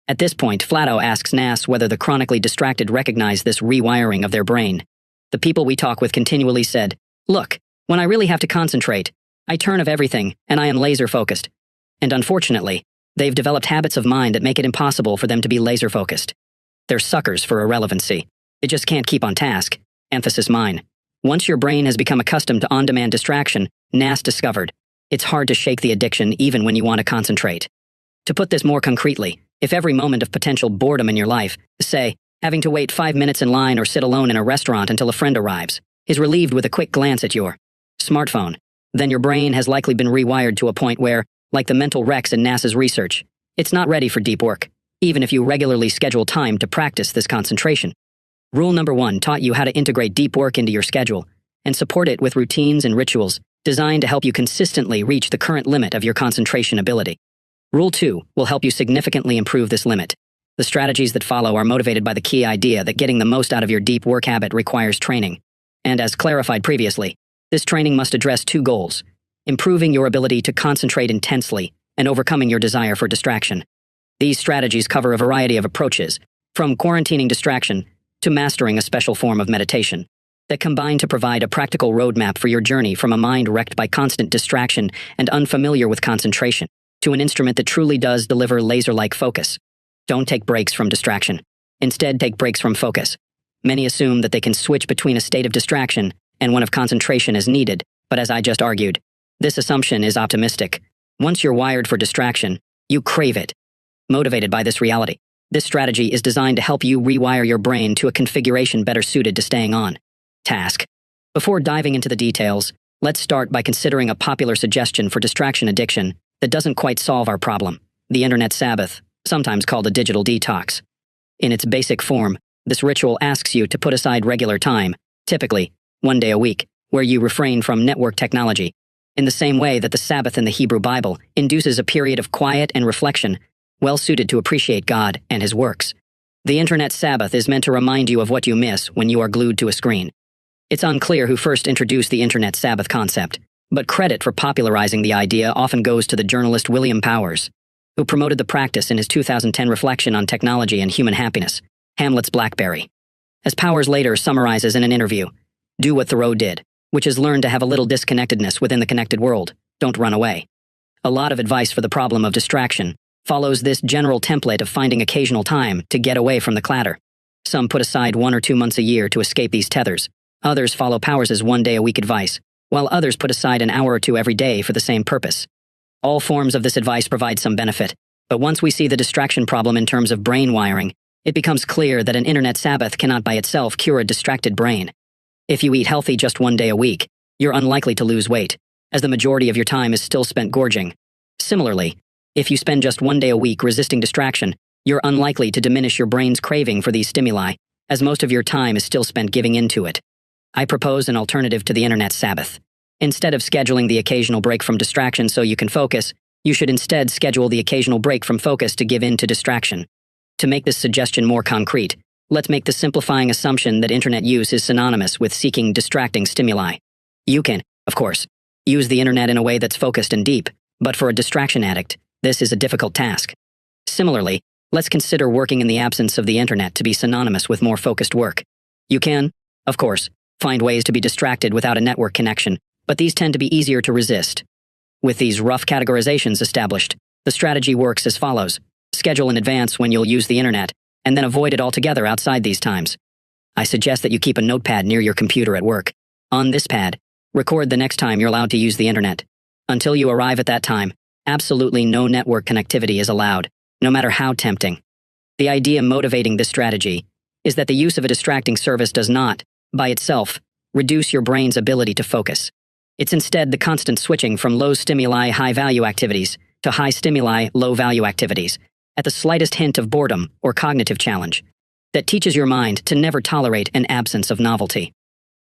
At this point, Flatow asks Nass whether the chronically distracted recognize this rewiring of their brain. "The people we talk with continually said, 'Look, when I really have to concentrate, I turn off everything and I am laser-focused.' And unfortunately, they've developed habits of mind that make it impossible for them to be laser-focused. They're suckers for irrelevancy. They just can't keep on task." Emphasis mine. Once your brain has become accustomed to on-demand distraction, Nass discovered, it's hard to shake the addiction even when you want to concentrate. To put this more concretely, if every moment of potential boredom in your life, say, having to wait 5 minutes in line or sit alone in a restaurant until a friend arrives, is relieved with a quick glance at your smartphone, then your brain has likely been rewired to a point where, like the mental wrecks in Nass's research, it's not ready for deep work, even if you regularly schedule time to practice this concentration. Rule number 1 taught you how to integrate deep work into your schedule and support it with routines and rituals designed to help you consistently reach the current limit of your concentration ability. Rule 2 will help you significantly improve this limit. The strategies that follow are motivated by the key idea that getting the most out of your deep work habit requires training. And as clarified previously, this training must address 2 goals: improving your ability to concentrate intensely and overcoming your desire for distraction. These strategies cover a variety of approaches, from quarantining distraction to mastering a special form of meditation, that combine to provide a practical roadmap for your journey from a mind wrecked by constant distraction and unfamiliar with concentration, to an instrument that truly does deliver laser-like focus. Don't take breaks from distraction. Instead, take breaks from focus. Many assume that they can switch between a state of distraction and one of concentration as needed, but as I just argued, this assumption is optimistic. Once you're wired for distraction, you crave it. Motivated by this reality, this strategy is designed to help you rewire your brain to a configuration better suited to staying on task. Before diving into the details, let's start by considering a popular suggestion for distraction addiction that doesn't quite solve our problem: the Internet Sabbath, sometimes called a digital detox. In its basic form, this ritual asks you to put aside regular time, typically 1 day a week, where you refrain from network technology, in the same way that the Sabbath in the Hebrew Bible induces a period of quiet and reflection, well suited to appreciate God and His works. The Internet Sabbath is meant to remind you of what you miss when you are glued to a screen. It's unclear who first introduced the Internet Sabbath concept, but credit for popularizing the idea often goes to the journalist William Powers, who promoted the practice in his 2010 reflection on technology and human happiness, Hamlet's Blackberry. As Powers later summarizes in an interview, do what Thoreau did, which is learn to have a little disconnectedness within the connected world. Don't run away. A lot of advice for the problem of distraction follows this general template of finding occasional time to get away from the clatter. Some put aside 1 or 2 months a year to escape these tethers. Others follow Powers' one-day-a-week advice, while others put aside an hour or two every day for the same purpose. All forms of this advice provide some benefit, but once we see the distraction problem in terms of brain wiring, it becomes clear that an internet Sabbath cannot by itself cure a distracted brain. If you eat healthy just one day a week, you're unlikely to lose weight, as the majority of your time is still spent gorging. Similarly, if you spend just one day a week resisting distraction, you're unlikely to diminish your brain's craving for these stimuli, as most of your time is still spent giving into it. I propose an alternative to the internet Sabbath. Instead of scheduling the occasional break from distraction so you can focus, you should instead schedule the occasional break from focus to give in to distraction. To make this suggestion more concrete, let's make the simplifying assumption that internet use is synonymous with seeking distracting stimuli. You can, of course, use the internet in a way that's focused and deep, but for a distraction addict, this is a difficult task. Similarly, let's consider working in the absence of the internet to be synonymous with more focused work. You can, of course, find ways to be distracted without a network connection, but these tend to be easier to resist. With these rough categorizations established, the strategy works as follows. Schedule in advance when you'll use the internet, and then avoid it altogether outside these times. I suggest that you keep a notepad near your computer at work. On this pad, record the next time you're allowed to use the internet. Until you arrive at that time, absolutely no network connectivity is allowed, no matter how tempting. The idea motivating this strategy is that the use of a distracting service does not, by itself, reduce your brain's ability to focus. It's instead the constant switching from low stimuli, high-value activities to high stimuli, low-value activities, at the slightest hint of boredom or cognitive challenge, that teaches your mind to never tolerate an absence of novelty.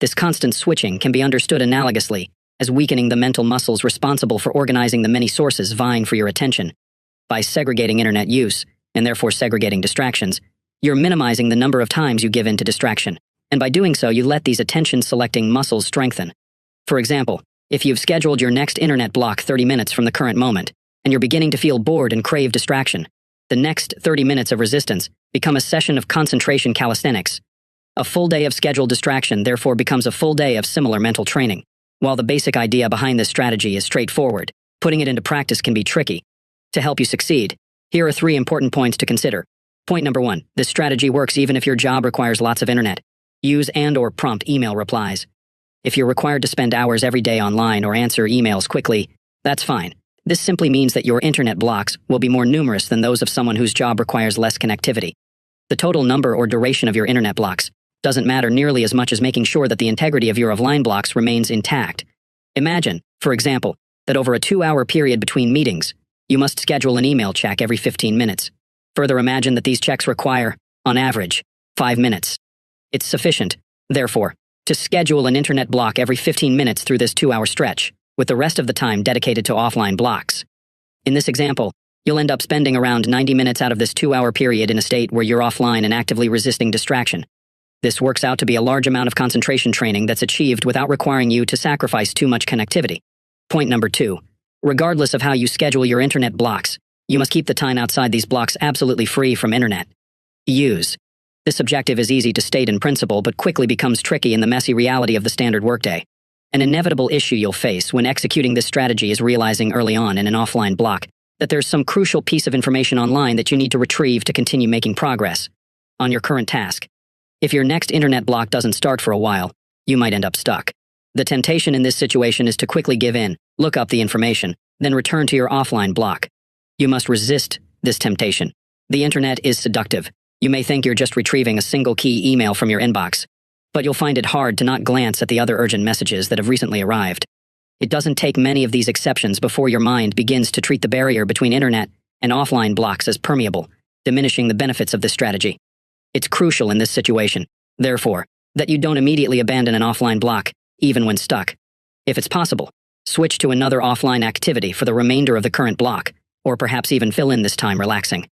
This constant switching can be understood analogously as weakening the mental muscles responsible for organizing the many sources vying for your attention. By segregating internet use, and therefore segregating distractions, you're minimizing the number of times you give in to distraction, and by doing so you let these attention-selecting muscles strengthen. For example, if you've scheduled your next internet block 30 minutes from the current moment, and you're beginning to feel bored and crave distraction, the next 30 minutes of resistance become a session of concentration calisthenics. A full day of scheduled distraction therefore becomes a full day of similar mental training. While the basic idea behind this strategy is straightforward, putting it into practice can be tricky. To help you succeed, here are 3 important points to consider. Point number 1, this strategy works even if your job requires lots of internet. Use and/or prompt email replies. If you're required to spend hours every day online or answer emails quickly, that's fine. This simply means that your internet blocks will be more numerous than those of someone whose job requires less connectivity. The total number or duration of your internet blocks doesn't matter nearly as much as making sure that the integrity of your offline blocks remains intact. Imagine, for example, that over a 2-hour period between meetings, you must schedule an email check every 15 minutes. Further, imagine that these checks require, on average, 5 minutes. It's sufficient, therefore, to schedule an internet block every 15 minutes through this 2-hour stretch, with the rest of the time dedicated to offline blocks. In this example, you'll end up spending around 90 minutes out of this 2-hour period in a state where you're offline and actively resisting distraction. This works out to be a large amount of concentration training that's achieved without requiring you to sacrifice too much connectivity. Point number 2. Regardless of how you schedule your internet blocks, you must keep the time outside these blocks absolutely free from internet use. This objective is easy to state in principle but quickly becomes tricky in the messy reality of the standard workday. An inevitable issue you'll face when executing this strategy is realizing early on in an offline block that there's some crucial piece of information online that you need to retrieve to continue making progress on your current task. If your next internet block doesn't start for a while, you might end up stuck. The temptation in this situation is to quickly give in, look up the information, then return to your offline block. You must resist this temptation. The internet is seductive. You may think you're just retrieving a single key email from your inbox, but you'll find it hard to not glance at the other urgent messages that have recently arrived. It doesn't take many of these exceptions before your mind begins to treat the barrier between internet and offline blocks as permeable, diminishing the benefits of this strategy. It's crucial in this situation, therefore, that you don't immediately abandon an offline block, even when stuck. If it's possible, switch to another offline activity for the remainder of the current block, or perhaps even fill in this time relaxing.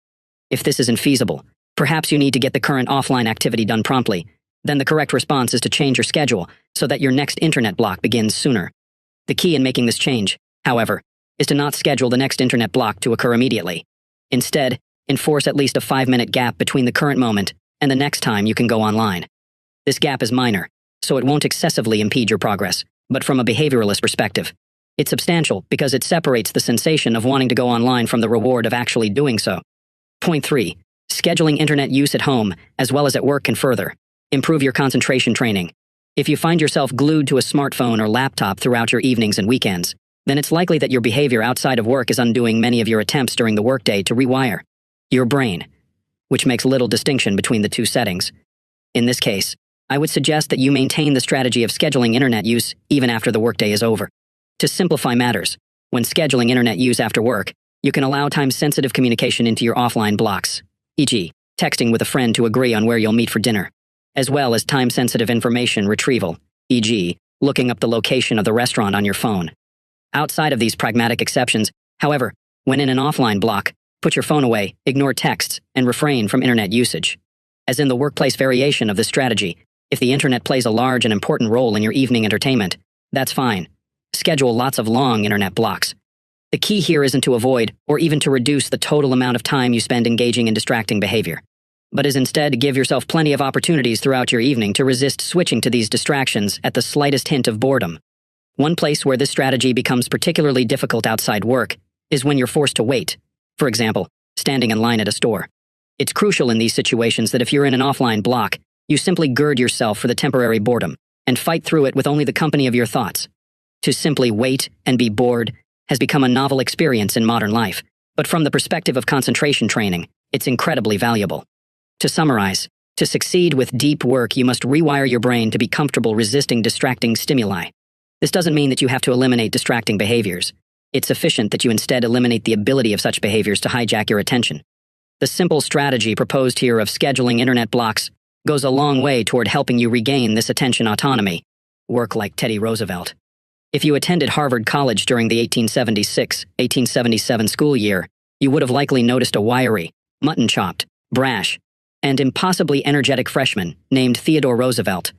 If this isn't feasible, perhaps you need to get the current offline activity done promptly. Then the correct response is to change your schedule so that your next internet block begins sooner. The key in making this change, however, is to not schedule the next internet block to occur immediately. Instead, enforce at least a 5-minute gap between the current moment and the next time you can go online. This gap is minor, so it won't excessively impede your progress, but from a behavioralist perspective, it's substantial because it separates the sensation of wanting to go online from the reward of actually doing so. Point 3. Scheduling internet use at home as well as at work can further improve your concentration training. If you find yourself glued to a smartphone or laptop throughout your evenings and weekends, then it's likely that your behavior outside of work is undoing many of your attempts during the workday to rewire your brain, which makes little distinction between the two settings. In this case, I would suggest that you maintain the strategy of scheduling internet use even after the workday is over. To simplify matters, when scheduling internet use after work, you can allow time-sensitive communication into your offline blocks, e.g., texting with a friend to agree on where you'll meet for dinner, as well as time-sensitive information retrieval, e.g., looking up the location of the restaurant on your phone. Outside of these pragmatic exceptions, however, when in an offline block, put your phone away, ignore texts, and refrain from internet usage. As in the workplace variation of this strategy, if the internet plays a large and important role in your evening entertainment, that's fine. Schedule lots of long internet blocks. The key here isn't to avoid or even to reduce the total amount of time you spend engaging in distracting behavior, but is instead to give yourself plenty of opportunities throughout your evening to resist switching to these distractions at the slightest hint of boredom. One place where this strategy becomes particularly difficult outside work is when you're forced to wait, for example, standing in line at a store. It's crucial in these situations that if you're in an offline block, you simply gird yourself for the temporary boredom and fight through it with only the company of your thoughts. To simply wait and be bored has become a novel experience in modern life, but from the perspective of concentration training, it's incredibly valuable. To summarize, to succeed with deep work, you must rewire your brain to be comfortable resisting distracting stimuli. This doesn't mean that you have to eliminate distracting behaviors. It's sufficient that you instead eliminate the ability of such behaviors to hijack your attention. The simple strategy proposed here of scheduling internet blocks goes a long way toward helping you regain this attention autonomy. Work like Teddy Roosevelt. If you attended Harvard College during the 1876-1877 school year, you would have likely noticed a wiry, mutton-chopped, brash, and impossibly energetic freshman named Theodore Roosevelt.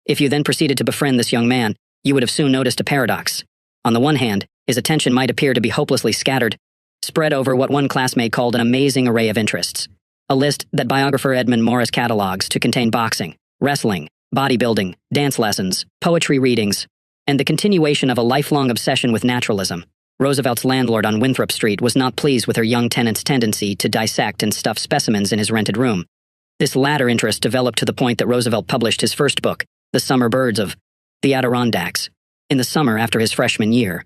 If you then proceeded to befriend this young man, you would have soon noticed a paradox. On the one hand, his attention might appear to be hopelessly scattered, spread over what one classmate called an amazing array of interests, a list that biographer Edmund Morris catalogs to contain boxing, wrestling, bodybuilding, dance lessons, poetry readings, and the continuation of a lifelong obsession with naturalism. Roosevelt's landlord on Winthrop Street was not pleased with her young tenant's tendency to dissect and stuff specimens in his rented room. This latter interest developed to the point that Roosevelt published his first book, The Summer Birds of the Adirondacks, in the summer after his freshman year.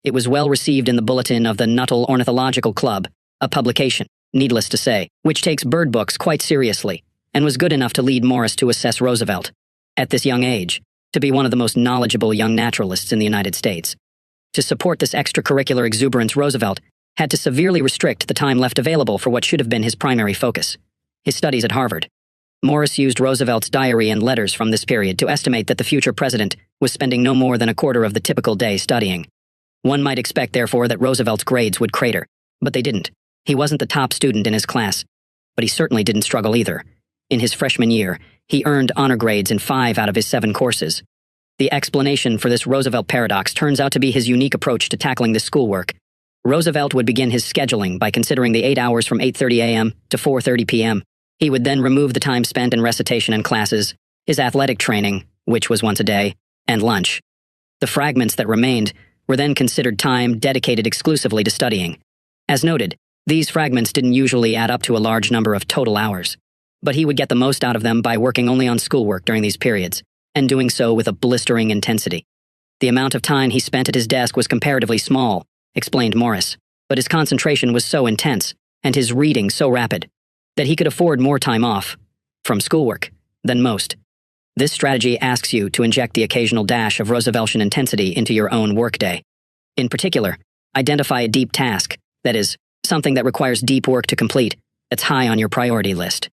It was well received in the bulletin of the Nuttall Ornithological Club, a publication, needless to say, which takes bird books quite seriously, and was good enough to lead Morris to assess Roosevelt, at this young age, to be one of the most knowledgeable young naturalists in the United States. To support this extracurricular exuberance, Roosevelt had to severely restrict the time left available for what should have been his primary focus, his studies at Harvard. Morris used Roosevelt's diary and letters from this period to estimate that the future president was spending no more than a quarter of the typical day studying. One might expect, therefore, that Roosevelt's grades would crater, but they didn't. He wasn't the top student in his class, but he certainly didn't struggle either. In his freshman year, he earned honor grades in 5 out of his 7 courses. The explanation for this Roosevelt paradox turns out to be his unique approach to tackling this schoolwork. Roosevelt would begin his scheduling by considering the 8 hours from 8:30 a.m. to 4:30 p.m. He would then remove the time spent in recitation and classes, his athletic training, which was once a day, and lunch. The fragments that remained were then considered time dedicated exclusively to studying. As noted, these fragments didn't usually add up to a large number of total hours, but he would get the most out of them by working only on schoolwork during these periods, and doing so with a blistering intensity. The amount of time he spent at his desk was comparatively small, explained Morris, but his concentration was so intense, and his reading so rapid, that he could afford more time off from schoolwork than most. This strategy asks you to inject the occasional dash of Rooseveltian intensity into your own workday. In particular, identify a deep task, that is, something that requires deep work to complete, that's high on your priority list.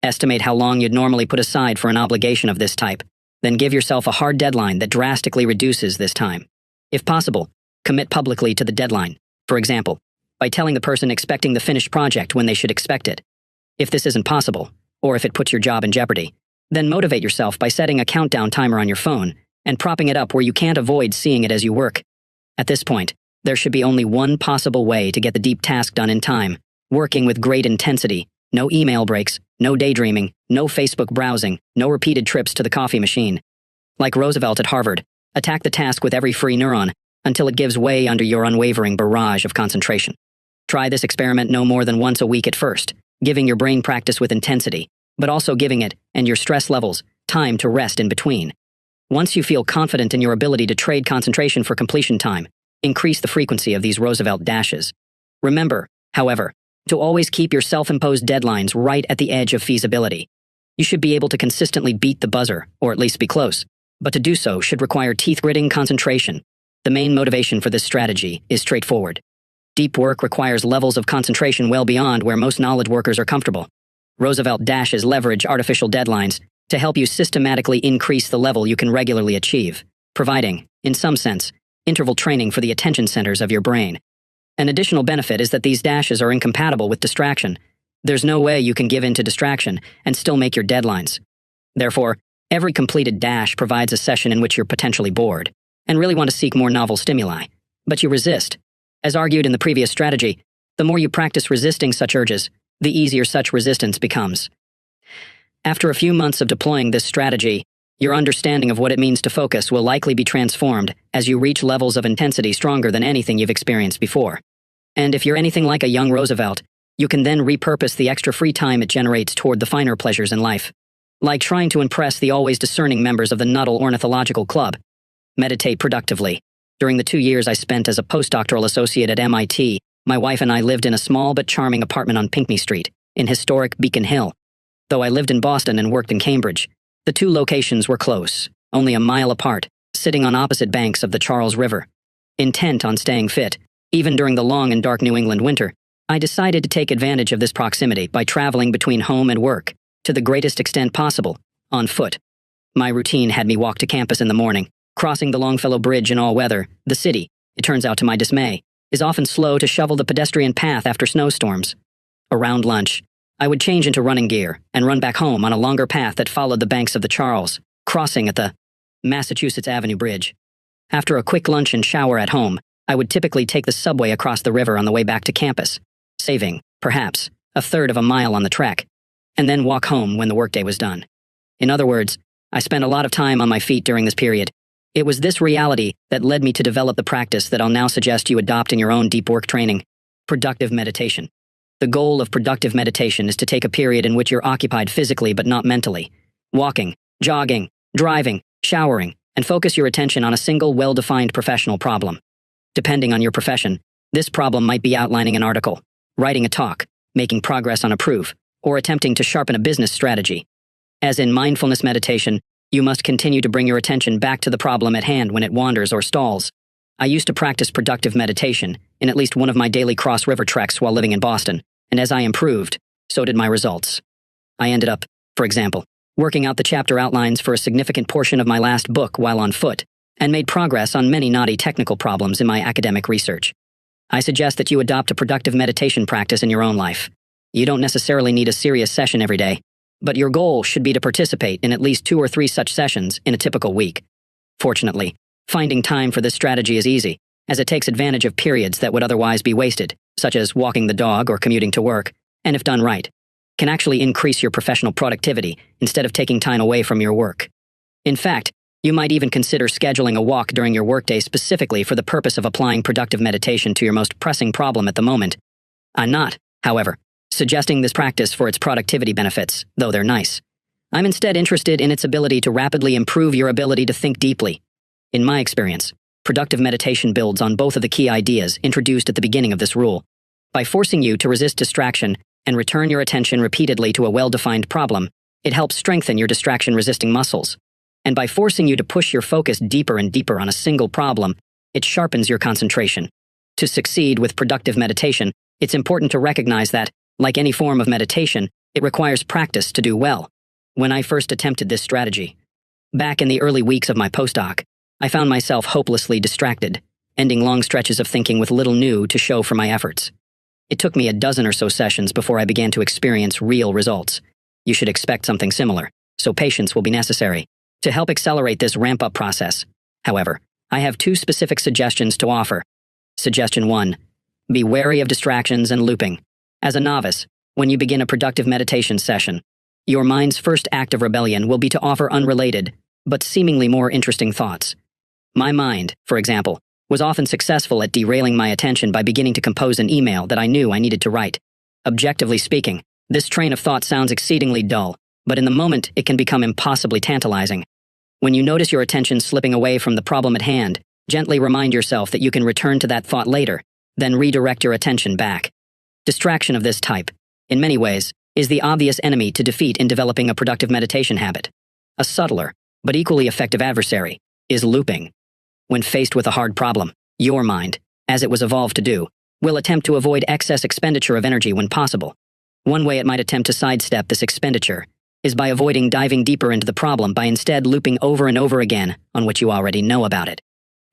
Estimate how long you'd normally put aside for an obligation of this type, then give yourself a hard deadline that drastically reduces this time. If possible, commit publicly to the deadline, for example, by telling the person expecting the finished project when they should expect it. If this isn't possible, or if it puts your job in jeopardy, then motivate yourself by setting a countdown timer on your phone and propping it up where you can't avoid seeing it as you work. At this point, there should be only one possible way to get the deep task done in time, working with great intensity, no email breaks, no daydreaming, no Facebook browsing, no repeated trips to the coffee machine. Like Roosevelt at Harvard, attack the task with every free neuron until it gives way under your unwavering barrage of concentration. Try this experiment no more than once a week at first, giving your brain practice with intensity, but also giving it, and your stress levels, time to rest in between. Once you feel confident in your ability to trade concentration for completion time, increase the frequency of these Roosevelt dashes. Remember, however, to always keep your self-imposed deadlines right at the edge of feasibility. You should be able to consistently beat the buzzer, or at least be close, but to do so should require teeth-gritting concentration. The main motivation for this strategy is straightforward. Deep work requires levels of concentration well beyond where most knowledge workers are comfortable. Roosevelt dashes leverage artificial deadlines to help you systematically increase the level you can regularly achieve, providing, in some sense, interval training for the attention centers of your brain. An additional benefit is that these dashes are incompatible with distraction. There's no way you can give in to distraction and still make your deadlines. Therefore, every completed dash provides a session in which you're potentially bored and really want to seek more novel stimuli, but you resist. As argued in the previous strategy, the more you practice resisting such urges, the easier such resistance becomes. After a few months of deploying this strategy, your understanding of what it means to focus will likely be transformed as you reach levels of intensity stronger than anything you've experienced before. And if you're anything like a young Roosevelt, you can then repurpose the extra free time it generates toward the finer pleasures in life. Like trying to impress the always discerning members of the Nuttall Ornithological Club. Meditate productively. During the 2 years I spent as a postdoctoral associate at MIT, my wife and I lived in a small but charming apartment on Pinckney Street, in historic Beacon Hill. Though I lived in Boston and worked in Cambridge, the two locations were close, only a mile apart, sitting on opposite banks of the Charles River. Intent on staying fit, even during the long and dark New England winter, I decided to take advantage of this proximity by traveling between home and work, to the greatest extent possible, on foot. My routine had me walk to campus in the morning, crossing the Longfellow Bridge in all weather. The city, it turns out to my dismay, is often slow to shovel the pedestrian path after snowstorms. Around lunch, I would change into running gear and run back home on a longer path that followed the banks of the Charles, crossing at the Massachusetts Avenue Bridge. After a quick lunch and shower at home, I would typically take the subway across the river on the way back to campus, saving, perhaps, a third of a mile on the trek, and then walk home when the workday was done. In other words, I spent a lot of time on my feet during this period. It was this reality that led me to develop the practice that I'll now suggest you adopt in your own deep work training: productive meditation. The goal of productive meditation is to take a period in which you're occupied physically but not mentally, walking, jogging, driving, showering, and focus your attention on a single well-defined professional problem. Depending on your profession, this problem might be outlining an article, writing a talk, making progress on a proof, or attempting to sharpen a business strategy. As in mindfulness meditation, you must continue to bring your attention back to the problem at hand when it wanders or stalls. I used to practice productive meditation in at least one of my daily cross-river treks while living in Boston, and as I improved, so did my results. I ended up, for example, working out the chapter outlines for a significant portion of my last book while on foot, and made progress on many knotty technical problems in my academic research. I suggest that you adopt a productive meditation practice in your own life. You don't necessarily need a serious session every day, but your goal should be to participate in at least 2 or 3 such sessions in a typical week. Fortunately, finding time for this strategy is easy, as it takes advantage of periods that would otherwise be wasted, such as walking the dog or commuting to work, and if done right, can actually increase your professional productivity instead of taking time away from your work. In fact, you might even consider scheduling a walk during your workday specifically for the purpose of applying productive meditation to your most pressing problem at the moment. I'm not, however, suggesting this practice for its productivity benefits, though they're nice. I'm instead interested in its ability to rapidly improve your ability to think deeply. In my experience, productive meditation builds on both of the key ideas introduced at the beginning of this rule. By forcing you to resist distraction and return your attention repeatedly to a well-defined problem, it helps strengthen your distraction-resisting muscles. And by forcing you to push your focus deeper and deeper on a single problem, it sharpens your concentration. To succeed with productive meditation, it's important to recognize that, like any form of meditation, it requires practice to do well. When I first attempted this strategy, back in the early weeks of my postdoc, I found myself hopelessly distracted, ending long stretches of thinking with little new to show for my efforts. It took me a dozen or so sessions before I began to experience real results. You should expect something similar, so patience will be necessary. To help accelerate this ramp-up process, however, I have 2 specific suggestions to offer. Suggestion 1. Be wary of distractions and looping. As a novice, when you begin a productive meditation session, your mind's first act of rebellion will be to offer unrelated, but seemingly more interesting thoughts. My mind, for example, was often successful at derailing my attention by beginning to compose an email that I knew I needed to write. Objectively speaking, this train of thought sounds exceedingly dull, but in the moment it can become impossibly tantalizing. When you notice your attention slipping away from the problem at hand, gently remind yourself that you can return to that thought later, then redirect your attention back. Distraction of this type, in many ways, is the obvious enemy to defeat in developing a productive meditation habit. A subtler, but equally effective adversary, is looping. When faced with a hard problem, your mind, as it was evolved to do, will attempt to avoid excess expenditure of energy when possible. One way it might attempt to sidestep this expenditure is by avoiding diving deeper into the problem by instead looping over and over again on what you already know about it.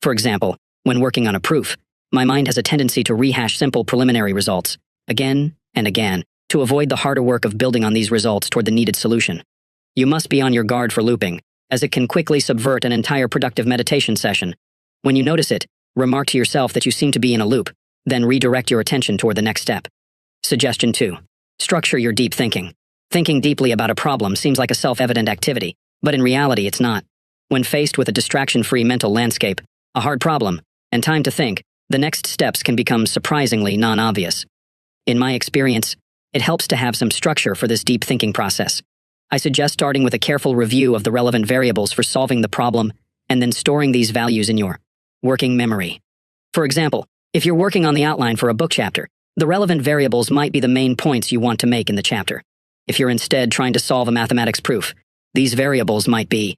For example, when working on a proof, my mind has a tendency to rehash simple preliminary results, again and again, to avoid the harder work of building on these results toward the needed solution. You must be on your guard for looping, as it can quickly subvert an entire productive meditation session. When you notice it, remark to yourself that you seem to be in a loop, then redirect your attention toward the next step. Suggestion 2. Structure your deep thinking. Thinking deeply about a problem seems like a self-evident activity, but in reality it's not. When faced with a distraction-free mental landscape, a hard problem, and time to think, the next steps can become surprisingly non-obvious. In my experience, it helps to have some structure for this deep thinking process. I suggest starting with a careful review of the relevant variables for solving the problem, and then storing these values in your working memory. For example, if you're working on the outline for a book chapter, the relevant variables might be the main points you want to make in the chapter. If you're instead trying to solve a mathematics proof, these variables might be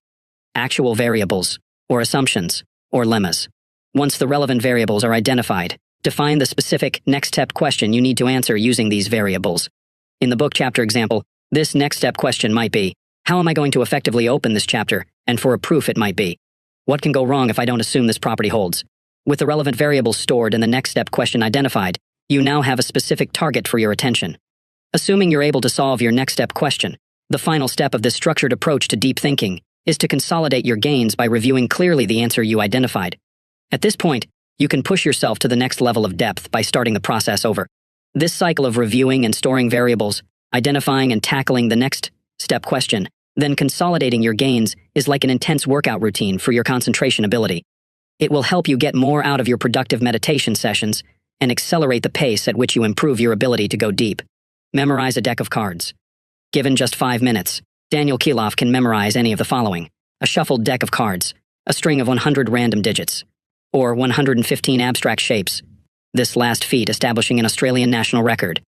actual variables, or assumptions, or lemmas. Once the relevant variables are identified, define the specific next step question you need to answer using these variables. In the book chapter example, this next step question might be, how am I going to effectively open this chapter? And for a proof it might be, what can go wrong if I don't assume this property holds? With the relevant variables stored and the next step question identified, you now have a specific target for your attention. Assuming you're able to solve your next step question, the final step of this structured approach to deep thinking is to consolidate your gains by reviewing clearly the answer you identified. At this point, you can push yourself to the next level of depth by starting the process over. This cycle of reviewing and storing variables, identifying and tackling the next step question, then consolidating your gains is like an intense workout routine for your concentration ability. It will help you get more out of your productive meditation sessions and accelerate the pace at which you improve your ability to go deep. Memorize a deck of cards. Given just 5 minutes, Daniel Kilof can memorize any of the following: a shuffled deck of cards, a string of 100 random digits, or 115 abstract shapes, this last feat establishing an Australian national record.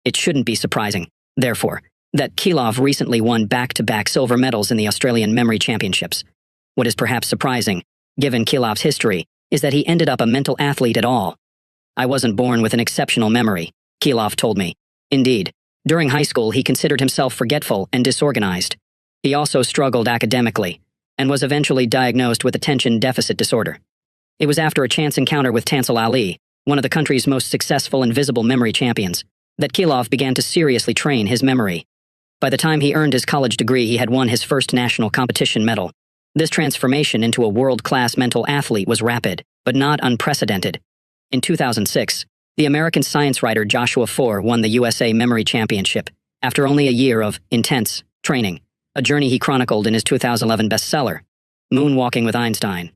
It shouldn't be surprising, therefore, that Kilof recently won back-to-back silver medals in the Australian Memory Championships. What is perhaps surprising, given Kilof's history, is that he ended up a mental athlete at all. I wasn't born with an exceptional memory, Kilof told me. Indeed, during high school he considered himself forgetful and disorganized. He also struggled academically, and was eventually diagnosed with attention deficit disorder. It was after a chance encounter with Tansel Ali, one of the country's most successful and visible memory champions, that Kilof began to seriously train his memory. By the time he earned his college degree, he had won his first national competition medal. This transformation into a world-class mental athlete was rapid, but not unprecedented. In 2006, the American science writer Joshua Foer won the USA Memory Championship after only a year of intense training, a journey he chronicled in his 2011 bestseller, Moonwalking with Einstein.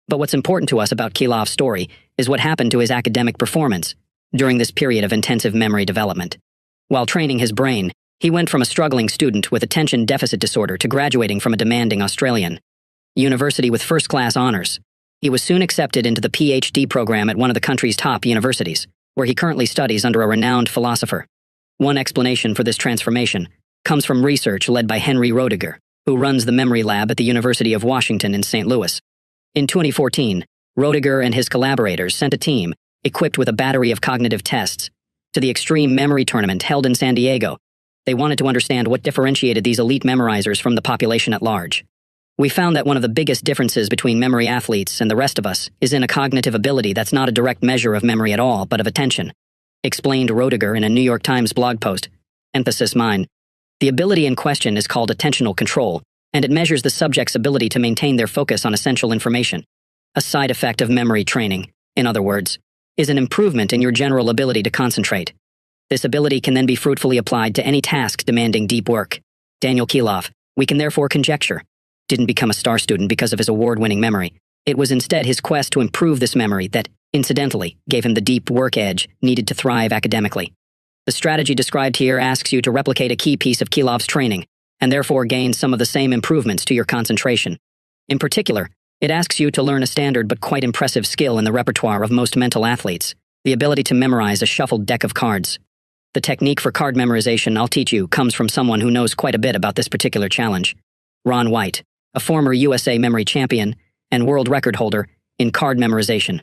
But what's important to us about Kilof's story is what happened to his academic performance during this period of intensive memory development. While training his brain, he went from a struggling student with attention deficit disorder to graduating from a demanding Australian university with first-class honors. He was soon accepted into the PhD program at one of the country's top universities, where he currently studies under a renowned philosopher. One explanation for this transformation comes from research led by Henry Roediger, who runs the Memory Lab at the University of Washington in St. Louis. In 2014, Roediger and his collaborators sent a team, equipped with a battery of cognitive tests, to the Extreme Memory Tournament held in San Diego. They wanted to understand what differentiated these elite memorizers from the population at large. We found that one of the biggest differences between memory athletes and the rest of us is in a cognitive ability that's not a direct measure of memory at all, but of attention, explained Roediger in a New York Times blog post. Emphasis mine. The ability in question is called attentional control, and it measures the subject's ability to maintain their focus on essential information. A side effect of memory training, in other words, is an improvement in your general ability to concentrate. This ability can then be fruitfully applied to any task demanding deep work. Daniel Kilof, we can therefore conjecture, didn't become a star student because of his award-winning memory. It was instead his quest to improve this memory that, incidentally, gave him the deep work edge needed to thrive academically. The strategy described here asks you to replicate a key piece of Kilof's training, and therefore gain some of the same improvements to your concentration. In particular, it asks you to learn a standard but quite impressive skill in the repertoire of most mental athletes, the ability to memorize a shuffled deck of cards. The technique for card memorization I'll teach you comes from someone who knows quite a bit about this particular challenge. Ron White, a former USA memory champion and world record holder in card memorization.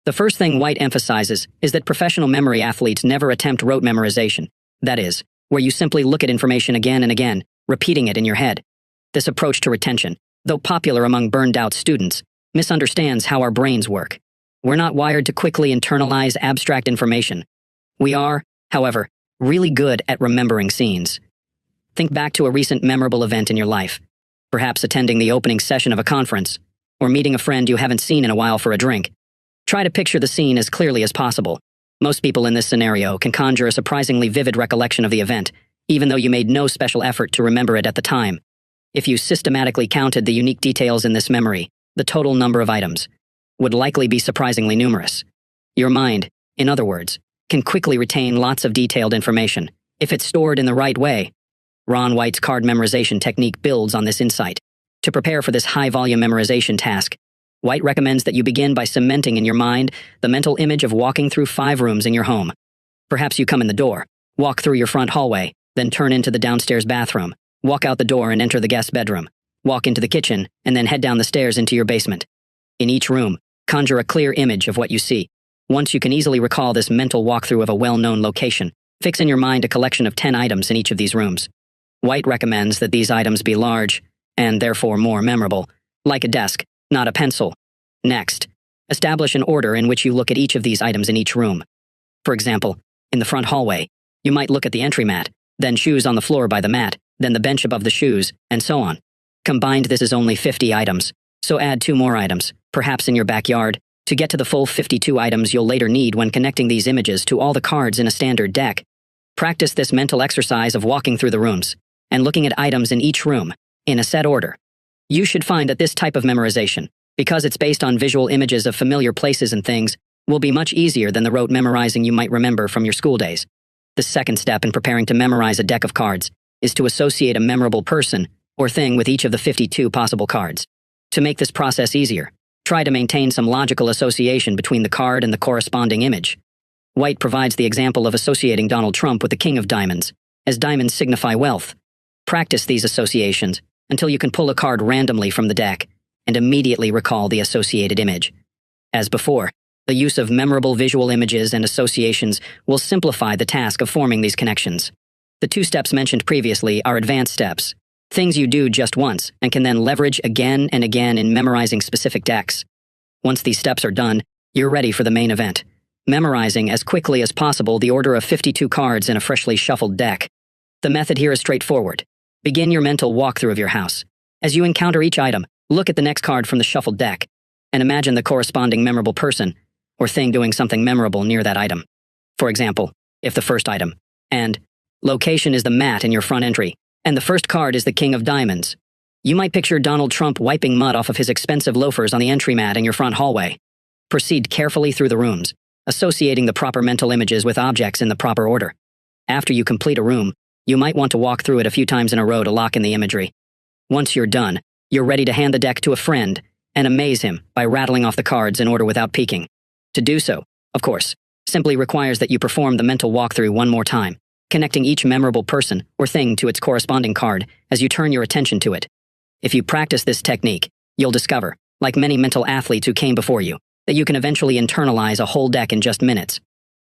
The first thing White emphasizes is that professional memory athletes never attempt rote memorization, that is, where you simply look at information again and again, repeating it in your head. This approach to retention, though popular among burned-out students, misunderstands how our brains work. We're not wired to quickly internalize abstract information. We are, however, really good at remembering scenes. Think back to a recent memorable event in your life, perhaps attending the opening session of a conference, or meeting a friend you haven't seen in a while for a drink. Try to picture the scene as clearly as possible. Most people in this scenario can conjure a surprisingly vivid recollection of the event, even though you made no special effort to remember it at the time. If you systematically counted the unique details in this memory, the total number of items would likely be surprisingly numerous. Your mind, in other words, can quickly retain lots of detailed information, if it's stored in the right way. Ron White's card memorization technique builds on this insight. To prepare for this high-volume memorization task, White recommends that you begin by cementing in your mind the mental image of walking through 5 rooms in your home. Perhaps you come in the door, walk through your front hallway, then turn into the downstairs bathroom, walk out the door and enter the guest bedroom, walk into the kitchen, and then head down the stairs into your basement. In each room, conjure a clear image of what you see. Once you can easily recall this mental walkthrough of a well-known location, fix in your mind a collection of 10 items in each of these rooms. White recommends that these items be large, and therefore more memorable, like a desk, not a pencil. Next, establish an order in which you look at each of these items in each room. For example, in the front hallway, you might look at the entry mat, then shoes on the floor by the mat, then the bench above the shoes, and so on. Combined, this is only 50 items, so add 2 more items, perhaps in your backyard, to get to the full 52 items you'll later need when connecting these images to all the cards in a standard deck. Practice this mental exercise of walking through the rooms and looking at items in each room, in a set order. You should find that this type of memorization, because it's based on visual images of familiar places and things, will be much easier than the rote memorizing you might remember from your school days. The second step in preparing to memorize a deck of cards is to associate a memorable person or thing with each of the 52 possible cards. To make this process easier, try to maintain some logical association between the card and the corresponding image. White provides the example of associating Donald Trump with the King of Diamonds, as diamonds signify wealth. Practice these associations until you can pull a card randomly from the deck and immediately recall the associated image. As before, the use of memorable visual images and associations will simplify the task of forming these connections. The 2 steps mentioned previously are advanced steps, things you do just once and can then leverage again and again in memorizing specific decks. Once these steps are done, you're ready for the main event, memorizing as quickly as possible the order of 52 cards in a freshly shuffled deck. The method here is straightforward. Begin your mental walkthrough of your house. As you encounter each item, look at the next card from the shuffled deck, and imagine the corresponding memorable person or thing doing something memorable near that item. For example, if the first item and location is the mat in your front entry, and the first card is the King of Diamonds, you might picture Donald Trump wiping mud off of his expensive loafers on the entry mat in your front hallway. Proceed carefully through the rooms, associating the proper mental images with objects in the proper order. After you complete a room, you might want to walk through it a few times in a row to lock in the imagery. Once you're done, you're ready to hand the deck to a friend and amaze him by rattling off the cards in order without peeking. To do so, of course, simply requires that you perform the mental walkthrough one more time, connecting each memorable person or thing to its corresponding card as you turn your attention to it. If you practice this technique, you'll discover, like many mental athletes who came before you, that you can eventually internalize a whole deck in just minutes.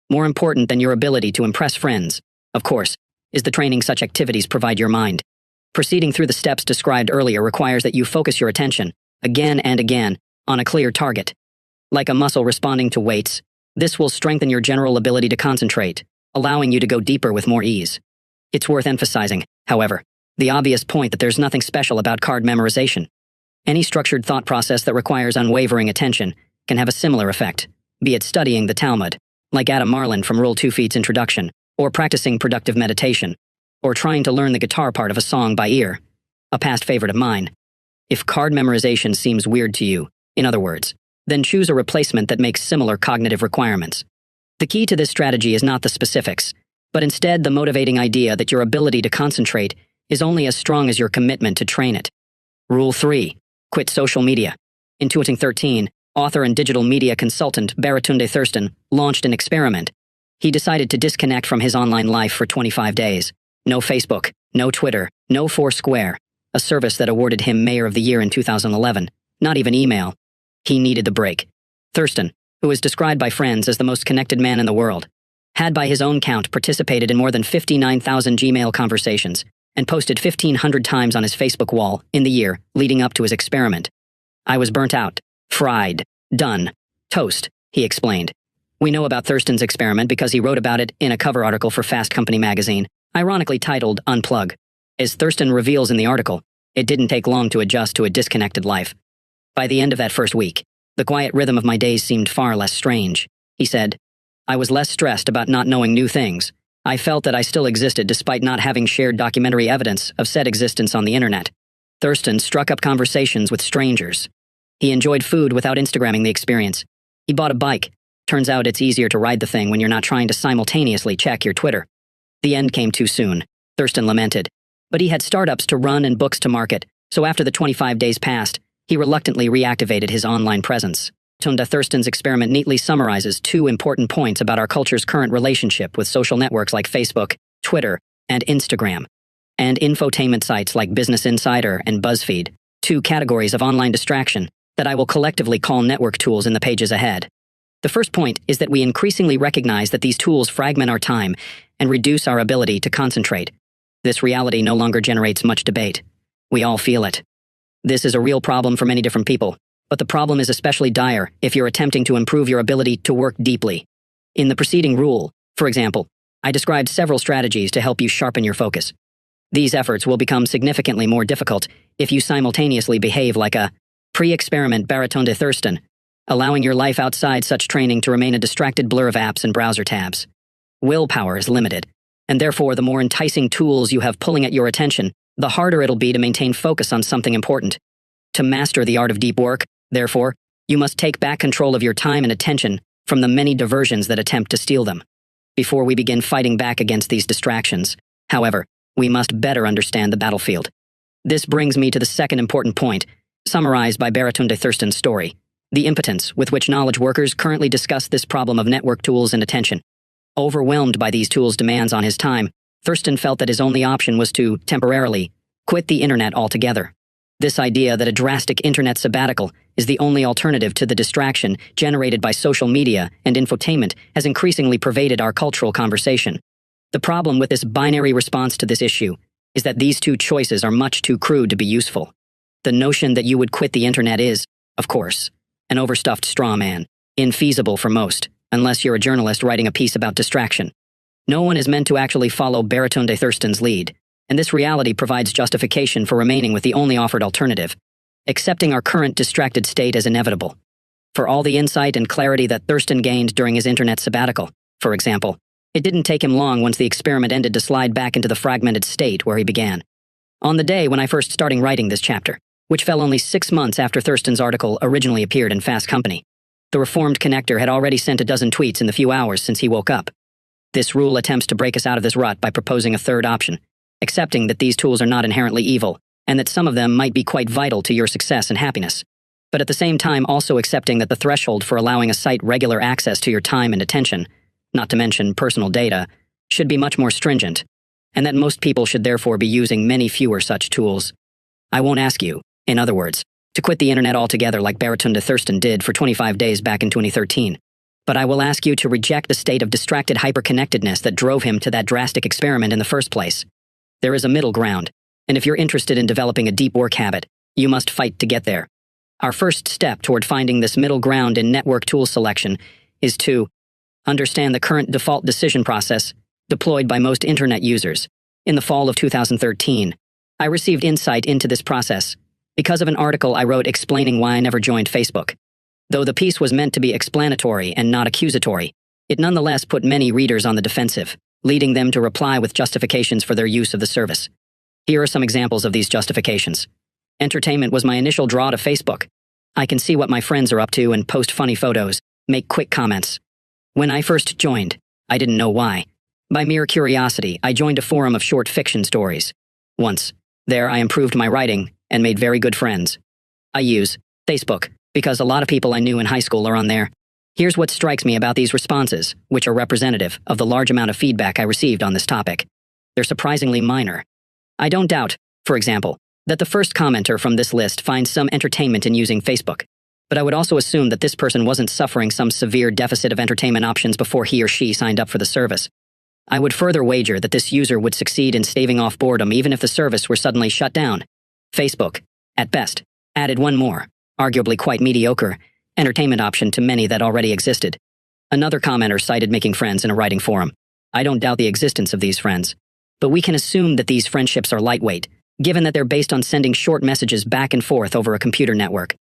More important than your ability to impress friends, of course, is the training such activities provide your mind. Proceeding through the steps described earlier requires that you focus your attention, again and again, on a clear target. Like a muscle responding to weights, this will strengthen your general ability to concentrate, allowing you to go deeper with more ease. It's worth emphasizing, however, the obvious point that there's nothing special about card memorization. Any structured thought process that requires unwavering attention can have a similar effect, be it studying the Talmud, like Adam Marlin from Rule 2 Feet's introduction, or practicing productive meditation, or trying to learn the guitar part of a song by ear, a past favorite of mine. If card memorization seems weird to you, in other words, then choose a replacement that makes similar cognitive requirements. The key to this strategy is not the specifics, but instead the motivating idea that your ability to concentrate is only as strong as your commitment to train it. Rule 3. Quit social media. In 2013, author and digital media consultant Baratunde Thurston launched an experiment. He decided to disconnect from his online life for 25 days. No Facebook, no Twitter, no Foursquare, a service that awarded him Mayor of the Year in 2011, not even email. He needed the break. Thurston, who is described by friends as the most connected man in the world, had by his own count participated in more than 59,000 Gmail conversations and posted 1,500 times on his Facebook wall in the year leading up to his experiment. "I was burnt out, fried, done, toast," he explained. We know about Thurston's experiment because he wrote about it in a cover article for Fast Company magazine, ironically titled Unplug. As Thurston reveals in the article, it didn't take long to adjust to a disconnected life. By the end of that first week, the quiet rhythm of my days seemed far less strange. He said, "I was less stressed about not knowing new things. I felt that I still existed despite not having shared documentary evidence of said existence on the internet." Thurston struck up conversations with strangers. He enjoyed food without Instagramming the experience. He bought a bike. Turns out it's easier to ride the thing when you're not trying to simultaneously check your Twitter. The end came too soon, Thurston lamented. But he had startups to run and books to market, so after the 25 days passed, he reluctantly reactivated his online presence. Thurston's experiment neatly summarizes two important points about our culture's current relationship with social networks like Facebook, Twitter, and Instagram, and infotainment sites like Business Insider and BuzzFeed, two categories of online distraction that I will collectively call network tools in the pages ahead. The first point is that we increasingly recognize that these tools fragment our time and reduce our ability to concentrate. This reality no longer generates much debate. We all feel it. This is a real problem for many different people, but the problem is especially dire if you're attempting to improve your ability to work deeply. In the preceding rule, for example, I described several strategies to help you sharpen your focus. These efforts will become significantly more difficult if you simultaneously behave like a pre-experiment Baratunde Thurston, allowing your life outside such training to remain a distracted blur of apps and browser tabs. Willpower is limited, and therefore the more enticing tools you have pulling at your attention, the harder it'll be to maintain focus on something important. To master the art of deep work, therefore, you must take back control of your time and attention from the many diversions that attempt to steal them. Before we begin fighting back against these distractions, however, we must better understand the battlefield. This brings me to the second important point, summarized by Baratunde Thurston's story: the impotence with which knowledge workers currently discuss this problem of network tools and attention. Overwhelmed by these tools' demands on his time, Thurston felt that his only option was to, temporarily, quit the internet altogether. This idea that a drastic internet sabbatical is the only alternative to the distraction generated by social media and infotainment has increasingly pervaded our cultural conversation. The problem with this binary response to this issue is that these two choices are much too crude to be useful. The notion that you would quit the internet is, of course, an overstuffed straw man, infeasible for most, unless you're a journalist writing a piece about distraction. No one is meant to actually follow Baratunde Thurston's lead, and this reality provides justification for remaining with the only offered alternative, accepting our current distracted state as inevitable. For all the insight and clarity that Thurston gained during his internet sabbatical, for example, it didn't take him long once the experiment ended to slide back into the fragmented state where he began. On the day when I first started writing this chapter, which fell only 6 months after Thurston's article originally appeared in Fast Company, the reformed connector had already sent a dozen tweets in the few hours since he woke up. This rule attempts to break us out of this rut by proposing a third option, accepting that these tools are not inherently evil, and that some of them might be quite vital to your success and happiness, but at the same time also accepting that the threshold for allowing a site regular access to your time and attention, not to mention personal data, should be much more stringent, and that most people should therefore be using many fewer such tools. I won't ask you, in other words, to quit the internet altogether like Baratunde Thurston did for 25 days back in 2013. But I will ask you to reject the state of distracted hyperconnectedness that drove him to that drastic experiment in the first place. There is a middle ground, and if you're interested in developing a deep work habit, you must fight to get there. Our first step toward finding this middle ground in network tool selection is to understand the current default decision process deployed by most internet users. In the fall of 2013, I received insight into this process because of an article I wrote explaining why I never joined Facebook. Though the piece was meant to be explanatory and not accusatory, it nonetheless put many readers on the defensive, leading them to reply with justifications for their use of the service. Here are some examples of these justifications. Entertainment was my initial draw to Facebook. I can see what my friends are up to and post funny photos, make quick comments. When I first joined, I didn't know why. By mere curiosity, I joined a forum of short fiction stories. Once, there I improved my writing and made very good friends. I use Facebook because a lot of people I knew in high school are on there. Here's what strikes me about these responses, which are representative of the large amount of feedback I received on this topic. They're surprisingly minor. I don't doubt, for example, that the first commenter from this list finds some entertainment in using Facebook. But I would also assume that this person wasn't suffering some severe deficit of entertainment options before he or she signed up for the service. I would further wager that this user would succeed in staving off boredom even if the service were suddenly shut down. Facebook, at best, added one more, arguably quite mediocre, entertainment option to many that already existed. Another commenter cited making friends in a writing forum. I don't doubt the existence of these friends. But we can assume that these friendships are lightweight, given that they're based on sending short messages back and forth over a computer network.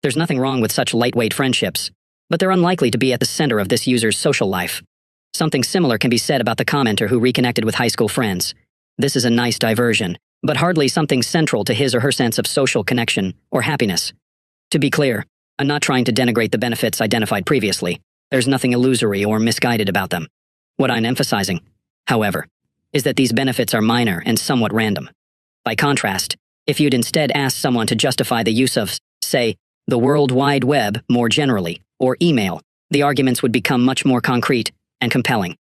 There's nothing wrong with such lightweight friendships, but they're unlikely to be at the center of this user's social life. Something similar can be said about the commenter who reconnected with high school friends. This is a nice diversion, but hardly something central to his or her sense of social connection or happiness. To be clear, I'm not trying to denigrate the benefits identified previously. There's nothing illusory or misguided about them. What I'm emphasizing, however, is that these benefits are minor and somewhat random. By contrast, if you'd instead ask someone to justify the use of, say, the World Wide Web more generally, or email, the arguments would become much more concrete and compelling.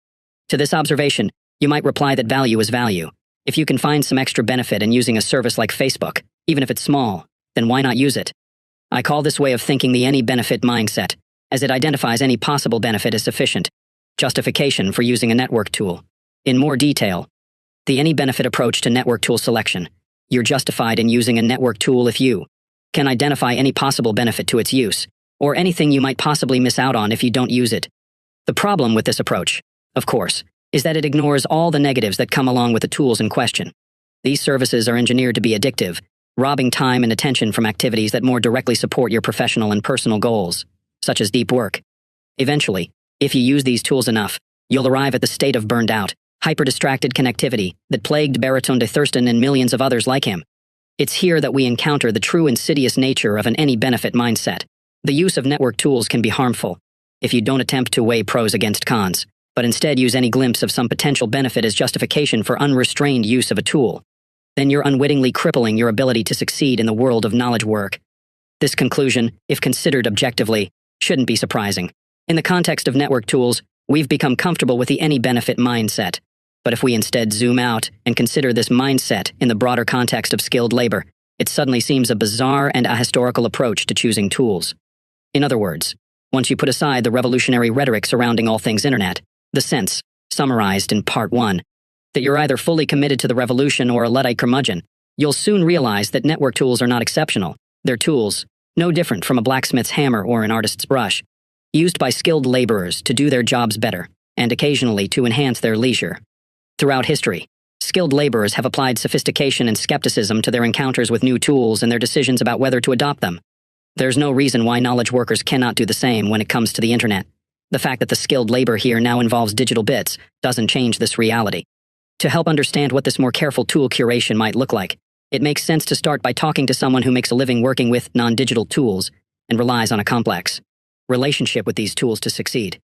To this observation, you might reply that value is value. If you can find some extra benefit in using a service like Facebook, even if it's small, then why not use it? I call this way of thinking the any benefit mindset, as it identifies any possible benefit as sufficient justification for using a network tool. In more detail, the any benefit approach to network tool selection. You're justified in using a network tool if you can identify any possible benefit to its use, or anything you might possibly miss out on if you don't use it. The problem with this approach, of course, is that it ignores all the negatives that come along with the tools in question. These services are engineered to be addictive, robbing time and attention from activities that more directly support your professional and personal goals, such as deep work. Eventually, if you use these tools enough, you'll arrive at the state of burned out, hyper-distracted connectivity that plagued Baritone de Thurston and millions of others like him. It's here that we encounter the true insidious nature of an any benefit mindset. The use of network tools can be harmful if you don't attempt to weigh pros against cons, but instead use any glimpse of some potential benefit as justification for unrestrained use of a tool. Then you're unwittingly crippling your ability to succeed in the world of knowledge work. This conclusion, if considered objectively, shouldn't be surprising. In the context of network tools, we've become comfortable with the any benefit mindset. But if we instead zoom out and consider this mindset in the broader context of skilled labor, it suddenly seems a bizarre and ahistorical approach to choosing tools. In other words, once you put aside the revolutionary rhetoric surrounding all things internet, the sense, summarized in part 1, that you're either fully committed to the revolution or a Luddite curmudgeon, you'll soon realize that network tools are not exceptional. They're tools, no different from a blacksmith's hammer or an artist's brush, used by skilled laborers to do their jobs better, and occasionally to enhance their leisure. Throughout history, skilled laborers have applied sophistication and skepticism to their encounters with new tools and their decisions about whether to adopt them. There's no reason why knowledge workers cannot do the same when it comes to the internet. The fact that the skilled labor here now involves digital bits doesn't change this reality. To help understand what this more careful tool curation might look like, it makes sense to start by talking to someone who makes a living working with non-digital tools and relies on a complex relationship with these tools to succeed.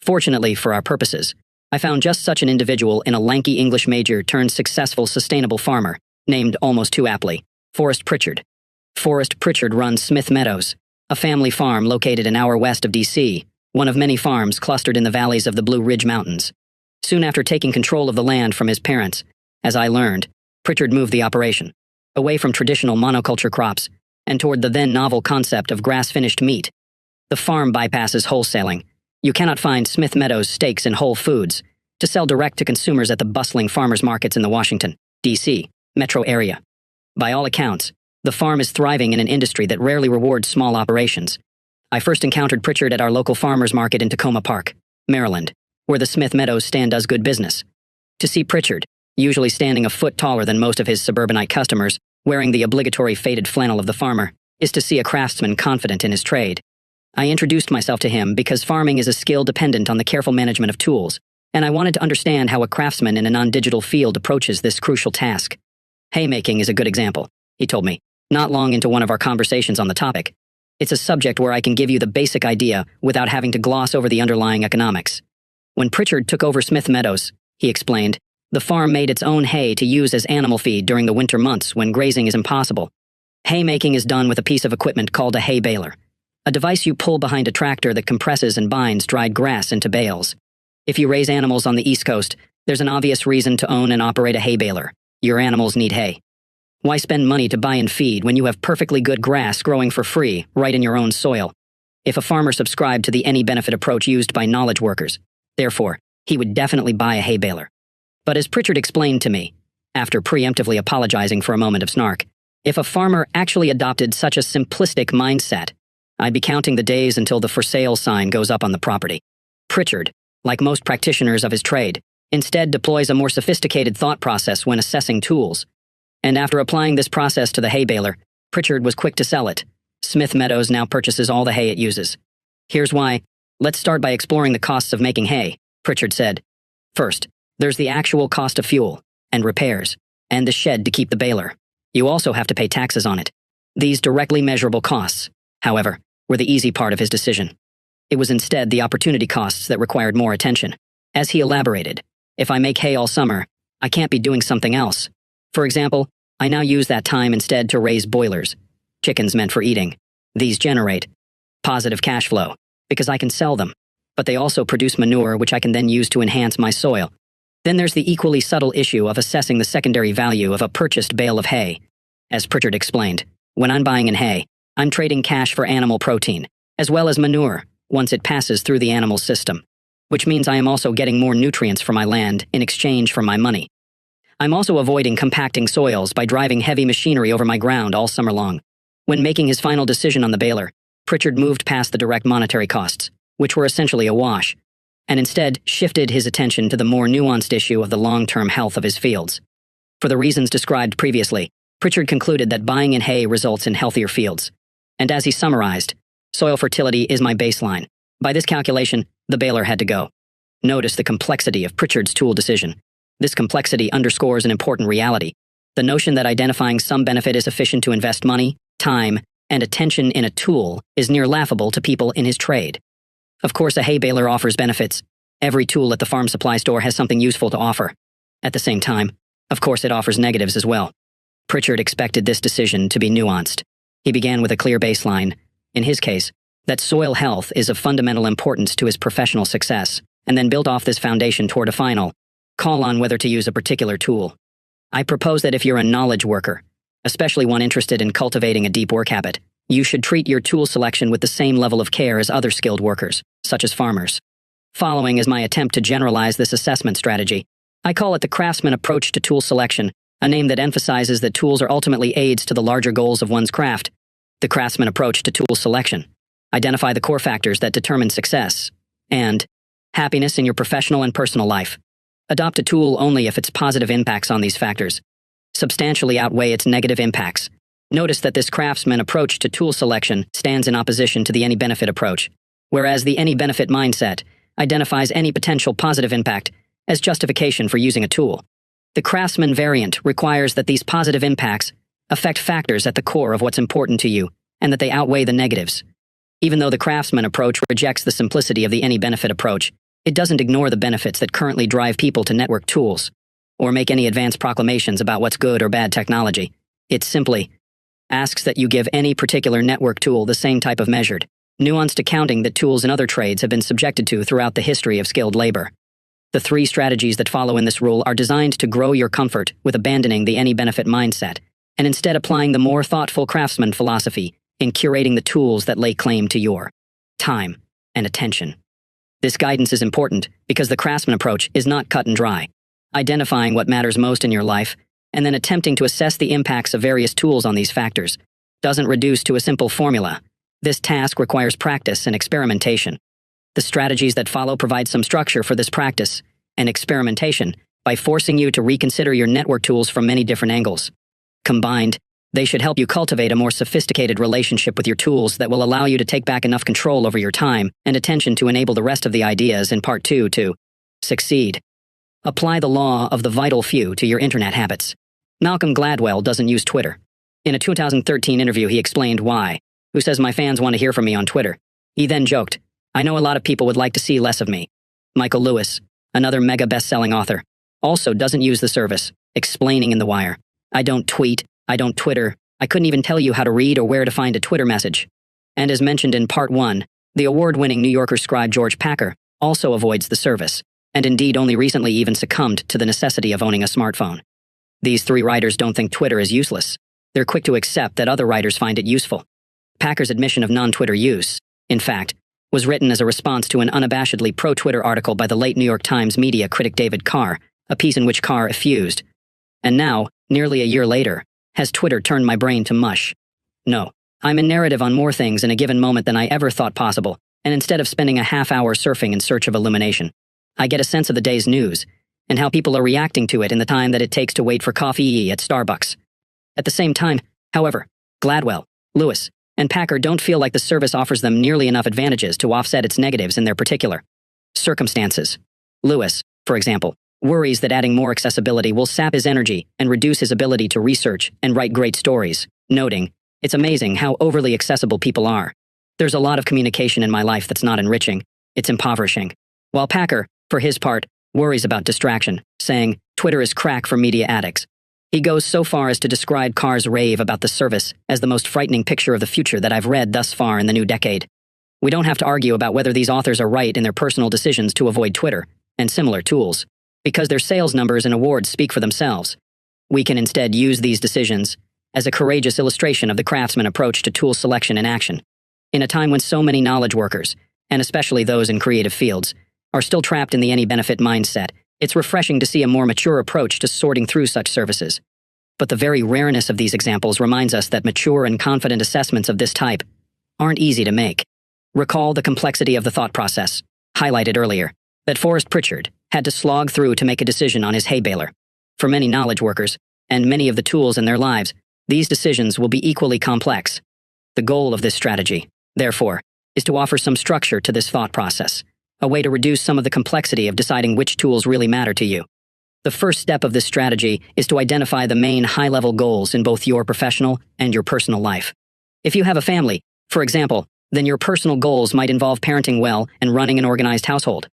Fortunately for our purposes, I found just such an individual in a lanky English major turned successful sustainable farmer, named almost too aptly, Forrest Pritchard. Forrest Pritchard runs Smith Meadows, a family farm located an hour west of D.C., one of many farms clustered in the valleys of the Blue Ridge Mountains. Soon after taking control of the land from his parents, as I learned, Pritchard moved the operation away from traditional monoculture crops and toward the then novel concept of grass-finished meat. The farm bypasses wholesaling. You cannot find Smith Meadows steaks in Whole Foods to sell direct to consumers at the bustling farmers markets in the Washington, D.C. metro area. By all accounts, the farm is thriving in an industry that rarely rewards small operations. I first encountered Pritchard at our local farmers market in Tacoma Park, Maryland, where the Smith Meadows stand does good business. To see Pritchard, usually standing a foot taller than most of his suburbanite customers, wearing the obligatory faded flannel of the farmer, is to see a craftsman confident in his trade. I introduced myself to him because farming is a skill dependent on the careful management of tools, and I wanted to understand how a craftsman in a non-digital field approaches this crucial task. Haymaking is a good example, he told me, not long into one of our conversations on the topic. It's a subject where I can give you the basic idea without having to gloss over the underlying economics. When Pritchard took over Smith Meadows, he explained, the farm made its own hay to use as animal feed during the winter months when grazing is impossible. Haymaking is done with a piece of equipment called a hay baler, a device you pull behind a tractor that compresses and binds dried grass into bales. If you raise animals on the East Coast, there's an obvious reason to own and operate a hay baler. Your animals need hay. Why spend money to buy and feed when you have perfectly good grass growing for free right in your own soil? If a farmer subscribed to the any benefit approach used by knowledge workers, therefore, he would definitely buy a hay baler. But as Pritchard explained to me, after preemptively apologizing for a moment of snark, if a farmer actually adopted such a simplistic mindset, I'd be counting the days until the for sale sign goes up on the property. Pritchard, like most practitioners of his trade, instead deploys a more sophisticated thought process when assessing tools. And after applying this process to the hay baler, Pritchard was quick to sell it. Smith Meadows now purchases all the hay it uses. Here's why. Let's start by exploring the costs of making hay, Pritchard said. First, there's the actual cost of fuel, and repairs, and the shed to keep the baler. You also have to pay taxes on it. These directly measurable costs, however, were the easy part of his decision. It was instead the opportunity costs that required more attention. As he elaborated, if I make hay all summer, I can't be doing something else. For example, I now use that time instead to raise boilers, chickens meant for eating. These generate positive cash flow, because I can sell them, but they also produce manure which I can then use to enhance my soil. Then there's the equally subtle issue of assessing the secondary value of a purchased bale of hay. As Pritchard explained, when I'm buying in hay, I'm trading cash for animal protein, as well as manure, once it passes through the animal system, which means I am also getting more nutrients for my land in exchange for my money. I'm also avoiding compacting soils by driving heavy machinery over my ground all summer long. When making his final decision on the baler, Pritchard moved past the direct monetary costs, which were essentially a wash, and instead shifted his attention to the more nuanced issue of the long-term health of his fields. For the reasons described previously, Pritchard concluded that buying in hay results in healthier fields. And as he summarized, soil fertility is my baseline. By this calculation, the baler had to go. Notice the complexity of Pritchard's tool decision. This complexity underscores an important reality: the notion that identifying some benefit is sufficient to invest money, time, and attention in a tool is near laughable to people in his trade. Of course, a hay baler offers benefits. Every tool at the farm supply store has something useful to offer. At the same time, of course, it offers negatives as well. Pritchard expected this decision to be nuanced. He began with a clear baseline, in his case, that soil health is of fundamental importance to his professional success, and then built off this foundation toward a final call on whether to use a particular tool. I propose that if you're a knowledge worker, especially one interested in cultivating a deep work habit, you should treat your tool selection with the same level of care as other skilled workers, such as farmers. Following is my attempt to generalize this assessment strategy. I call it the craftsman approach to tool selection, a name that emphasizes that tools are ultimately aids to the larger goals of one's craft. The craftsman approach to tool selection. Identify the core factors that determine success and happiness in your professional and personal life. Adopt a tool only if its positive impacts on these factors substantially outweigh its negative impacts. Notice that this craftsman approach to tool selection stands in opposition to the any benefit approach, whereas the any benefit mindset identifies any potential positive impact as justification for using a tool. The craftsman variant requires that these positive impacts affect factors at the core of what's important to you and that they outweigh the negatives. Even though the craftsman approach rejects the simplicity of the any benefit approach, it doesn't ignore the benefits that currently drive people to network tools, or make any advanced proclamations about what's good or bad technology. It simply asks that you give any particular network tool the same type of measured, nuanced accounting that tools in other trades have been subjected to throughout the history of skilled labor. The three strategies that follow in this rule are designed to grow your comfort with abandoning the any benefit mindset, and instead applying the more thoughtful craftsman philosophy in curating the tools that lay claim to your time and attention. This guidance is important because the craftsman approach is not cut and dry, identifying what matters most in your life and then attempting to assess the impacts of various tools on these factors doesn't reduce to a simple formula. This task requires practice and experimentation. The strategies that follow provide some structure for this practice and experimentation by forcing you to reconsider your network tools from many different angles. Combined, they should help you cultivate a more sophisticated relationship with your tools that will allow you to take back enough control over your time and attention to enable the rest of the ideas in Part 2 to succeed. Apply the law of the vital few to your internet habits. Malcolm Gladwell doesn't use Twitter. In a 2013 interview, he explained why. Who says my fans want to hear from me on Twitter? He then joked, I know a lot of people would like to see less of me. Michael Lewis, another mega best-selling author, also doesn't use the service, explaining in The Wire, I don't tweet, I don't Twitter, I couldn't even tell you how to read or where to find a Twitter message. And as mentioned in Part 1, the award-winning New Yorker scribe George Packer also avoids the service, and indeed only recently even succumbed to the necessity of owning a smartphone. These three writers don't think Twitter is useless. They're quick to accept that other writers find it useful. Packer's admission of non-Twitter use, in fact, was written as a response to an unabashedly pro-Twitter article by the late New York Times media critic David Carr, a piece in which Carr effused. And now, nearly a year later, has Twitter turned my brain to mush? No. I'm in narrative on more things in a given moment than I ever thought possible, and instead of spending a half-hour surfing in search of illumination, I get a sense of the day's news, and how people are reacting to it in the time that it takes to wait for coffee at Starbucks. At the same time, however, Gladwell, Lewis, and Packer don't feel like the service offers them nearly enough advantages to offset its negatives in their particular circumstances. Lewis, for example, worries that adding more accessibility will sap his energy and reduce his ability to research and write great stories, noting, "It's amazing how overly accessible people are. There's a lot of communication in my life that's not enriching, it's impoverishing." While Packer, for his part, worries about distraction, saying, "Twitter is crack for media addicts." He goes so far as to describe Carr's rave about the service as the most frightening picture of the future that I've read thus far in the new decade. We don't have to argue about whether these authors are right in their personal decisions to avoid Twitter and similar tools, because their sales numbers and awards speak for themselves. We can instead use these decisions as a courageous illustration of the craftsman approach to tool selection and action. In a time when so many knowledge workers, and especially those in creative fields, are still trapped in the any-benefit mindset, it's refreshing to see a more mature approach to sorting through such services. But the very rareness of these examples reminds us that mature and confident assessments of this type aren't easy to make. Recall the complexity of the thought process, highlighted earlier, that Forrest Pritchard had to slog through to make a decision on his hay baler. For many knowledge workers, and many of the tools in their lives, these decisions will be equally complex. The goal of this strategy, therefore, is to offer some structure to this thought process, a way to reduce some of the complexity of deciding which tools really matter to you. The first step of this strategy is to identify the main high-level goals in both your professional and your personal life. If you have a family, for example, then your personal goals might involve parenting well and running an organized household.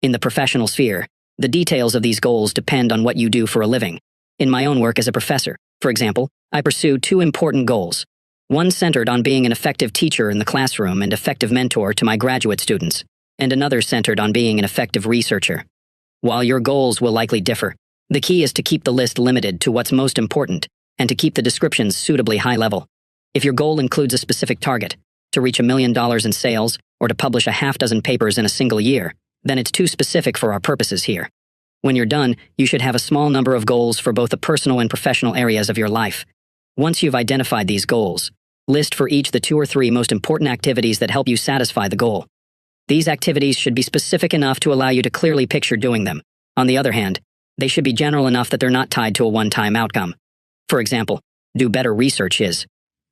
In the professional sphere, the details of these goals depend on what you do for a living. In my own work as a professor, for example, I pursue two important goals. One centered on being an effective teacher in the classroom and effective mentor to my graduate students, and another centered on being an effective researcher. While your goals will likely differ, the key is to keep the list limited to what's most important and to keep the descriptions suitably high level. If your goal includes a specific target, to reach $1 million in sales or to publish a half-dozen papers in a single year, then it's too specific for our purposes here. When you're done, you should have a small number of goals for both the personal and professional areas of your life. Once you've identified these goals, list for each the 2 or 3 most important activities that help you satisfy the goal. These activities should be specific enough to allow you to clearly picture doing them. On the other hand, they should be general enough that they're not tied to a one-time outcome. For example, do better research is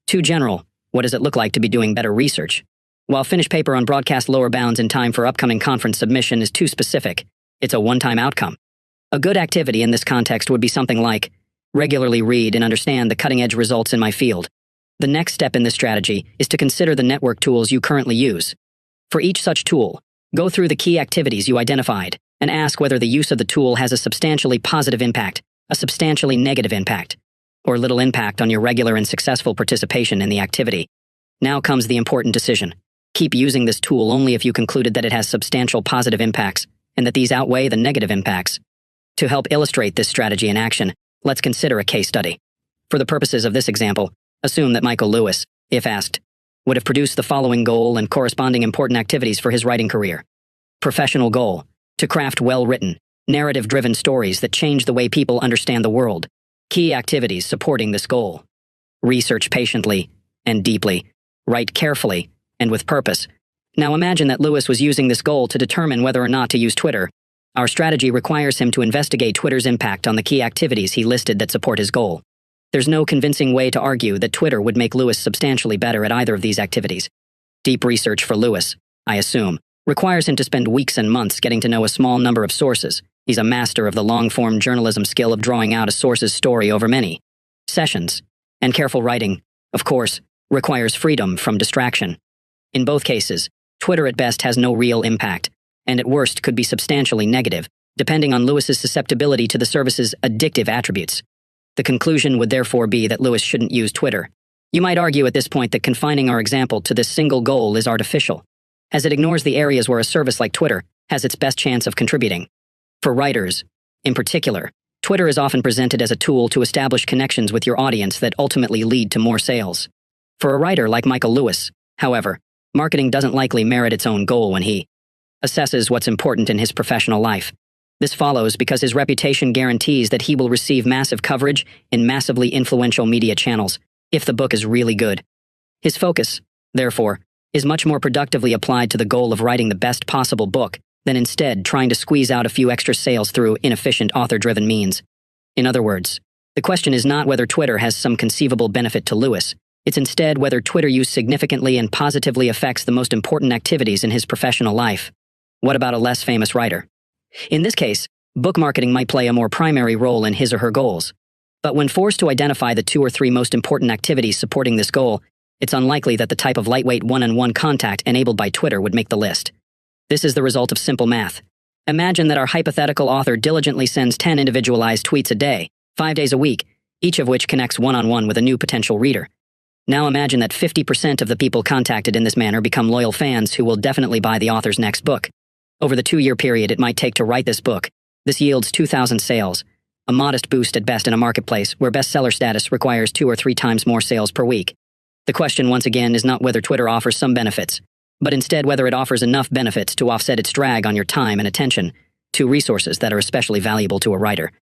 too general. What does it look like to be doing better research? While finish paper on broadcast lower bounds in time for upcoming conference submission is too specific, it's a one-time outcome. A good activity in this context would be something like, regularly read and understand the cutting-edge results in my field. The next step in this strategy is to consider the network tools you currently use. For each such tool, go through the key activities you identified and ask whether the use of the tool has a substantially positive impact, a substantially negative impact, or little impact on your regular and successful participation in the activity. Now comes the important decision. Keep using this tool only if you concluded that it has substantial positive impacts and that these outweigh the negative impacts. To help illustrate this strategy in action, let's consider a case study. For the purposes of this example, assume that Michael Lewis, if asked, would have produced the following goal and corresponding important activities for his writing career. Professional goal: to craft well-written, narrative-driven stories that change the way people understand the world. Key activities supporting this goal: research patiently and deeply, write carefully and with purpose. Now imagine that Lewis was using this goal to determine whether or not to use Twitter. Our strategy requires him to investigate Twitter's impact on the key activities he listed that support his goal. There's no convincing way to argue that Twitter would make Lewis substantially better at either of these activities. Deep research for Lewis, I assume, requires him to spend weeks and months getting to know a small number of sources. He's a master of the long-form journalism skill of drawing out a source's story over many sessions. And careful writing, of course, requires freedom from distraction. In both cases, Twitter at best has no real impact, and at worst could be substantially negative, depending on Lewis's susceptibility to the service's addictive attributes. The conclusion would therefore be that Lewis shouldn't use Twitter. You might argue at this point that confining our example to this single goal is artificial, as it ignores the areas where a service like Twitter has its best chance of contributing. For writers, in particular, Twitter is often presented as a tool to establish connections with your audience that ultimately lead to more sales. For a writer like Michael Lewis, however, marketing doesn't likely merit its own goal when he assesses what's important in his professional life. This follows because his reputation guarantees that he will receive massive coverage in massively influential media channels if the book is really good. His focus, therefore, is much more productively applied to the goal of writing the best possible book than instead trying to squeeze out a few extra sales through inefficient author-driven means. In other words, the question is not whether Twitter has some conceivable benefit to Lewis. It's instead whether Twitter use significantly and positively affects the most important activities in his professional life. What about a less famous writer? In this case, book marketing might play a more primary role in his or her goals. But when forced to identify the 2 or 3 most important activities supporting this goal, it's unlikely that the type of lightweight one-on-one contact enabled by Twitter would make the list. This is the result of simple math. Imagine that our hypothetical author diligently sends 10 individualized tweets a day, 5 days a week, each of which connects one-on-one with a new potential reader. Now imagine that 50% of the people contacted in this manner become loyal fans who will definitely buy the author's next book. Over the 2-year period it might take to write this book, this yields 2,000 sales, a modest boost at best in a marketplace where bestseller status requires 2 or 3 times more sales per week. The question once again is not whether Twitter offers some benefits, but instead whether it offers enough benefits to offset its drag on your time and attention, 2 resources that are especially valuable to a writer.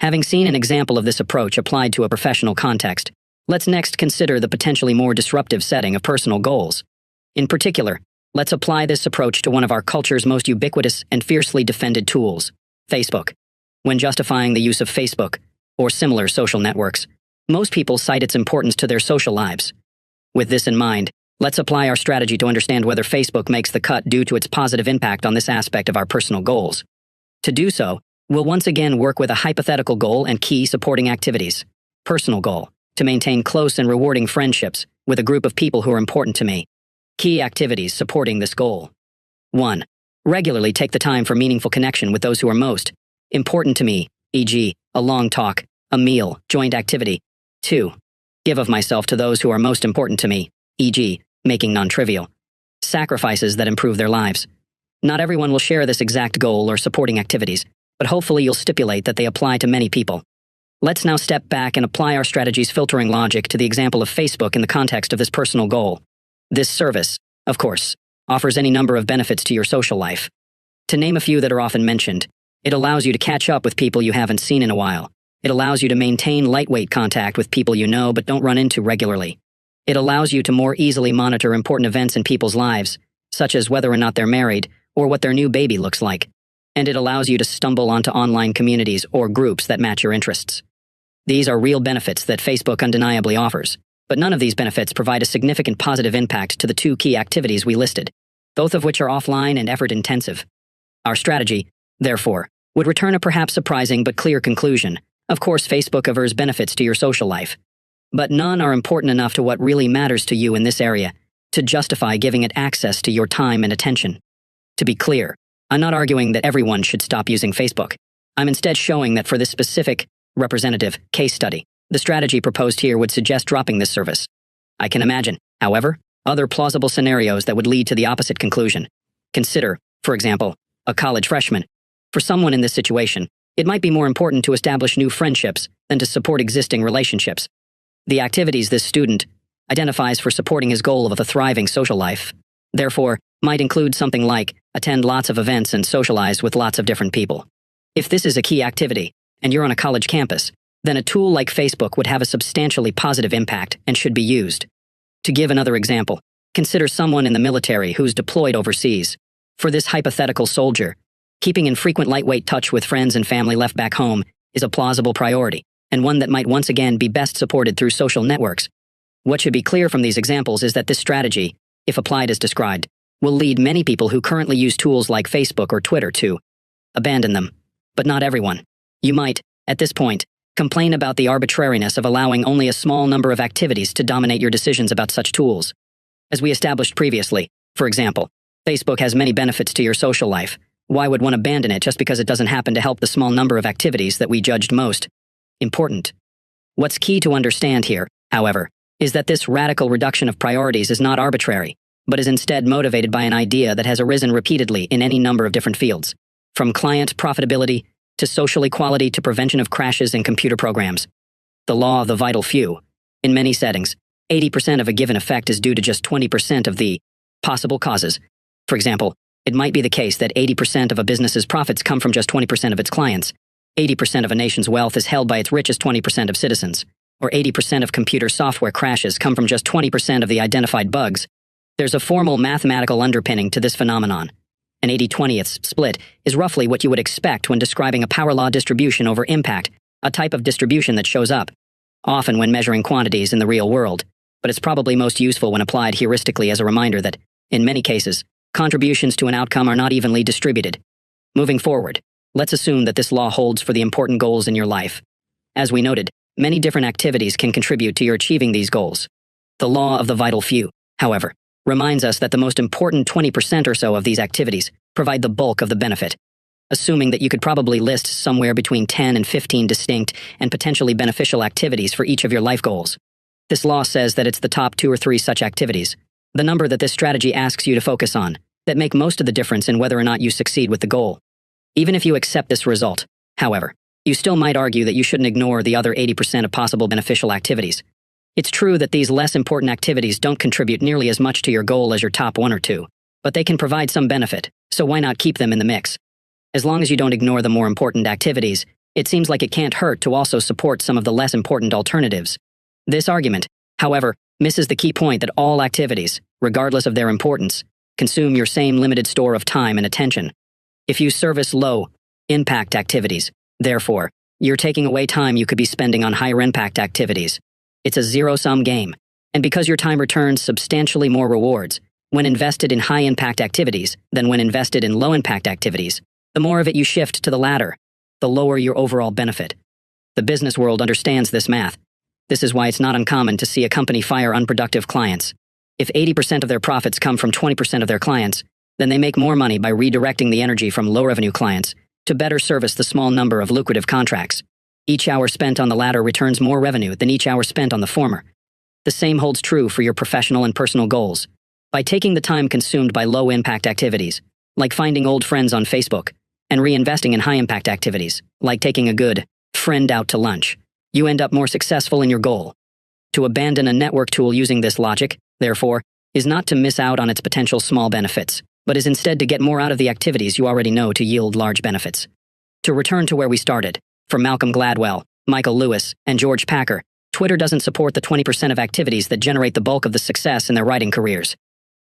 Having seen an example of this approach applied to a professional context, let's next consider the potentially more disruptive setting of personal goals. In particular, let's apply this approach to one of our culture's most ubiquitous and fiercely defended tools, Facebook. When justifying the use of Facebook, or similar social networks, most people cite its importance to their social lives. With this in mind, let's apply our strategy to understand whether Facebook makes the cut due to its positive impact on this aspect of our personal goals. To do so, we'll once again work with a hypothetical goal and key supporting activities. Personal goal: to maintain close and rewarding friendships with a group of people who are important to me. Key activities supporting this goal. 1. Regularly take the time for meaningful connection with those who are most important to me, e.g., a long talk, a meal, joint activity. 2. Give of myself to those who are most important to me, e.g., making non-trivial sacrifices that improve their lives. Not everyone will share this exact goal or supporting activities, but hopefully you'll stipulate that they apply to many people. Let's now step back and apply our strategy's filtering logic to the example of Facebook in the context of this personal goal. This service, of course, offers any number of benefits to your social life. To name a few that are often mentioned, it allows you to catch up with people you haven't seen in a while. It allows you to maintain lightweight contact with people you know but don't run into regularly. It allows you to more easily monitor important events in people's lives, such as whether or not they're married or what their new baby looks like. And it allows you to stumble onto online communities or groups that match your interests. These are real benefits that Facebook undeniably offers, but none of these benefits provide a significant positive impact to the 2 key activities we listed, both of which are offline and effort-intensive. Our strategy, therefore, would return a perhaps surprising but clear conclusion. Of course, Facebook offers benefits to your social life, but none are important enough to what really matters to you in this area to justify giving it access to your time and attention. To be clear, I'm not arguing that everyone should stop using Facebook. I'm instead showing that for this specific, representative case study, the strategy proposed here would suggest dropping this service. I can imagine, however, other plausible scenarios that would lead to the opposite conclusion. Consider, for example, a college freshman. For someone in this situation, it might be more important to establish new friendships than to support existing relationships. The activities this student identifies for supporting his goal of a thriving social life, therefore, might include something like attend lots of events and socialize with lots of different people. If this is a key activity, and you're on a college campus, then a tool like Facebook would have a substantially positive impact and should be used. To give another example, consider someone in the military who's deployed overseas. For this hypothetical soldier, keeping in frequent lightweight touch with friends and family left back home is a plausible priority, and one that might once again be best supported through social networks. What should be clear from these examples is that this strategy, if applied as described, will lead many people who currently use tools like Facebook or Twitter to abandon them. But not everyone. You might, at this point, complain about the arbitrariness of allowing only a small number of activities to dominate your decisions about such tools. As we established previously, for example, Facebook has many benefits to your social life. Why would one abandon it just because it doesn't happen to help the small number of activities that we judged most important? What's key to understand here, however, is that this radical reduction of priorities is not arbitrary, but is instead motivated by an idea that has arisen repeatedly in any number of different fields, from client profitability to social equality to prevention of crashes in computer programs. The law of the vital few. In many settings, 80% of a given effect is due to just 20% of the possible causes. For example, it might be the case that 80% of a business's profits come from just 20% of its clients, 80% of a nation's wealth is held by its richest 20% of citizens, or 80% of computer software crashes come from just 20% of the identified bugs. There's a formal mathematical underpinning to this phenomenon. An 80/20th split is roughly what you would expect when describing a power law distribution over impact, a type of distribution that shows up often when measuring quantities in the real world, but it's probably most useful when applied heuristically as a reminder that, in many cases, contributions to an outcome are not evenly distributed. Moving forward, let's assume that this law holds for the important goals in your life. As we noted, many different activities can contribute to your achieving these goals. The law of the vital few, however, reminds us that the most important 20% or so of these activities provide the bulk of the benefit. Assuming that you could probably list somewhere between 10 and 15 distinct and potentially beneficial activities for each of your life goals. This law says that it's the top 2 or 3 such activities, the number that this strategy asks you to focus on, that make most of the difference in whether or not you succeed with the goal. Even if you accept this result, however, you still might argue that you shouldn't ignore the other 80% of possible beneficial activities. It's true that these less important activities don't contribute nearly as much to your goal as your top 1 or 2, but they can provide some benefit, so why not keep them in the mix? As long as you don't ignore the more important activities, it seems like it can't hurt to also support some of the less important alternatives. This argument, however, misses the key point that all activities, regardless of their importance, consume your same limited store of time and attention. If you service low-impact activities, therefore, you're taking away time you could be spending on higher-impact activities. It's a zero-sum game, and because your time returns substantially more rewards when invested in high-impact activities than when invested in low-impact activities, the more of it you shift to the latter, the lower your overall benefit. The business world understands this math. This is why it's not uncommon to see a company fire unproductive clients. If 80% of their profits come from 20% of their clients, then they make more money by redirecting the energy from low-revenue clients to better service the small number of lucrative contracts. Each hour spent on the latter returns more revenue than each hour spent on the former. The same holds true for your professional and personal goals. By taking the time consumed by low-impact activities, like finding old friends on Facebook, and reinvesting in high-impact activities, like taking a good friend out to lunch, you end up more successful in your goal. To abandon a network tool using this logic, therefore, is not to miss out on its potential small benefits, but is instead to get more out of the activities you already know to yield large benefits. To return to where we started, for Malcolm Gladwell, Michael Lewis, and George Packer, Twitter doesn't support the 20% of activities that generate the bulk of the success in their writing careers.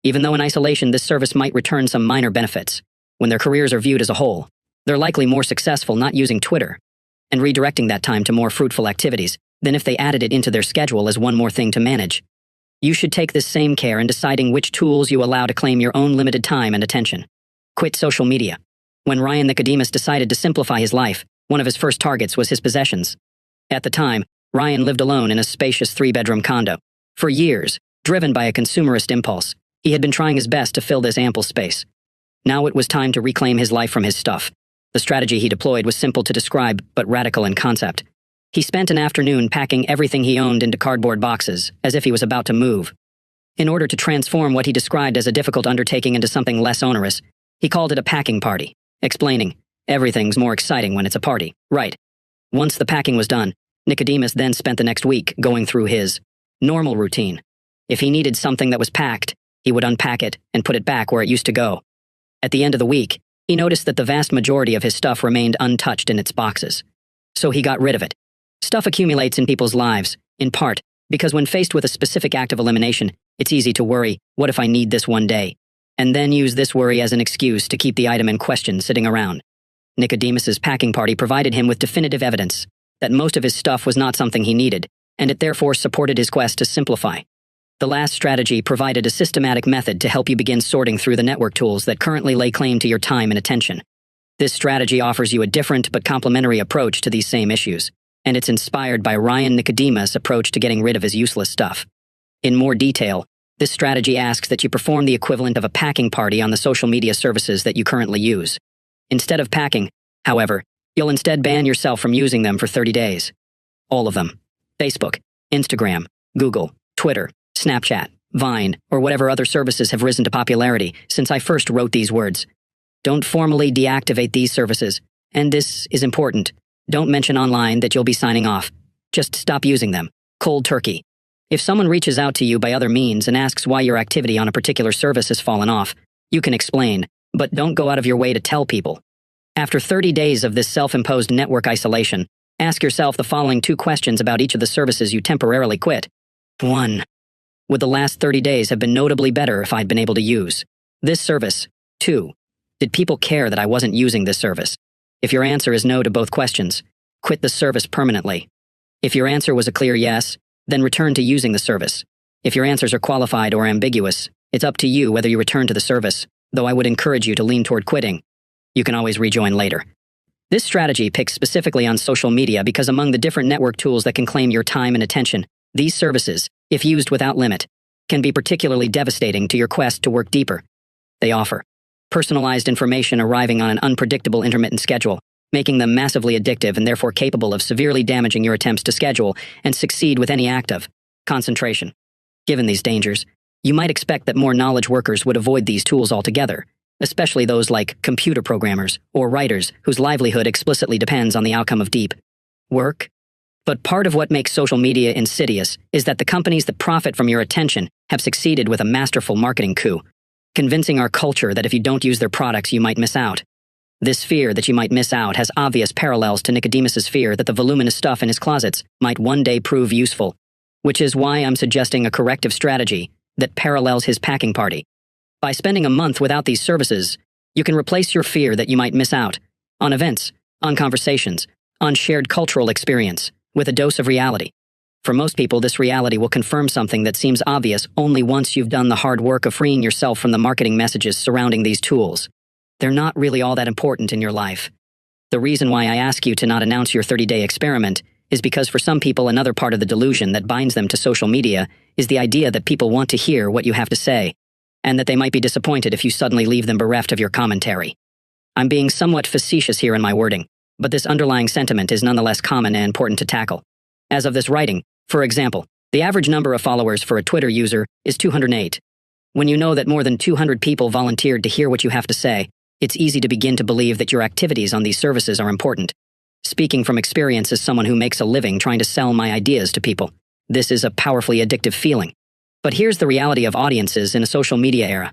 Even though in isolation this service might return some minor benefits, when their careers are viewed as a whole, they're likely more successful not using Twitter and redirecting that time to more fruitful activities than if they added it into their schedule as one more thing to manage. You should take this same care in deciding which tools you allow to claim your own limited time and attention. Quit social media. When Ryan Nicodemus decided to simplify his life, one of his first targets was his possessions. At the time, Ryan lived alone in a spacious 3-bedroom condo. For years, driven by a consumerist impulse, he had been trying his best to fill this ample space. Now it was time to reclaim his life from his stuff. The strategy he deployed was simple to describe, but radical in concept. He spent an afternoon packing everything he owned into cardboard boxes, as if he was about to move. In order to transform what he described as a difficult undertaking into something less onerous, he called it a packing party, explaining, "Everything's more exciting when it's a party, right?" Once the packing was done, Nicodemus then spent the next week going through his normal routine. If he needed something that was packed, he would unpack it and put it back where it used to go. At the end of the week, he noticed that the vast majority of his stuff remained untouched in its boxes. So he got rid of it. Stuff accumulates in people's lives, in part, because when faced with a specific act of elimination, it's easy to worry, what if I need this one day? And then use this worry as an excuse to keep the item in question sitting around. Nicodemus's packing party provided him with definitive evidence that most of his stuff was not something he needed, and it therefore supported his quest to simplify. The last strategy provided a systematic method to help you begin sorting through the network tools that currently lay claim to your time and attention. This strategy offers you a different but complementary approach to these same issues, and it's inspired by Ryan Nicodemus' approach to getting rid of his useless stuff. In more detail, this strategy asks that you perform the equivalent of a packing party on the social media services that you currently use. Instead of packing, however, you'll instead ban yourself from using them for 30 days. All of them. Facebook, Instagram, Google, Twitter, Snapchat, Vine, or whatever other services have risen to popularity since I first wrote these words. Don't formally deactivate these services, and this is important. Don't mention online that you'll be signing off. Just stop using them. Cold turkey. If someone reaches out to you by other means and asks why your activity on a particular service has fallen off, you can explain, but don't go out of your way to tell people. After 30 days of this self-imposed network isolation, ask yourself the following 2 questions about each of the services you temporarily quit. 1. Would the last 30 days have been notably better if I'd been able to use this service? 2. Did people care that I wasn't using this service? If your answer is no to both questions, quit the service permanently. If your answer was a clear yes, then return to using the service. If your answers are qualified or ambiguous, it's up to you whether you return to the service, though I would encourage you to lean toward quitting. You can always rejoin later. This strategy picks specifically on social media because among the different network tools that can claim your time and attention, these services, if used without limit, can be particularly devastating to your quest to work deeper. They offer personalized information arriving on an unpredictable intermittent schedule, making them massively addictive and therefore capable of severely damaging your attempts to schedule and succeed with any act of concentration. Given these dangers, you might expect that more knowledge workers would avoid these tools altogether, especially those like computer programmers or writers whose livelihood explicitly depends on the outcome of deep work. But part of what makes social media insidious is that the companies that profit from your attention have succeeded with a masterful marketing coup, convincing our culture that if you don't use their products, you might miss out. This fear that you might miss out has obvious parallels to Nicodemus's fear that the voluminous stuff in his closets might one day prove useful, which is why I'm suggesting a corrective strategy that parallels his packing party. By spending a month without these services, you can replace your fear that you might miss out on events, on conversations, on shared cultural experience, with a dose of reality. For most people, this reality will confirm something that seems obvious only once you've done the hard work of freeing yourself from the marketing messages surrounding these tools. They're not really all that important in your life. The reason why I ask you to not announce your 30-day experiment is because for some people, another part of the delusion that binds them to social media is the idea that people want to hear what you have to say, and that they might be disappointed if you suddenly leave them bereft of your commentary. I'm being somewhat facetious here in my wording, but this underlying sentiment is nonetheless common and important to tackle. As of this writing, for example, the average number of followers for a Twitter user is 208. When you know that more than 200 people volunteered to hear what you have to say, it's easy to begin to believe that your activities on these services are important. Speaking from experience as someone who makes a living trying to sell my ideas to people, this is a powerfully addictive feeling. But here's the reality of audiences in a social media era.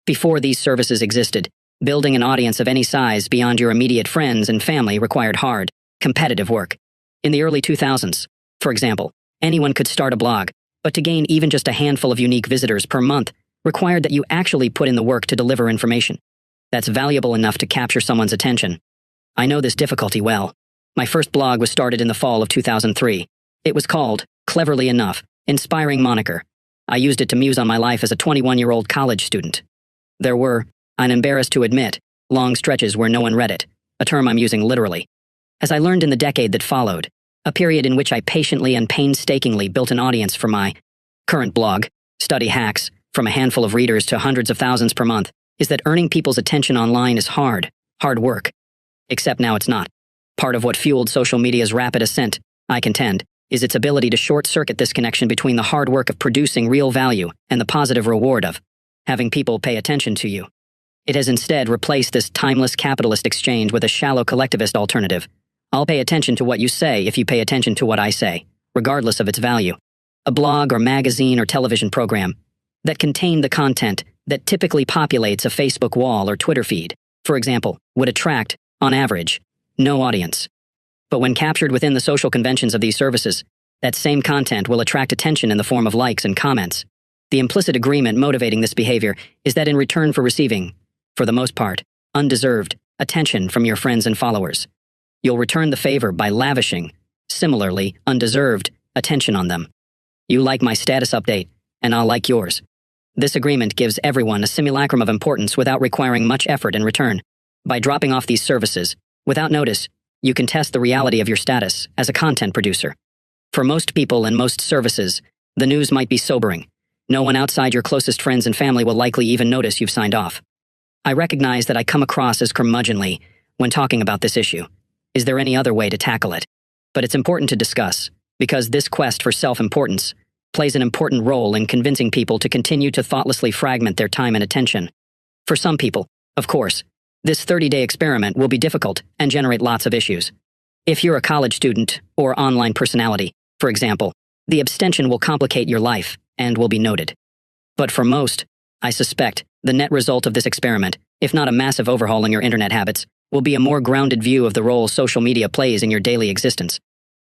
Before these services existed, building an audience of any size beyond your immediate friends and family required hard, competitive work. In the early 2000s, for example, anyone could start a blog, but to gain even just a handful of unique visitors per month required that you actually put in the work to deliver information that's valuable enough to capture someone's attention. I know this difficulty well. My first blog was started in the fall of 2003. It was called, cleverly enough, Inspiring Moniker. I used it to muse on my life as a 21-year-old college student. There were, I'm embarrassed to admit, long stretches where no one read it, a term I'm using literally. As I learned in the decade that followed, a period in which I patiently and painstakingly built an audience for my current blog, Study Hacks, from a handful of readers to hundreds of thousands per month, is that earning people's attention online is hard work. Except now it's not. Part of what fueled social media's rapid ascent, I contend, is its ability to short-circuit this connection between the hard work of producing real value and the positive reward of having people pay attention to you. It has instead replaced this timeless capitalist exchange with a shallow collectivist alternative. I'll pay attention to what you say if you pay attention to what I say, regardless of its value. A blog or magazine or television program that contain the content that typically populates a Facebook wall or Twitter feed, for example, would attract, on average, no audience. But when captured within the social conventions of these services, that same content will attract attention in the form of likes and comments. The implicit agreement motivating this behavior is that in return for receiving, for the most part, undeserved attention from your friends and followers, you'll return the favor by lavishing, similarly undeserved, attention on them. You like my status update, and I'll like yours. This agreement gives everyone a simulacrum of importance without requiring much effort in return. By dropping off these services, without notice, you can test the reality of your status as a content producer. For most people and most services, the news might be sobering. No one outside your closest friends and family will likely even notice you've signed off. I recognize that I come across as curmudgeonly when talking about this issue. Is there any other way to tackle it? But it's important to discuss. because this quest for self-importance plays an important role in convincing people to continue to thoughtlessly fragment their time and attention. For some people, of course, this 30-day experiment will be difficult and generate lots of issues. If you're a college student or online personality, for example, the abstention will complicate your life and will be noted. But for most, I suspect the net result of this experiment, if not a massive overhaul in your internet habits, will be a more grounded view of the role social media plays in your daily existence.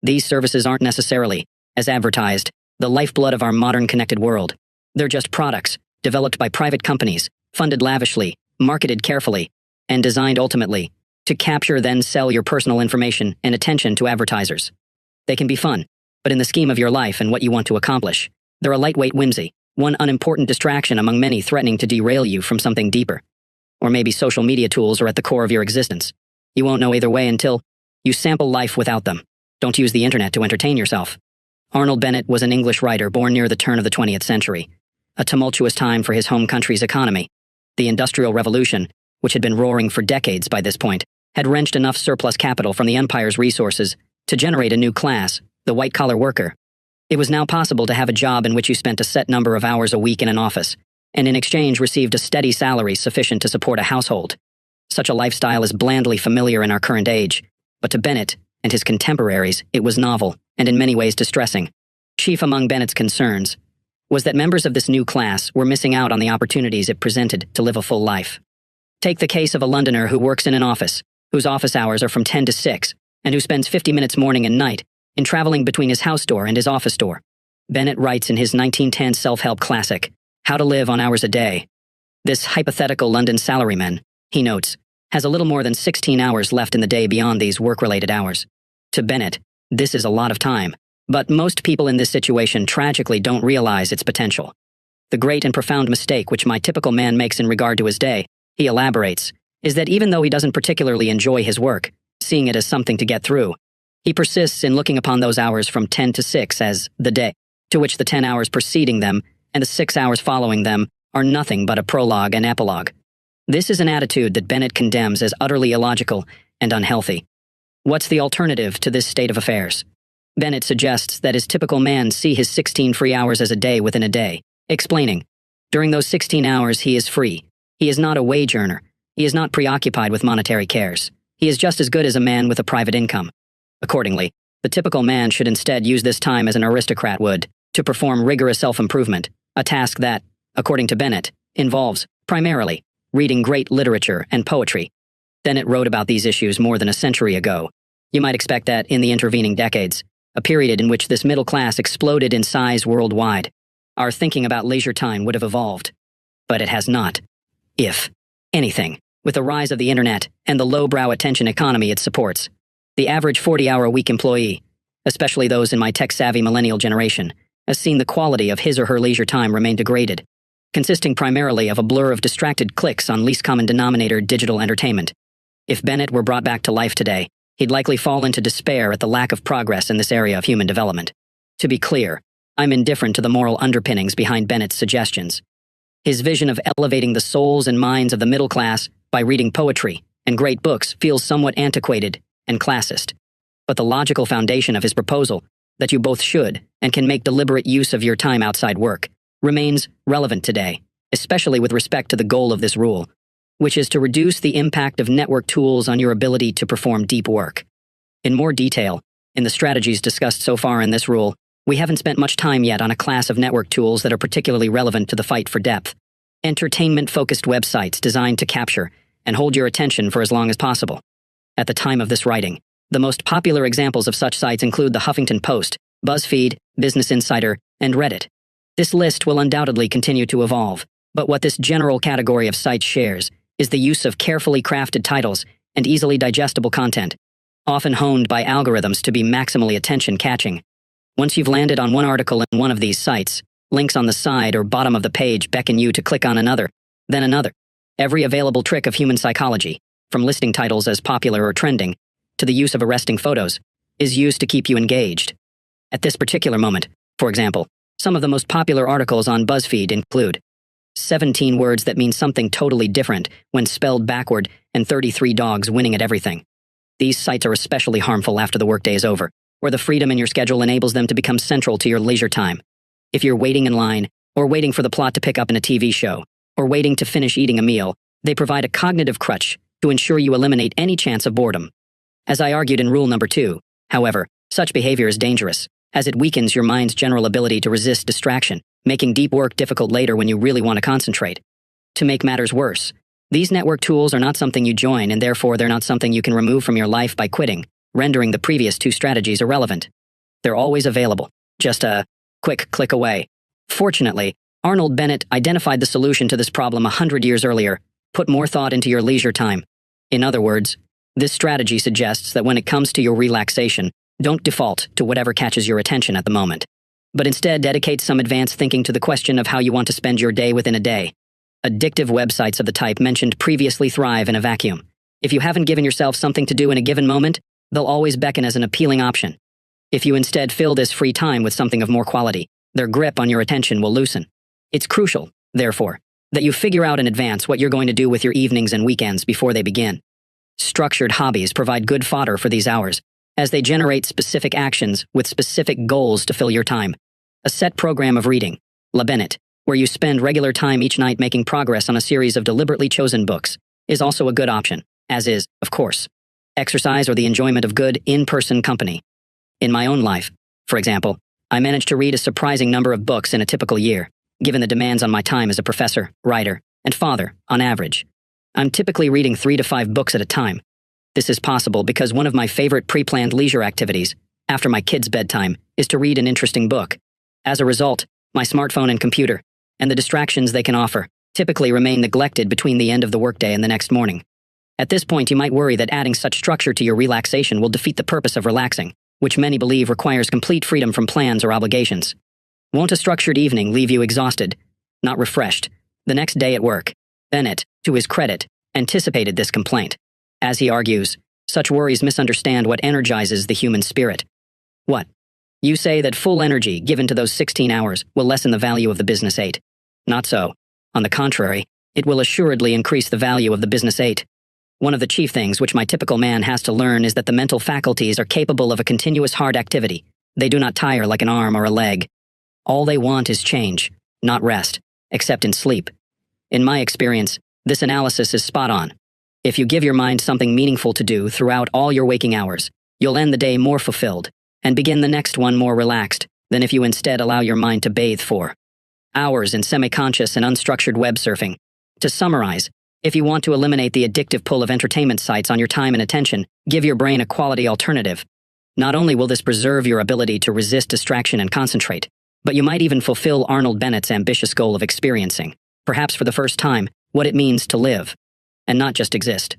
These services aren't necessarily, as advertised, the lifeblood of our modern connected world. They're just products, developed by private companies, funded lavishly, marketed carefully, and designed ultimately to capture then sell your personal information and attention to advertisers. They can be fun, but in the scheme of your life and what you want to accomplish, they're a lightweight whimsy, one unimportant distraction among many threatening to derail you from something deeper. Or maybe social media tools are at the core of your existence. You won't know either way until you sample life without them. Don't use the internet to entertain yourself. Arnold Bennett was an English writer born near the turn of the 20th century, a tumultuous time for his home country's economy. The Industrial Revolution, which had been roaring for decades by this point, had wrenched enough surplus capital from the empire's resources to generate a new class, the white-collar worker. It was now possible to have a job in which you spent a set number of hours a week in an office, and in exchange received a steady salary sufficient to support a household. Such a lifestyle is blandly familiar in our current age, but to Bennett and his contemporaries it was novel, and in many ways distressing. Chief among Bennett's concerns was that members of this new class were missing out on the opportunities it presented to live a full life. Take the case of a Londoner who works in an office, whose office hours are from 10 to 6, and who spends 50 minutes morning and night in traveling between his house door and his office door. Bennett writes in his 1910 self-help classic, How to Live on Hours a Day. This hypothetical London salaryman, he notes, has a little more than 16 hours left in the day beyond these work-related hours. To Bennett, this is a lot of time, but most people in this situation tragically don't realize its potential. The great and profound mistake which my typical man makes in regard to his day, he elaborates, is that even though he doesn't particularly enjoy his work, seeing it as something to get through, he persists in looking upon those hours from 10 to 6 as the day, to which the 10 hours preceding them and the 6 hours following them are nothing but a prologue and epilogue. This is an attitude that Bennett condemns as utterly illogical and unhealthy. What's the alternative to this state of affairs? Bennett suggests that his typical man see his 16 free hours as a day within a day, explaining, during those 16 hours he is free. He is not a wage earner. He is not preoccupied with monetary cares. He is just as good as a man with a private income. Accordingly, the typical man should instead use this time as an aristocrat would, to perform rigorous self-improvement, a task that, according to Bennett, involves, primarily, reading great literature and poetry. Bennett wrote about these issues more than a century ago. You might expect that, in the intervening decades, a period in which this middle class exploded in size worldwide, our thinking about leisure time would have evolved. But it has not. If anything, with the rise of the internet and the lowbrow attention economy it supports, the average 40-hour-a-week employee, especially those in my tech-savvy millennial generation, has seen the quality of his or her leisure time remain degraded, consisting primarily of a blur of distracted clicks on least common denominator digital entertainment. If Bennett were brought back to life today, he'd likely fall into despair at the lack of progress in this area of human development. To be clear, I'm indifferent to the moral underpinnings behind Bennett's suggestions. His vision of elevating the souls and minds of the middle class by reading poetry and great books feels somewhat antiquated and classist. But the logical foundation of his proposal, that you both should and can make deliberate use of your time outside work, remains relevant today, especially with respect to the goal of this rule, which is to reduce the impact of network tools on your ability to perform deep work. In more detail, in the strategies discussed so far in this rule, we haven't spent much time yet on a class of network tools that are particularly relevant to the fight for depth. Entertainment-focused websites designed to capture and hold your attention for as long as possible. At the time of this writing, the most popular examples of such sites include the Huffington Post, BuzzFeed, Business Insider, and Reddit. This list will undoubtedly continue to evolve, but what this general category of sites shares is the use of carefully crafted titles and easily digestible content, often honed by algorithms to be maximally attention-catching. Once you've landed on one article in one of these sites, links on the side or bottom of the page beckon you to click on another, then another. Every available trick of human psychology, from listing titles as popular or trending, to the use of arresting photos, is used to keep you engaged. At this particular moment, for example, some of the most popular articles on BuzzFeed include 17 words that mean something totally different when spelled backward and 33 dogs winning at everything. These sites are especially harmful after the workday is over, where the freedom in your schedule enables them to become central to your leisure time. If you're waiting in line, or waiting for the plot to pick up in a TV show, or waiting to finish eating a meal, they provide a cognitive crutch to ensure you eliminate any chance of boredom. As I argued in rule number 2, however, such behavior is dangerous, as it weakens your mind's general ability to resist distraction, making deep work difficult later when you really want to concentrate. To make matters worse, these network tools are not something you join, and therefore they're not something you can remove from your life by quitting, rendering the previous 2 strategies irrelevant. They're always available, just a quick click away. Fortunately, Arnold Bennett identified the solution to this problem 100 years earlier: put more thought into your leisure time. In other words, this strategy suggests that when it comes to your relaxation, don't default to whatever catches your attention at the moment, but instead dedicate some advanced thinking to the question of how you want to spend your day within a day. Addictive websites of the type mentioned previously thrive in a vacuum. If you haven't given yourself something to do in a given moment, they'll always beckon as an appealing option. If you instead fill this free time with something of more quality, their grip on your attention will loosen. It's crucial, therefore, that you figure out in advance what you're going to do with your evenings and weekends before they begin. Structured hobbies provide good fodder for these hours, as they generate specific actions with specific goals to fill your time. A set program of reading, La Bennett, where you spend regular time each night making progress on a series of deliberately chosen books, is also a good option, as is, of course, exercise or the enjoyment of good in-person company. In my own life, for example, I managed to read a surprising number of books in a typical year, given the demands on my time as a professor, writer, and father, on average. I'm typically reading 3 to 5 books at a time. This is possible because one of my favorite pre-planned leisure activities, after my kids' bedtime, is to read an interesting book. As a result, my smartphone and computer, and the distractions they can offer, typically remain neglected between the end of the workday and the next morning. At this point, you might worry that adding such structure to your relaxation will defeat the purpose of relaxing, which many believe requires complete freedom from plans or obligations. Won't a structured evening leave you exhausted, not refreshed, the next day at work? Bennett, to his credit, anticipated this complaint. As he argues, such worries misunderstand what energizes the human spirit. What? You say that full energy given to those 16 hours will lessen the value of the business 8. Not so. On the contrary, it will assuredly increase the value of the business 8. One of the chief things which my typical man has to learn is that the mental faculties are capable of a continuous hard activity. They do not tire like an arm or a leg. All they want is change, not rest, except in sleep. In my experience, this analysis is spot on. If you give your mind something meaningful to do throughout all your waking hours, you'll end the day more fulfilled and begin the next one more relaxed than if you instead allow your mind to bathe for hours in semi-conscious and unstructured web surfing. To summarize, if you want to eliminate the addictive pull of entertainment sites on your time and attention, give your brain a quality alternative. Not only will this preserve your ability to resist distraction and concentrate, but you might even fulfill Arnold Bennett's ambitious goal of experiencing, perhaps for the first time, what it means to live, and not just exist.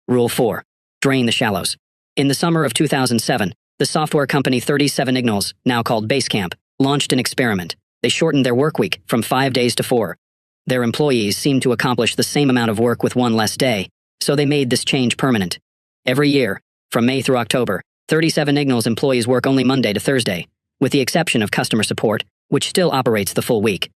Rule 4. Drain the shallows. In the summer of 2007, the software company 37 Ignals, now called Basecamp, launched an experiment. They shortened their work week from 5 days to 4. Their employees seemed to accomplish the same amount of work with one less day, so they made this change permanent. Every year, from May through October, 37 Ignals employees work only Monday to Thursday, with the exception of customer support, which still operates the full week.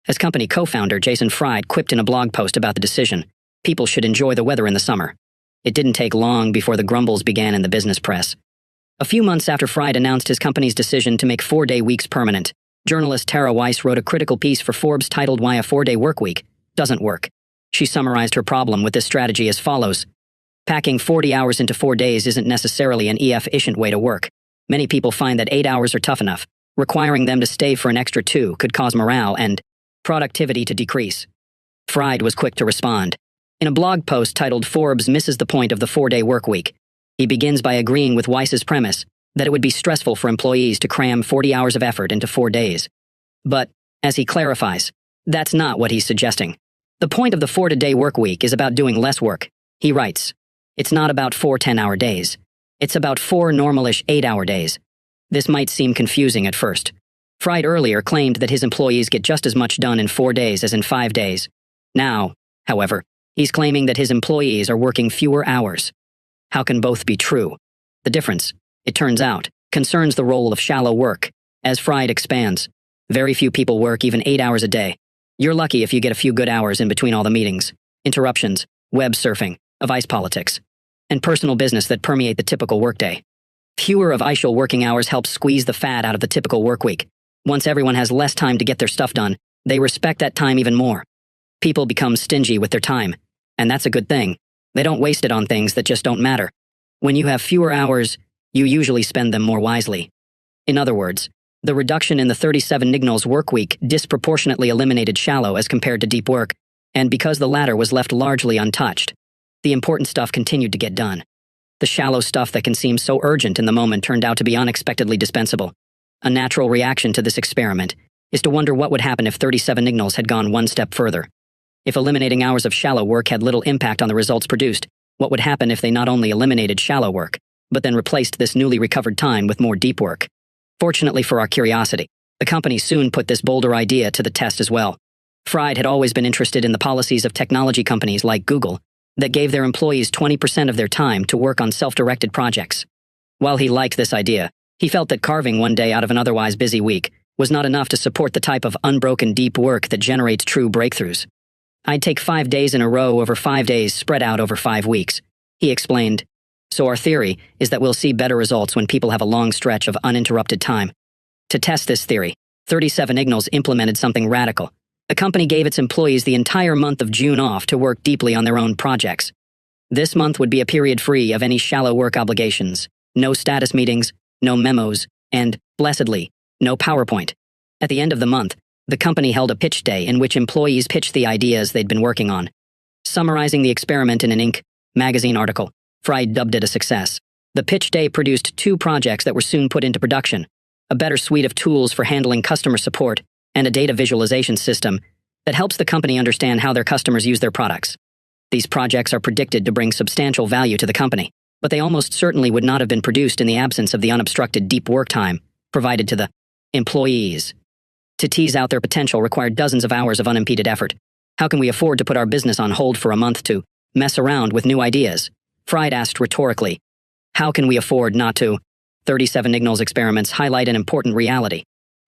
As company co-founder Jason Fried quipped in a blog post about the decision, people should enjoy the weather in the summer. It didn't take long before the grumbles began in the business press. A few months after Fried announced his company's decision to make 4-day weeks permanent, journalist Tara Weiss wrote a critical piece for Forbes titled "Why a 4-Day Workweek Doesn't Work." She summarized her problem with this strategy as follows. Packing 40 hours into 4 days isn't necessarily an efficient way to work. Many people find that 8 hours are tough enough. Requiring them to stay for an extra 2 could cause morale and productivity to decrease. Fried was quick to respond. In a blog post titled "Forbes Misses the Point of the 4-Day Workweek," he begins by agreeing with Weiss's premise that it would be stressful for employees to cram 40 hours of effort into 4 days. But, as he clarifies, that's not what he's suggesting. The point of the 4-day workweek is about doing less work. He writes, "It's not about 4 10-hour days. It's about 4 normal-ish 8-hour days." This might seem confusing at first. Fried earlier claimed that his employees get just as much done in 4 days as in 5 days. Now, however, he's claiming that his employees are working fewer hours. How can both be true? The difference, it turns out, concerns the role of shallow work. As Fried expands, very few people work even 8 hours a day. You're lucky if you get a few good hours in between all the meetings, interruptions, web surfing, of ice politics, and personal business that permeate the typical workday. Fewer of idle working hours helps squeeze the fat out of the typical workweek. Once everyone has less time to get their stuff done, they respect that time even more. People become stingy with their time, and that's a good thing. They don't waste it on things that just don't matter. When you have fewer hours, you usually spend them more wisely. In other words, the reduction in the 37 Nignals workweek disproportionately eliminated shallow as compared to deep work, and because the latter was left largely untouched, the important stuff continued to get done. The shallow stuff that can seem so urgent in the moment turned out to be unexpectedly dispensable. A natural reaction to this experiment is to wonder what would happen if 37 Nignals had gone one step further. If eliminating hours of shallow work had little impact on the results produced, what would happen if they not only eliminated shallow work, but then replaced this newly recovered time with more deep work? Fortunately for our curiosity, the company soon put this bolder idea to the test as well. Fried had always been interested in the policies of technology companies like Google that gave their employees 20% of their time to work on self-directed projects. While he liked this idea, he felt that carving one day out of an otherwise busy week was not enough to support the type of unbroken deep work that generates true breakthroughs. I'd take 5 days in a row over 5 days spread out over 5 weeks, he explained. So our theory is that we'll see better results when people have a long stretch of uninterrupted time. To test this theory, 37 Ignals implemented something radical. The company gave its employees the entire month of June off to work deeply on their own projects. This month would be a period free of any shallow work obligations, no status meetings, no memos, and, blessedly, no PowerPoint. At the end of the month, the company held a pitch day in which employees pitched the ideas they'd been working on. Summarizing the experiment in an Inc. magazine article, Fried dubbed it a success. The pitch day produced 2 projects that were soon put into production: a better suite of tools for handling customer support and a data visualization system that helps the company understand how their customers use their products. These projects are predicted to bring substantial value to the company, but they almost certainly would not have been produced in the absence of the unobstructed deep work time provided to the employees. To tease out their potential required dozens of hours of unimpeded effort. How can we afford to put our business on hold for a month to mess around with new ideas? Fried asked rhetorically. How can we afford not to? 37 Ignals experiments highlight an important reality.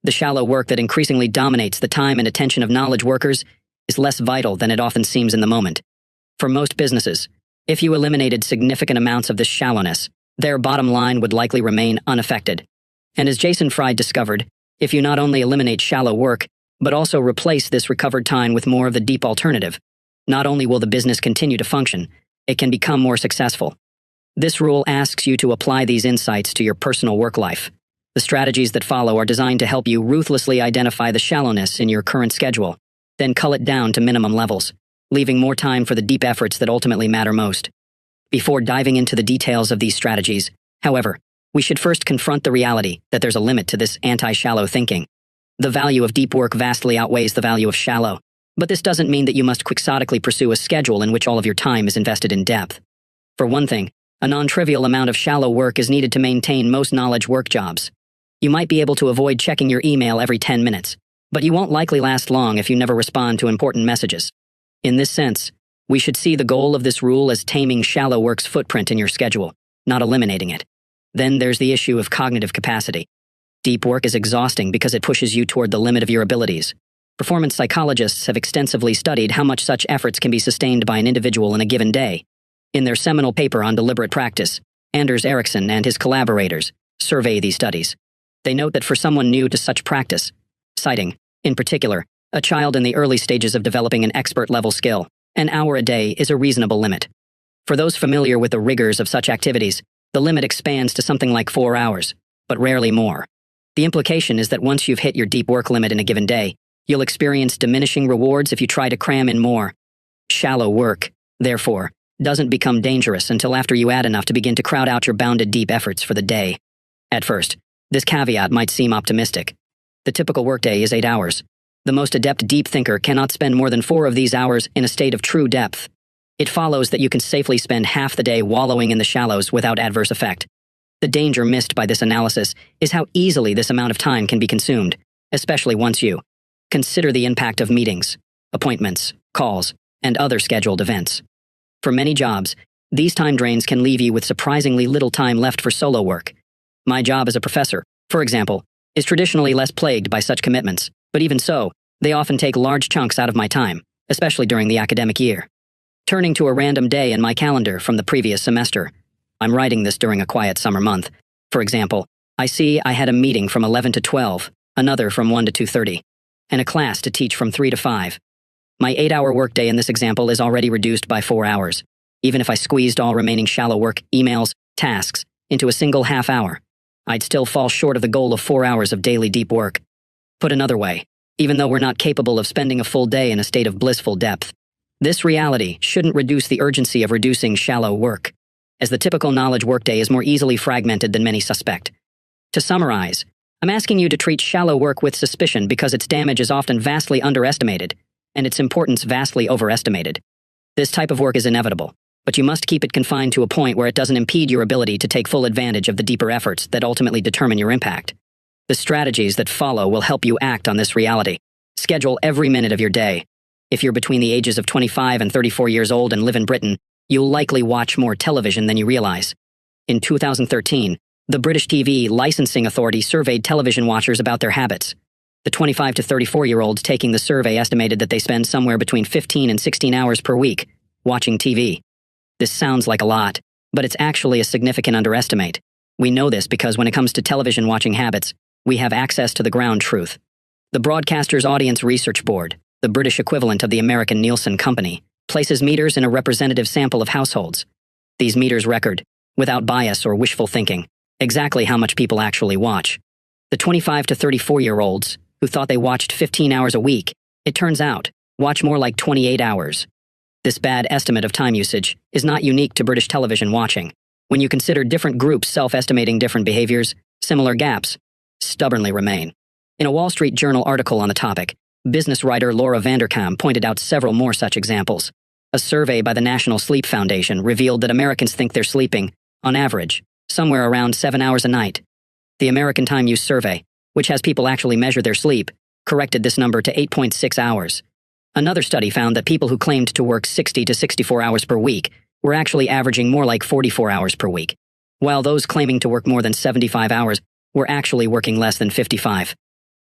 The shallow work that increasingly dominates the time and attention of knowledge workers is less vital than it often seems in the moment. For most businesses, if you eliminated significant amounts of this shallowness, their bottom line would likely remain unaffected. And as Jason Fried discovered, if you not only eliminate shallow work, but also replace this recovered time with more of the deep alternative, not only will the business continue to function, it can become more successful. This rule asks you to apply these insights to your personal work life. The strategies that follow are designed to help you ruthlessly identify the shallowness in your current schedule, then cull it down to minimum levels, leaving more time for the deep efforts that ultimately matter most. Before diving into the details of these strategies, however, we should first confront the reality that there's a limit to this anti-shallow thinking. The value of deep work vastly outweighs the value of shallow, but this doesn't mean that you must quixotically pursue a schedule in which all of your time is invested in depth. For one thing, a non-trivial amount of shallow work is needed to maintain most knowledge work jobs. You might be able to avoid checking your email every 10 minutes, but you won't likely last long if you never respond to important messages. In this sense, we should see the goal of this rule as taming shallow work's footprint in your schedule, not eliminating it. Then there's the issue of cognitive capacity. Deep work is exhausting because it pushes you toward the limit of your abilities. Performance psychologists have extensively studied how much such efforts can be sustained by an individual in a given day. In their seminal paper on deliberate practice, Anders Ericsson and his collaborators survey these studies. They note that for someone new to such practice, citing, in particular, a child in the early stages of developing an expert-level skill, an hour a day is a reasonable limit. For those familiar with the rigors of such activities, the limit expands to something like 4 hours, but rarely more. The implication is that once you've hit your deep work limit in a given day, you'll experience diminishing rewards if you try to cram in more. Shallow work, therefore, doesn't become dangerous until after you add enough to begin to crowd out your bounded deep efforts for the day. At first, this caveat might seem optimistic. The typical workday is 8 hours. The most adept deep thinker cannot spend more than 4 of these hours in a state of true depth. It follows that you can safely spend half the day wallowing in the shallows without adverse effect. The danger missed by this analysis is how easily this amount of time can be consumed, especially once you consider the impact of meetings, appointments, calls, and other scheduled events. For many jobs, these time drains can leave you with surprisingly little time left for solo work. My job as a professor, for example, is traditionally less plagued by such commitments, but even so, they often take large chunks out of my time, especially during the academic year. Turning to a random day in my calendar from the previous semester, I'm writing this during a quiet summer month, For example, I see I had a meeting from 11 to 12, another from 1 to 2:30, and a class to teach from 3 to 5. My 8-hour workday in this example is already reduced by 4 hours, even if I squeezed all remaining shallow work, emails, tasks, into a single half hour. I'd still fall short of the goal of 4 hours of daily deep work. Put another way, even though we're not capable of spending a full day in a state of blissful depth, this reality shouldn't reduce the urgency of reducing shallow work, as the typical knowledge workday is more easily fragmented than many suspect. To summarize, I'm asking you to treat shallow work with suspicion because its damage is often vastly underestimated, and its importance vastly overestimated. This type of work is inevitable, but you must keep it confined to a point where it doesn't impede your ability to take full advantage of the deeper efforts that ultimately determine your impact. The strategies that follow will help you act on this reality. Schedule every minute of your day. If you're between the ages of 25 and 34 years old and live in Britain, you'll likely watch more television than you realize. In 2013, the British TV Licensing Authority surveyed television watchers about their habits. The 25 to 34-year-olds taking the survey estimated that they spend somewhere between 15 and 16 hours per week watching TV. This sounds like a lot, but it's actually a significant underestimate. We know this because when it comes to television watching habits, we have access to the ground truth. The Broadcasters Audience Research Board, the British equivalent of the American Nielsen Company, places meters in a representative sample of households. These meters record, without bias or wishful thinking, exactly how much people actually watch. The 25 to 34-year-olds, who thought they watched 15 hours a week, it turns out, watch more like 28 hours. This bad estimate of time usage is not unique to British television watching. When you consider different groups self-estimating different behaviors, similar gaps stubbornly remain. In a Wall Street Journal article on the topic, business writer Laura Vanderkam pointed out several more such examples. A survey by the National Sleep Foundation revealed that Americans think they're sleeping, on average, somewhere around 7 hours a night. The American Time Use Survey, which has people actually measure their sleep, corrected this number to 8.6 hours. Another study found that people who claimed to work 60 to 64 hours per week were actually averaging more like 44 hours per week, while those claiming to work more than 75 hours were actually working less than 55.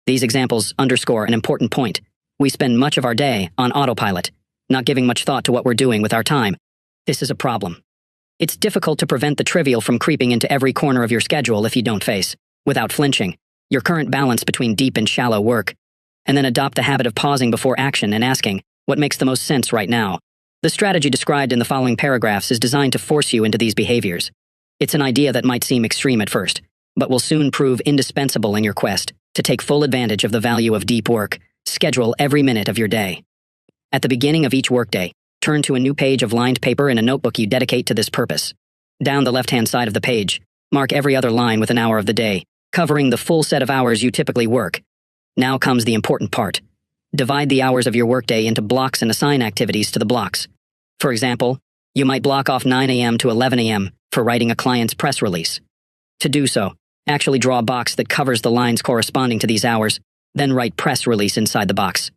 These examples underscore an important point. We spend much of our day on autopilot, not giving much thought to what we're doing with our time. This is a problem. It's difficult to prevent the trivial from creeping into every corner of your schedule if you don't face, without flinching, your current balance between deep and shallow work, and then adopt the habit of pausing before action and asking, what makes the most sense right now? The strategy described in the following paragraphs is designed to force you into these behaviors. It's an idea that might seem extreme at first, but will soon prove indispensable in your quest to take full advantage of the value of deep work. Schedule every minute of your day. At the beginning of each workday, turn to a new page of lined paper in a notebook you dedicate to this purpose. Down the left-hand side of the page, mark every other line with an hour of the day, covering the full set of hours you typically work. Now comes the important part. Divide the hours of your workday into blocks and assign activities to the blocks. For example, you might block off 9 a.m. to 11 a.m. for writing a client's press release. To do so, actually draw a box that covers the lines corresponding to these hours, then write press release inside the box.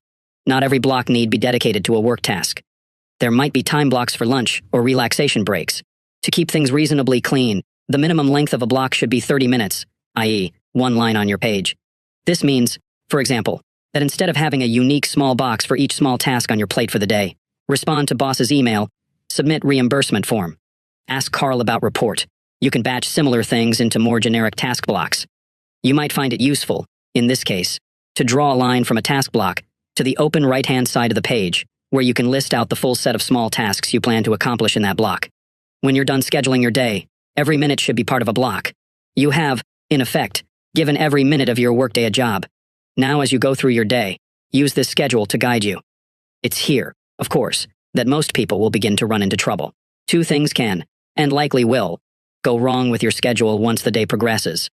Not every block need be dedicated to a work task. There might be time blocks for lunch or relaxation breaks. To keep things reasonably clean, the minimum length of a block should be 30 minutes, i.e., one line on your page. This means, for example, that instead of having a unique small box for each small task on your plate for the day, respond to boss's email, submit reimbursement form, ask Carl about report. You can batch similar things into more generic task blocks. You might find it useful, in this case, to draw a line from a task block to the open right-hand side of the page, where you can list out the full set of small tasks you plan to accomplish in that block. When you're done scheduling your day, every minute should be part of a block. You have, in effect, given every minute of your workday a job. Now as you go through your day, use this schedule to guide you. It's here, of course, that most people will begin to run into trouble. Two things can, and likely will, go wrong with your schedule once the day progresses.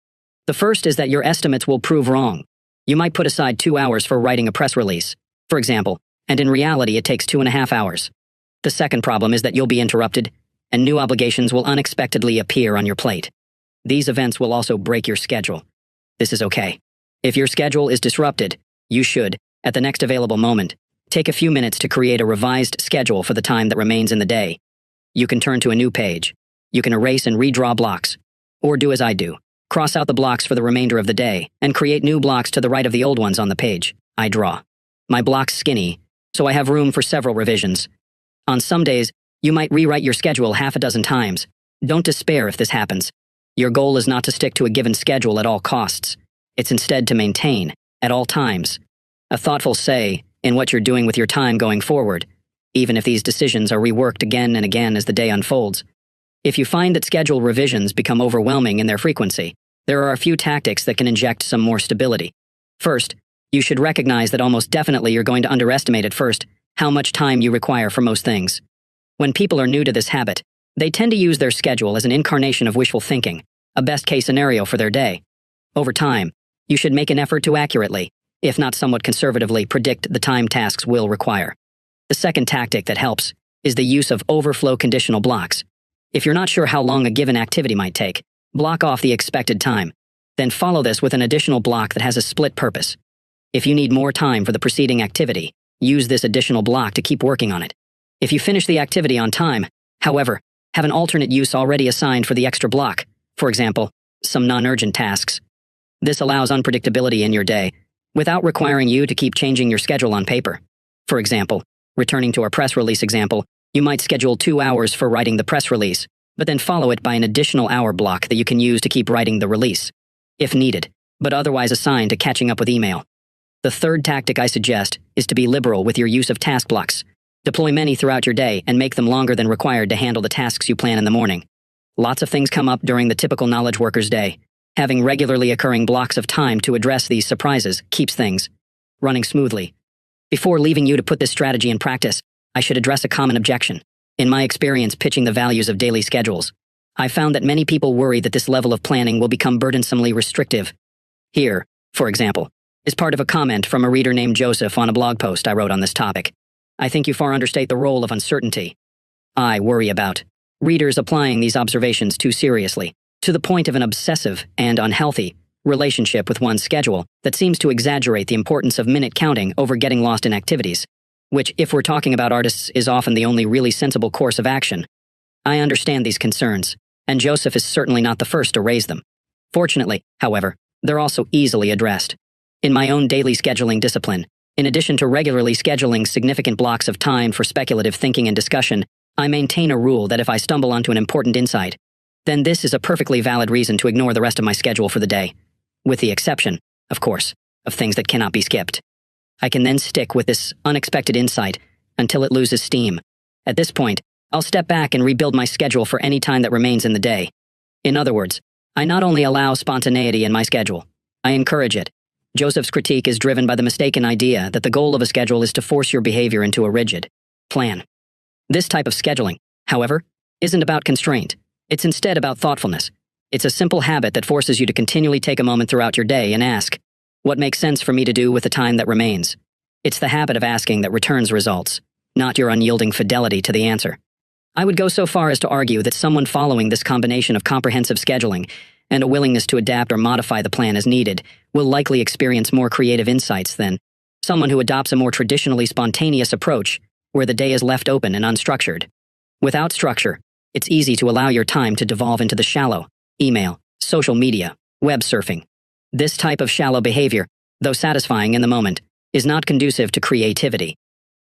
The first is that your estimates will prove wrong. You might put aside 2 hours for writing a press release, for example, and in reality it takes 2.5 hours. The second problem is that you'll be interrupted, and new obligations will unexpectedly appear on your plate. These events will also break your schedule. This is okay. If your schedule is disrupted, you should, at the next available moment, take a few minutes to create a revised schedule for the time that remains in the day. You can turn to a new page. You can erase and redraw blocks. Or do as I do. Cross out the blocks for the remainder of the day and create new blocks to the right of the old ones on the page. I draw. My block's skinny, so I have room for several revisions. On some days, you might rewrite your schedule half a dozen times. Don't despair if this happens. Your goal is not to stick to a given schedule at all costs. It's instead to maintain, at all times, a thoughtful say in what you're doing with your time going forward, even if these decisions are reworked again and again as the day unfolds. If you find that schedule revisions become overwhelming in their frequency, there are a few tactics that can inject some more stability. First, you should recognize that almost definitely you're going to underestimate at first how much time you require for most things. When people are new to this habit, they tend to use their schedule as an incarnation of wishful thinking, a best-case scenario for their day. Over time, you should make an effort to accurately, if not somewhat conservatively, predict the time tasks will require. The second tactic that helps is the use of overflow conditional blocks. If you're not sure how long a given activity might take, block off the expected time. Then follow this with an additional block that has a split purpose. If you need more time for the preceding activity, use this additional block to keep working on it. If you finish the activity on time, however, have an alternate use already assigned for the extra block, for example, some non-urgent tasks. This allows unpredictability in your day, without requiring you to keep changing your schedule on paper. For example, returning to our press release example, you might schedule 2 hours for writing the press release, but then follow it by an additional hour block that you can use to keep writing the release, if needed, but otherwise assigned to catching up with email. The third tactic I suggest is to be liberal with your use of task blocks. Deploy many throughout your day and make them longer than required to handle the tasks you plan in the morning. Lots of things come up during the typical knowledge worker's day. Having regularly occurring blocks of time to address these surprises keeps things running smoothly. Before leaving you to put this strategy in practice, I should address a common objection. In my experience pitching the values of daily schedules, I found that many people worry that this level of planning will become burdensomely restrictive. Here, for example, is part of a comment from a reader named Joseph on a blog post I wrote on this topic. I think you far understate the role of uncertainty. I worry about readers applying these observations too seriously, to the point of an obsessive and unhealthy relationship with one's schedule that seems to exaggerate the importance of minute counting over getting lost in activities, which, if we're talking about artists, is often the only really sensible course of action. I understand these concerns, and Joseph is certainly not the first to raise them. Fortunately, however, they're also easily addressed. In my own daily scheduling discipline, in addition to regularly scheduling significant blocks of time for speculative thinking and discussion, I maintain a rule that if I stumble onto an important insight, then this is a perfectly valid reason to ignore the rest of my schedule for the day. With the exception, of course, of things that cannot be skipped. I can then stick with this unexpected insight until it loses steam. At this point, I'll step back and rebuild my schedule for any time that remains in the day. In other words, I not only allow spontaneity in my schedule, I encourage it. Joseph's critique is driven by the mistaken idea that the goal of a schedule is to force your behavior into a rigid plan. This type of scheduling, however, isn't about constraint. It's instead about thoughtfulness. It's a simple habit that forces you to continually take a moment throughout your day and ask, what makes sense for me to do with the time that remains? It's the habit of asking that returns results, not your unyielding fidelity to the answer. I would go so far as to argue that someone following this combination of comprehensive scheduling and a willingness to adapt or modify the plan as needed will likely experience more creative insights than someone who adopts a more traditionally spontaneous approach where the day is left open and unstructured. Without structure, it's easy to allow your time to devolve into the shallow, email, social media, web surfing. This type of shallow behavior, though satisfying in the moment, is not conducive to creativity.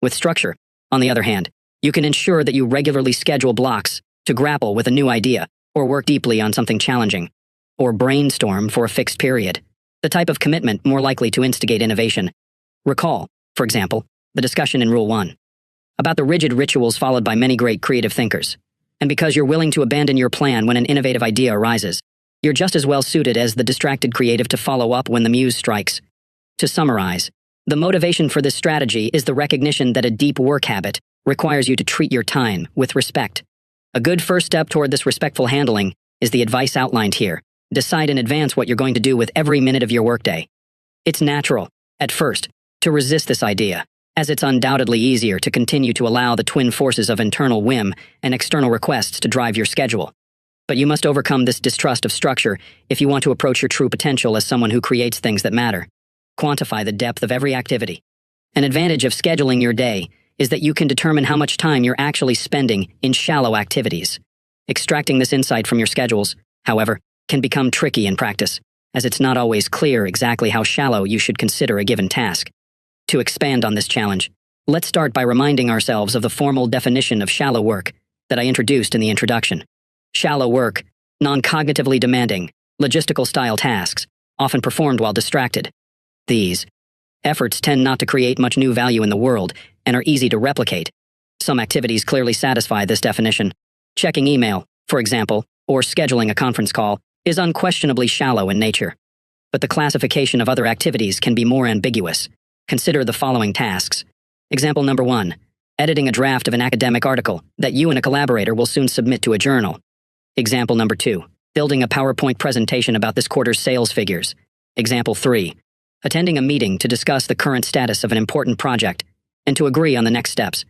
With structure, on the other hand, you can ensure that you regularly schedule blocks to grapple with a new idea or work deeply on something challenging, or brainstorm for a fixed period, the type of commitment more likely to instigate innovation. Recall, for example, the discussion in Rule 1 about the rigid rituals followed by many great creative thinkers. And because you're willing to abandon your plan when an innovative idea arises, you're just as well suited as the distracted creative to follow up when the muse strikes. To summarize, the motivation for this strategy is the recognition that a deep work habit requires you to treat your time with respect. A good first step toward this respectful handling is the advice outlined here. Decide in advance what you're going to do with every minute of your workday. It's natural, at first, to resist this idea, as it's undoubtedly easier to continue to allow the twin forces of internal whim and external requests to drive your schedule. But you must overcome this distrust of structure if you want to approach your true potential as someone who creates things that matter. Quantify the depth of every activity. An advantage of scheduling your day is that you can determine how much time you're actually spending in shallow activities. Extracting this insight from your schedules, however, can become tricky in practice, as it's not always clear exactly how shallow you should consider a given task. To expand on this challenge, let's start by reminding ourselves of the formal definition of shallow work that I introduced in the introduction. Shallow work non-cognitively demanding, logistical-style tasks, often performed while distracted. These efforts tend not to create much new value in the world and are easy to replicate. Some activities clearly satisfy this definition. Checking email, for example, or scheduling a conference call, is unquestionably shallow in nature. But the classification of other activities can be more ambiguous. Consider the following tasks. Example number 1. Editing a draft of an academic article that you and a collaborator will soon submit to a journal. Example number 2. Building a PowerPoint presentation about this quarter's sales figures. Example 3. Attending a meeting to discuss the current status of an important project and to agree on the next steps.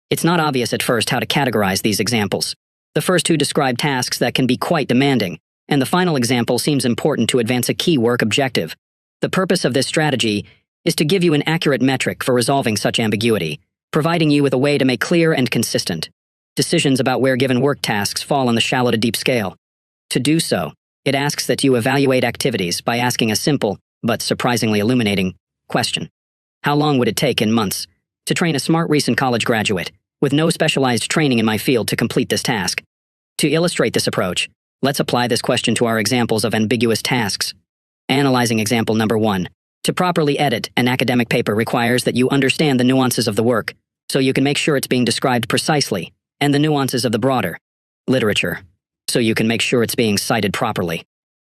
It's not obvious at first how to categorize these examples. The first two describe tasks that can be quite demanding, and the final example seems important to advance a key work objective. The purpose of this strategy is to give you an accurate metric for resolving such ambiguity, providing you with a way to make clear and consistent decisions about where given work tasks fall on the shallow to deep scale. To do so, it asks that you evaluate activities by asking a simple, but surprisingly illuminating, question. How long would it take in months to train a smart recent college graduate with no specialized training in my field to complete this task? To illustrate this approach, let's apply this question to our examples of ambiguous tasks. Analyzing example number 1. To properly edit an academic paper requires that you understand the nuances of the work, so you can make sure it's being described precisely, and the nuances of the broader literature, so you can make sure it's being cited properly.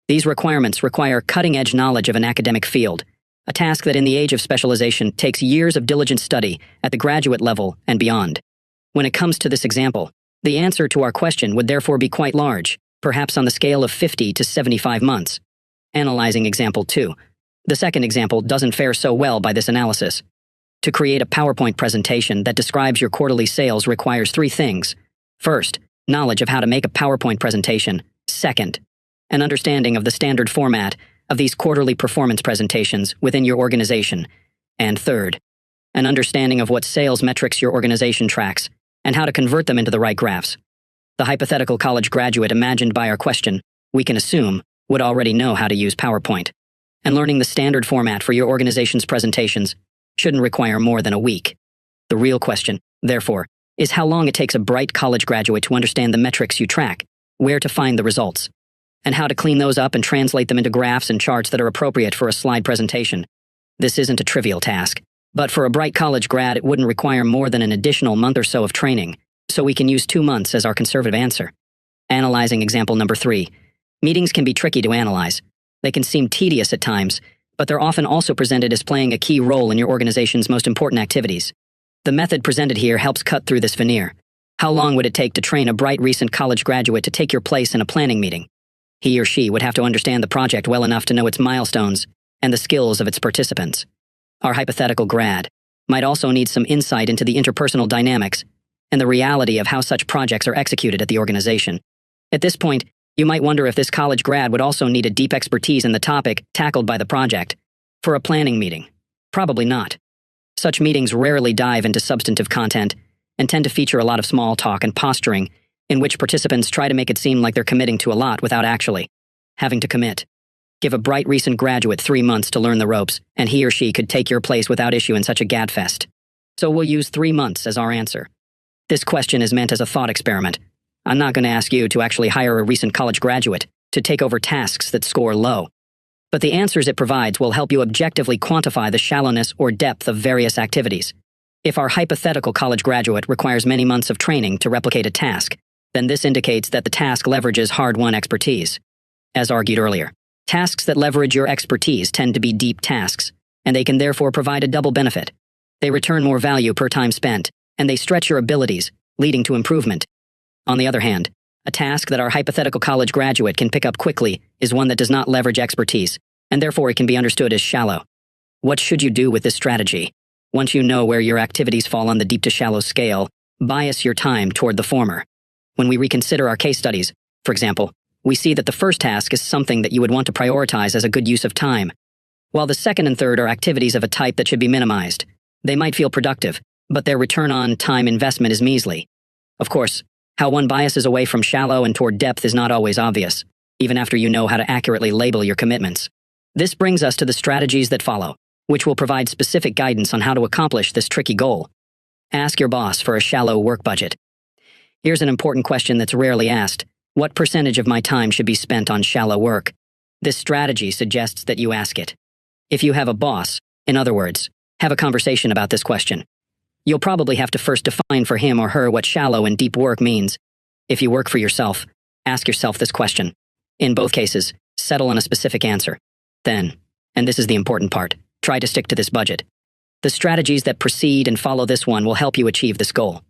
These requirements require cutting-edge knowledge of an academic field, a task that in the age of specialization takes years of diligent study at the graduate level and beyond. When it comes to this example, the answer to our question would therefore be quite large, perhaps on the scale of 50 to 75 months. Analyzing example 2. The second example doesn't fare so well by this analysis. To create a PowerPoint presentation that describes your quarterly sales requires 3 things. First, knowledge of how to make a PowerPoint presentation. Second, an understanding of the standard format of these quarterly performance presentations within your organization. And third, an understanding of what sales metrics your organization tracks and how to convert them into the right graphs. The hypothetical college graduate imagined by our question, we can assume, would already know how to use PowerPoint. And learning the standard format for your organization's presentations shouldn't require more than a week. The real question, therefore, is how long it takes a bright college graduate to understand the metrics you track, where to find the results, and how to clean those up and translate them into graphs and charts that are appropriate for a slide presentation. This isn't a trivial task, but for a bright college grad it wouldn't require more than an additional month or so of training, so we can use 2 months as our conservative answer. Analyzing example number 3. Meetings can be tricky to analyze. They can seem tedious at times, but they're often also presented as playing a key role in your organization's most important activities. The method presented here helps cut through this veneer. How long would it take to train a bright recent college graduate to take your place in a planning meeting? He or she would have to understand the project well enough to know its milestones and the skills of its participants. Our hypothetical grad might also need some insight into the interpersonal dynamics and the reality of how such projects are executed at the organization. At this point, you might wonder if this college grad would also need a deep expertise in the topic tackled by the project. For a planning meeting, probably not. Such meetings rarely dive into substantive content and tend to feature a lot of small talk and posturing, in which participants try to make it seem like they're committing to a lot without actually having to commit. Give a bright recent graduate 3 months to learn the ropes, and he or she could take your place without issue in such a gadfest. So we'll use 3 months as our answer. This question is meant as a thought experiment. I'm not going to ask you to actually hire a recent college graduate to take over tasks that score low. But the answers it provides will help you objectively quantify the shallowness or depth of various activities. If our hypothetical college graduate requires many months of training to replicate a task, then this indicates that the task leverages hard-won expertise. As argued earlier, tasks that leverage your expertise tend to be deep tasks, and they can therefore provide a double benefit. They return more value per time spent, and they stretch your abilities, leading to improvement. On the other hand, a task that our hypothetical college graduate can pick up quickly is one that does not leverage expertise, and therefore it can be understood as shallow. What should you do with this strategy? Once you know where your activities fall on the deep to shallow scale, bias your time toward the former. When we reconsider our case studies, for example, we see that the first task is something that you would want to prioritize as a good use of time, while the second and third are activities of a type that should be minimized. They might feel productive, but their return on time investment is measly. Of course, how one biases away from shallow and toward depth is not always obvious, even after you know how to accurately label your commitments. This brings us to the strategies that follow, which will provide specific guidance on how to accomplish this tricky goal. Ask your boss for a shallow work budget. Here's an important question that's rarely asked. What percentage of my time should be spent on shallow work? This strategy suggests that you ask it. If you have a boss, in other words, have a conversation about this question. You'll probably have to first define for him or her what shallow and deep work means. If you work for yourself, ask yourself this question. In both cases, settle on a specific answer. Then, and this is the important part, try to stick to this budget. The strategies that precede and follow this one will help you achieve this goal.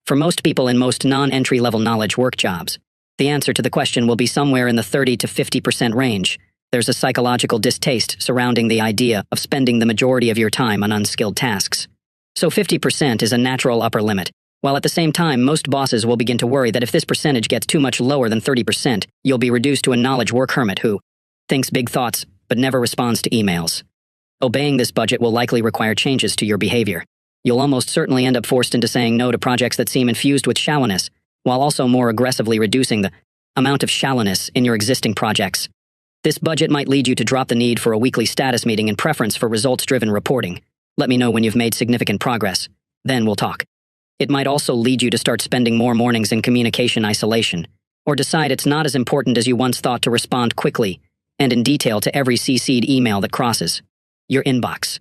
For most people in most non-entry-level knowledge work jobs, the answer to the question will be somewhere in the 30 to 50% range. There's a psychological distaste surrounding the idea of spending the majority of your time on unskilled tasks. So 50% is a natural upper limit, while at the same time most bosses will begin to worry that if this percentage gets too much lower than 30%, you'll be reduced to a knowledge work hermit who thinks big thoughts but never responds to emails. Obeying this budget will likely require changes to your behavior. You'll almost certainly end up forced into saying no to projects that seem infused with shallowness, while also more aggressively reducing the amount of shallowness in your existing projects. This budget might lead you to drop the need for a weekly status meeting in preference for results-driven reporting. Let me know when you've made significant progress. Then we'll talk. It might also lead you to start spending more mornings in communication isolation, or decide it's not as important as you once thought to respond quickly and in detail to every CC'd email that crosses your inbox.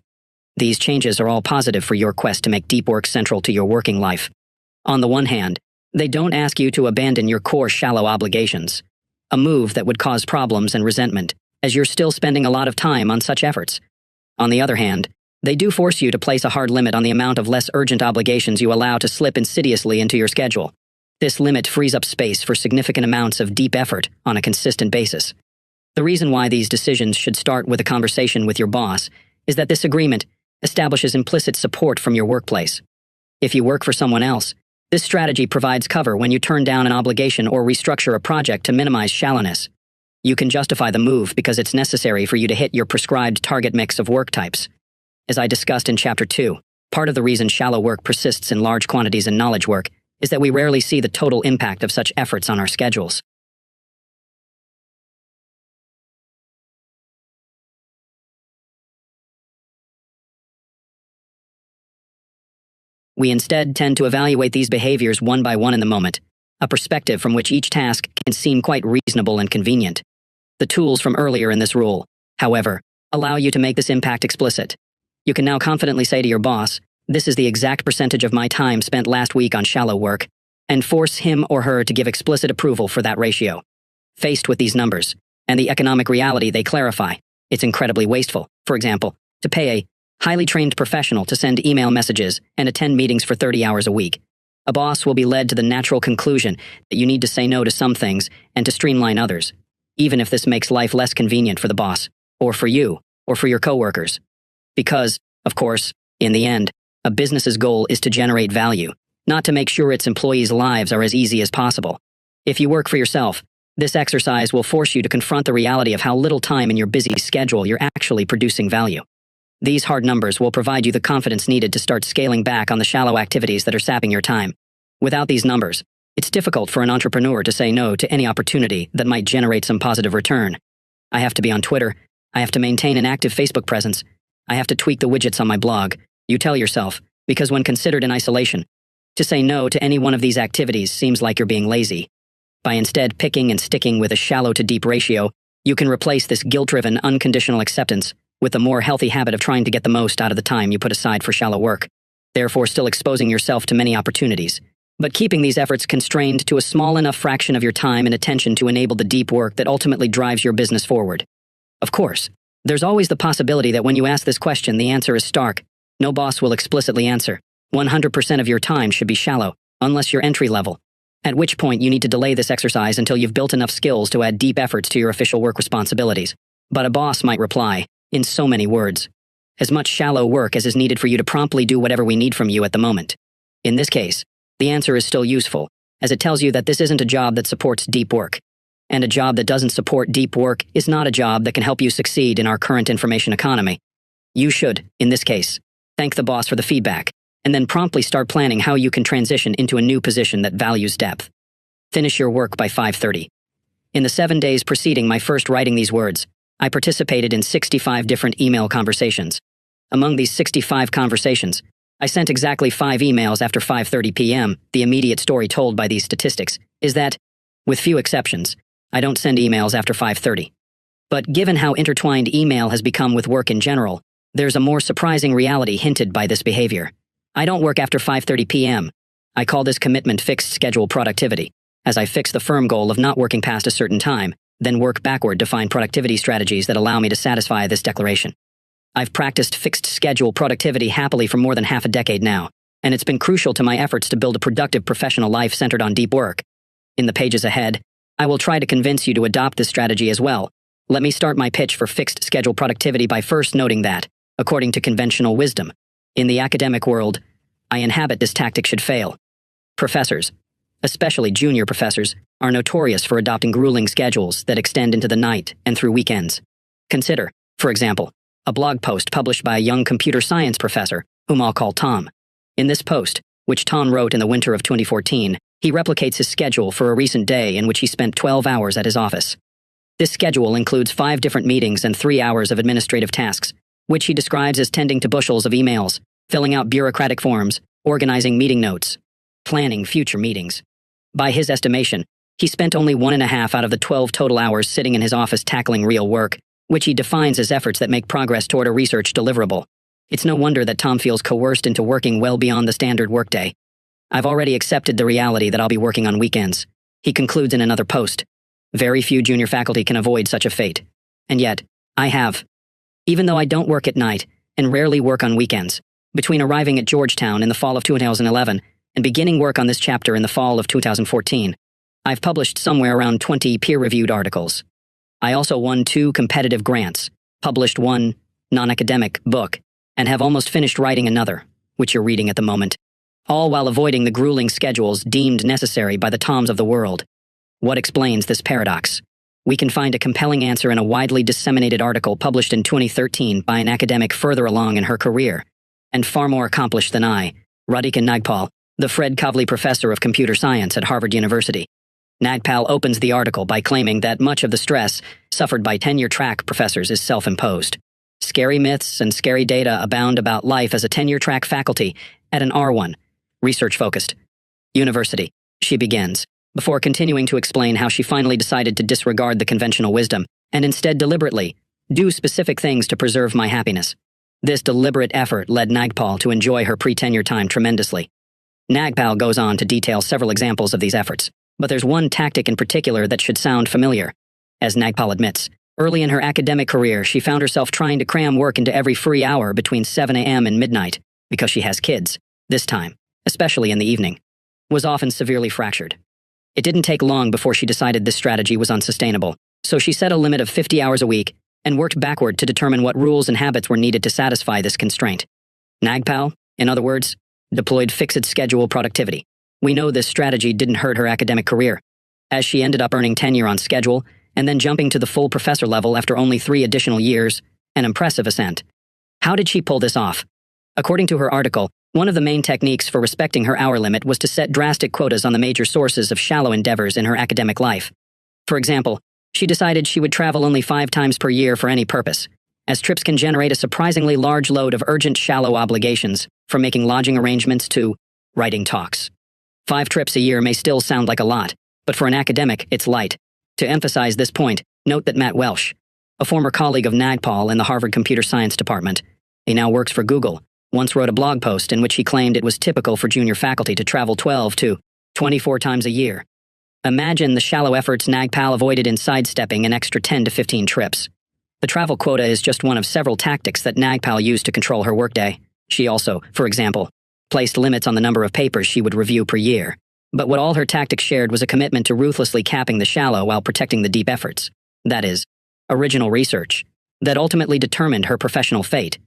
These changes are all positive for your quest to make deep work central to your working life. On the one hand, they don't ask you to abandon your core shallow obligations, a move that would cause problems and resentment, as you're still spending a lot of time on such efforts. On the other hand, they do force you to place a hard limit on the amount of less urgent obligations you allow to slip insidiously into your schedule. This limit frees up space for significant amounts of deep effort on a consistent basis. The reason why these decisions should start with a conversation with your boss is that this agreement establishes implicit support from your workplace. If you work for someone else, this strategy provides cover when you turn down an obligation or restructure a project to minimize shallowness. You can justify the move because it's necessary for you to hit your prescribed target mix of work types. As I discussed in Chapter 2, part of the reason shallow work persists in large quantities in knowledge work is that we rarely see the total impact of such efforts on our schedules. We instead tend to evaluate these behaviors one by one in the moment, a perspective from which each task can seem quite reasonable and convenient. The tools from earlier in this rule, however, allow you to make this impact explicit. You can now confidently say to your boss, "This is the exact percentage of my time spent last week on shallow work," and force him or her to give explicit approval for that ratio. Faced with these numbers, and the economic reality they clarify, it's incredibly wasteful, for example, to pay a highly trained professional to send email messages and attend meetings for 30 hours a week. A boss will be led to the natural conclusion that you need to say no to some things and to streamline others, even if this makes life less convenient for the boss, or for you, or for your coworkers. Because, of course, in the end, a business's goal is to generate value, not to make sure its employees' lives are as easy as possible. If you work for yourself, this exercise will force you to confront the reality of how little time in your busy schedule you're actually producing value. These hard numbers will provide you the confidence needed to start scaling back on the shallow activities that are sapping your time. Without these numbers, it's difficult for an entrepreneur to say no to any opportunity that might generate some positive return. I have to be on Twitter. I have to maintain an active Facebook presence. I have to tweak the widgets on my blog, you tell yourself, because when considered in isolation, to say no to any one of these activities seems like you're being lazy. By instead picking and sticking with a shallow to deep ratio, you can replace this guilt-driven, unconditional acceptance with the more healthy habit of trying to get the most out of the time you put aside for shallow work, therefore still exposing yourself to many opportunities, but keeping these efforts constrained to a small enough fraction of your time and attention to enable the deep work that ultimately drives your business forward. Of course, there's always the possibility that when you ask this question, the answer is stark. No boss will explicitly answer. 100% of your time should be shallow, unless you're entry level, at which point you need to delay this exercise until you've built enough skills to add deep efforts to your official work responsibilities. But a boss might reply, in so many words, as much shallow work as is needed for you to promptly do whatever we need from you at the moment. In this case, the answer is still useful, as it tells you that this isn't a job that supports deep work. And a job that doesn't support deep work is not a job that can help you succeed in our current information economy. You should, in this case, thank the boss for the feedback, and then promptly start planning how you can transition into a new position that values depth. Finish your work by 5:30. In the 7 days preceding my first writing these words, I participated in 65 different email conversations. Among these 65 conversations, I sent exactly 5 emails after 5:30 p.m. The immediate story told by these statistics is that With few exceptions, I don't send emails after 5:30. But given how intertwined email has become with work in general, there's a more surprising reality hinted by this behavior. I don't work after 5:30 p.m. I call this commitment fixed schedule productivity, as I fix the firm goal of not working past a certain time, then work backward to find productivity strategies that allow me to satisfy this declaration. I've practiced fixed schedule productivity happily for more than half a decade now, and it's been crucial to my efforts to build a productive professional life centered on deep work. In the pages ahead, I will try to convince you to adopt this strategy as well. Let me start my pitch for fixed schedule productivity by first noting that, according to conventional wisdom, in the academic world, I inhabit this tactic should fail. Professors, especially junior professors, are notorious for adopting grueling schedules that extend into the night and through weekends. Consider, for example, a blog post published by a young computer science professor, whom I'll call Tom. In this post, which Tom wrote in the winter of 2014, he replicates his schedule for a recent day in which he spent 12 hours at his office. This schedule includes 5 different meetings and 3 hours of administrative tasks, which he describes as tending to bushels of emails, filling out bureaucratic forms, organizing meeting notes, planning future meetings. By his estimation, he spent only 1.5 out of the 12 total hours sitting in his office tackling real work, which he defines as efforts that make progress toward a research deliverable. It's no wonder that Tom feels coerced into working well beyond the standard workday. I've already accepted the reality that I'll be working on weekends, he concludes in another post. Very few junior faculty can avoid such a fate. And yet, I have. Even though I don't work at night and rarely work on weekends, between arriving at Georgetown in the fall of 2011 and beginning work on this chapter in the fall of 2014, I've published somewhere around 20 peer-reviewed articles. I also won 2 competitive grants, published 1 non-academic book, and have almost finished writing another, which you're reading at the moment, all while avoiding the grueling schedules deemed necessary by the Toms of the world. What explains this paradox? We can find a compelling answer in a widely disseminated article published in 2013 by an academic further along in her career, and far more accomplished than I, Radhika Nagpal, the Fred Kavli Professor of Computer Science at Harvard University. Nagpal opens the article by claiming that much of the stress suffered by tenure-track professors is self-imposed. Scary myths and scary data abound about life as a tenure-track faculty at an R1, research-focused university, she begins, before continuing to explain how she finally decided to disregard the conventional wisdom and instead deliberately do specific things to preserve my happiness. This deliberate effort led Nagpal to enjoy her pre-tenure time tremendously. Nagpal goes on to detail several examples of these efforts, but there's one tactic in particular that should sound familiar. As Nagpal admits, early in her academic career, she found herself trying to cram work into every free hour between 7 a.m. and midnight, because she has kids. This time, especially in the evening, was often severely fractured. It didn't take long before she decided this strategy was unsustainable, so she set a limit of 50 hours a week and worked backward to determine what rules and habits were needed to satisfy this constraint. Nagpal, in other words, deployed fixed schedule productivity. We know this strategy didn't hurt her academic career, as she ended up earning tenure on schedule and then jumping to the full professor level after only 3 additional years, an impressive ascent. How did she pull this off? According to her article, one of the main techniques for respecting her hour limit was to set drastic quotas on the major sources of shallow endeavors in her academic life. For example, she decided she would travel only 5 times per year for any purpose, as trips can generate a surprisingly large load of urgent shallow obligations, from making lodging arrangements to writing talks. 5 trips a year may still sound like a lot, but for an academic, it's light. To emphasize this point, note that Matt Welsh, a former colleague of Nagpal in the Harvard Computer Science Department, he now works for Google, once wrote a blog post in which he claimed it was typical for junior faculty to travel 12 to 24 times a year. Imagine the shallow efforts Nagpal avoided in sidestepping an extra 10 to 15 trips. The travel quota is just one of several tactics that Nagpal used to control her workday. She also, for example, placed limits on the number of papers she would review per year. But what all her tactics shared was a commitment to ruthlessly capping the shallow while protecting the deep efforts. That is, original research, that ultimately determined her professional fate.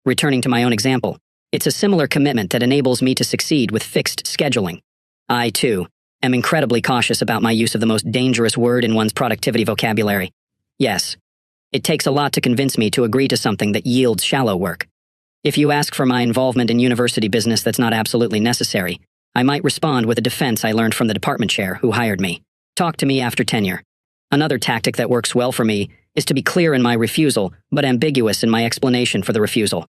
Returning to my own example, it's a similar commitment that enables me to succeed with fixed scheduling. I, too, am incredibly cautious about my use of the most dangerous word in one's productivity vocabulary. Yes, it takes a lot to convince me to agree to something that yields shallow work. If you ask for my involvement in university business that's not absolutely necessary, I might respond with a defense I learned from the department chair who hired me. Talk to me after tenure. Another tactic that works well for me is to be clear in my refusal, but ambiguous in my explanation for the refusal.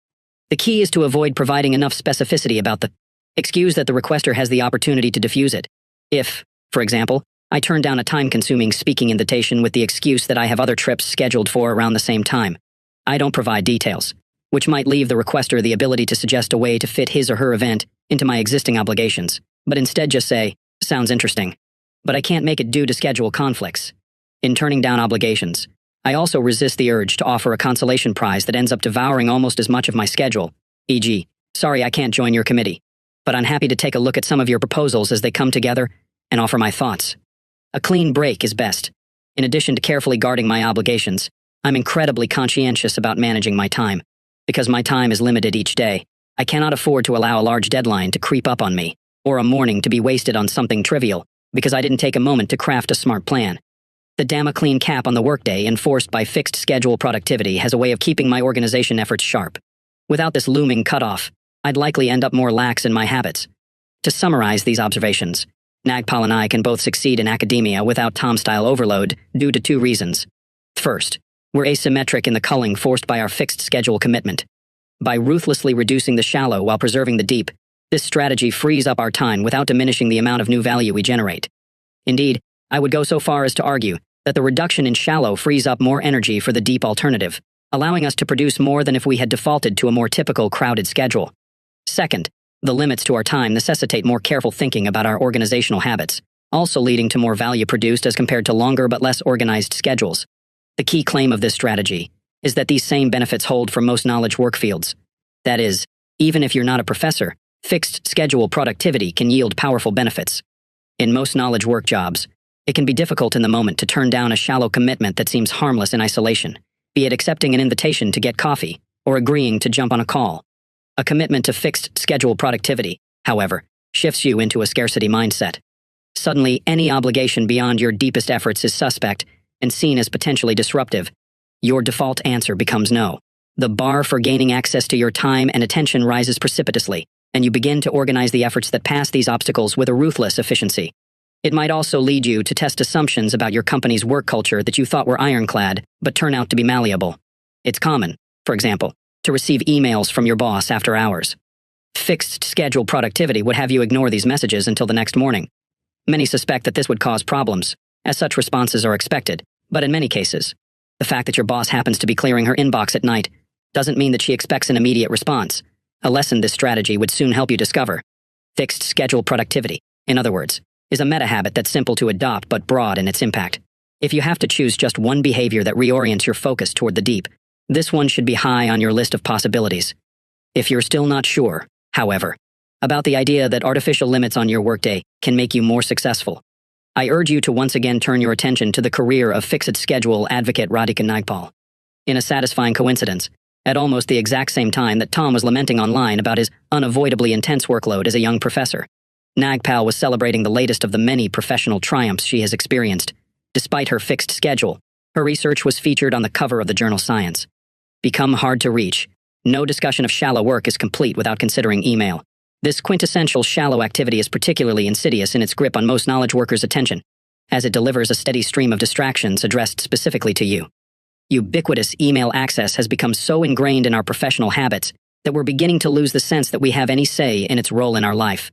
The key is to avoid providing enough specificity about the excuse that the requester has the opportunity to diffuse it. If, for example, I turn down a time-consuming speaking invitation with the excuse that I have other trips scheduled for around the same time. I don't provide details, which might leave the requester the ability to suggest a way to fit his or her event into my existing obligations, but instead just say, "Sounds interesting." But I can't make it due to schedule conflicts. In turning down obligations, I also resist the urge to offer a consolation prize that ends up devouring almost as much of my schedule, e.g., "Sorry I can't join your committee, but I'm happy to take a look at some of your proposals as they come together and offer my thoughts." A clean break is best. In addition to carefully guarding my obligations, I'm incredibly conscientious about managing my time. Because my time is limited each day, I cannot afford to allow a large deadline to creep up on me, or a morning to be wasted on something trivial, because I didn't take a moment to craft a smart plan. The Damoclean cap on the workday enforced by fixed schedule productivity has a way of keeping my organization efforts sharp. Without this looming cutoff, I'd likely end up more lax in my habits. To summarize these observations, Nagpal and I can both succeed in academia without Tom-style overload due to two reasons. First, we're asymmetric in the culling forced by our fixed schedule commitment. By ruthlessly reducing the shallow while preserving the deep, this strategy frees up our time without diminishing the amount of new value we generate. Indeed, I would go so far as to argue that the reduction in shallow frees up more energy for the deep alternative, allowing us to produce more than if we had defaulted to a more typical crowded schedule. Second, the limits to our time necessitate more careful thinking about our organizational habits, also leading to more value produced as compared to longer but less organized schedules. The key claim of this strategy is that these same benefits hold for most knowledge work fields. That is, even if you're not a professor, fixed schedule productivity can yield powerful benefits. In most knowledge work jobs, it can be difficult in the moment to turn down a shallow commitment that seems harmless in isolation, be it accepting an invitation to get coffee or agreeing to jump on a call. A commitment to fixed schedule productivity, however, shifts you into a scarcity mindset. Suddenly, any obligation beyond your deepest efforts is suspect and seen as potentially disruptive. Your default answer becomes no. The bar for gaining access to your time and attention rises precipitously, and you begin to organize the efforts that pass these obstacles with a ruthless efficiency. It might also lead you to test assumptions about your company's work culture that you thought were ironclad, but turn out to be malleable. It's common, for example, to receive emails from your boss after hours. Fixed schedule productivity would have you ignore these messages until the next morning. Many suspect that this would cause problems, as such responses are expected, but in many cases, the fact that your boss happens to be clearing her inbox at night doesn't mean that she expects an immediate response, a lesson this strategy would soon help you discover. Fixed schedule productivity, in other words, is a meta-habit that's simple to adopt but broad in its impact. If you have to choose just one behavior that reorients your focus toward the deep, this one should be high on your list of possibilities. If you're still not sure, however, about the idea that artificial limits on your workday can make you more successful, I urge you to once again turn your attention to the career of fixed schedule advocate Radhika Nagpal. In a satisfying coincidence, at almost the exact same time that Tom was lamenting online about his unavoidably intense workload as a young professor, Nagpal was celebrating the latest of the many professional triumphs she has experienced. Despite her fixed schedule, her research was featured on the cover of the journal Science. Become hard to reach. No discussion of shallow work is complete without considering email. This quintessential shallow activity is particularly insidious in its grip on most knowledge workers' attention, as it delivers a steady stream of distractions addressed specifically to you. Ubiquitous email access has become so ingrained in our professional habits that we're beginning to lose the sense that we have any say in its role in our life.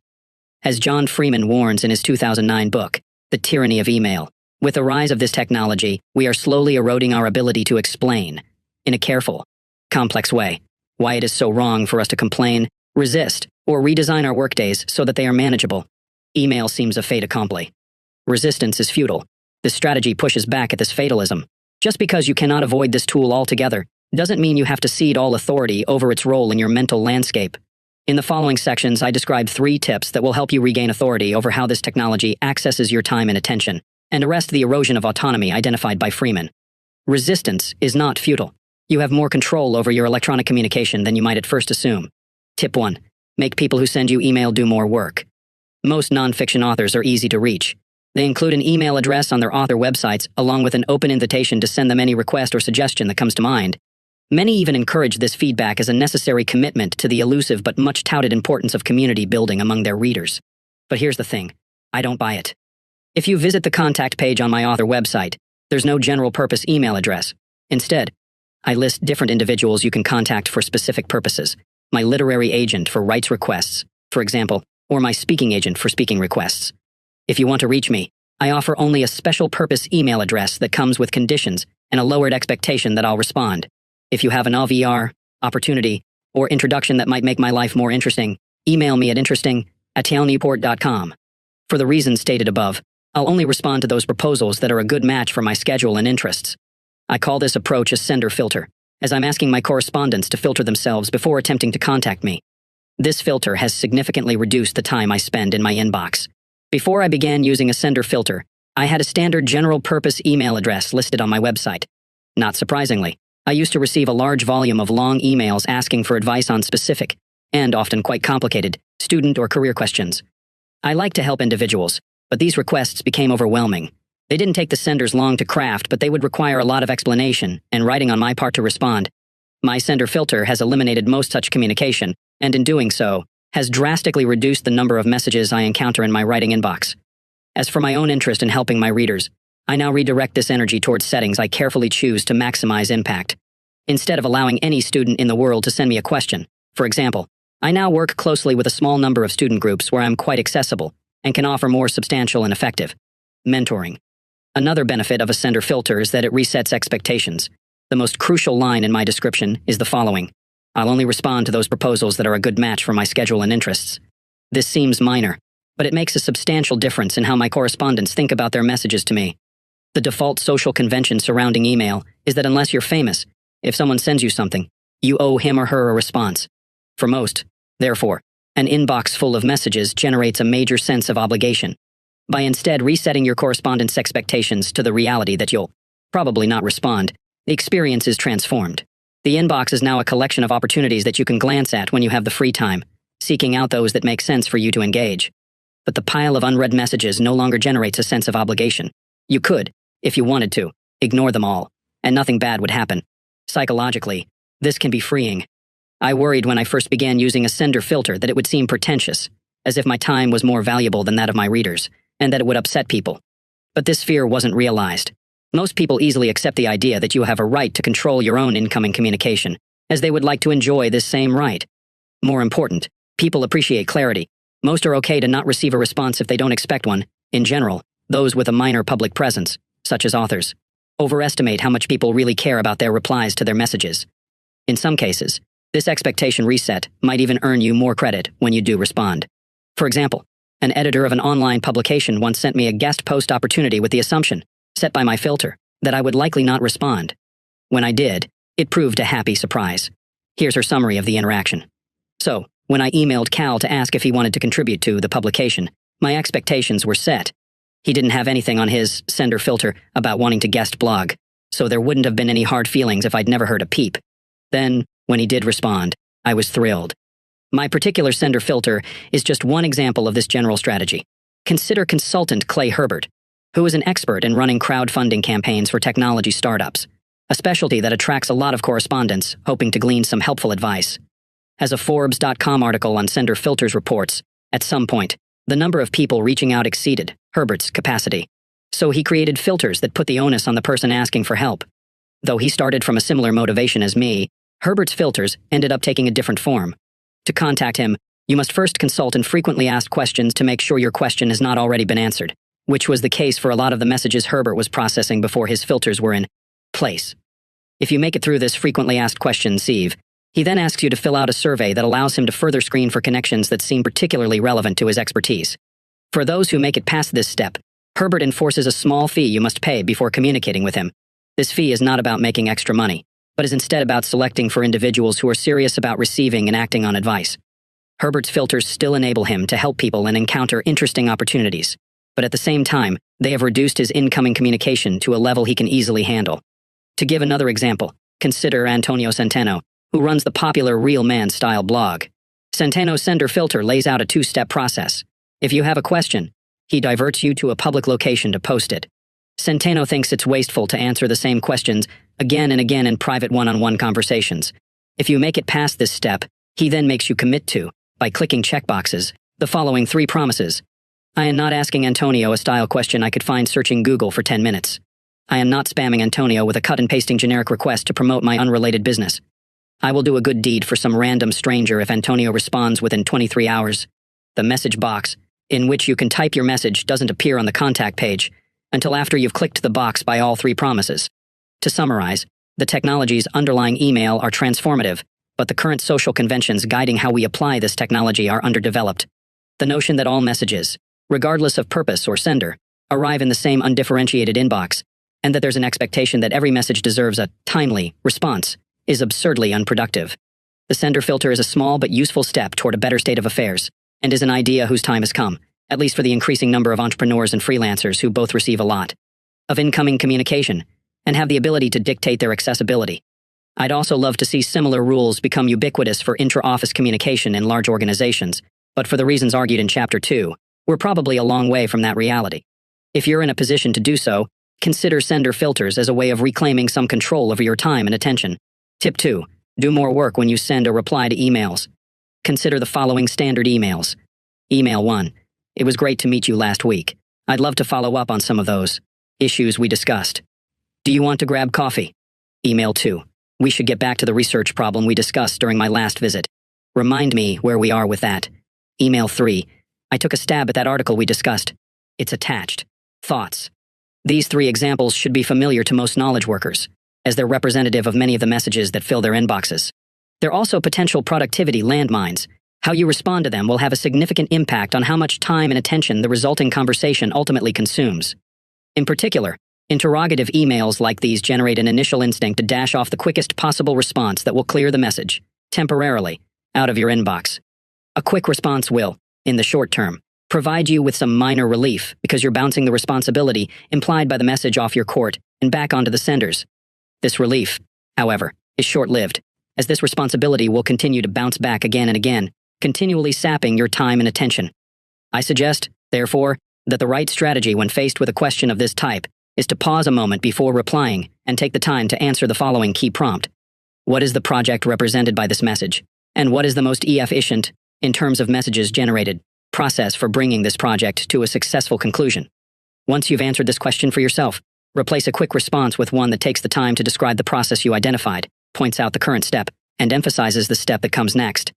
As John Freeman warns in his 2009 book, The Tyranny of Email, with the rise of this technology, we are slowly eroding our ability to explain, in a careful, complex way, why it is so wrong for us to complain, resist, or redesign our workdays so that they are manageable. Email seems a fait accompli. Resistance is futile. This strategy pushes back at this fatalism. Just because you cannot avoid this tool altogether doesn't mean you have to cede all authority over its role in your mental landscape. In the following sections, I describe 3 tips that will help you regain authority over how this technology accesses your time and attention, and arrest the erosion of autonomy identified by Freeman. Resistance is not futile. You have more control over your electronic communication than you might at first assume. Tip 1. Make people who send you email do more work. Most nonfiction authors are easy to reach. They include an email address on their author websites along with an open invitation to send them any request or suggestion that comes to mind. Many even encourage this feedback as a necessary commitment to the elusive but much touted importance of community building among their readers. But here's the thing. I don't buy it. If you visit the contact page on my author website, there's no general-purpose email address. Instead, I list different individuals you can contact for specific purposes. My literary agent for rights requests, for example, or my speaking agent for speaking requests. If you want to reach me, I offer only a special purpose email address that comes with conditions and a lowered expectation that I'll respond. If you have an OVR, opportunity, or introduction that might make my life more interesting, email me at interesting@calnewport.com. For the reasons stated above, I'll only respond to those proposals that are a good match for my schedule and interests. I call this approach a sender filter, as I'm asking my correspondents to filter themselves before attempting to contact me. This filter has significantly reduced the time I spend in my inbox. Before I began using a sender filter, I had a standard general-purpose email address listed on my website. Not surprisingly, I used to receive a large volume of long emails asking for advice on specific, and often quite complicated, student or career questions. I like to help individuals, but these requests became overwhelming. They didn't take the senders long to craft, but they would require a lot of explanation and writing on my part to respond. My sender filter has eliminated most such communication, and in doing so, has drastically reduced the number of messages I encounter in my writing inbox. As for my own interest in helping my readers, I now redirect this energy towards settings I carefully choose to maximize impact. Instead of allowing any student in the world to send me a question, for example, I now work closely with a small number of student groups where I'm quite accessible and can offer more substantial and effective mentoring. Another benefit of a sender filter is that it resets expectations. The most crucial line in my description is the following: I'll only respond to those proposals that are a good match for my schedule and interests. This seems minor, but it makes a substantial difference in how my correspondents think about their messages to me. The default social convention surrounding email is that unless you're famous, if someone sends you something, you owe him or her a response. For most, therefore, an inbox full of messages generates a major sense of obligation. By instead resetting your correspondent's expectations to the reality that you'll probably not respond, the experience is transformed. The inbox is now a collection of opportunities that you can glance at when you have the free time, seeking out those that make sense for you to engage. But the pile of unread messages no longer generates a sense of obligation. You could, if you wanted to, ignore them all, and nothing bad would happen. Psychologically, this can be freeing. I worried when I first began using a sender filter that it would seem pretentious, as if my time was more valuable than that of my readers, and that it would upset people. But this fear wasn't realized. Most people easily accept the idea that you have a right to control your own incoming communication, as they would like to enjoy this same right. More important, people appreciate clarity. Most are okay to not receive a response if they don't expect one. In general, those with a minor public presence, such as authors, overestimate how much people really care about their replies to their messages. In some cases, this expectation reset might even earn you more credit when you do respond. For example, an editor of an online publication once sent me a guest post opportunity with the assumption, set by my filter, that I would likely not respond. When I did, it proved a happy surprise. Here's her summary of the interaction. So, when I emailed Cal to ask if he wanted to contribute to the publication, my expectations were set. He didn't have anything on his sender filter about wanting to guest blog, so there wouldn't have been any hard feelings if I'd never heard a peep. Then, when he did respond, I was thrilled. My particular sender filter is just one example of this general strategy. Consider consultant Clay Herbert, who is an expert in running crowdfunding campaigns for technology startups, a specialty that attracts a lot of correspondents hoping to glean some helpful advice. As a Forbes.com article on sender filters reports, at some point, the number of people reaching out exceeded Herbert's capacity. So he created filters that put the onus on the person asking for help. Though he started from a similar motivation as me, Herbert's filters ended up taking a different form. To contact him, you must first consult and frequently asked questions to make sure your question has not already been answered, which was the case for a lot of the messages Herbert was processing before his filters were in place. If you make it through this frequently asked questions sieve, he then asks you to fill out a survey that allows him to further screen for connections that seem particularly relevant to his expertise. For those who make it past this step, Herbert enforces a small fee you must pay before communicating with him. This fee is not about making extra money, but is instead about selecting for individuals who are serious about receiving and acting on advice. Herbert's filters still enable him to help people and encounter interesting opportunities, but at the same time, they have reduced his incoming communication to a level he can easily handle. To give another example, consider Antonio Centeno, who runs the popular Real Man style blog. Centeno's sender filter lays out a two-step process. If you have a question, he diverts you to a public location to post it. Centeno thinks it's wasteful to answer the same questions again and again in private one-on-one conversations. If you make it past this step, he then makes you commit to, by clicking checkboxes, the following 3 promises. I am not asking Antonio a style question I could find searching Google for 10 minutes. I am not spamming Antonio with a cut and pasting generic request to promote my unrelated business. I will do a good deed for some random stranger if Antonio responds within 23 hours. The message box in which you can type your message doesn't appear on the contact page until after you've clicked the box by all three promises. To summarize, the technologies underlying email are transformative, but the current social conventions guiding how we apply this technology are underdeveloped. The notion that all messages, regardless of purpose or sender, arrive in the same undifferentiated inbox, and that there's an expectation that every message deserves a timely response, is absurdly unproductive. The sender filter is a small but useful step toward a better state of affairs, and is an idea whose time has come, at least for the increasing number of entrepreneurs and freelancers who both receive a lot of incoming communication and have the ability to dictate their accessibility. I'd also love to see similar rules become ubiquitous for intra-office communication in large organizations, but for the reasons argued in Chapter 2, we're probably a long way from that reality. If you're in a position to do so, consider sender filters as a way of reclaiming some control over your time and attention. Tip 2. Do more work when you send a reply to emails. Consider the following standard emails. Email 1. It was great to meet you last week. I'd love to follow up on some of those issues we discussed. Do you want to grab coffee? Email 2. We should get back to the research problem we discussed during my last visit. Remind me where we are with that. Email 3. I took a stab at that article we discussed. It's attached. Thoughts. These 3 examples should be familiar to most knowledge workers, as they're representative of many of the messages that fill their inboxes. They're also potential productivity landmines. How you respond to them will have a significant impact on how much time and attention the resulting conversation ultimately consumes. In particular, interrogative emails like these generate an initial instinct to dash off the quickest possible response that will clear the message, temporarily, out of your inbox. A quick response will, in the short term, provide you with some minor relief because you're bouncing the responsibility implied by the message off your court and back onto the senders. This relief, however, is short-lived, as this responsibility will continue to bounce back again and again, continually sapping your time and attention. I suggest, therefore, that the right strategy when faced with a question of this type is to pause a moment before replying and take the time to answer the following key prompt. What is the project represented by this message? And what is the most efficient, in terms of messages generated, process for bringing this project to a successful conclusion? Once you've answered this question for yourself, replace a quick response with one that takes the time to describe the process you identified, points out the current step, and emphasizes the step that comes next.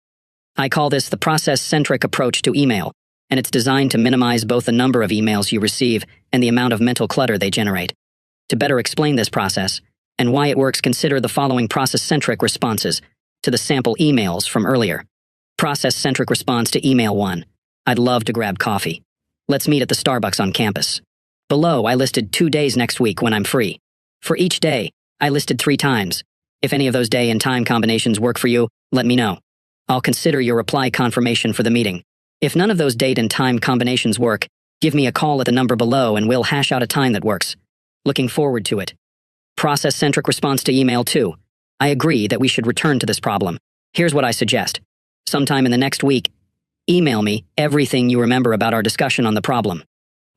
I call this the process-centric approach to email, and it's designed to minimize both the number of emails you receive and the amount of mental clutter they generate. To better explain this process, and why it works, consider the following process-centric responses to the sample emails from earlier. Process-centric response to email 1. I'd love to grab coffee. Let's meet at the Starbucks on campus. Below, I listed 2 days next week when I'm free. For each day, I listed 3 times. If any of those day and time combinations work for you, let me know. I'll consider your reply confirmation for the meeting. If none of those date and time combinations work, give me a call at the number below and we'll hash out a time that works. Looking forward to it. Process-centric response to email 2. I agree that we should return to this problem. Here's what I suggest. Sometime in the next week, email me everything you remember about our discussion on the problem.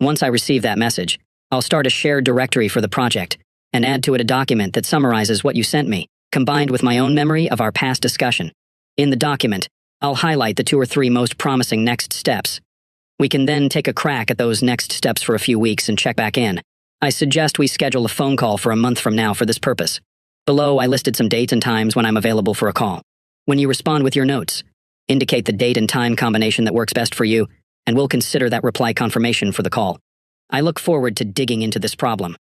Once I receive that message, I'll start a shared directory for the project and add to it a document that summarizes what you sent me, combined with my own memory of our past discussion. In the document, I'll highlight the 2 or 3 most promising next steps. We can then take a crack at those next steps for a few weeks and check back in. I suggest we schedule a phone call for a month from now for this purpose. Below, I listed some dates and times when I'm available for a call. When you respond with your notes, indicate the date and time combination that works best for you, and we'll consider that reply confirmation for the call. I look forward to digging into this problem.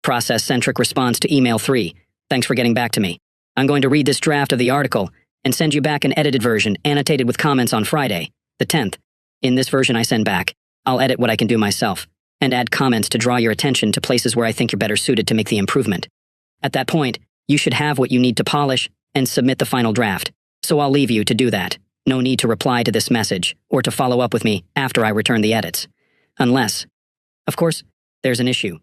Process-centric response to email 3. Thanks for getting back to me. I'm going to read this draft of the article and send you back an edited version annotated with comments on Friday, the 10th. In this version I send back, I'll edit what I can do myself and add comments to draw your attention to places where I think you're better suited to make the improvement. At that point, you should have what you need to polish and submit the final draft, so I'll leave you to do that. No need to reply to this message or to follow up with me after I return the edits. Unless, of course, there's an issue.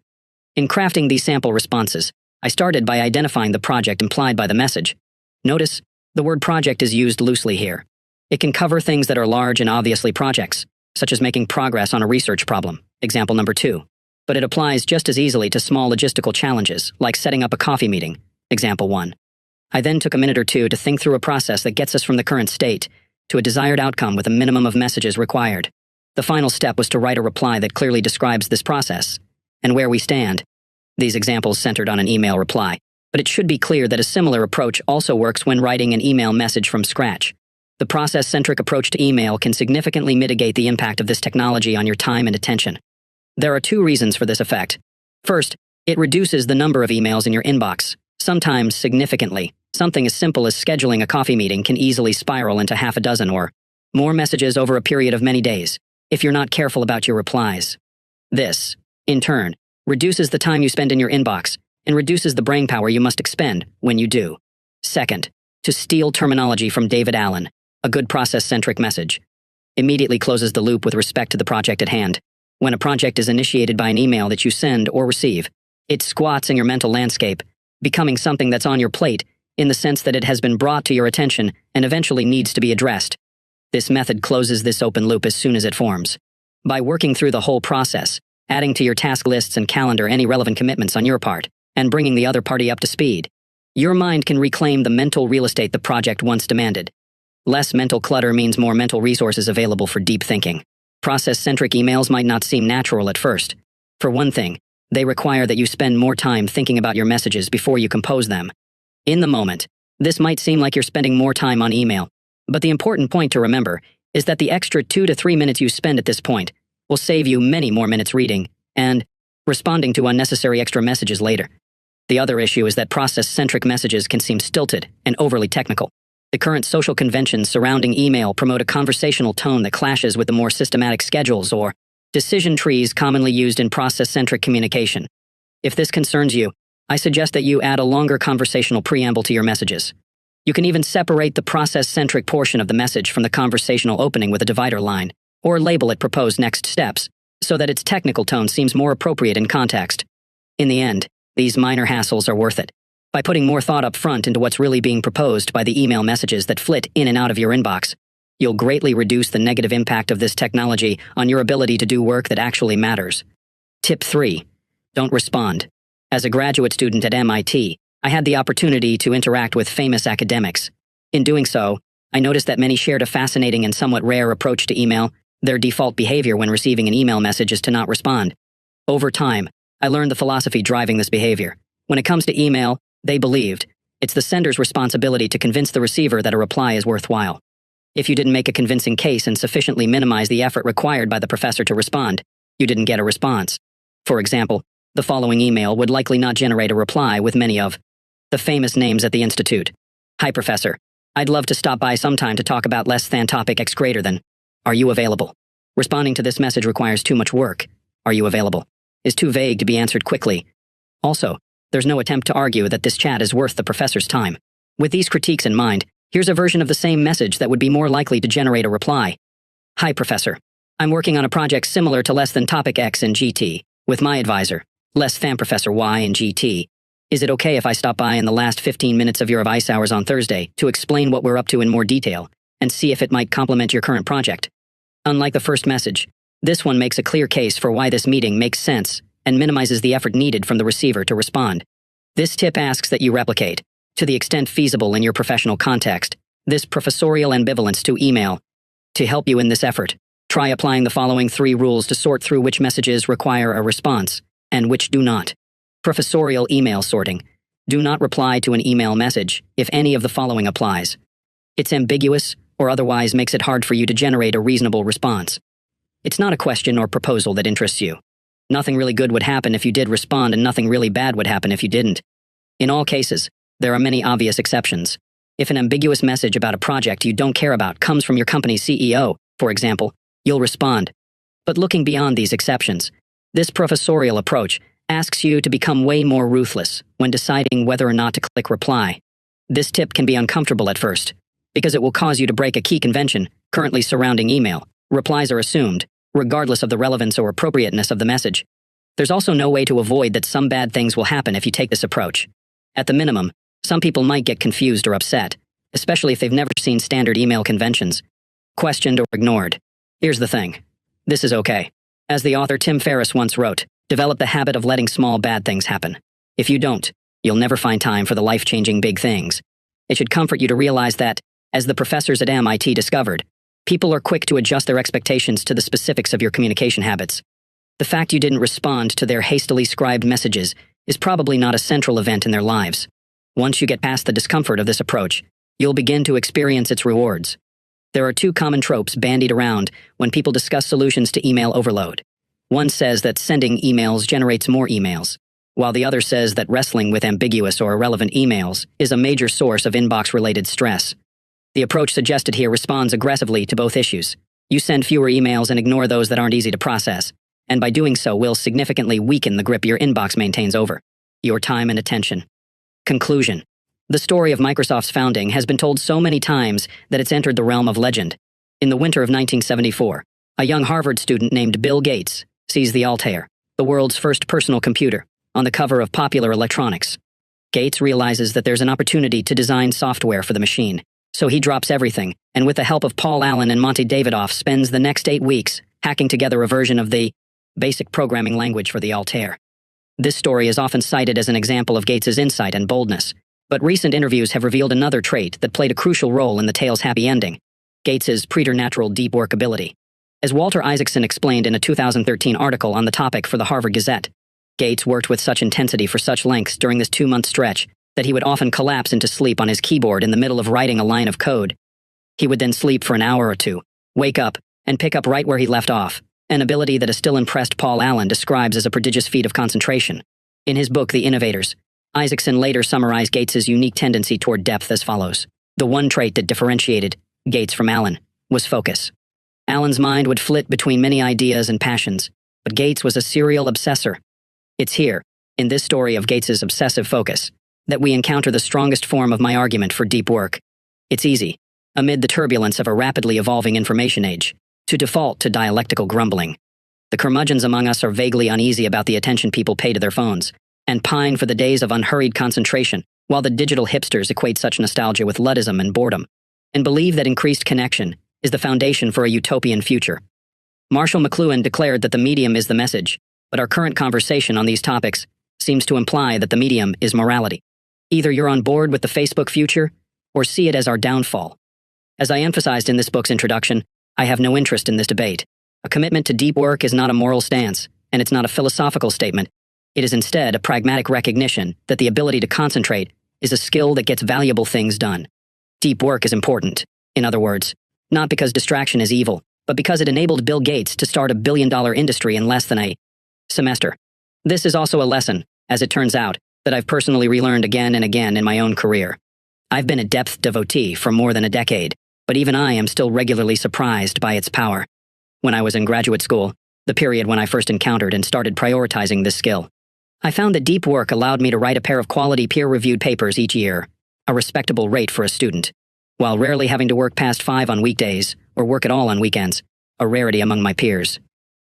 In crafting these sample responses, I started by identifying the project implied by the message. Notice, the word project is used loosely here. It can cover things that are large and obviously projects, such as making progress on a research problem, example number 2. But it applies just as easily to small logistical challenges, like setting up a coffee meeting, example 1. I then took a minute or 2 to think through a process that gets us from the current state to a desired outcome with a minimum of messages required. The final step was to write a reply that clearly describes this process and where we stand. These examples centered on an email reply, But it should be clear that a similar approach also works when writing an email message from scratch. The process-centric approach to email can significantly mitigate the impact of this technology on your time and attention. There are 2 reasons for this effect. First, it reduces the number of emails in your inbox, sometimes significantly. Something as simple as scheduling a coffee meeting can easily spiral into half a dozen or more messages over a period of many days, if you're not careful about your replies. This, in turn, reduces the time you spend in your inbox and reduces the brainpower you must expend when you do. Second, to steal terminology from David Allen, a good process-centric message immediately closes the loop with respect to the project at hand. When a project is initiated by an email that you send or receive, it squats in your mental landscape, becoming something that's on your plate in the sense that it has been brought to your attention and eventually needs to be addressed. This method closes this open loop as soon as it forms. By working through the whole process, adding to your task lists and calendar any relevant commitments on your part, and bringing the other party up to speed, your mind can reclaim the mental real estate the project once demanded. Less mental clutter means more mental resources available for deep thinking. Process-centric emails might not seem natural at first. For one thing, they require that you spend more time thinking about your messages before you compose them. In the moment, this might seem like you're spending more time on email, but the important point to remember is that the extra 2 to 3 minutes you spend at this point will save you many more minutes reading and responding to unnecessary extra messages later. The other issue is that process-centric messages can seem stilted and overly technical. The current social conventions surrounding email promote a conversational tone that clashes with the more systematic schedules or decision trees commonly used in process-centric communication. If this concerns you, I suggest that you add a longer conversational preamble to your messages. You can even separate the process-centric portion of the message from the conversational opening with a divider line, or label it proposed next steps, so that its technical tone seems more appropriate in context. In the end, these minor hassles are worth it. By putting more thought up front into what's really being proposed by the email messages that flit in and out of your inbox, you'll greatly reduce the negative impact of this technology on your ability to do work that actually matters. Tip 3. Don't respond. As a graduate student at MIT, I had the opportunity to interact with famous academics. In doing so, I noticed that many shared a fascinating and somewhat rare approach to email. Their default behavior when receiving an email message is to not respond. Over time, I learned the philosophy driving this behavior. When it comes to email, they believed it's the sender's responsibility to convince the receiver that a reply is worthwhile. If you didn't make a convincing case and sufficiently minimize the effort required by the professor to respond, you didn't get a response. For example, the following email would likely not generate a reply with many of the famous names at the institute. Hi, Professor. I'd love to stop by sometime to talk about less than topic X greater than. Are you available? Responding to this message requires too much work. Are you available? Is too vague to be answered quickly. Also, there's no attempt to argue that this chat is worth the professor's time. With these critiques in mind, here's a version of the same message that would be more likely to generate a reply. Hi, Professor. I'm working on a project similar to less than topic X in GT, with my advisor, less than Professor Y in GT. Is it okay if I stop by in the last 15 minutes of your advice hours on Thursday to explain what we're up to in more detail and see if it might complement your current project? Unlike the first message, this one makes a clear case for why this meeting makes sense and minimizes the effort needed from the receiver to respond. This tip asks that you replicate, to the extent feasible in your professional context, this professorial ambivalence to email. To help you in this effort, try applying the following 3 rules to sort through which messages require a response and which do not. Professorial email sorting. Do not reply to an email message if any of the following applies. It's ambiguous or otherwise makes it hard for you to generate a reasonable response. It's not a question or proposal that interests you. Nothing really good would happen if you did respond, and nothing really bad would happen if you didn't. In all cases, there are many obvious exceptions. If an ambiguous message about a project you don't care about comes from your company's CEO, for example, you'll respond. But looking beyond these exceptions, this professorial approach asks you to become way more ruthless when deciding whether or not to click reply. This tip can be uncomfortable at first, because it will cause you to break a key convention currently surrounding email. Replies are assumed, regardless of the relevance or appropriateness of the message. There's also no way to avoid that some bad things will happen if you take this approach. At the minimum, some people might get confused or upset, especially if they've never seen standard email conventions, questioned or ignored. Here's the thing. This is okay. As the author Tim Ferriss once wrote, develop the habit of letting small bad things happen. If you don't, you'll never find time for the life-changing big things. It should comfort you to realize that, as the professors at MIT discovered, people are quick to adjust their expectations to the specifics of your communication habits. The fact you didn't respond to their hastily scribed messages is probably not a central event in their lives. Once you get past the discomfort of this approach, you'll begin to experience its rewards. There are two common tropes bandied around when people discuss solutions to email overload. One says that sending emails generates more emails, while the other says that wrestling with ambiguous or irrelevant emails is a major source of inbox-related stress. The approach suggested here responds aggressively to both issues. You send fewer emails and ignore those that aren't easy to process, and by doing so will significantly weaken the grip your inbox maintains over your time and attention. Conclusion. The story of Microsoft's founding has been told so many times that it's entered the realm of legend. In the winter of 1974, a young Harvard student named Bill Gates sees the Altair, the world's first personal computer, on the cover of Popular Electronics. Gates realizes that there's an opportunity to design software for the machine, so he drops everything, and with the help of Paul Allen and Monty Davidoff spends the next 8 weeks hacking together a version of the basic programming language for the Altair. This story is often cited as an example of Gates's insight and boldness, but recent interviews have revealed another trait that played a crucial role in the tale's happy ending: Gates's preternatural deep work ability. As Walter Isaacson explained in a 2013 article on the topic for the Harvard Gazette, Gates worked with such intensity for such lengths during this 2-month stretch that he would often collapse into sleep on his keyboard in the middle of writing a line of code. He would then sleep for an hour or two, wake up, and pick up right where he left off, an ability that a still impressed Paul Allen describes as a prodigious feat of concentration. In his book, The Innovators, Isaacson later summarized Gates's unique tendency toward depth as follows. The one trait that differentiated Gates from Allen was focus. Allen's mind would flit between many ideas and passions, but Gates was a serial obsessor. It's here, in this story of Gates's obsessive focus, that we encounter the strongest form of my argument for deep work. It's easy, amid the turbulence of a rapidly evolving information age, to default to dialectical grumbling. The curmudgeons among us are vaguely uneasy about the attention people pay to their phones, and pine for the days of unhurried concentration, while the digital hipsters equate such nostalgia with Luddism and boredom, and believe that increased connection is the foundation for a utopian future. Marshall McLuhan declared that the medium is the message, but our current conversation on these topics seems to imply that the medium is morality. Either you're on board with the Facebook future, or see it as our downfall. As I emphasized in this book's introduction, I have no interest in this debate. A commitment to deep work is not a moral stance, and it's not a philosophical statement. It is instead a pragmatic recognition that the ability to concentrate is a skill that gets valuable things done. Deep work is important, in other words, not because distraction is evil, but because it enabled Bill Gates to start a billion-dollar industry in less than a semester. This is also a lesson, as it turns out, that I've personally relearned again and again in my own career. I've been a depth devotee for more than a decade, but even I am still regularly surprised by its power. When I was in graduate school, the period when I first encountered and started prioritizing this skill, I found that deep work allowed me to write a pair of quality peer-reviewed papers each year, a respectable rate for a student, while rarely having to work past 5 on weekdays or work at all on weekends, a rarity among my peers.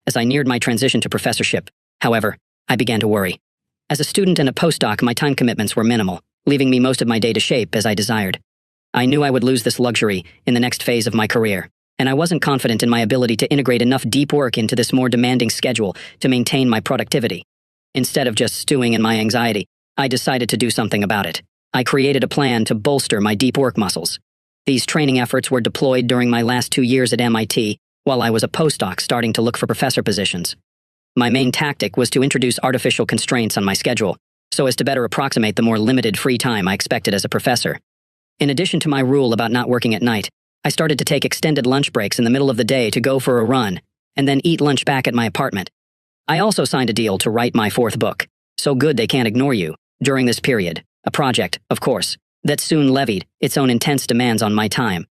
As I neared my transition to professorship, however, I began to worry. As a student and a postdoc, my time commitments were minimal, leaving me most of my day to shape as I desired. I knew I would lose this luxury in the next phase of my career, and I wasn't confident in my ability to integrate enough deep work into this more demanding schedule to maintain my productivity. Instead of just stewing in my anxiety, I decided to do something about it. I created a plan to bolster my deep work muscles. These training efforts were deployed during my last 2 years at MIT, while I was a postdoc starting to look for professor positions. My main tactic was to introduce artificial constraints on my schedule, so as to better approximate the more limited free time I expected as a professor. In addition to my rule about not working at night, I started to take extended lunch breaks in the middle of the day to go for a run, and then eat lunch back at my apartment. I also signed a deal to write my 4th book, So Good They Can't Ignore You, during this period, a project, of course, that soon levied its own intense demands on my time.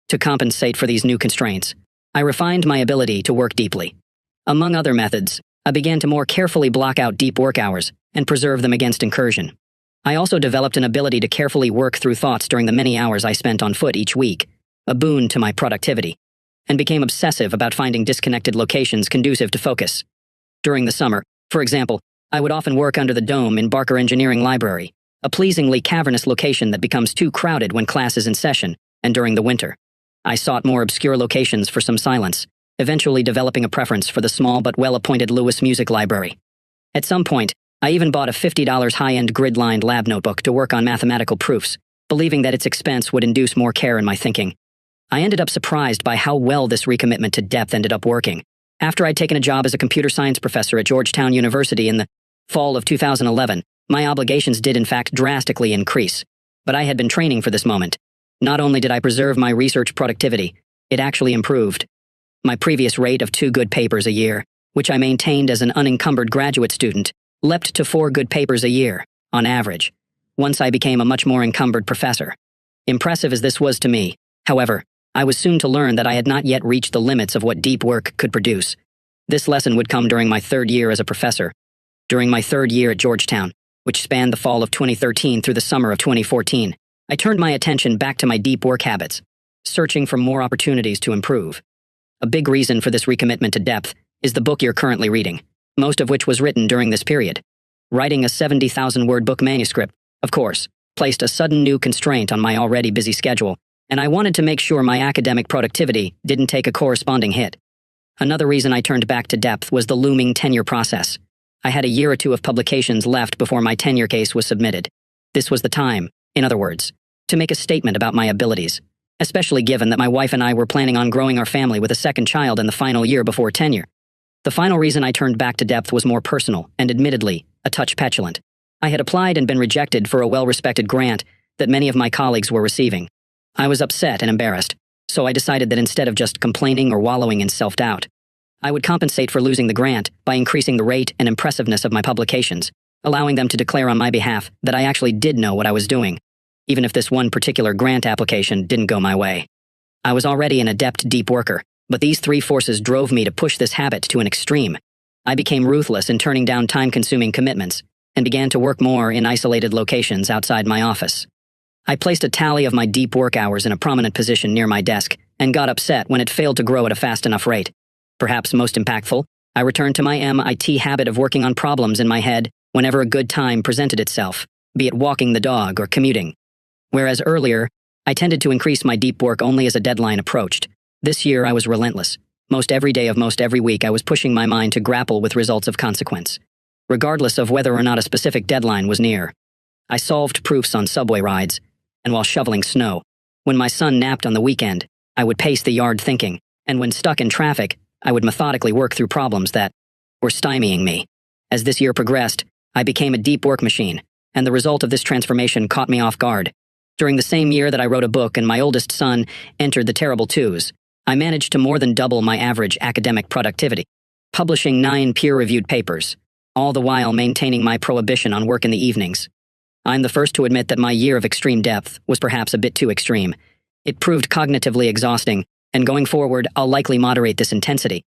To compensate for these new constraints, I refined my ability to work deeply. Among other methods, I began to more carefully block out deep work hours and preserve them against incursion. I also developed an ability to carefully work through thoughts during the many hours I spent on foot each week, a boon to my productivity, and became obsessive about finding disconnected locations conducive to focus. During the summer, for example, I would often work under the dome in Barker Engineering Library, a pleasingly cavernous location that becomes too crowded when class is in session, and during the winter. I sought more obscure locations for some silence, eventually developing a preference for the small but well-appointed Lewis Music Library. At some point, I even bought a $50 high-end grid-lined lab notebook to work on mathematical proofs, believing that its expense would induce more care in my thinking. I ended up surprised by how well this recommitment to depth ended up working. After I'd taken a job as a computer science professor at Georgetown University in the fall of 2011, My obligations did in fact drastically increase, but I had been training for this moment. Not only did I preserve my research productivity, it actually improved. My previous rate of 2 good papers a year, which I maintained as an unencumbered graduate student, leapt to 4 good papers a year, on average, once I became a much more encumbered professor. Impressive as this was to me, however, I was soon to learn that I had not yet reached the limits of what deep work could produce. This lesson would come during my 3rd year as a professor. During my 3rd year at Georgetown, which spanned the fall of 2013 through the summer of 2014, I turned my attention back to my deep work habits, searching for more opportunities to improve. A big reason for this recommitment to depth is the book you're currently reading, most of which was written during this period. Writing a 70,000-word book manuscript, of course, placed a sudden new constraint on my already busy schedule, and I wanted to make sure my academic productivity didn't take a corresponding hit. Another reason I turned back to depth was the looming tenure process. I had a year or 2 of publications left before my tenure case was submitted. This was the time, in other words, to make a statement about my abilities, especially given that my wife and I were planning on growing our family with a 2nd child in the final year before tenure. The final reason I turned back to depth was more personal and, admittedly, a touch petulant. I had applied and been rejected for a well-respected grant that many of my colleagues were receiving. I was upset and embarrassed, so I decided that instead of just complaining or wallowing in self-doubt, I would compensate for losing the grant by increasing the rate and impressiveness of my publications, allowing them to declare on my behalf that I actually did know what I was doing, even if this one particular grant application didn't go my way. I was already an adept deep worker, but these 3 forces drove me to push this habit to an extreme. I became ruthless in turning down time-consuming commitments and began to work more in isolated locations outside my office. I placed a tally of my deep work hours in a prominent position near my desk and got upset when it failed to grow at a fast enough rate. Perhaps most impactful, I returned to my MIT habit of working on problems in my head whenever a good time presented itself, be it walking the dog or commuting. Whereas earlier, I tended to increase my deep work only as a deadline approached. This year I was relentless. Most every day of most every week I was pushing my mind to grapple with results of consequence, regardless of whether or not a specific deadline was near. I solved proofs on subway rides, and while shoveling snow. When my son napped on the weekend, I would pace the yard thinking, and when stuck in traffic, I would methodically work through problems that were stymieing me. As this year progressed, I became a deep work machine, and the result of this transformation caught me off guard. During the same year that I wrote a book and my oldest son entered the terrible 2s, I managed to more than double my average academic productivity, publishing 9 peer-reviewed papers, all the while maintaining my prohibition on work in the evenings. I'm the first to admit that my year of extreme depth was perhaps a bit too extreme. It proved cognitively exhausting, and going forward, I'll likely moderate this intensity.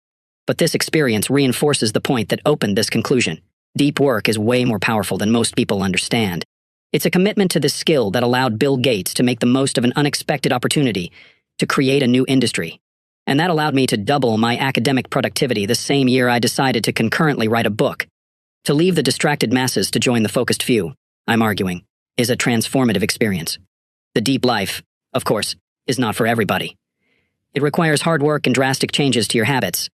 But this experience reinforces the point that opened this conclusion. Deep work is way more powerful than most people understand. It's a commitment to this skill that allowed Bill Gates to make the most of an unexpected opportunity to create a new industry. And that allowed me to double my academic productivity the same year I decided to concurrently write a book. To leave the distracted masses to join the focused few, I'm arguing, is a transformative experience. The deep life, of course, is not for everybody. It requires hard work and drastic changes to your habits.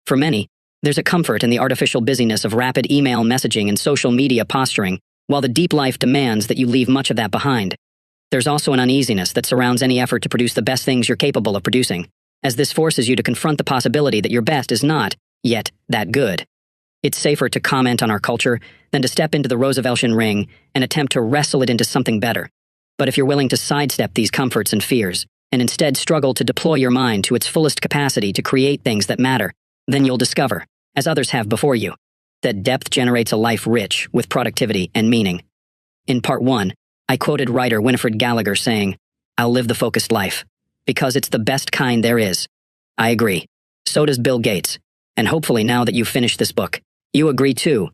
For many, there's a comfort in the artificial busyness of rapid email messaging and social media posturing, while the deep life demands that you leave much of that behind. There's also an uneasiness that surrounds any effort to produce the best things you're capable of producing, as this forces you to confront the possibility that your best is not, yet, that good. It's safer to comment on our culture than to step into the Rooseveltian ring and attempt to wrestle it into something better. But if you're willing to sidestep these comforts and fears, and instead struggle to deploy your mind to its fullest capacity to create things that matter, then you'll discover, as others have before you, that depth generates a life rich with productivity and meaning. In part 1, I quoted writer Winifred Gallagher saying, "I'll live the focused life, because it's the best kind there is." I agree. So does Bill Gates. And hopefully now that you've finished this book, you agree too,